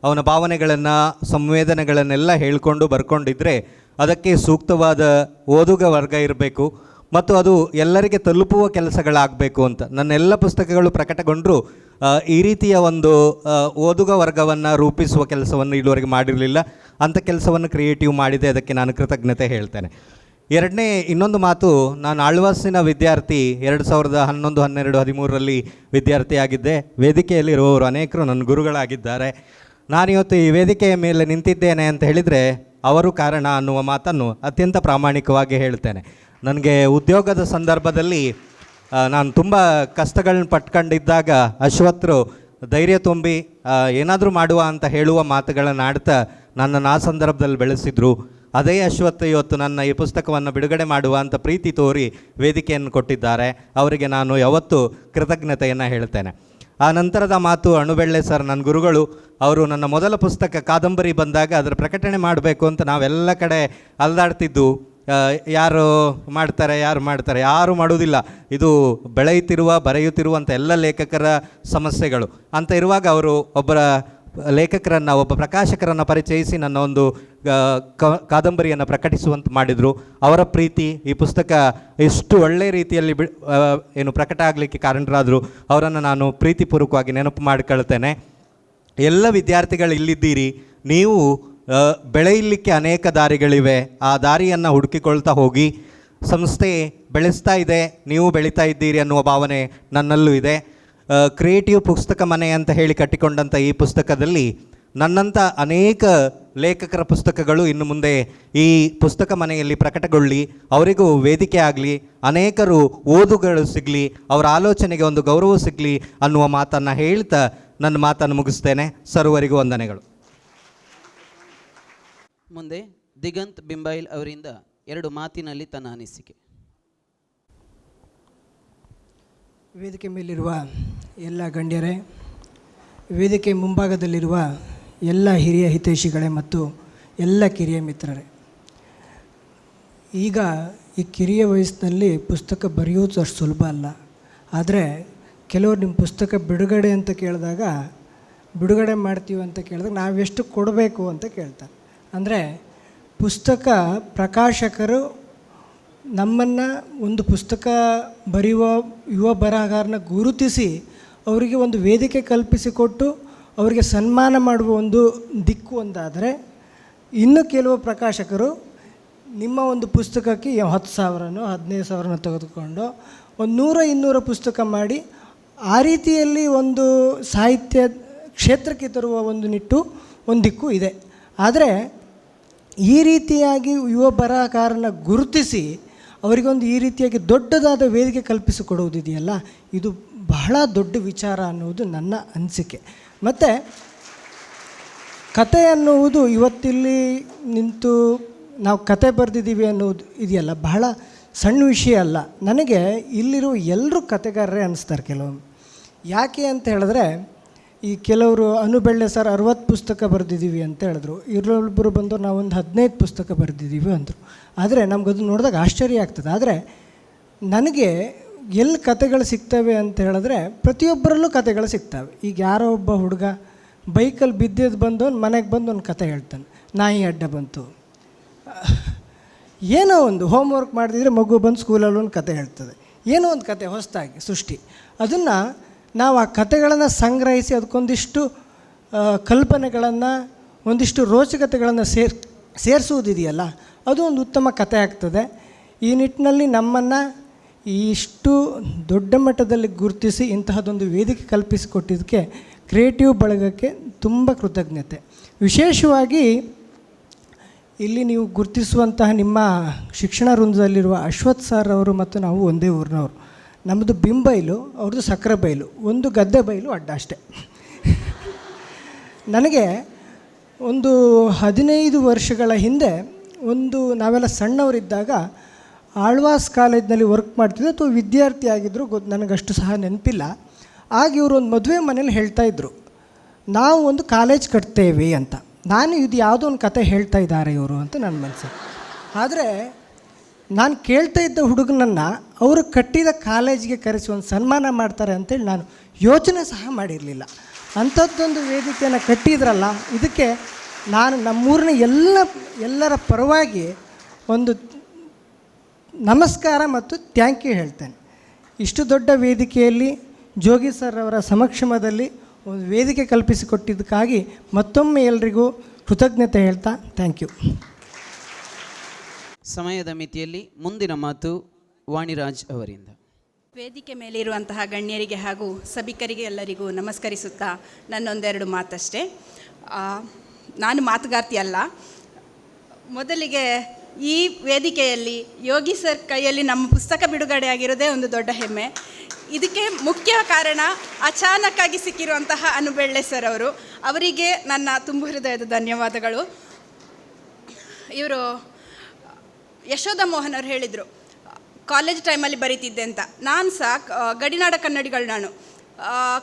ಅವನ ಭಾವನೆಗಳನ್ನು, ಸಂವೇದನೆಗಳನ್ನೆಲ್ಲ ಹೇಳಿಕೊಂಡು ಬರ್ಕೊಂಡಿದ್ದರೆ ಅದಕ್ಕೆ ಸೂಕ್ತವಾದ ಓದುಗ ವರ್ಗ ಇರಬೇಕು ಮತ್ತು ಅದು ಎಲ್ಲರಿಗೆ ತಲುಪುವ ಕೆಲಸಗಳಾಗಬೇಕು ಅಂತ. ನನ್ನೆಲ್ಲ ಪುಸ್ತಕಗಳು ಪ್ರಕಟಗೊಂಡರೂ ಈ ರೀತಿಯ ಒಂದು ಓದುಗ ವರ್ಗವನ್ನು ರೂಪಿಸುವ ಕೆಲಸವನ್ನು ಇದುವರೆಗೆ ಮಾಡಿರಲಿಲ್ಲ. ಅಂಥ ಕೆಲಸವನ್ನು ಕ್ರಿಯೇಟಿವ್ ಮಾಡಿದೆ, ಅದಕ್ಕೆ ನಾನು ಕೃತಜ್ಞತೆ ಹೇಳ್ತೇನೆ. ಎರಡನೇ ಇನ್ನೊಂದು ಮಾತು, ನಾನು ಆಳ್ವಾಸಿನ ವಿದ್ಯಾರ್ಥಿ 2011, 12, 13ರಲ್ಲಿ ವಿದ್ಯಾರ್ಥಿಯಾಗಿದ್ದೆ. ವೇದಿಕೆಯಲ್ಲಿರುವವರು ಅನೇಕರು ನನ್ನ ಗುರುಗಳಾಗಿದ್ದಾರೆ. ನಾನಿವತ್ತು ಈ ವೇದಿಕೆಯ ಮೇಲೆ ನಿಂತಿದ್ದೇನೆ ಅಂತ ಹೇಳಿದರೆ ಅವರು ಕಾರಣ ಅನ್ನುವ ಮಾತನ್ನು ಅತ್ಯಂತ ಪ್ರಾಮಾಣಿಕವಾಗಿ ಹೇಳ್ತೇನೆ. ನನಗೆ ಉದ್ಯೋಗದ ಸಂದರ್ಭದಲ್ಲಿ ನಾನು ತುಂಬ ಕಷ್ಟಗಳನ್ನ ಪಟ್ಕೊಂಡಿದ್ದಾಗ ಅಶ್ವತ್ಥರು ಧೈರ್ಯ ತುಂಬಿ ಏನಾದರೂ ಮಾಡುವ ಅಂತ ಹೇಳುವ ಮಾತುಗಳನ್ನು ಆಡ್ತಾ ನನ್ನನ್ನು ಆ ಸಂದರ್ಭದಲ್ಲಿ ಬೆಳೆಸಿದರು. ಅದೇ ಅಶ್ವತ್ಥ ಇವತ್ತು ನನ್ನ ಈ ಪುಸ್ತಕವನ್ನು ಬಿಡುಗಡೆ ಮಾಡುವ ಅಂತ ಪ್ರೀತಿ ತೋರಿ ವೇದಿಕೆಯನ್ನು ಕೊಟ್ಟಿದ್ದಾರೆ. ಅವರಿಗೆ ನಾನು ಯಾವತ್ತೂ ಕೃತಜ್ಞತೆಯನ್ನು ಹೇಳ್ತೇನೆ. ಆ ನಂತರದ ಮಾತು ಅಣುಬೆಳ್ಳೆ ಸರ್, ನನ್ನ ಗುರುಗಳು. ಅವರು ನನ್ನ ಮೊದಲ ಪುಸ್ತಕ ಕಾದಂಬರಿ ಬಂದಾಗ ಅದರ ಪ್ರಕಟಣೆ ಮಾಡಬೇಕು ಅಂತ ನಾವೆಲ್ಲ ಕಡೆ ಅಲ್ದಾಡ್ತಿದ್ದು, ಯಾರು ಮಾಡ್ತಾರೆ ಯಾರು ಮಾಡೋದಿಲ್ಲ, ಇದು ಬರೆಯುತ್ತಿರುವಂಥ ಎಲ್ಲ ಲೇಖಕರ ಸಮಸ್ಯೆಗಳು ಅಂತ ಇರುವಾಗ ಅವರು ಒಬ್ಬ ಪ್ರಕಾಶಕರನ್ನು ಪರಿಚಯಿಸಿ ನನ್ನ ಒಂದು ಕಾದಂಬರಿಯನ್ನು ಪ್ರಕಟಿಸುವಂತೆ ಮಾಡಿದರು. ಅವರ ಪ್ರೀತಿ, ಈ ಪುಸ್ತಕ ಎಷ್ಟು ಒಳ್ಳೆಯ ರೀತಿಯಲ್ಲಿ ಪ್ರಕಟ ಆಗಲಿಕ್ಕೆ ಕಾರಣರಾದರು. ಅವರನ್ನು ನಾನು ಪ್ರೀತಿಪೂರ್ವಕವಾಗಿ ನೆನಪು ಮಾಡಿಕೊಳ್ತೇನೆ. ಎಲ್ಲ ವಿದ್ಯಾರ್ಥಿಗಳು ಇಲ್ಲಿದ್ದೀರಿ, ನೀವು ಬೆಳೆಯಲಿಕ್ಕೆ ಅನೇಕ ದಾರಿಗಳಿವೆ. ಆ ದಾರಿಯನ್ನು ಹುಡುಕಿಕೊಳ್ತಾ ಹೋಗಿ. ಸಂಸ್ಥೆ ಬೆಳೆಸ್ತಾ ಇದೆ, ನೀವು ಬೆಳೀತಾ ಇದ್ದೀರಿ ಅನ್ನುವ ಭಾವನೆ ನನ್ನಲ್ಲೂ ಇದೆ. ಕ್ರಿಯೇಟಿವ್ ಪುಸ್ತಕ ಮನೆ ಅಂತ ಹೇಳಿ ಕಟ್ಟಿಕೊಂಡಂಥ ಈ ಪುಸ್ತಕದಲ್ಲಿ ನನ್ನಂಥ ಅನೇಕ ಲೇಖಕರ ಪುಸ್ತಕಗಳು ಇನ್ನು ಮುಂದೆ ಈ ಪುಸ್ತಕ ಮನೆಯಲ್ಲಿ ಪ್ರಕಟಗೊಳ್ಳಿ, ಅವರಿಗೂ ವೇದಿಕೆ ಆಗಲಿ, ಅನೇಕರು ಓದುಗಳು ಸಿಗಲಿ, ಅವರ ಆಲೋಚನೆಗೆ ಒಂದು ಗೌರವ ಸಿಗಲಿ ಅನ್ನುವ ಮಾತನ್ನು ಹೇಳ್ತಾ ನನ್ನ ಮಾತನ್ನು ಮುಗಿಸ್ತೇನೆ. ಸರ್ವರಿಗೂ ವಂದನೆಗಳು. ಮುಂದೆ ದಿಗಂತ್ ಬಿಂಬೈಲ್ ಅವರಿಂದ 2 ಮಾತಿನಲ್ಲಿ ತನ್ನ ಅನಿಸಿಕೆ. ವೇದಿಕೆ ಮೇಲಿರುವ ಎಲ್ಲ ಗಣ್ಯರೇ, ವೇದಿಕೆ ಮುಂಭಾಗದಲ್ಲಿರುವ ಎಲ್ಲ ಹಿರಿಯ ಹಿತೈಷಿಗಳೇ ಮತ್ತು ಎಲ್ಲ ಕಿರಿಯ ಮಿತ್ರರೇ, ಈಗ ಈ ಕಿರಿಯ ವಯಸ್ಸಿನಲ್ಲಿ ಪುಸ್ತಕ ಬರೆಯೋದು ಅಷ್ಟು ಸುಲಭ ಅಲ್ಲ. ಆದರೆ ಕೆಲವರು ನಿಮ್ಮ ಪುಸ್ತಕ ಬಿಡುಗಡೆ ಅಂತ ಕೇಳಿದಾಗ, ಬಿಡುಗಡೆ ಮಾಡ್ತೀವಿ ಅಂತ ಕೇಳಿದಾಗ ನಾವೆಷ್ಟು ಕೊಡಬೇಕು ಅಂತ ಕೇಳ್ತಾರೆ. ಅಂದರೆ ಪುಸ್ತಕ ಪ್ರಕಾಶಕರು ನಮ್ಮನ್ನು ಒಂದು ಪುಸ್ತಕ ಬರೆಯುವ ಯುವ ಬರಹಗಾರನ ಗುರುತಿಸಿ ಅವರಿಗೆ ಒಂದು ವೇದಿಕೆ ಕಲ್ಪಿಸಿಕೊಟ್ಟು ಅವರಿಗೆ ಸನ್ಮಾನ ಮಾಡುವ ಒಂದು ದಿಕ್ಕು ಒಂದಾದರೆ, ಇನ್ನು ಕೆಲವು ಪ್ರಕಾಶಕರು ನಿಮ್ಮ ಒಂದು ಪುಸ್ತಕಕ್ಕೆ 10,000ನೋ 15,000ನೋ ತೆಗೆದುಕೊಂಡು ಒಂದು 100-200 ಪುಸ್ತಕ ಮಾಡಿ ಆ ರೀತಿಯಲ್ಲಿ ಒಂದು ಸಾಹಿತ್ಯ ಕ್ಷೇತ್ರಕ್ಕೆ ತರುವ ಒಂದು ದಿಕ್ಕು ಇದೆ. ಆದರೆ ಈ ರೀತಿಯಾಗಿ ಯುವ ಬರಹಗಾರನ ಗುರುತಿಸಿ ಅವರಿಗೊಂದು ಈ ರೀತಿಯಾಗಿ ದೊಡ್ಡದಾದ ವೇದಿಕೆ ಕಲ್ಪಿಸಿಕೊಡುವುದಿದೆಯಲ್ಲ, ಇದು ಬಹಳ ದೊಡ್ಡ ವಿಚಾರ ಅನ್ನುವುದು ನನ್ನ ಅನಿಸಿಕೆ. ಮತ್ತು ಕತೆ ಅನ್ನುವುದು ಇವತ್ತಿಲ್ಲಿ ನಿಂತು ನಾವು ಕತೆ ಬರೆದಿದ್ದೀವಿ ಅನ್ನೋದು ಇದೆಯಲ್ಲ, ಬಹಳ ಸಣ್ಣ ವಿಷಯ ಅಲ್ಲ. ನನಗೆ ಇಲ್ಲಿರೋ ಎಲ್ಲರೂ ಕತೆಗಾರರೇ ಅನ್ನಿಸ್ತಾರೆ ಕೆಲವೊಮ್ಮೆ. ಯಾಕೆ ಅಂತ ಹೇಳಿದ್ರೆ, ಈ ಕೆಲವರು ಅನುಬೆಳ್ಳೆ ಸರ್ 60 ಪುಸ್ತಕ ಬರೆದಿದ್ದೀವಿ ಅಂತ ಹೇಳಿದ್ರು, ಇರೊಬ್ಬರು ಬಂದು ನಾವೊಂದು 15 ಪುಸ್ತಕ ಬರೆದಿದ್ದೀವಿ ಅಂದರು. ಆದರೆ ನಮಗದು ನೋಡಿದಾಗ ಆಶ್ಚರ್ಯ ಆಗ್ತದೆ. ಆದರೆ ನನಗೆ ಎಲ್ಲಿ ಕತೆಗಳು ಸಿಗ್ತವೆ ಅಂತ ಹೇಳಿದ್ರೆ, ಪ್ರತಿಯೊಬ್ಬರಲ್ಲೂ ಕತೆಗಳು ಸಿಗ್ತವೆ. ಈಗ ಯಾರೋ ಒಬ್ಬ ಹುಡುಗ ಬೈಕಲ್ಲಿ ಬಿದ್ದಿದ್ದು ಬಂದು ಮನೆಗೆ ಬಂದು ಒಂದು ಕತೆ ಹೇಳ್ತಾನೆ, ನಾಯಿ ಅಡ್ಡ ಬಂತು. ಏನೋ ಒಂದು ಹೋಮ್ವರ್ಕ್ ಮಾಡಿದ್ರೆ ಮಗು ಬಂದು ಸ್ಕೂಲಲ್ಲಿ ಒಂದು ಕತೆ ಹೇಳ್ತದೆ. ಏನೋ ಒಂದು ಕತೆ ಹೊಸದಾಗಿ ಸೃಷ್ಟಿ. ಅದನ್ನು ನಾವು ಆ ಕತೆಗಳನ್ನು ಸಂಗ್ರಹಿಸಿ ಅದಕ್ಕೊಂದಿಷ್ಟು ಕಲ್ಪನೆಗಳನ್ನು, ಒಂದಿಷ್ಟು ರೋಚಕತೆಗಳನ್ನು ಸೇರಿಸುವುದಿದೆಯಲ್ಲ, ಅದು ಒಂದು ಉತ್ತಮ ಕತೆ ಆಗ್ತದೆ. ಈ ನಿಟ್ಟಿನಲ್ಲಿ ನಮ್ಮನ್ನು ಇಷ್ಟು ದೊಡ್ಡ ಮಟ್ಟದಲ್ಲಿ ಗುರುತಿಸಿ ಇಂತಹದೊಂದು ವೇದಿಕೆ ಕಲ್ಪಿಸಿಕೊಟ್ಟಿದ್ದಕ್ಕೆ ಕ್ರಿಯೇಟಿವ್ ಬಳಗಕ್ಕೆ ತುಂಬ ಕೃತಜ್ಞತೆ. ವಿಶೇಷವಾಗಿ ಇಲ್ಲಿ ನೀವು ಗುರುತಿಸುವಂತಹ ನಿಮ್ಮ ಶಿಕ್ಷಣ ವೃಂದದಲ್ಲಿರುವ ಅಶ್ವಥ್ ಸರ್ ಅವರು ಮತ್ತು ನಾವು ಒಂದೇ ಊರಿನವರು. ನಮ್ಮದು ಬಿಂಬೈಲು, ಅವ್ರದ್ದು ಸಕ್ರೆಬೈಲು, ಒಂದು ಗದ್ದೆ ಬೈಲು ಅಡ್ಡ ಅಷ್ಟೆ. ನನಗೆ ಒಂದು 15 ವರ್ಷಗಳ ಹಿಂದೆ ನಾವೆಲ್ಲ ಸಣ್ಣವರಿದ್ದಾಗ ಆಳ್ವಾಸ್ ಕಾಲೇಜ್ನಲ್ಲಿ ವರ್ಕ್ ಮಾಡ್ತಿದ್ದೆ, ಅಥವಾ ವಿದ್ಯಾರ್ಥಿ ಆಗಿದ್ದರು, ನನಗಷ್ಟು ಸಹ ನೆನಪಿಲ್ಲ. ಆಗ ಇವರು ಒಂದು ಮದುವೆ ಮನೇಲಿ ಹೇಳ್ತಾಯಿದ್ರು, ನಾವು ಒಂದು ಕಾಲೇಜ್ ಕಟ್ತೇವೆ ಅಂತ. ನಾನು ಇದು ಯಾವುದೋ ಒಂದು ಕತೆ ಹೇಳ್ತಾ ಇದ್ದಾರೆ ಇವರು ಅಂತ ನನ್ನ ಮನಸ್ಸಿಗೆ. ಆದರೆ ನಾನು ಕೇಳ್ತಾ ಇದ್ದ ಹುಡುಗನನ್ನು ಅವರು ಕಟ್ಟಿದ ಕಾಲೇಜಿಗೆ ಕರೆಸಿ ಒಂದು ಸನ್ಮಾನ ಮಾಡ್ತಾರೆ ಅಂತೇಳಿ ನಾನು ಯೋಚನೆ ಸಹ ಮಾಡಿರಲಿಲ್ಲ. ಅಂಥದ್ದೊಂದು ವೇದಿಕೆಯನ್ನು ಕಟ್ಟಿದ್ರಲ್ಲ, ಇದಕ್ಕೆ ನಾನು ನಮ್ಮೂರಿನ ಎಲ್ಲರ ಪರವಾಗಿ ಒಂದು ನಮಸ್ಕಾರ ಮತ್ತು ಥ್ಯಾಂಕ್ ಯು ಹೇಳ್ತೇನೆ. ಇಷ್ಟು ದೊಡ್ಡ ವೇದಿಕೆಯಲ್ಲಿ ಜೋಗಿ ಸರ್ ಅವರ ಸಮಕ್ಷಮದಲ್ಲಿ ಒಂದು ವೇದಿಕೆ ಕಲ್ಪಿಸಿಕೊಟ್ಟಿದ್ದಕ್ಕಾಗಿ ಮತ್ತೊಮ್ಮೆ ಎಲ್ರಿಗೂ ಕೃತಜ್ಞತೆ ಹೇಳ್ತಾ ಥ್ಯಾಂಕ್ ಯು. ಸಮಯದ ಮಿತಿಯಲ್ಲಿ ಮುಂದಿನ ಮಾತು ವಾಣಿರಾಜ್ ಅವರಿಂದ. ವೇದಿಕೆ ಮೇಲಿರುವಂತಹ ಗಣ್ಯರಿಗೆ ಹಾಗೂ ಸಭಿಕರಿಗೆ ಎಲ್ಲರಿಗೂ ನಮಸ್ಕರಿಸುತ್ತಾ ನನ್ನೊಂದೆರಡು ಮಾತಷ್ಟೇ. ನಾನು ಮಾತುಗಾರ್ತಿ ಅಲ್ಲ. ಮೊದಲಿಗೆ ಈ ವೇದಿಕೆಯಲ್ಲಿ ಯೋಗಿ ಸರ್ ಕೈಯಲ್ಲಿ ನಮ್ಮ ಪುಸ್ತಕ ಬಿಡುಗಡೆ ಆಗಿರೋದೇ ಒಂದು ದೊಡ್ಡ ಹೆಮ್ಮೆ. ಇದಕ್ಕೆ ಮುಖ್ಯ ಕಾರಣ ಅಚಾನಕ್ಕಾಗಿ ಸಿಕ್ಕಿರುವಂತಹ ಅನುಬೆಳ್ಳೆ ಸರ್ ಅವರಿಗೆ ನನ್ನ ತುಂಬು ಹೃದಯದ ಧನ್ಯವಾದಗಳು. ಇವರು ಯಶೋಧ ಮೋಹನ್ ಅವರು ಹೇಳಿದರು, ಕಾಲೇಜ್ ಟೈಮಲ್ಲಿ ಬರೀತಿದ್ದೆ ಅಂತ. ನಾನು ಸಹ ಗಡಿನಾಡ ಕನ್ನಡಿಗಳು. ನಾನು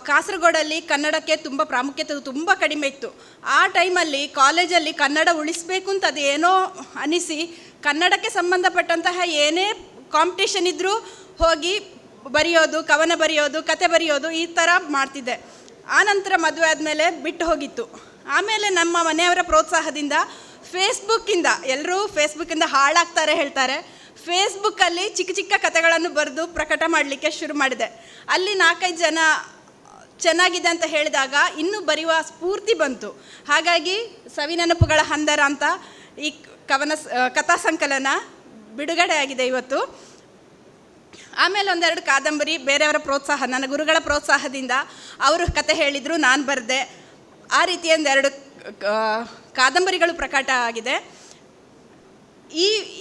ಕಾಸರಗೋಡಲ್ಲಿ ಕನ್ನಡಕ್ಕೆ ತುಂಬ ಪ್ರಾಮುಖ್ಯತೆ ತುಂಬ ಕಡಿಮೆ ಇತ್ತು. ಆ ಟೈಮಲ್ಲಿ ಕಾಲೇಜಲ್ಲಿ ಕನ್ನಡ ಉಳಿಸಬೇಕು ಅಂತ ಅದು ಏನೋ ಅನಿಸಿ ಕನ್ನಡಕ್ಕೆ ಸಂಬಂಧಪಟ್ಟಂತಹ ಏನೇ ಕಾಂಪಿಟೇಷನ್ ಇದ್ದರೂ ಹೋಗಿ ಬರೆಯೋದು, ಕವನ ಬರೆಯೋದು, ಕತೆ ಬರೆಯೋದು, ಈ ಥರ ಮಾಡ್ತಿದ್ದೆ. ಆನಂತರ ಮದುವೆ ಆದಮೇಲೆ ಬಿಟ್ಟು ಹೋಗಿತ್ತು. ಆಮೇಲೆ ನಮ್ಮ ಮನೆಯವರ ಪ್ರೋತ್ಸಾಹದಿಂದ ಫೇಸ್ಬುಕ್ಕಿಂದ, ಎಲ್ಲರೂ ಫೇಸ್ಬುಕ್ಕಿಂದ ಹಾಳಾಗ್ತಾರೆ ಹೇಳ್ತಾರೆ, ಫೇಸ್ಬುಕ್ಕಲ್ಲಿ ಚಿಕ್ಕ ಚಿಕ್ಕ ಕತೆಗಳನ್ನು ಬರೆದು ಪ್ರಕಟ ಮಾಡಲಿಕ್ಕೆ ಶುರು ಮಾಡಿದೆ. ಅಲ್ಲಿ 4-5 ಜನ ಚೆನ್ನಾಗಿದೆ ಅಂತ ಹೇಳಿದಾಗ ಇನ್ನೂ ಬರೆಯುವ ಸ್ಫೂರ್ತಿ ಬಂತು. ಹಾಗಾಗಿ ಸವಿನೆನಪುಗಳ ಹಂದರ ಅಂತ ಈ ಕಥಾ ಸಂಕಲನ ಬಿಡುಗಡೆ ಆಗಿದೆ ಇವತ್ತು. ಆಮೇಲೆ ಒಂದೆರಡು ಕಾದಂಬರಿ ಬೇರೆಯವರ ಪ್ರೋತ್ಸಾಹ, ನನ್ನ ಗುರುಗಳ ಪ್ರೋತ್ಸಾಹದಿಂದ ಅವರು ಕತೆ ಹೇಳಿದರು, ನಾನು ಬರೆದೆ. ಆ ರೀತಿ ಒಂದೆರಡು ಕಾದಂಬರಿಗಳು ಪ್ರಕಟ ಆಗಿದೆ.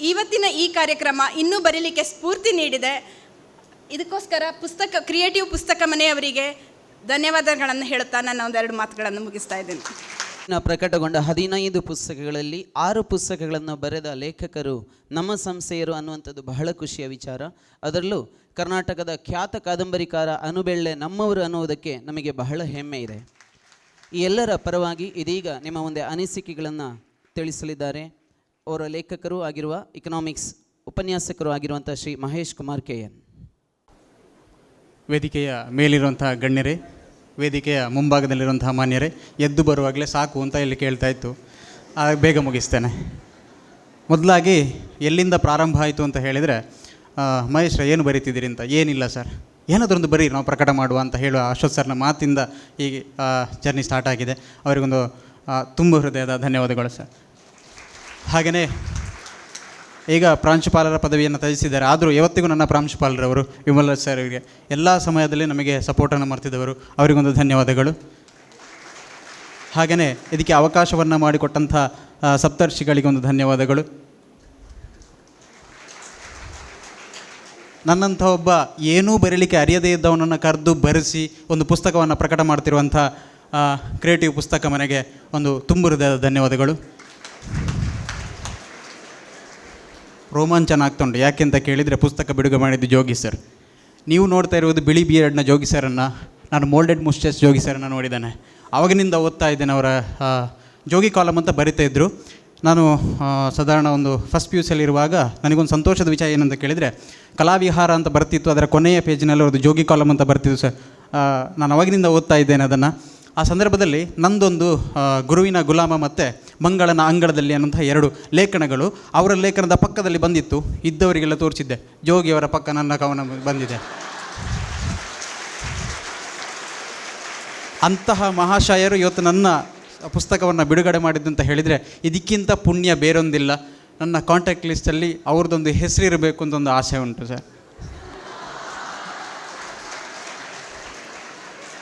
ಇವತ್ತಿನ ಈ ಕಾರ್ಯಕ್ರಮ ಇನ್ನೂ ಬರೀಲಿಕ್ಕೆ ಸ್ಫೂರ್ತಿ ನೀಡಿದೆ. ಇದಕ್ಕೋಸ್ಕರ ಕ್ರಿಯೇಟಿವ್ ಪುಸ್ತಕ ಮನೆಯವರಿಗೆ ಧನ್ಯವಾದಗಳನ್ನು ಹೇಳುತ್ತಾ ನನ್ನ ಒಂದೆರಡು ಮಾತುಗಳನ್ನು ಮುಗಿಸ್ತಾ ಇದ್ದೇನೆ. ಪ್ರಕಟಗೊಂಡ 15 ಪುಸ್ತಕಗಳಲ್ಲಿ 6 ಪುಸ್ತಕಗಳನ್ನು ಬರೆದ ಲೇಖಕರು ನಮ್ಮ ಸಂಸ್ಥೆಯರು ಅನ್ನುವಂಥದ್ದು ಬಹಳ ಖುಷಿಯ ವಿಚಾರ. ಅದರಲ್ಲೂ ಕರ್ನಾಟಕದ ಖ್ಯಾತ ಕಾದಂಬರಿಕಾರ ಅನುಬೆಳ್ಳೆ ನಮ್ಮವರು ಅನ್ನುವುದಕ್ಕೆ ನಮಗೆ ಬಹಳ ಹೆಮ್ಮೆ ಇದೆ. ಈ ಎಲ್ಲರ ಪರವಾಗಿ ಇದೀಗ ನಿಮ್ಮ ಮುಂದೆ ಅನಿಸಿಕೆಗಳನ್ನು ತಿಳಿಸಲಿದ್ದಾರೆ ಅವರ ಲೇಖಕರು ಆಗಿರುವ, ಇಕನಾಮಿಕ್ಸ್ ಉಪನ್ಯಾಸಕರು ಆಗಿರುವಂಥ ಶ್ರೀ ಮಹೇಶ್ ಕುಮಾರ್ KN. ವೇದಿಕೆಯ ಮೇಲಿರುವಂತಹ ಗಣ್ಯರೇ, ವೇದಿಕೆಯ ಮುಂಭಾಗದಲ್ಲಿರುವಂತಹ ಮಾನ್ಯರೇ, ಎದ್ದು ಬರುವಾಗಲೇ ಸಾಕು ಅಂತ ಇಲ್ಲಿ ಕೇಳ್ತಾ ಇತ್ತು, ಬೇಗ ಮುಗಿಸ್ತೇನೆ. ಮೊದಲಾಗಿ ಎಲ್ಲಿಂದ ಪ್ರಾರಂಭ ಆಯಿತು ಅಂತ ಹೇಳಿದರೆ, ಮಹೇಶ್ ಏನು ಬರೀತಿದ್ದೀರಿ ಅಂತ. ಏನಿಲ್ಲ ಸರ್, ಏನಾದರೊಂದು ಬರೀ ನಾವು ಪ್ರಕಟ ಮಾಡುವ ಅಂತ ಹೇಳುವ ಅಶ್ವಥ್ ಸರ್ನ ಮಾತಿಂದ ಈ ಜರ್ನಿ ಸ್ಟಾರ್ಟ್ ಆಗಿದೆ. ಅವರಿಗೊಂದು ತುಂಬ ಹೃದಯದ ಧನ್ಯವಾದಗಳು ಸರ್. ಹಾಗೆಯೇ ಈಗ ಪ್ರಾಂಶುಪಾಲರ ಪದವಿಯನ್ನು ತ್ಯಜಿಸಿದ್ದಾರೆ, ಆದರೂ ಯಾವತ್ತಿಗೂ ನನ್ನ ಪ್ರಾಂಶುಪಾಲರವರು ವಿಮಲ್ ಸರ್ ಅವರಿಗೆ ಎಲ್ಲ ಸಮಯದಲ್ಲಿ ನಮಗೆ ಸಪೋರ್ಟನ್ನು ಮಾಡ್ತಿದ್ದವರು, ಅವರಿಗೊಂದು ಧನ್ಯವಾದಗಳು. ಹಾಗೆಯೇ ಇದಕ್ಕೆ ಅವಕಾಶವನ್ನು ಮಾಡಿಕೊಟ್ಟಂಥ ಸಪ್ತರ್ಷಿಗಳಿಗೊಂದು ಧನ್ಯವಾದಗಳು. ನನ್ನಂಥ ಒಬ್ಬ ಏನೂ ಬರೀಲಿಕ್ಕೆ ಅರಿಯದೇ ಇದ್ದವನನ್ನು ಕರೆದು ಬರೆಸಿ ಒಂದು ಪುಸ್ತಕವನ್ನು ಪ್ರಕಟ ಮಾಡ್ತಿರುವಂಥ ಕ್ರಿಯೇಟಿವ್ ಪುಸ್ತಕ ಮನೆಗೆ ಒಂದು ತುಂಬ ಹೃದಯದ ಧನ್ಯವಾದಗಳು. ರೋಮಾಂಚನ ಆಗ್ತುಂಟು, ಯಾಕೆಂತ ಕೇಳಿದರೆ ಪುಸ್ತಕ ಬಿಡುಗಡೆ ಮಾಡಿದ್ದು ಜೋಗಿ ಸರ್. ನೀವು ನೋಡ್ತಾ ಇರುವುದು ಬಿಳಿ ಬಿಯರ್ಡ್ನ ಜೋಗಿ ಸರನ್ನು, ನಾನು ಮೋಲ್ಡೆಡ್ ಮುಸ್ಟೆಸ್ ಜೋಗಿ ಸರನ್ನು ನೋಡಿದ್ದೇನೆ. ಆವಾಗಿನಿಂದ ಓದ್ತಾ ಇದ್ದೇನೆ. ಅವರ ಜೋಗಿ ಕಾಲಮ್ ಅಂತ ಬರಿತಾ ಇದ್ದರು. ನಾನು ಸಾಧಾರಣ ಒಂದು ಫಸ್ಟ್ PUC ಇರುವಾಗ ನನಗೊಂದು ಸಂತೋಷದ ವಿಷಯ ಏನಂತ ಕೇಳಿದರೆ, ಕಲಾವಿಹಾರ ಅಂತ ಬರ್ತಿತ್ತು, ಅದರ ಕೊನೆಯ ಪೇಜಿನಲ್ಲಿ ಅವ್ರದ್ದು ಜೋಗಿ ಕಾಲಮ್ ಅಂತ ಬರ್ತಿತ್ತು ಸರ್. ನಾನು ಅವಾಗಿನಿಂದ ಓದ್ತಾ ಇದ್ದೇನೆ ಅದನ್ನು. ಆ ಸಂದರ್ಭದಲ್ಲಿ ನಂದೊಂದು ಗುರುವಿನ ಗುಲಾಮ ಮತ್ತು ಮಂಗಳನ ಅಂಗಳದಲ್ಲಿ ಅನ್ನುವಂತಹ 2 ಲೇಖನಗಳು ಅವರ ಲೇಖನದ ಪಕ್ಕದಲ್ಲಿ ಬಂದಿತ್ತು. ಇದ್ದವರಿಗೆಲ್ಲ ತೋರಿಸಿದ್ದೆ. ಜೋಗಿಯವರ ಪಕ್ಕ ನನ್ನ ಕವನ ಬಂದಿದೆ. ಅಂತಹ ಮಹಾಶಯರು ಇವತ್ತು ನನ್ನ ಪುಸ್ತಕವನ್ನು ಬಿಡುಗಡೆ ಮಾಡಿದ್ದು ಅಂತ ಹೇಳಿದರೆ ಇದಕ್ಕಿಂತ ಪುಣ್ಯ ಬೇರೊಂದಿಲ್ಲ. ನನ್ನ ಕಾಂಟ್ಯಾಕ್ಟ್ ಲಿಸ್ಟಲ್ಲಿ ಅವ್ರದ್ದೊಂದು ಹೆಸರಿರಬೇಕು ಅಂತ ಒಂದು ಆಸೆ ಉಂಟು ಸರ್.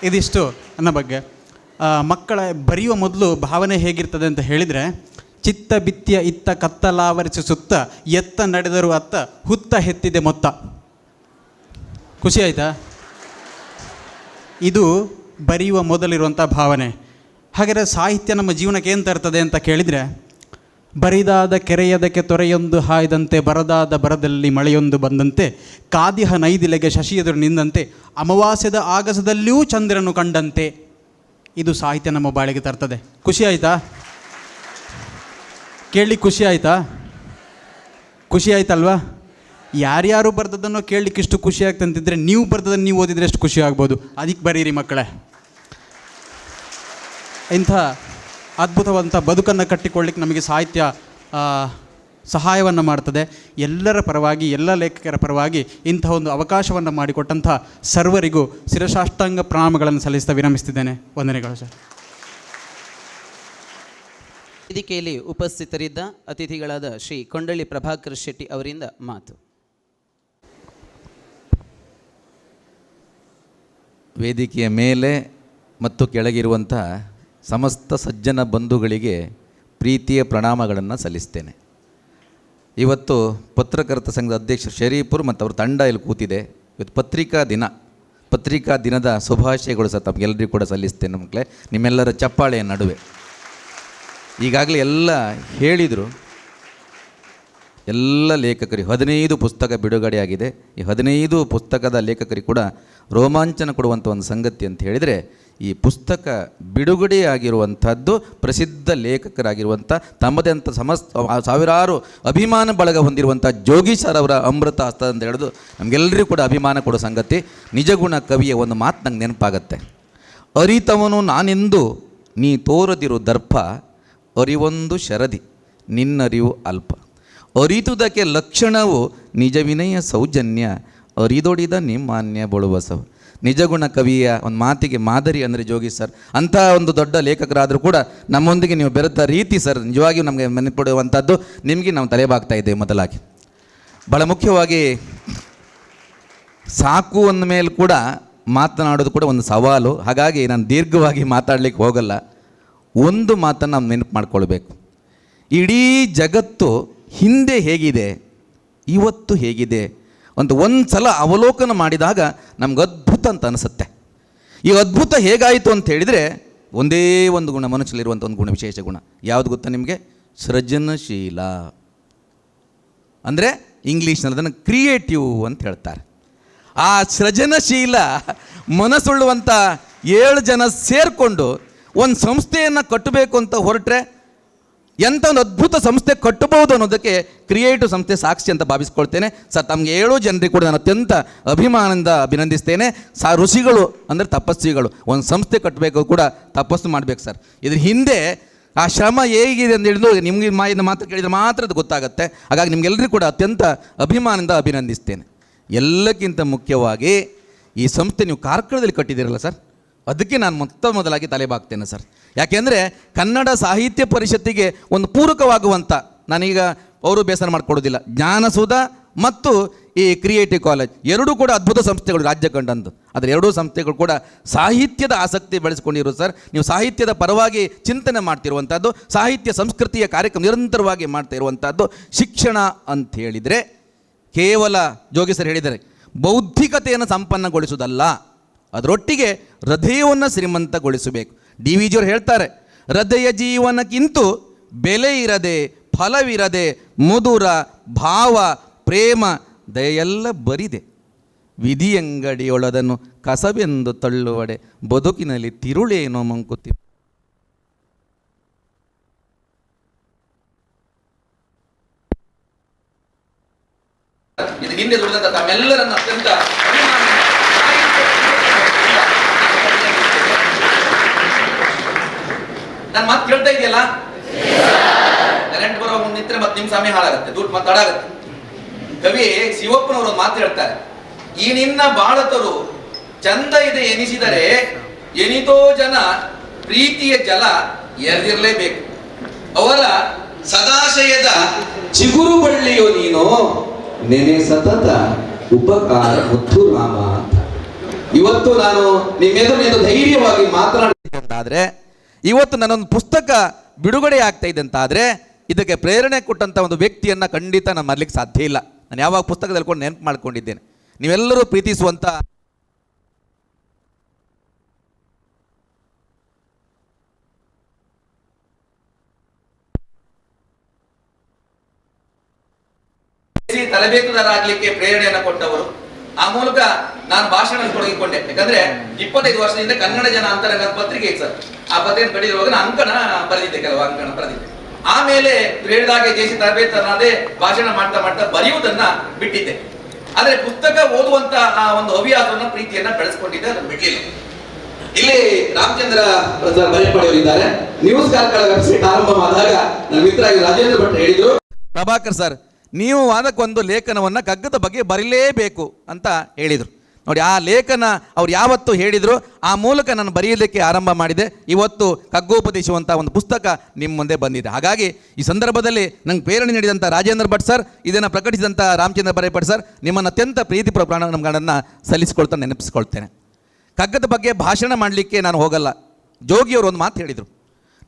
ಇದಿಷ್ಟು ನನ್ನ ಬಗ್ಗೆ. ಮಕ್ಕಳ ಬರೆಯುವ ಮೊದಲು ಭಾವನೆ ಹೇಗಿರ್ತದೆ ಅಂತ ಹೇಳಿದರೆ, ಚಿತ್ತ ಬಿತ್ತಿಯ ಇತ್ತ ಕತ್ತಲಾವರಿಸಿ ಸುತ್ತ ಎತ್ತ ನಡೆದರು ಅತ್ತ ಹುತ್ತ ಹೆತ್ತಿದೆ ಮೊತ್ತ. ಖುಷಿ ಆಯಿತಾ? ಇದು ಬರೆಯುವ ಮೊದಲಿರುವಂಥ ಭಾವನೆ. ಹಾಗಾದರೆ ಸಾಹಿತ್ಯ ನಮ್ಮ ಜೀವನಕ್ಕೆ ಏನು ತರ್ತದೆ ಅಂತ ಕೇಳಿದರೆ, ಬರಿದಾದ ಕೆರೆಯದಕ್ಕೆ ತೊರೆಯೊಂದು ಹಾಯ್ದಂತೆ, ಬರದಾದ ಬರದಲ್ಲಿ ಮಳೆಯೊಂದು ಬಂದಂತೆ, ಕಾದಿಹ ನೈದಿಲೆಗೆ ಶಶಿ ಎದುರು ನಿಂದಂತೆ, ಅಮಾವಾಸ್ಯದ ಆಗಸದಲ್ಲಿಯೂ ಚಂದ್ರನು ಕಂಡಂತೆ. ಇದು ಸಾಹಿತ್ಯ ನಮ್ಮ ಬಾಳಿಗೆ ತರ್ತದೆ. ಖುಷಿ ಆಯಿತಾ? ಕೇಳಲಿಕ್ಕೆ ಖುಷಿ ಆಯಿತಾ? ಖುಷಿ ಆಯ್ತಲ್ವಾ? ಯಾರ್ಯಾರು ಬರೆದದ್ದನ್ನು ಕೇಳಲಿಕ್ಕೆ ಇಷ್ಟು ಖುಷಿ ಆಗ್ತಂತಿದ್ರೆ, ನೀವು ಬರೆದದನ್ನು ನೀವು ಓದಿದರೆ ಎಷ್ಟು ಖುಷಿ ಆಗ್ಬೋದು. ಅದಕ್ಕೆ ಬರೀರಿ ಮಕ್ಕಳೇ. ಇಂಥ ಅದ್ಭುತವಾದಂಥ ಬದುಕನ್ನು ಕಟ್ಟಿಕೊಳ್ಳಿಕ್ಕೆ ನಮಗೆ ಸಾಹಿತ್ಯ ಸಹಾಯವನ್ನು ಮಾಡ್ತದೆ. ಎಲ್ಲರ ಪರವಾಗಿ, ಎಲ್ಲ ಲೇಖಕರ ಪರವಾಗಿ ಇಂಥ ಒಂದು ಅವಕಾಶವನ್ನು ಮಾಡಿಕೊಟ್ಟಂಥ ಸರ್ವರಿಗೂ ಶಿರಸಾಷ್ಟಾಂಗ ಪ್ರಣಾಮಗಳನ್ನು ಸಲ್ಲಿಸ್ತಾ ವಿರಮಿಸ್ತಿದ್ದೇನೆ. ವಂದನೆಗಳು ಸರ್. ವೇದಿಕೆಯಲ್ಲಿ ಉಪಸ್ಥಿತರಿದ್ದ ಅತಿಥಿಗಳಾದ ಶ್ರೀ ಕೊಂಡಳ್ಳಿ ಪ್ರಭಾಕರ್ ಶೆಟ್ಟಿ ಅವರಿಂದ ಮಾತು. ವೇದಿಕೆಯ ಮೇಲೆ ಮತ್ತು ಕೆಳಗಿರುವಂಥ ಸಮಸ್ತ ಸಜ್ಜನ ಬಂಧುಗಳಿಗೆ ಪ್ರೀತಿಯ ಪ್ರಣಾಮಗಳನ್ನು ಸಲ್ಲಿಸ್ತೇನೆ. ಇವತ್ತು ಪತ್ರಕರ್ತ ಸಂಘದ ಅಧ್ಯಕ್ಷರು ಶರೀಫರು ಮತ್ತು ಅವ್ರ ತಂಡ ಇಲ್ಲಿ ಕೂತಿದೆ. ಇವತ್ತು ಪತ್ರಿಕಾ ದಿನದ ಶುಭಾಶಯಗಳು ಸಹ ತಮಗೆಲ್ಲರಿಗೂ ಕೂಡ ಸಲ್ಲಿಸ್ತೇನೆ ಮಕ್ಕಳೇ, ನಿಮ್ಮೆಲ್ಲರ ಚಪ್ಪಾಳೆಯ ನಡುವೆ. ಈಗಾಗಲೇ ಎಲ್ಲ ಹೇಳಿದರು. ಎಲ್ಲ ಲೇಖಕರಿಗೆ 15 ಪುಸ್ತಕ ಬಿಡುಗಡೆಯಾಗಿದೆ. ಈ 15 ಪುಸ್ತಕದ ಲೇಖಕರಿಗೆ ಕೂಡ ರೋಮಾಂಚನ ಕೊಡುವಂಥ ಒಂದು ಸಂಗತಿ ಅಂತ ಹೇಳಿದರೆ, ಈ ಪುಸ್ತಕ ಬಿಡುಗಡೆಯಾಗಿರುವಂಥದ್ದು ಪ್ರಸಿದ್ಧ ಲೇಖಕರಾಗಿರುವಂಥ ತಮ್ಮದೇ ಅಂತ ಸಾವಿರಾರು ಅಭಿಮಾನ ಬಳಗ ಹೊಂದಿರುವಂಥ ಜೋಗಿ ಸರ್ ಅವರ ಅಮೃತ ಹಸ್ತ ಅಂತ ಹೇಳೋದು ನಮಗೆಲ್ಲರಿಗೂ ಕೂಡ ಅಭಿಮಾನ ಕೊಡೋ ಸಂಗತಿ. ನಿಜಗುಣ ಕವಿಯ ಒಂದು ಮಾತು ನಂಗೆ ನೆನಪಾಗತ್ತೆ. ಅರಿತವನು ನಾನೆಂದು ನೀ ತೋರದಿರು ದರ್ಪ, ಅರಿವೊಂದು ಶರದಿ ನಿನ್ನರಿವು ಅಲ್ಪ. ಅರಿತುದಕ್ಕೆ ಲಕ್ಷಣವು ನಿಜ ವಿನಯ ಸೌಜನ್ಯ, ಅರಿದೊಡಿದ ನಿಮ್ಮಾನ್ಯ ಬಳುವಸವ. ನಿಜಗುಣ ಕವಿಯ ಒಂದು ಮಾತಿಗೆ ಮಾದರಿ ಅಂದರೆ ಜೋಗಿ ಸರ್. ಅಂಥ ಒಂದು ದೊಡ್ಡ ಲೇಖಕರಾದರೂ ಕೂಡ ನಮ್ಮೊಂದಿಗೆ ನೀವು ಬೆರೆತ ರೀತಿ ಸರ್ ನಿಜವಾಗಿಯೂ ನಮಗೆ ನೆನಪಿಡುವಂಥದ್ದು. ನಿಮಗೆ ನಾವು ತಲೆಬಾಗ್ತಾ ಇದ್ದೇವೆ. ಮೊದಲಾಗಿ ಭಾಳ ಮುಖ್ಯವಾಗಿ ಸಾಕು ಅಂದ ಮೇಲೆ ಕೂಡ ಮಾತನಾಡೋದು ಕೂಡ ಒಂದು ಸವಾಲು. ಹಾಗಾಗಿ ನಾನು ದೀರ್ಘವಾಗಿ ಮಾತಾಡಲಿಕ್ಕೆ ಹೋಗಲ್ಲ. ಒಂದು ಮಾತನ್ನು ನಾವು ನೆನಪು ಮಾಡ್ಕೊಳ್ಬೇಕು. ಇಡೀ ಜಗತ್ತು ಹಿಂದೆ ಹೇಗಿದೆ, ಇವತ್ತು ಹೇಗಿದೆ ಅಂತ ಒಂದು ಸಲ ಅವಲೋಕನ ಮಾಡಿದಾಗ ನಮ್ಗೆ ಅದ್ಭುತ ಅಂತ ಅನಿಸುತ್ತೆ. ಈ ಅದ್ಭುತ ಹೇಗಾಯಿತು ಅಂತ ಹೇಳಿದರೆ, ಒಂದೇ ಒಂದು ಗುಣ ಮನುಷ್ಯಲಿರುವಂಥ ಒಂದು ಗುಣ, ವಿಶೇಷ ಗುಣ ಯಾವುದು ಗೊತ್ತಾ ನಿಮಗೆ? ಸೃಜನಶೀಲ. ಅಂದರೆ ಇಂಗ್ಲೀಷ್ನಲ್ಲಿ ಅದನ್ನು ಕ್ರಿಯೇಟಿವ್ ಅಂತ ಹೇಳ್ತಾರೆ. ಆ ಸೃಜನಶೀಲ ಮನಸ್ಸುಳ್ಳುವಂಥ 7 ಜನ ಸೇರಿಕೊಂಡು ಒಂದು ಸಂಸ್ಥೆಯನ್ನು ಕಟ್ಟಬೇಕು ಅಂತ ಹೊರಟ್ರೆ ಎಂಥ ಒಂದು ಅದ್ಭುತ ಸಂಸ್ಥೆ ಕಟ್ಟಬಹುದು ಅನ್ನೋದಕ್ಕೆ ಕ್ರಿಯೇಟಿವ್ ಸಂಸ್ಥೆ ಸಾಕ್ಷಿ ಅಂತ ಭಾವಿಸ್ಕೊಳ್ತೇನೆ. ಸರ್ ತಮಗೆ 7 ಜನರಿಗೆ ಕೂಡ ನಾನು ಅತ್ಯಂತ ಅಭಿಮಾನದಿಂದ ಅಭಿನಂದಿಸ್ತೇನೆ. ಋಷಿಗಳು ಅಂದರೆ ತಪಸ್ವಿಗಳು. ಒಂದು ಸಂಸ್ಥೆ ಕಟ್ಟಬೇಕು ಕೂಡ ತಪಸ್ಸು ಮಾಡಬೇಕು ಸರ್. ಇದ್ರ ಹಿಂದೆ ಆ ಶ್ರಮ ಹೇಗಿದೆ ಅಂತ ಹೇಳಿದ್ರು ನಿಮಗೆ ಮಾತು ಕೇಳಿದರೆ ಮಾತ್ರ ಅದು ಗೊತ್ತಾಗುತ್ತೆ. ಹಾಗಾಗಿ ನಿಮಗೆಲ್ಲರಿಗೂ ಕೂಡ ಅತ್ಯಂತ ಅಭಿಮಾನದಿಂದ ಅಭಿನಂದಿಸ್ತೇನೆ. ಎಲ್ಲಕ್ಕಿಂತ ಮುಖ್ಯವಾಗಿ ಈ ಸಂಸ್ಥೆ ನೀವು ಕಾರ್ಕಳದಲ್ಲಿ ಕಟ್ಟಿದ್ದೀರಲ್ಲ ಸರ್, ಅದಕ್ಕೆ ನಾನು ಮೊದಲಾಗಿ ತಲೆಬಾಗ್ತೇನೆ ಸರ್. ಯಾಕೆಂದರೆ ಕನ್ನಡ ಸಾಹಿತ್ಯ ಪರಿಷತ್ತಿಗೆ ಒಂದು ಪೂರಕವಾಗುವಂಥ, ನಾನೀಗ ಅವರು ಬೇಸರ ಮಾಡಿಕೊಡೋದಿಲ್ಲ, ಜ್ಞಾನಸುಧ ಮತ್ತು ಈ ಕ್ರಿಯೇಟಿವ್ ಕಾಲೇಜ್ ಎರಡೂ ಕೂಡ ಅದ್ಭುತ ಸಂಸ್ಥೆಗಳು ರಾಜ್ಯ ಕಂಡಂದು. ಆದರೆ ಎರಡೂ ಸಂಸ್ಥೆಗಳು ಕೂಡ ಸಾಹಿತ್ಯದ ಆಸಕ್ತಿ ಬೆಳೆಸ್ಕೊಂಡಿರೋ ಸರ್. ನೀವು ಸಾಹಿತ್ಯದ ಪರವಾಗಿ ಚಿಂತನೆ ಮಾಡ್ತಿರುವಂಥದ್ದು, ಸಾಹಿತ್ಯ ಸಂಸ್ಕೃತಿಯ ಕಾರ್ಯಕ್ರಮ ನಿರಂತರವಾಗಿ ಮಾಡ್ತಾ ಇರುವಂಥದ್ದು. ಶಿಕ್ಷಣ ಅಂತ ಹೇಳಿದರೆ ಕೇವಲ ಜೋಗಿ ಸರ್ ಹೇಳಿದರೆ ಬೌದ್ಧಿಕತೆಯನ್ನು ಸಂಪನ್ನಗೊಳಿಸುವುದಲ್ಲ, ಅದರೊಟ್ಟಿಗೆ ಹೃದಯವನ್ನು ಶ್ರೀಮಂತಗೊಳಿಸಬೇಕು. ಡಿ ವಿ ಜಿಯವರು ಹೇಳ್ತಾರೆ, ಹೃದಯ ಜೀವನಕ್ಕಿಂತೂ ಬೆಲೆ ಇರದೆ, ಫಲವಿರದೆ, ಮಧುರ ಭಾವ ಪ್ರೇಮ ದಯೆಲ್ಲ ಬರಿದೆ, ವಿಧಿಯಂಗಡಿಯೊಳದನ್ನು ಕಸವೆಂದು ತಳ್ಳುವಡೆ, ಬದುಕಿನಲ್ಲಿ ತಿರುಳೇನೋ ಮಂಕುತ್ತಿ. ಹಿಂದೆ ದುಡಿದಂತ ತಮ್ಮೆಲ್ಲರನ್ನು ಅತ್ಯಂತ ನಾನು ಮಾತು ಕೇಳ್ತಾ ಇದೆಯಲ್ಲ, ಕರೆಂಟ್ ಬರೋ ಮುಂದೆ ನಿಂತ್ರೆ ಮತ್ತೆ ನಿಮ್ಮ ಸಮಯ ಹಾಳಾಗುತ್ತೆ, ದುಡ್ಡು ಮಾತಾಡಾಗುತ್ತೆ. ಕವಿ ಶಿವಪ್ಪನವರು ಒಂದು ಮಾತು ಹೇಳ್ತಾರೆ, ಈ ನಿನ್ನ ಬಾಳತರು ಚಂದ ಇದೆ ಎನಿಸಿದರೆ ಎನಿತೋ ಜನ ಪ್ರೀತಿಯ ಜಲ ಎರೆದಿರಲೇಬೇಕು. ಅವರ ಸದಾಶಯದ ಚಿಗುರು ಬಳ್ಳಿಯೋ ನೀನು ನೆನೆ ಸತತ ಉಪಕಾರ ಮುತ್ತು ರಾಮ ಅಂತ. ಇವತ್ತು ನಾನು ನಿಮ್ಮೆದುರು ಧೈರ್ಯವಾಗಿ ಮಾತನಾಡ್ತೀನಿ ಅಂತಾದ್ರೆ, ಇವತ್ತು ನನ್ನೊಂದು ಪುಸ್ತಕ ಬಿಡುಗಡೆ ಆಗ್ತಾ ಇದೆ ಅಂತಾದ್ರೆ ಇದಕ್ಕೆ ಪ್ರೇರಣೆ ಕೊಟ್ಟಂಥ ಒಂದು ವ್ಯಕ್ತಿಯನ್ನು ಖಂಡಿತ ನಾನು ಮರಲಿಕ್ಕೆ ಸಾಧ್ಯ ಇಲ್ಲ. ನಾನು ಯಾವಾಗ ಪುಸ್ತಕದಲ್ಲಿ ಕೊಂಡು ನೆನಪು ಮಾಡ್ಕೊಂಡಿದ್ದೇನೆ. ನೀವೆಲ್ಲರೂ ಪ್ರೀತಿಸುವಂಥ ತರಬೇತುದಾರರಾಗಲಿಕ್ಕೆ ಪ್ರೇರಣೆಯನ್ನು ಕೊಟ್ಟವರು. ಆ ಮೂಲಕ ನಾನು ಭಾಷಣ ತೊಡಗಿಕೊಂಡೆ. ಯಾಕಂದ್ರೆ 25 ವರ್ಷದಿಂದ ಕನ್ನಡ ಜನ ಅಂತರಂಗ ಪತ್ರಿಕೆ ಸರ್, ಆ ಪತ್ರಿಕೆ ಬರೆದಿರುವಾಗ ನಾನು ಅಂಕಣ ಬರೆದಿದ್ದೆ, ಕೆಲವು ಅಂಕಣ ಬರೆದಿದ್ದೆ. ಆಮೇಲೆ ಹೇಳಿದಾಗೆ ಜೇಸಿ ತರಬೇತನಾದೆ ಭಾಷಣ ಮಾಡ್ತಾ ಮಾಡ್ತಾ ಬರೆಯುವುದನ್ನ ಬಿಟ್ಟಿದ್ದೆ. ಆದ್ರೆ ಪುಸ್ತಕ ಓದುವಂತ ಆ ಒಂದು ಹವ್ಯಾಸವನ್ನ ಪ್ರೀತಿಯನ್ನ ಬೆಳೆಸ್ಕೊಂಡಿದ್ದೆ, ಅದನ್ನು ಬಿಡ್ಲಿಲ್ಲ. ಇಲ್ಲಿ ರಾಮಚಂದ್ರ ಬರೆಯಪಡೆಯವರಿದ್ದಾರೆ. ನ್ಯೂಸ್ ಕಾರ್ಕಳ ವೆಬ್ಸೈಟ್ ಆರಂಭವಾದಾಗ ನನ್ನ ಮಿತ್ರ ರಾಜೇಂದ್ರ ಭಟ್ ಹೇಳಿದ್ರು, ಪ್ರಭಾಕರ್ ಸರ್ ನೀವು ಅದಕ್ಕೊಂದು ಲೇಖನವನ್ನ ಕಗ್ಗದ ಬಗ್ಗೆ ಬರೀಲೇಬೇಕು ಅಂತ ಹೇಳಿದರು. ನೋಡಿ, ಆ ಲೇಖನ ಅವ್ರು ಯಾವತ್ತು ಹೇಳಿದ್ರು ಆ ಮೂಲಕ ನಾನು ಬರೆಯಲಿಕ್ಕೆ ಆರಂಭ ಮಾಡಿದೆ. ಇವತ್ತು ಕಗ್ಗೋಪದೇಶುವಂಥ ಒಂದು ಪುಸ್ತಕ ನಿಮ್ಮ ಮುಂದೆ ಬಂದಿದೆ. ಹಾಗಾಗಿ ಈ ಸಂದರ್ಭದಲ್ಲಿ ನಂಗೆ ಪ್ರೇರಣೆ ನೀಡಿದಂಥ ರಾಜೇಂದ್ರ ಭಟ್ ಸರ್, ಇದನ್ನು ಪ್ರಕಟಿಸಿದಂಥ ರಾಮಚಂದ್ರ ಬರೆಯಪಡ್ ಸರ್, ನಿಮ್ಮನ್ನು ಅತ್ಯಂತ ಪ್ರೀತಿ ಪ್ರಣಾಮಗಳನ್ನು ಸಲ್ಲಿಸಿಕೊಳ್ತಾ ನೆನಪಿಸ್ಕೊಳ್ತೇನೆ. ಕಗ್ಗದ ಬಗ್ಗೆ ಭಾಷಣ ಮಾಡಲಿಕ್ಕೆ ನಾನು ಹೋಗಲ್ಲ. ಜೋಗಿಯವರು ಒಂದು ಮಾತು ಹೇಳಿದರು,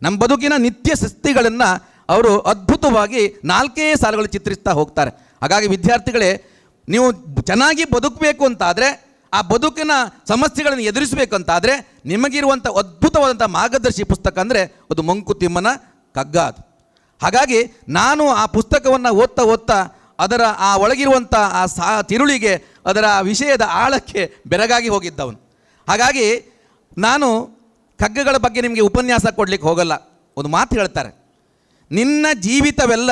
ನಮ್ಮ ಬದುಕಿನ ನಿತ್ಯ ಸೃಷ್ಟಿಗಳನ್ನು ಅವರು ಅದ್ಭುತವಾಗಿ 4 ಸಾಲುಗಳು ಚಿತ್ರಿಸ್ತಾ ಹೋಗ್ತಾರೆ. ಹಾಗಾಗಿ ವಿದ್ಯಾರ್ಥಿಗಳೇ, ನೀವು ಚೆನ್ನಾಗಿ ಬದುಕಬೇಕು ಅಂತಾದರೆ, ಆ ಬದುಕಿನ ಸಮಸ್ಯೆಗಳನ್ನು ಎದುರಿಸಬೇಕಂತಾದರೆ ನಿಮಗಿರುವಂಥ ಅದ್ಭುತವಾದಂಥ ಮಾರ್ಗದರ್ಶಿ ಪುಸ್ತಕ ಅಂದರೆ ಅದು ಮಂಕುತಿಮ್ಮನ ಕಗ್ಗ ಅದು. ಹಾಗಾಗಿ ನಾನು ಆ ಪುಸ್ತಕವನ್ನು ಓದ್ತಾ ಅದರ ಆ ಒಳಗಿರುವಂಥ ಆ ತಿರುಳಿಗೆ, ಅದರ ವಿಷಯದ ಆಳಕ್ಕೆ ಬೆರಗಾಗಿ ಹೋಗಿದ್ದವನು. ಹಾಗಾಗಿ ನಾನು ಕಗ್ಗಗಳ ಬಗ್ಗೆ ನಿಮಗೆ ಉಪನ್ಯಾಸ ಕೊಡಲಿಕ್ಕೆ ಹೋಗಲ್ಲ. ಒಂದು ಮಾತು ಹೇಳ್ತಾರೆ, ನಿನ್ನ ಜೀವಿತವೆಲ್ಲ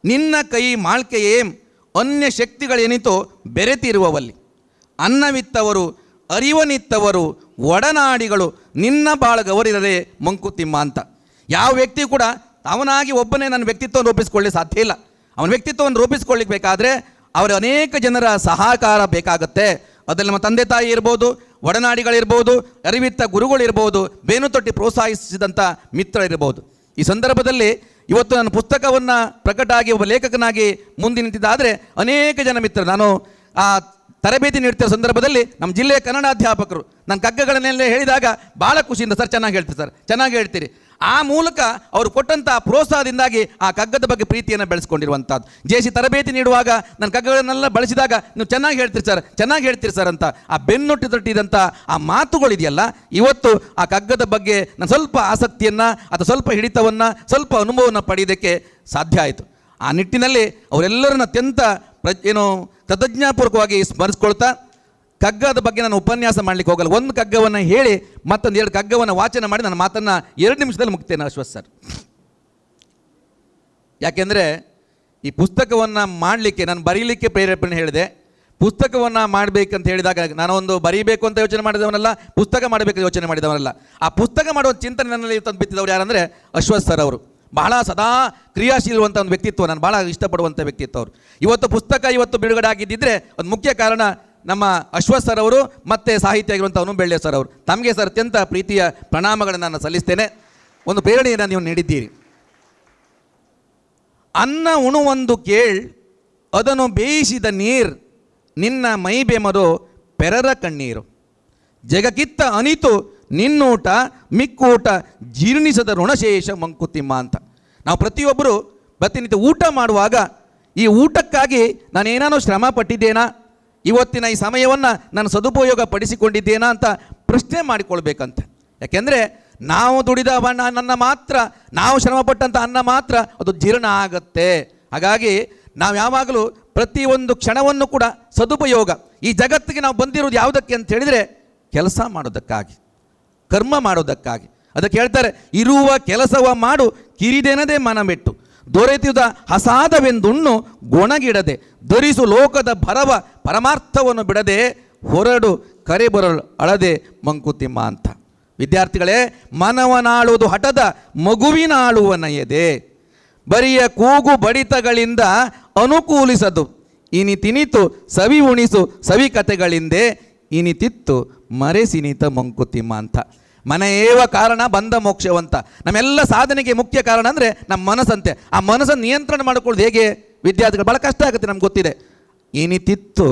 ನಿನ್ನ ಕೈ ಮಾಳ್ಕೆಯೇಂ ಅನ್ಯ ಶಕ್ತಿಗಳೇನಿತೋ ಬೆರೆತಿರುವವಲ್ಲಿ. ಅನ್ನವಿತ್ತವರು ಅರಿವನಿತ್ತವರು ಒಡನಾಡಿಗಳು ನಿನ್ನ ಬಾಳಗವರಿರಲೇ ಮಂಕುತಿಮ್ಮ ಅಂತ. ಯಾವ ವ್ಯಕ್ತಿ ಕೂಡ ಅವನಾಗಿ ಒಬ್ಬನೇ ನನ್ನ ವ್ಯಕ್ತಿತ್ವವನ್ನು ರೂಪಿಸ್ಕೊಳ್ಳಿ ಸಾಧ್ಯ ಇಲ್ಲ. ಅವನ ವ್ಯಕ್ತಿತ್ವವನ್ನು ರೂಪಿಸ್ಕೊಳ್ಳಿಕ್ಕೆ ಬೇಕಾದರೆ ಅವರ ಅನೇಕ ಜನರ ಸಹಕಾರ ಬೇಕಾಗುತ್ತೆ. ಅದರಲ್ಲಿ ನಮ್ಮ ತಂದೆ ತಾಯಿ ಇರ್ಬೋದು, ಒಡನಾಡಿಗಳಿರ್ಬೋದು, ಅರಿವಿತ್ತ ಗುರುಗಳಿರ್ಬೋದು, ಬೇನು ತೊಟ್ಟಿ ಪ್ರೋತ್ಸಾಹಿಸಿದಂಥ ಮಿತ್ರರಿರ್ಬೋದು. ಈ ಸಂದರ್ಭದಲ್ಲಿ ಇವತ್ತು ನಾನು ಪುಸ್ತಕವನ್ನು ಪ್ರಕಟ ಆಗಿ ಒಬ್ಬ ಲೇಖಕನಾಗಿ ಮುಂದೆ ನಿಂತಿದ್ದಾದರೆ ಅನೇಕ ಜನ ಮಿತ್ರರು, ನಾನು ಆ ತರಬೇತಿ ನೀಡ್ತಿರೋ ಸಂದರ್ಭದಲ್ಲಿ ನಮ್ಮ ಜಿಲ್ಲೆಯ ಕನ್ನಡ ಅಧ್ಯಾಪಕರು ನನ್ನ ಕಗ್ಗಗಳನ್ನೆಲ್ಲ ಹೇಳಿದಾಗ ಭಾಳ ಖುಷಿಯಿಂದ ಸರ್ ಚೆನ್ನಾಗಿ ಹೇಳ್ತೀರಿ, ಸರ್ ಚೆನ್ನಾಗಿ ಹೇಳ್ತೀರಿ. ಆ ಮೂಲಕ ಅವರು ಕೊಟ್ಟಂಥ ಪ್ರೋತ್ಸಾಹದಿಂದಾಗಿ ಆ ಕಗ್ಗದ ಬಗ್ಗೆ ಪ್ರೀತಿಯನ್ನು ಬೆಳೆಸ್ಕೊಂಡಿರುವಂಥದ್ದು. ಜೇಸಿ ತರಬೇತಿ ನೀಡುವಾಗ ನನ್ನ ಕಗ್ಗಗಳನ್ನೆಲ್ಲ ಬಳಸಿದಾಗ ನೀವು ಚೆನ್ನಾಗಿ ಹೇಳ್ತೀರಿ ಸರ್, ಚೆನ್ನಾಗಿ ಹೇಳ್ತೀರಿ ಸರ್ ಅಂತ ಆ ಬೆನ್ನೊಟ್ಟಿ ತೊಟ್ಟಿದಂಥ ಆ ಮಾತುಗಳಿದೆಯಲ್ಲ, ಇವತ್ತು ಆ ಕಗ್ಗದ ಬಗ್ಗೆ ನಾನು ಸ್ವಲ್ಪ ಆಸಕ್ತಿಯನ್ನು ಅಥವಾ ಸ್ವಲ್ಪ ಹಿಡಿತವನ್ನು, ಸ್ವಲ್ಪ ಅನುಭವವನ್ನು ಪಡೆಯೋದಕ್ಕೆ ಸಾಧ್ಯ ಆಯಿತು. ಆ ನಿಟ್ಟಿನಲ್ಲಿ ಅವರೆಲ್ಲರನ್ನ ಅತ್ಯಂತ ಕೃತಜ್ಞಾಪೂರ್ವಕವಾಗಿ ಸ್ಮರಿಸ್ಕೊಳ್ತಾ, ಕಗ್ಗದ ಬಗ್ಗೆ ನಾನು ಉಪನ್ಯಾಸ ಮಾಡಲಿಕ್ಕೆ ಹೋಗಲ್ಲ. ಒಂದು ಕಗ್ಗವನ್ನು ಹೇಳಿ ಮತ್ತೊಂದು 2 ಕಗ್ಗವನ್ನು ವಾಚನ ಮಾಡಿ ನನ್ನ ಮಾತನ್ನು 2 ನಿಮಿಷದಲ್ಲಿ ಮುಗ್ತೇನೆ ಅಶ್ವಥ್ ಸರ್. ಯಾಕೆಂದರೆ ಈ ಪುಸ್ತಕವನ್ನು ಮಾಡಲಿಕ್ಕೆ ನಾನು ಬರೀಲಿಕ್ಕೆ ಪ್ರೇರೇಪಣೆ ಹೇಳಿದೆ. ಪುಸ್ತಕವನ್ನು ಮಾಡಬೇಕಂತ ಹೇಳಿದಾಗ ನಾನೊಂದು ಬರೀಬೇಕು ಅಂತ ಯೋಚನೆ ಮಾಡಿದವನಲ್ಲ, ಪುಸ್ತಕ ಮಾಡಬೇಕು ಯೋಚನೆ ಮಾಡಿದವನಲ್ಲ. ಆ ಪುಸ್ತಕ ಮಾಡುವ ಚಿಂತನೆ ನನ್ನಲ್ಲಿ ತಂದು ಬಿತ್ತಿದವರು ಯಾರಂದರೆ ಅಶ್ವಥ್ ಸರ್ ಅವರು. ಬಹಳ ಸದಾ ಕ್ರಿಯಾಶೀಲವಂಥ ಒಂದು ವ್ಯಕ್ತಿತ್ವ, ನಾನು ಭಾಳ ಇಷ್ಟಪಡುವಂಥ ವ್ಯಕ್ತಿತ್ವ ಅವರು. ಇವತ್ತು ಪುಸ್ತಕ ಬಿಡುಗಡೆ ಆಗಿದ್ದಿದ್ರೆ ಒಂದು ಮುಖ್ಯ ಕಾರಣ ನಮ್ಮ ಅಶ್ವಥ್ ಸರ್ ಅವರು ಮತ್ತು ಸಾಹಿತ್ಯ ಆಗಿರುವಂಥ ಅನು ಬೆಳ್ಳೆ ಸರ್ ಅವರು. ತಮಗೆ ಸರ್ ಅತ್ಯಂತ ಪ್ರೀತಿಯ ಪ್ರಣಾಮಗಳನ್ನು ನಾನು ಸಲ್ಲಿಸ್ತೇನೆ. ಒಂದು ಪ್ರೇರಣೆಯನ್ನು ನೀವು ನೀಡಿದ್ದೀರಿ. ಅನ್ನ ಉಣುವೊಂದು ಕೇಳ್ ಅದನ್ನು ಬೇಯಿಸಿದ ನೀರು ನಿನ್ನ ಮೈ ಬೆಮರೋ ಪೆರರ ಕಣ್ಣೀರು. ಜಗಕ್ಕಿತ್ತ ಅನಿತು ನಿನ್ನೂಟ ಮಿಕ್ಕೂಟ ಜೀರ್ಣಿಸದ ಋಣಶೇಷ ಮಂಕುತಿಮ್ಮ ಅಂತ. ನಾವು ಪ್ರತಿಯೊಬ್ಬರು ಪ್ರತಿನಿತ್ಯ ಊಟ ಮಾಡುವಾಗ ಈ ಊಟಕ್ಕಾಗಿ ನಾನೇನಾದರೂ ಶ್ರಮ ಪಟ್ಟಿದ್ದೇನಾ, ಇವತ್ತಿನ ಈ ಸಮಯವನ್ನು ನಾನು ಸದುಪಯೋಗ ಪಡಿಸಿಕೊಂಡಿದ್ದೇನಾ ಅಂತ ಪ್ರಶ್ನೆ ಮಾಡಿಕೊಳ್ಬೇಕಂತೆ. ಯಾಕೆಂದರೆ ನಾವು ದುಡಿದ ಅನ್ನ ಮಾತ್ರ, ನಾವು ಶ್ರಮಪಟ್ಟಂಥ ಅನ್ನ ಮಾತ್ರ ಅದು ಜೀರ್ಣ ಆಗತ್ತೆ. ಹಾಗಾಗಿ ನಾವು ಯಾವಾಗಲೂ ಪ್ರತಿಯೊಂದು ಕ್ಷಣವನ್ನು ಕೂಡ ಸದುಪಯೋಗ. ಈ ಜಗತ್ತಿಗೆ ನಾವು ಬಂದಿರೋದು ಯಾವುದಕ್ಕೆ ಅಂತ ಹೇಳಿದರೆ ಕೆಲಸ ಮಾಡೋದಕ್ಕಾಗಿ, ಕರ್ಮ ಮಾಡೋದಕ್ಕಾಗಿ. ಅದಕ್ಕೆ ಹೇಳ್ತಾರೆ, ಇರುವ ಕೆಲಸವ ಮಾಡು ಕಿರಿದೆನದೆ ಮನಮೆಟ್ಟು ದೊರೆತಿದ ಹಸಾದವೆಂದುಣ್ಣು ಗೊಣಗಿಡದೆ ಧರಿಸು ಲೋಕದ ಭರವ ಪರಮಾರ್ಥವನ್ನು ಬಿಡದೆ ಹೊರಡು ಕರೆ ಬರಲು ಅಳದೆ ಮಂಕುತಿಮ್ಮ ಅಂತ. ವಿದ್ಯಾರ್ಥಿಗಳೇ, ಮನವನಾಳುವುದು ಹಠದ ಮಗುವಿನಾಳುವನ ಎದೆ, ಬರಿಯ ಕೂಗು ಬಡಿತಗಳಿಂದ ಅನುಕೂಲಿಸದು. ಇನಿತಿನಿತು ಸವಿ ಉಣಿಸು ಸವಿ ಕಥೆಗಳಿಂದೆ, ಇನಿತಿತ್ತು ಮರೆಸಿನಿತ ಮಂಕುತಿಮ್ಮ ಅಂತ. ಮನೆಯೇವ ಕಾರಣ ಬಂಧ ಮೋಕ್ಷವಂತ. ನಮ್ಮೆಲ್ಲ ಸಾಧನೆಗೆ ಮುಖ್ಯ ಕಾರಣ ಅಂದರೆ ನಮ್ಮ ಮನಸ್ಸಂತೆ. ಆ ಮನಸ್ಸನ್ನು ನಿಯಂತ್ರಣ ಮಾಡಿಕೊಳ್ಳೋದು ಹೇಗೆ ವಿದ್ಯಾರ್ಥಿಗಳು? ಭಾಳ ಕಷ್ಟ ಆಗುತ್ತೆ, ನಮ್ಗೆ ಗೊತ್ತಿದೆ. ಇನಿತಿತ್ತು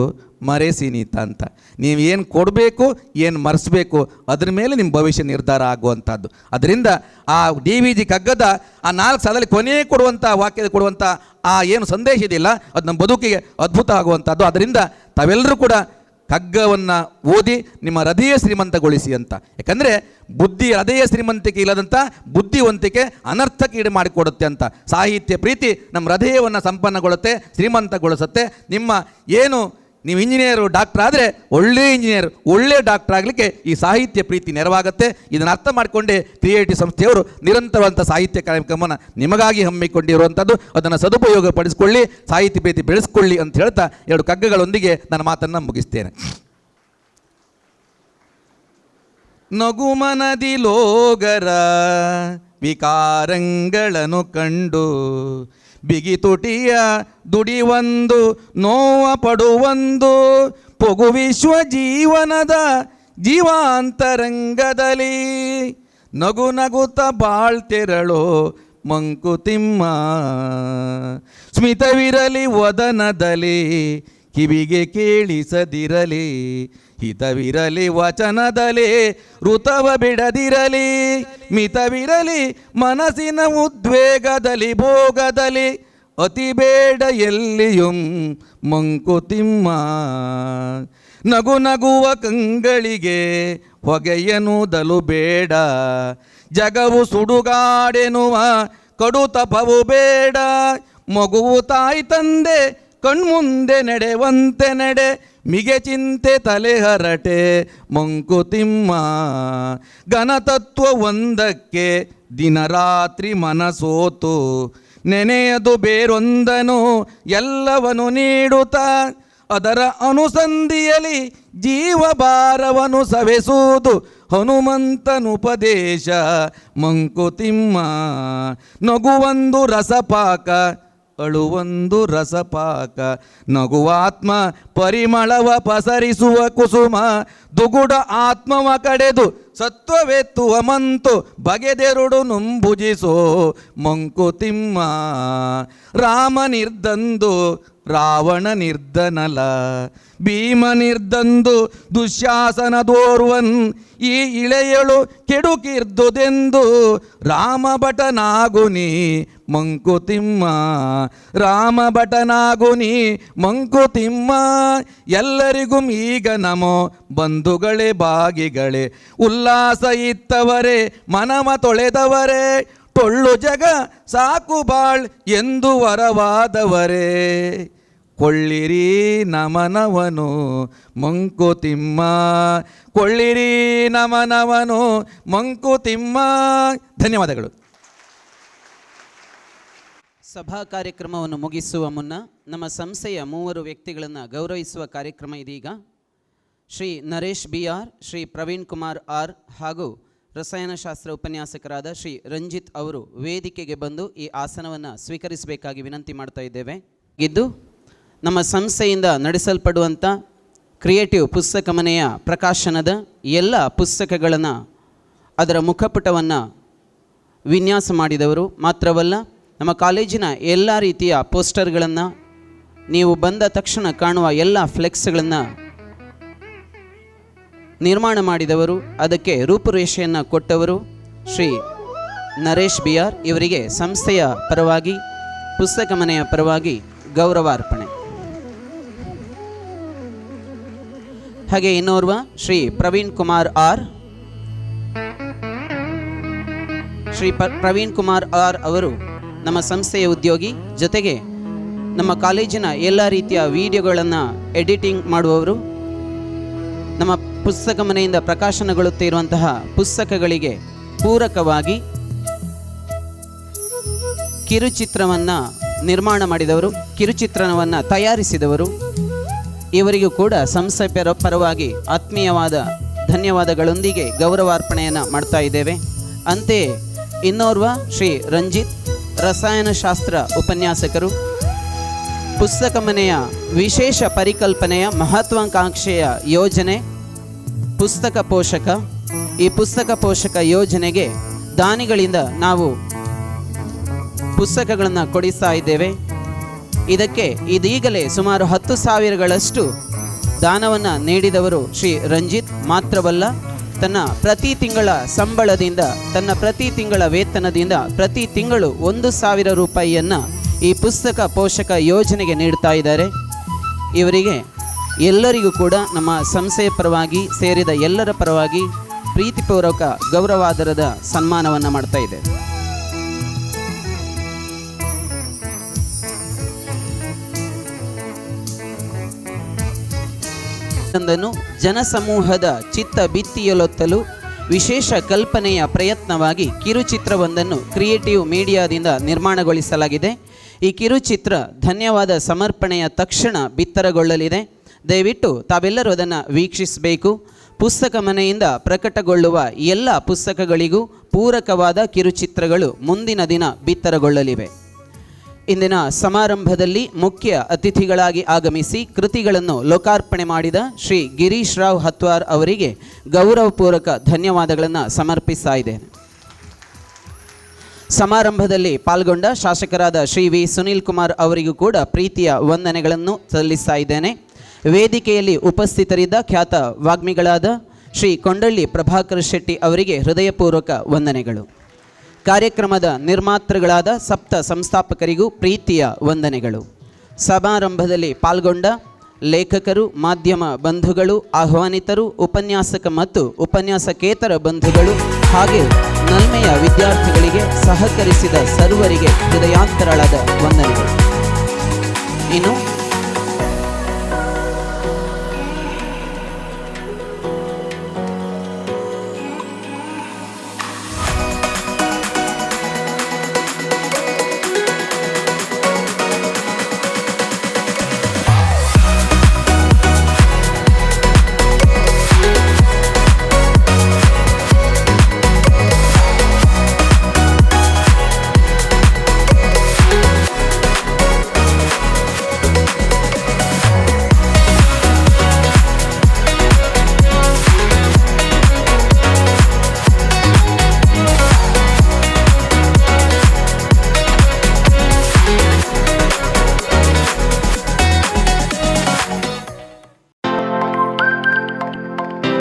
ಮರೆಸಿನಿತ ಅಂತ. ನೀವು ಏನು ಕೊಡಬೇಕು, ಏನು ಮರೆಸಬೇಕು, ಅದ್ರ ಮೇಲೆ ನಿಮ್ಮ ಭವಿಷ್ಯ ನಿರ್ಧಾರ ಆಗುವಂಥದ್ದು. ಅದರಿಂದ ಆ DVG ಕಗ್ಗದ ಆ 4 ಸಾಲಲ್ಲಿ ಕೊನೆಯೇ ಕೊಡುವಂಥ ವಾಕ್ಯದ ಕೊಡುವಂಥ ಆ ಏನು ಸಂದೇಶ ಇದೆಯಲ್ಲ, ಅದು ನಮ್ಮ ಬದುಕಿಗೆ ಅದ್ಭುತ ಆಗುವಂಥದ್ದು. ಅದರಿಂದ ತಾವೆಲ್ಲರೂ ಕೂಡ ಕಗ್ಗವನ್ನು ಓದಿ ನಿಮ್ಮ ಹೃದಯ ಶ್ರೀಮಂತಗೊಳಿಸಿ ಅಂತ. ಯಾಕಂದರೆ ಬುದ್ಧಿ ಹೃದಯ ಶ್ರೀಮಂತಿಕೆ ಇಲ್ಲದಂಥ ಬುದ್ಧಿವಂತಿಕೆ ಅನರ್ಥಕ್ಕೆ ಈಡು ಮಾಡಿಕೊಡುತ್ತೆ ಅಂತ. ಸಾಹಿತ್ಯ ಪ್ರೀತಿ ನಮ್ಮ ಹೃದಯವನ್ನು ಸಂಪನ್ನಗೊಳ್ಳುತ್ತೆ, ಶ್ರೀಮಂತಗೊಳಿಸುತ್ತೆ. ನಿಮ್ಮ ಏನು ನೀವು ಇಂಜಿನಿಯರು ಡಾಕ್ಟರ್ ಆದರೆ ಒಳ್ಳೆಯ ಇಂಜಿನಿಯರ್ ಒಳ್ಳೆಯ ಡಾಕ್ಟರ್ ಆಗಲಿಕ್ಕೆ ಈ ಸಾಹಿತ್ಯ ಪ್ರೀತಿ ನೆರವಾಗುತ್ತೆ. ಇದನ್ನು ಅರ್ಥ ಮಾಡಿಕೊಂಡೇ ಕ್ರಿಯೇಟಿವ್ ಸಂಸ್ಥೆಯವರು ನಿರಂತರವಂಥ ಸಾಹಿತ್ಯ ಕಾರ್ಯಕ್ರಮವನ್ನು ನಿಮಗಾಗಿ ಹಮ್ಮಿಕೊಂಡಿರುವಂಥದ್ದು. ಅದನ್ನು ಸದುಪಯೋಗ ಪಡಿಸಿಕೊಳ್ಳಿ, ಸಾಹಿತ್ಯ ಪ್ರೀತಿ ಬೆಳೆಸ್ಕೊಳ್ಳಿ ಅಂತ ಹೇಳ್ತಾ 2 ಕಗ್ಗಗಳೊಂದಿಗೆ ನನ್ನ ಮಾತನ್ನು ಮುಗಿಸ್ತೇನೆ. ನಗುಮನದಿ ಲೋಗರ ವಿಕಾರಂಗಳನ್ನು ಕಂಡು ಬಿಗಿ ತುಟಿಯ ದುಡಿವಂದು ನೋವ ಪಡುವಂದು ಪೊಗು ವಿಶ್ವ ಜೀವನದ ಜೀವಾಂತರಂಗದಲ್ಲಿ ನಗು ನಗುತ್ತ ಬಾಳ್ತೆರಳೋ ಮಂಕುತಿಮ್ಮ. ಸ್ಮಿತವಿರಲಿ ವದನದಲ್ಲಿ ಕಿವಿಗೆ ಕೇಳಿಸದಿರಲಿ, ಹಿತವಿರಲಿ ವಚನದಲ್ಲಿ ಋತವ ಬಿಡದಿರಲಿ, ಮಿತವಿರಲಿ ಮನಸ್ಸಿನ ಉದ್ವೇಗದಲ್ಲಿ ಭೋಗದಲ್ಲಿ, ಅತಿ ಬೇಡ ಎಲ್ಲಿಯುಂ ಮಂಕುತಿಮ್ಮ. ನಗು ನಗುವ ಕಂಗಳಿಗೆ ಹೊಗೆಯನುದಲು ಬೇಡ, ಜಗವು ಸುಡುಗಾಡೆನುವ ಕಡು ತಪವು ಬೇಡ. ಮಗುವು ತಾಯಿ ತಂದೆ ಕಣ್ಮುಂದೆ ನಡೆವಂತೆ ನಡೆ, ಮಿಗೆ ಚಿಂತೆ ತಲೆ ಹರಟೆ ಮಂಕುತಿಮ್ಮ. ಘನತತ್ವ ಒಂದಕ್ಕೆ ದಿನರಾತ್ರಿ ಮನಸೋತು, ನೆನೆಯದು ಬೇರೊಂದನು ಎಲ್ಲವನು ನೀಡುತ್ತಾ, ಅದರ ಅನುಸಂಧಿಯಲ್ಲಿ ಜೀವಭಾರವನ್ನು ಸವೆಸುವುದು ಹನುಮಂತನುಪದೇಶ ಮಂಕುತಿಮ್ಮ. ನಗುವೊಂದು ರಸಪಾಕ ಅಳುವೊಂದು ರಸಪಾಕ, ನಗುವಾತ್ಮ ಪರಿಮಳವ ಪಸರಿಸುವ ಕುಸುಮ, ದುಗುಡ ಆತ್ಮವ ಕಡೆದು ಸತ್ವವೆತ್ತುವ ಮಂತು, ಬಗೆದೆರುಡು ನುಂಬುಜಿಸೋ ಮಂಕುತಿಮ್ಮ. ರಾಮ ನಿರ್ದಂದು ರಾವಣ ನಿರ್ಧನಲ, ಭೀಮ ನಿರ್ದಂದು ದುಶ್ಯಾಸನದೋರ್ವನ್, ಈ ಇಳೆಯಳು ಕೆಡುಕಿರ್ದುದೆಂದು ರಾಮ ಭಟನಾಗುನಿ ಮಂಕುತಿಮ್ಮ. ರಾಮ ಭಟನಾಗುನಿ ಮಂಕುತಿಮ್ಮ. ಎಲ್ಲರಿಗೂ ಈಗ ನಮೋ ಬಂಧುಗಳೇ ಭಾಗಿಗಳೇ, ಉಲ್ಲಾಸ ಇತ್ತವರೇ ಮನವ ತೊಳೆದವರೇ, ಟೊಳ್ಳು ಜಗ ಸಾಕು ಬಾಳ್ ಎಂದು ವರವಾದವರೇ, ಕೊಳ್ಳಿರಿ ನಮನವನು ಮಂಕುತಿಮ್ಮ. ಕೊಳ್ಳಿರಿ ನಮನವನು ಮಂಕುತಿಮ್ಮ. ಧನ್ಯವಾದಗಳು. ಸಭಾ ಕಾರ್ಯಕ್ರಮವನ್ನು ಮುಗಿಸುವ ಮುನ್ನ ನಮ್ಮ ಸಂಸ್ಥೆಯ 3 ವ್ಯಕ್ತಿಗಳನ್ನು ಗೌರವಿಸುವ ಕಾರ್ಯಕ್ರಮ ಇದೀಗ. ಶ್ರೀ ನರೇಶ್ BR, ಶ್ರೀ ಪ್ರವೀಣ್ ಕುಮಾರ್ R ಹಾಗೂ ರಸಾಯನಶಾಸ್ತ್ರ ಉಪನ್ಯಾಸಕರಾದ ಶ್ರೀ ರಂಜಿತ್ ಅವರು ವೇದಿಕೆಗೆ ಬಂದು ಈ ಆಸನವನ್ನು ಸ್ವೀಕರಿಸಬೇಕಾಗಿ ವಿನಂತಿ ಮಾಡ್ತಾ ಇದ್ದೇವೆ. ಇದ್ದು ನಮ್ಮ ಸಂಸ್ಥೆಯಿಂದ ನಡೆಸಲ್ಪಡುವಂಥ ಕ್ರಿಯೇಟಿವ್ ಪುಸ್ತಕ ಮನೆಯ ಪ್ರಕಾಶನದ ಎಲ್ಲ ಪುಸ್ತಕಗಳನ್ನು ಅದರ ಮುಖಪುಟವನ್ನು ವಿನ್ಯಾಸ ಮಾಡಿದವರು ಮಾತ್ರವಲ್ಲ, ನಮ್ಮ ಕಾಲೇಜಿನ ಎಲ್ಲ ರೀತಿಯ ಪೋಸ್ಟರ್ಗಳನ್ನು, ನೀವು ಬಂದ ತಕ್ಷಣ ಕಾಣುವ ಎಲ್ಲ ಫ್ಲೆಕ್ಸ್ಗಳನ್ನು ನಿರ್ಮಾಣ ಮಾಡಿದವರು, ಅದಕ್ಕೆ ರೂಪುರೇಷೆಯನ್ನು ಕೊಟ್ಟವರು ಶ್ರೀ ನರೇಶ್ BR. ಇವರಿಗೆ ಸಂಸ್ಥೆಯ ಪರವಾಗಿ ಪುಸ್ತಕ ಮನೆಯ ಪರವಾಗಿ ಗೌರವಾರ್ಪಣೆ. ಹಾಗೆ ಇನ್ನೋರ್ವ ಶ್ರೀ ಪ್ರವೀಣ್ ಕುಮಾರ್ R. ಶ್ರೀ ಪ್ರವೀಣ್ ಕುಮಾರ್ R ಅವರು ನಮ್ಮ ಸಂಸ್ಥೆಯ ಉದ್ಯೋಗಿ, ಜೊತೆಗೆ ನಮ್ಮ ಕಾಲೇಜಿನ ಎಲ್ಲ ರೀತಿಯ ವಿಡಿಯೋಗಳನ್ನು ಎಡಿಟಿಂಗ್ ಮಾಡುವವರು. ನಮ್ಮ ಪುಸ್ತಕ ಮನೆಯಿಂದ ಪ್ರಕಾಶನಗೊಳ್ಳುತ್ತಿರುವಂತಹ ಪುಸ್ತಕಗಳಿಗೆ ಪೂರಕವಾಗಿ ಕಿರುಚಿತ್ರವನ್ನು ನಿರ್ಮಾಣ ಮಾಡಿದವರು, ಕಿರುಚಿತ್ರವನ್ನು ತಯಾರಿಸಿದವರು. ಇವರಿಗೂ ಕೂಡ ಸಂಸ್ಥೆ ಪರವಾಗಿ ಆತ್ಮೀಯವಾದ ಧನ್ಯವಾದಗಳೊಂದಿಗೆ ಗೌರವಾರ್ಪಣೆಯನ್ನು ಮಾಡ್ತಾ ಇದ್ದೇವೆ. ಅಂತೆಯೇ ಇನ್ನೋರ್ವ ಶ್ರೀ ರಂಜಿತ್, ರಸಾಯನಶಾಸ್ತ್ರ ಉಪನ್ಯಾಸಕರು, ಪುಸ್ತಕ ಮನೆಯ ವಿಶೇಷ ಪರಿಕಲ್ಪನೆಯ ಮಹತ್ವಾಕಾಂಕ್ಷೆಯ ಯೋಜನೆ ಪುಸ್ತಕ ಪೋಷಕ. ಈ ಪುಸ್ತಕ ಪೋಷಕ ಯೋಜನೆಗೆ ದಾನಿಗಳಿಂದ ನಾವು ಪುಸ್ತಕಗಳನ್ನು ಕೊಡಿಸ್ತಾ ಇದ್ದೇವೆ. ಇದಕ್ಕೆ ಇದೀಗಲೇ ಸುಮಾರು 10,000ಗಳಷ್ಟು ದಾನವನ್ನು ನೀಡಿದವರು ಶ್ರೀ ರಂಜಿತ್ ಮಾತ್ರವಲ್ಲ, ತನ್ನ ಪ್ರತಿ ತಿಂಗಳ ಸಂಬಳದಿಂದ, ತನ್ನ ಪ್ರತಿ ತಿಂಗಳ ವೇತನದಿಂದ ಪ್ರತಿ ತಿಂಗಳು 1,000 ರೂಪಾಯಿಯನ್ನು ಈ ಪುಸ್ತಕ ಪೋಷಕ ಯೋಜನೆಗೆ ನೀಡ್ತಾ ಇದ್ದಾರೆ. ಇವರಿಗೆ ಎಲ್ಲರಿಗೂ ಕೂಡ ನಮ್ಮ ಸಂಸ್ಥೆಯ ಪರವಾಗಿ ಸೇರಿದ ಎಲ್ಲರ ಪರವಾಗಿ ಪ್ರೀತಿಪೂರ್ವಕ ಗೌರವಾದರದ ಸನ್ಮಾನವನ್ನು ಮಾಡ್ತಾ ಇದ್ದೇವೆ. ಜನಸಮೂಹದ ಚಿತ್ತ ಭಿತ್ತಿಯಲೊತ್ತಲು ವಿಶೇಷ ಕಲ್ಪನೆಯ ಪ್ರಯತ್ನವಾಗಿ ಕಿರುಚಿತ್ರವೊಂದನ್ನು ಕ್ರಿಯೇಟಿವ್ ಮೀಡಿಯಾದಿಂದ ನಿರ್ಮಾಣಗೊಳಿಸಲಾಗಿದೆ. ಈ ಕಿರುಚಿತ್ರ ಧನ್ಯವಾದ ಸಮರ್ಪಣೆಯ ತಕ್ಷಣ ಬಿತ್ತರಗೊಳ್ಳಲಿದೆ. ದಯವಿಟ್ಟು ತಾವೆಲ್ಲರೂ ಅದನ್ನು ವೀಕ್ಷಿಸಬೇಕು. ಪುಸ್ತಕ ಮನೆಯಿಂದ ಪ್ರಕಟಗೊಳ್ಳುವ ಎಲ್ಲ ಪುಸ್ತಕಗಳಿಗೂ ಪೂರಕವಾದ ಕಿರುಚಿತ್ರಗಳು ಮುಂದಿನ ದಿನ ಬಿತ್ತರಗೊಳ್ಳಲಿವೆ. ಇಂದಿನ ಸಮಾರಂಭದಲ್ಲಿ ಮುಖ್ಯ ಅತಿಥಿಗಳಾಗಿ ಆಗಮಿಸಿ ಕೃತಿಗಳನ್ನು ಲೋಕಾರ್ಪಣೆ ಮಾಡಿದ ಶ್ರೀ ಗಿರೀಶ್ ರಾವ್ ಹತ್ವಾರ್ ಅವರಿಗೆ ಗೌರವಪೂರ್ವಕ ಧನ್ಯವಾದಗಳನ್ನು ಸಮರ್ಪಿಸ್ತಾ ಇದ್ದೇನೆ. ಸಮಾರಂಭದಲ್ಲಿ ಪಾಲ್ಗೊಂಡ ಶಾಸಕರಾದ ಶ್ರೀ ವಿ ಸುನೀಲ್ ಕುಮಾರ್ ಅವರಿಗೂ ಕೂಡ ಪ್ರೀತಿಯ ವಂದನೆಗಳನ್ನು ಸಲ್ಲಿಸ್ತಾ ಇದ್ದೇನೆ. ವೇದಿಕೆಯಲ್ಲಿ ಉಪಸ್ಥಿತರಿದ್ದ ಖ್ಯಾತ ವಾಗ್ಮಿಗಳಾದ ಶ್ರೀ ಕೊಂಡಳ್ಳಿ ಪ್ರಭಾಕರ್ ಶೆಟ್ಟಿ ಅವರಿಗೆ ಹೃದಯಪೂರ್ವಕ ವಂದನೆಗಳು. ಕಾರ್ಯಕ್ರಮದ ನಿರ್ಮಾತೃಗಳಾದ ಸಪ್ತ ಸಂಸ್ಥಾಪಕರಿಗೂ ಪ್ರೀತಿಯ ವಂದನೆಗಳು. ಸಮಾರಂಭದಲ್ಲಿ ಪಾಲ್ಗೊಂಡ ಲೇಖಕರು, ಮಾಧ್ಯಮ ಬಂಧುಗಳು, ಆಹ್ವಾನಿತರು, ಉಪನ್ಯಾಸಕ ಮತ್ತು ಉಪನ್ಯಾಸಕೇತರ ಬಂಧುಗಳು ಹಾಗೆ ನಲ್ಮೆಯ ವಿದ್ಯಾರ್ಥಿಗಳಿಗೆ ಸಹಕರಿಸಿದ ಸರ್ವರಿಗೆ ಹೃದಯಾಂತರಾಳದ ವಂದನೆಗಳು. ಇನ್ನು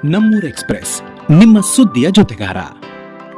ನಮ್ಮೂರ್ ಎಕ್ಸ್‌ಪ್ರೆಸ್, ನಿಮ್ಮ ಸುದ್ದಿಯ ಜೊತೆಗಾರ.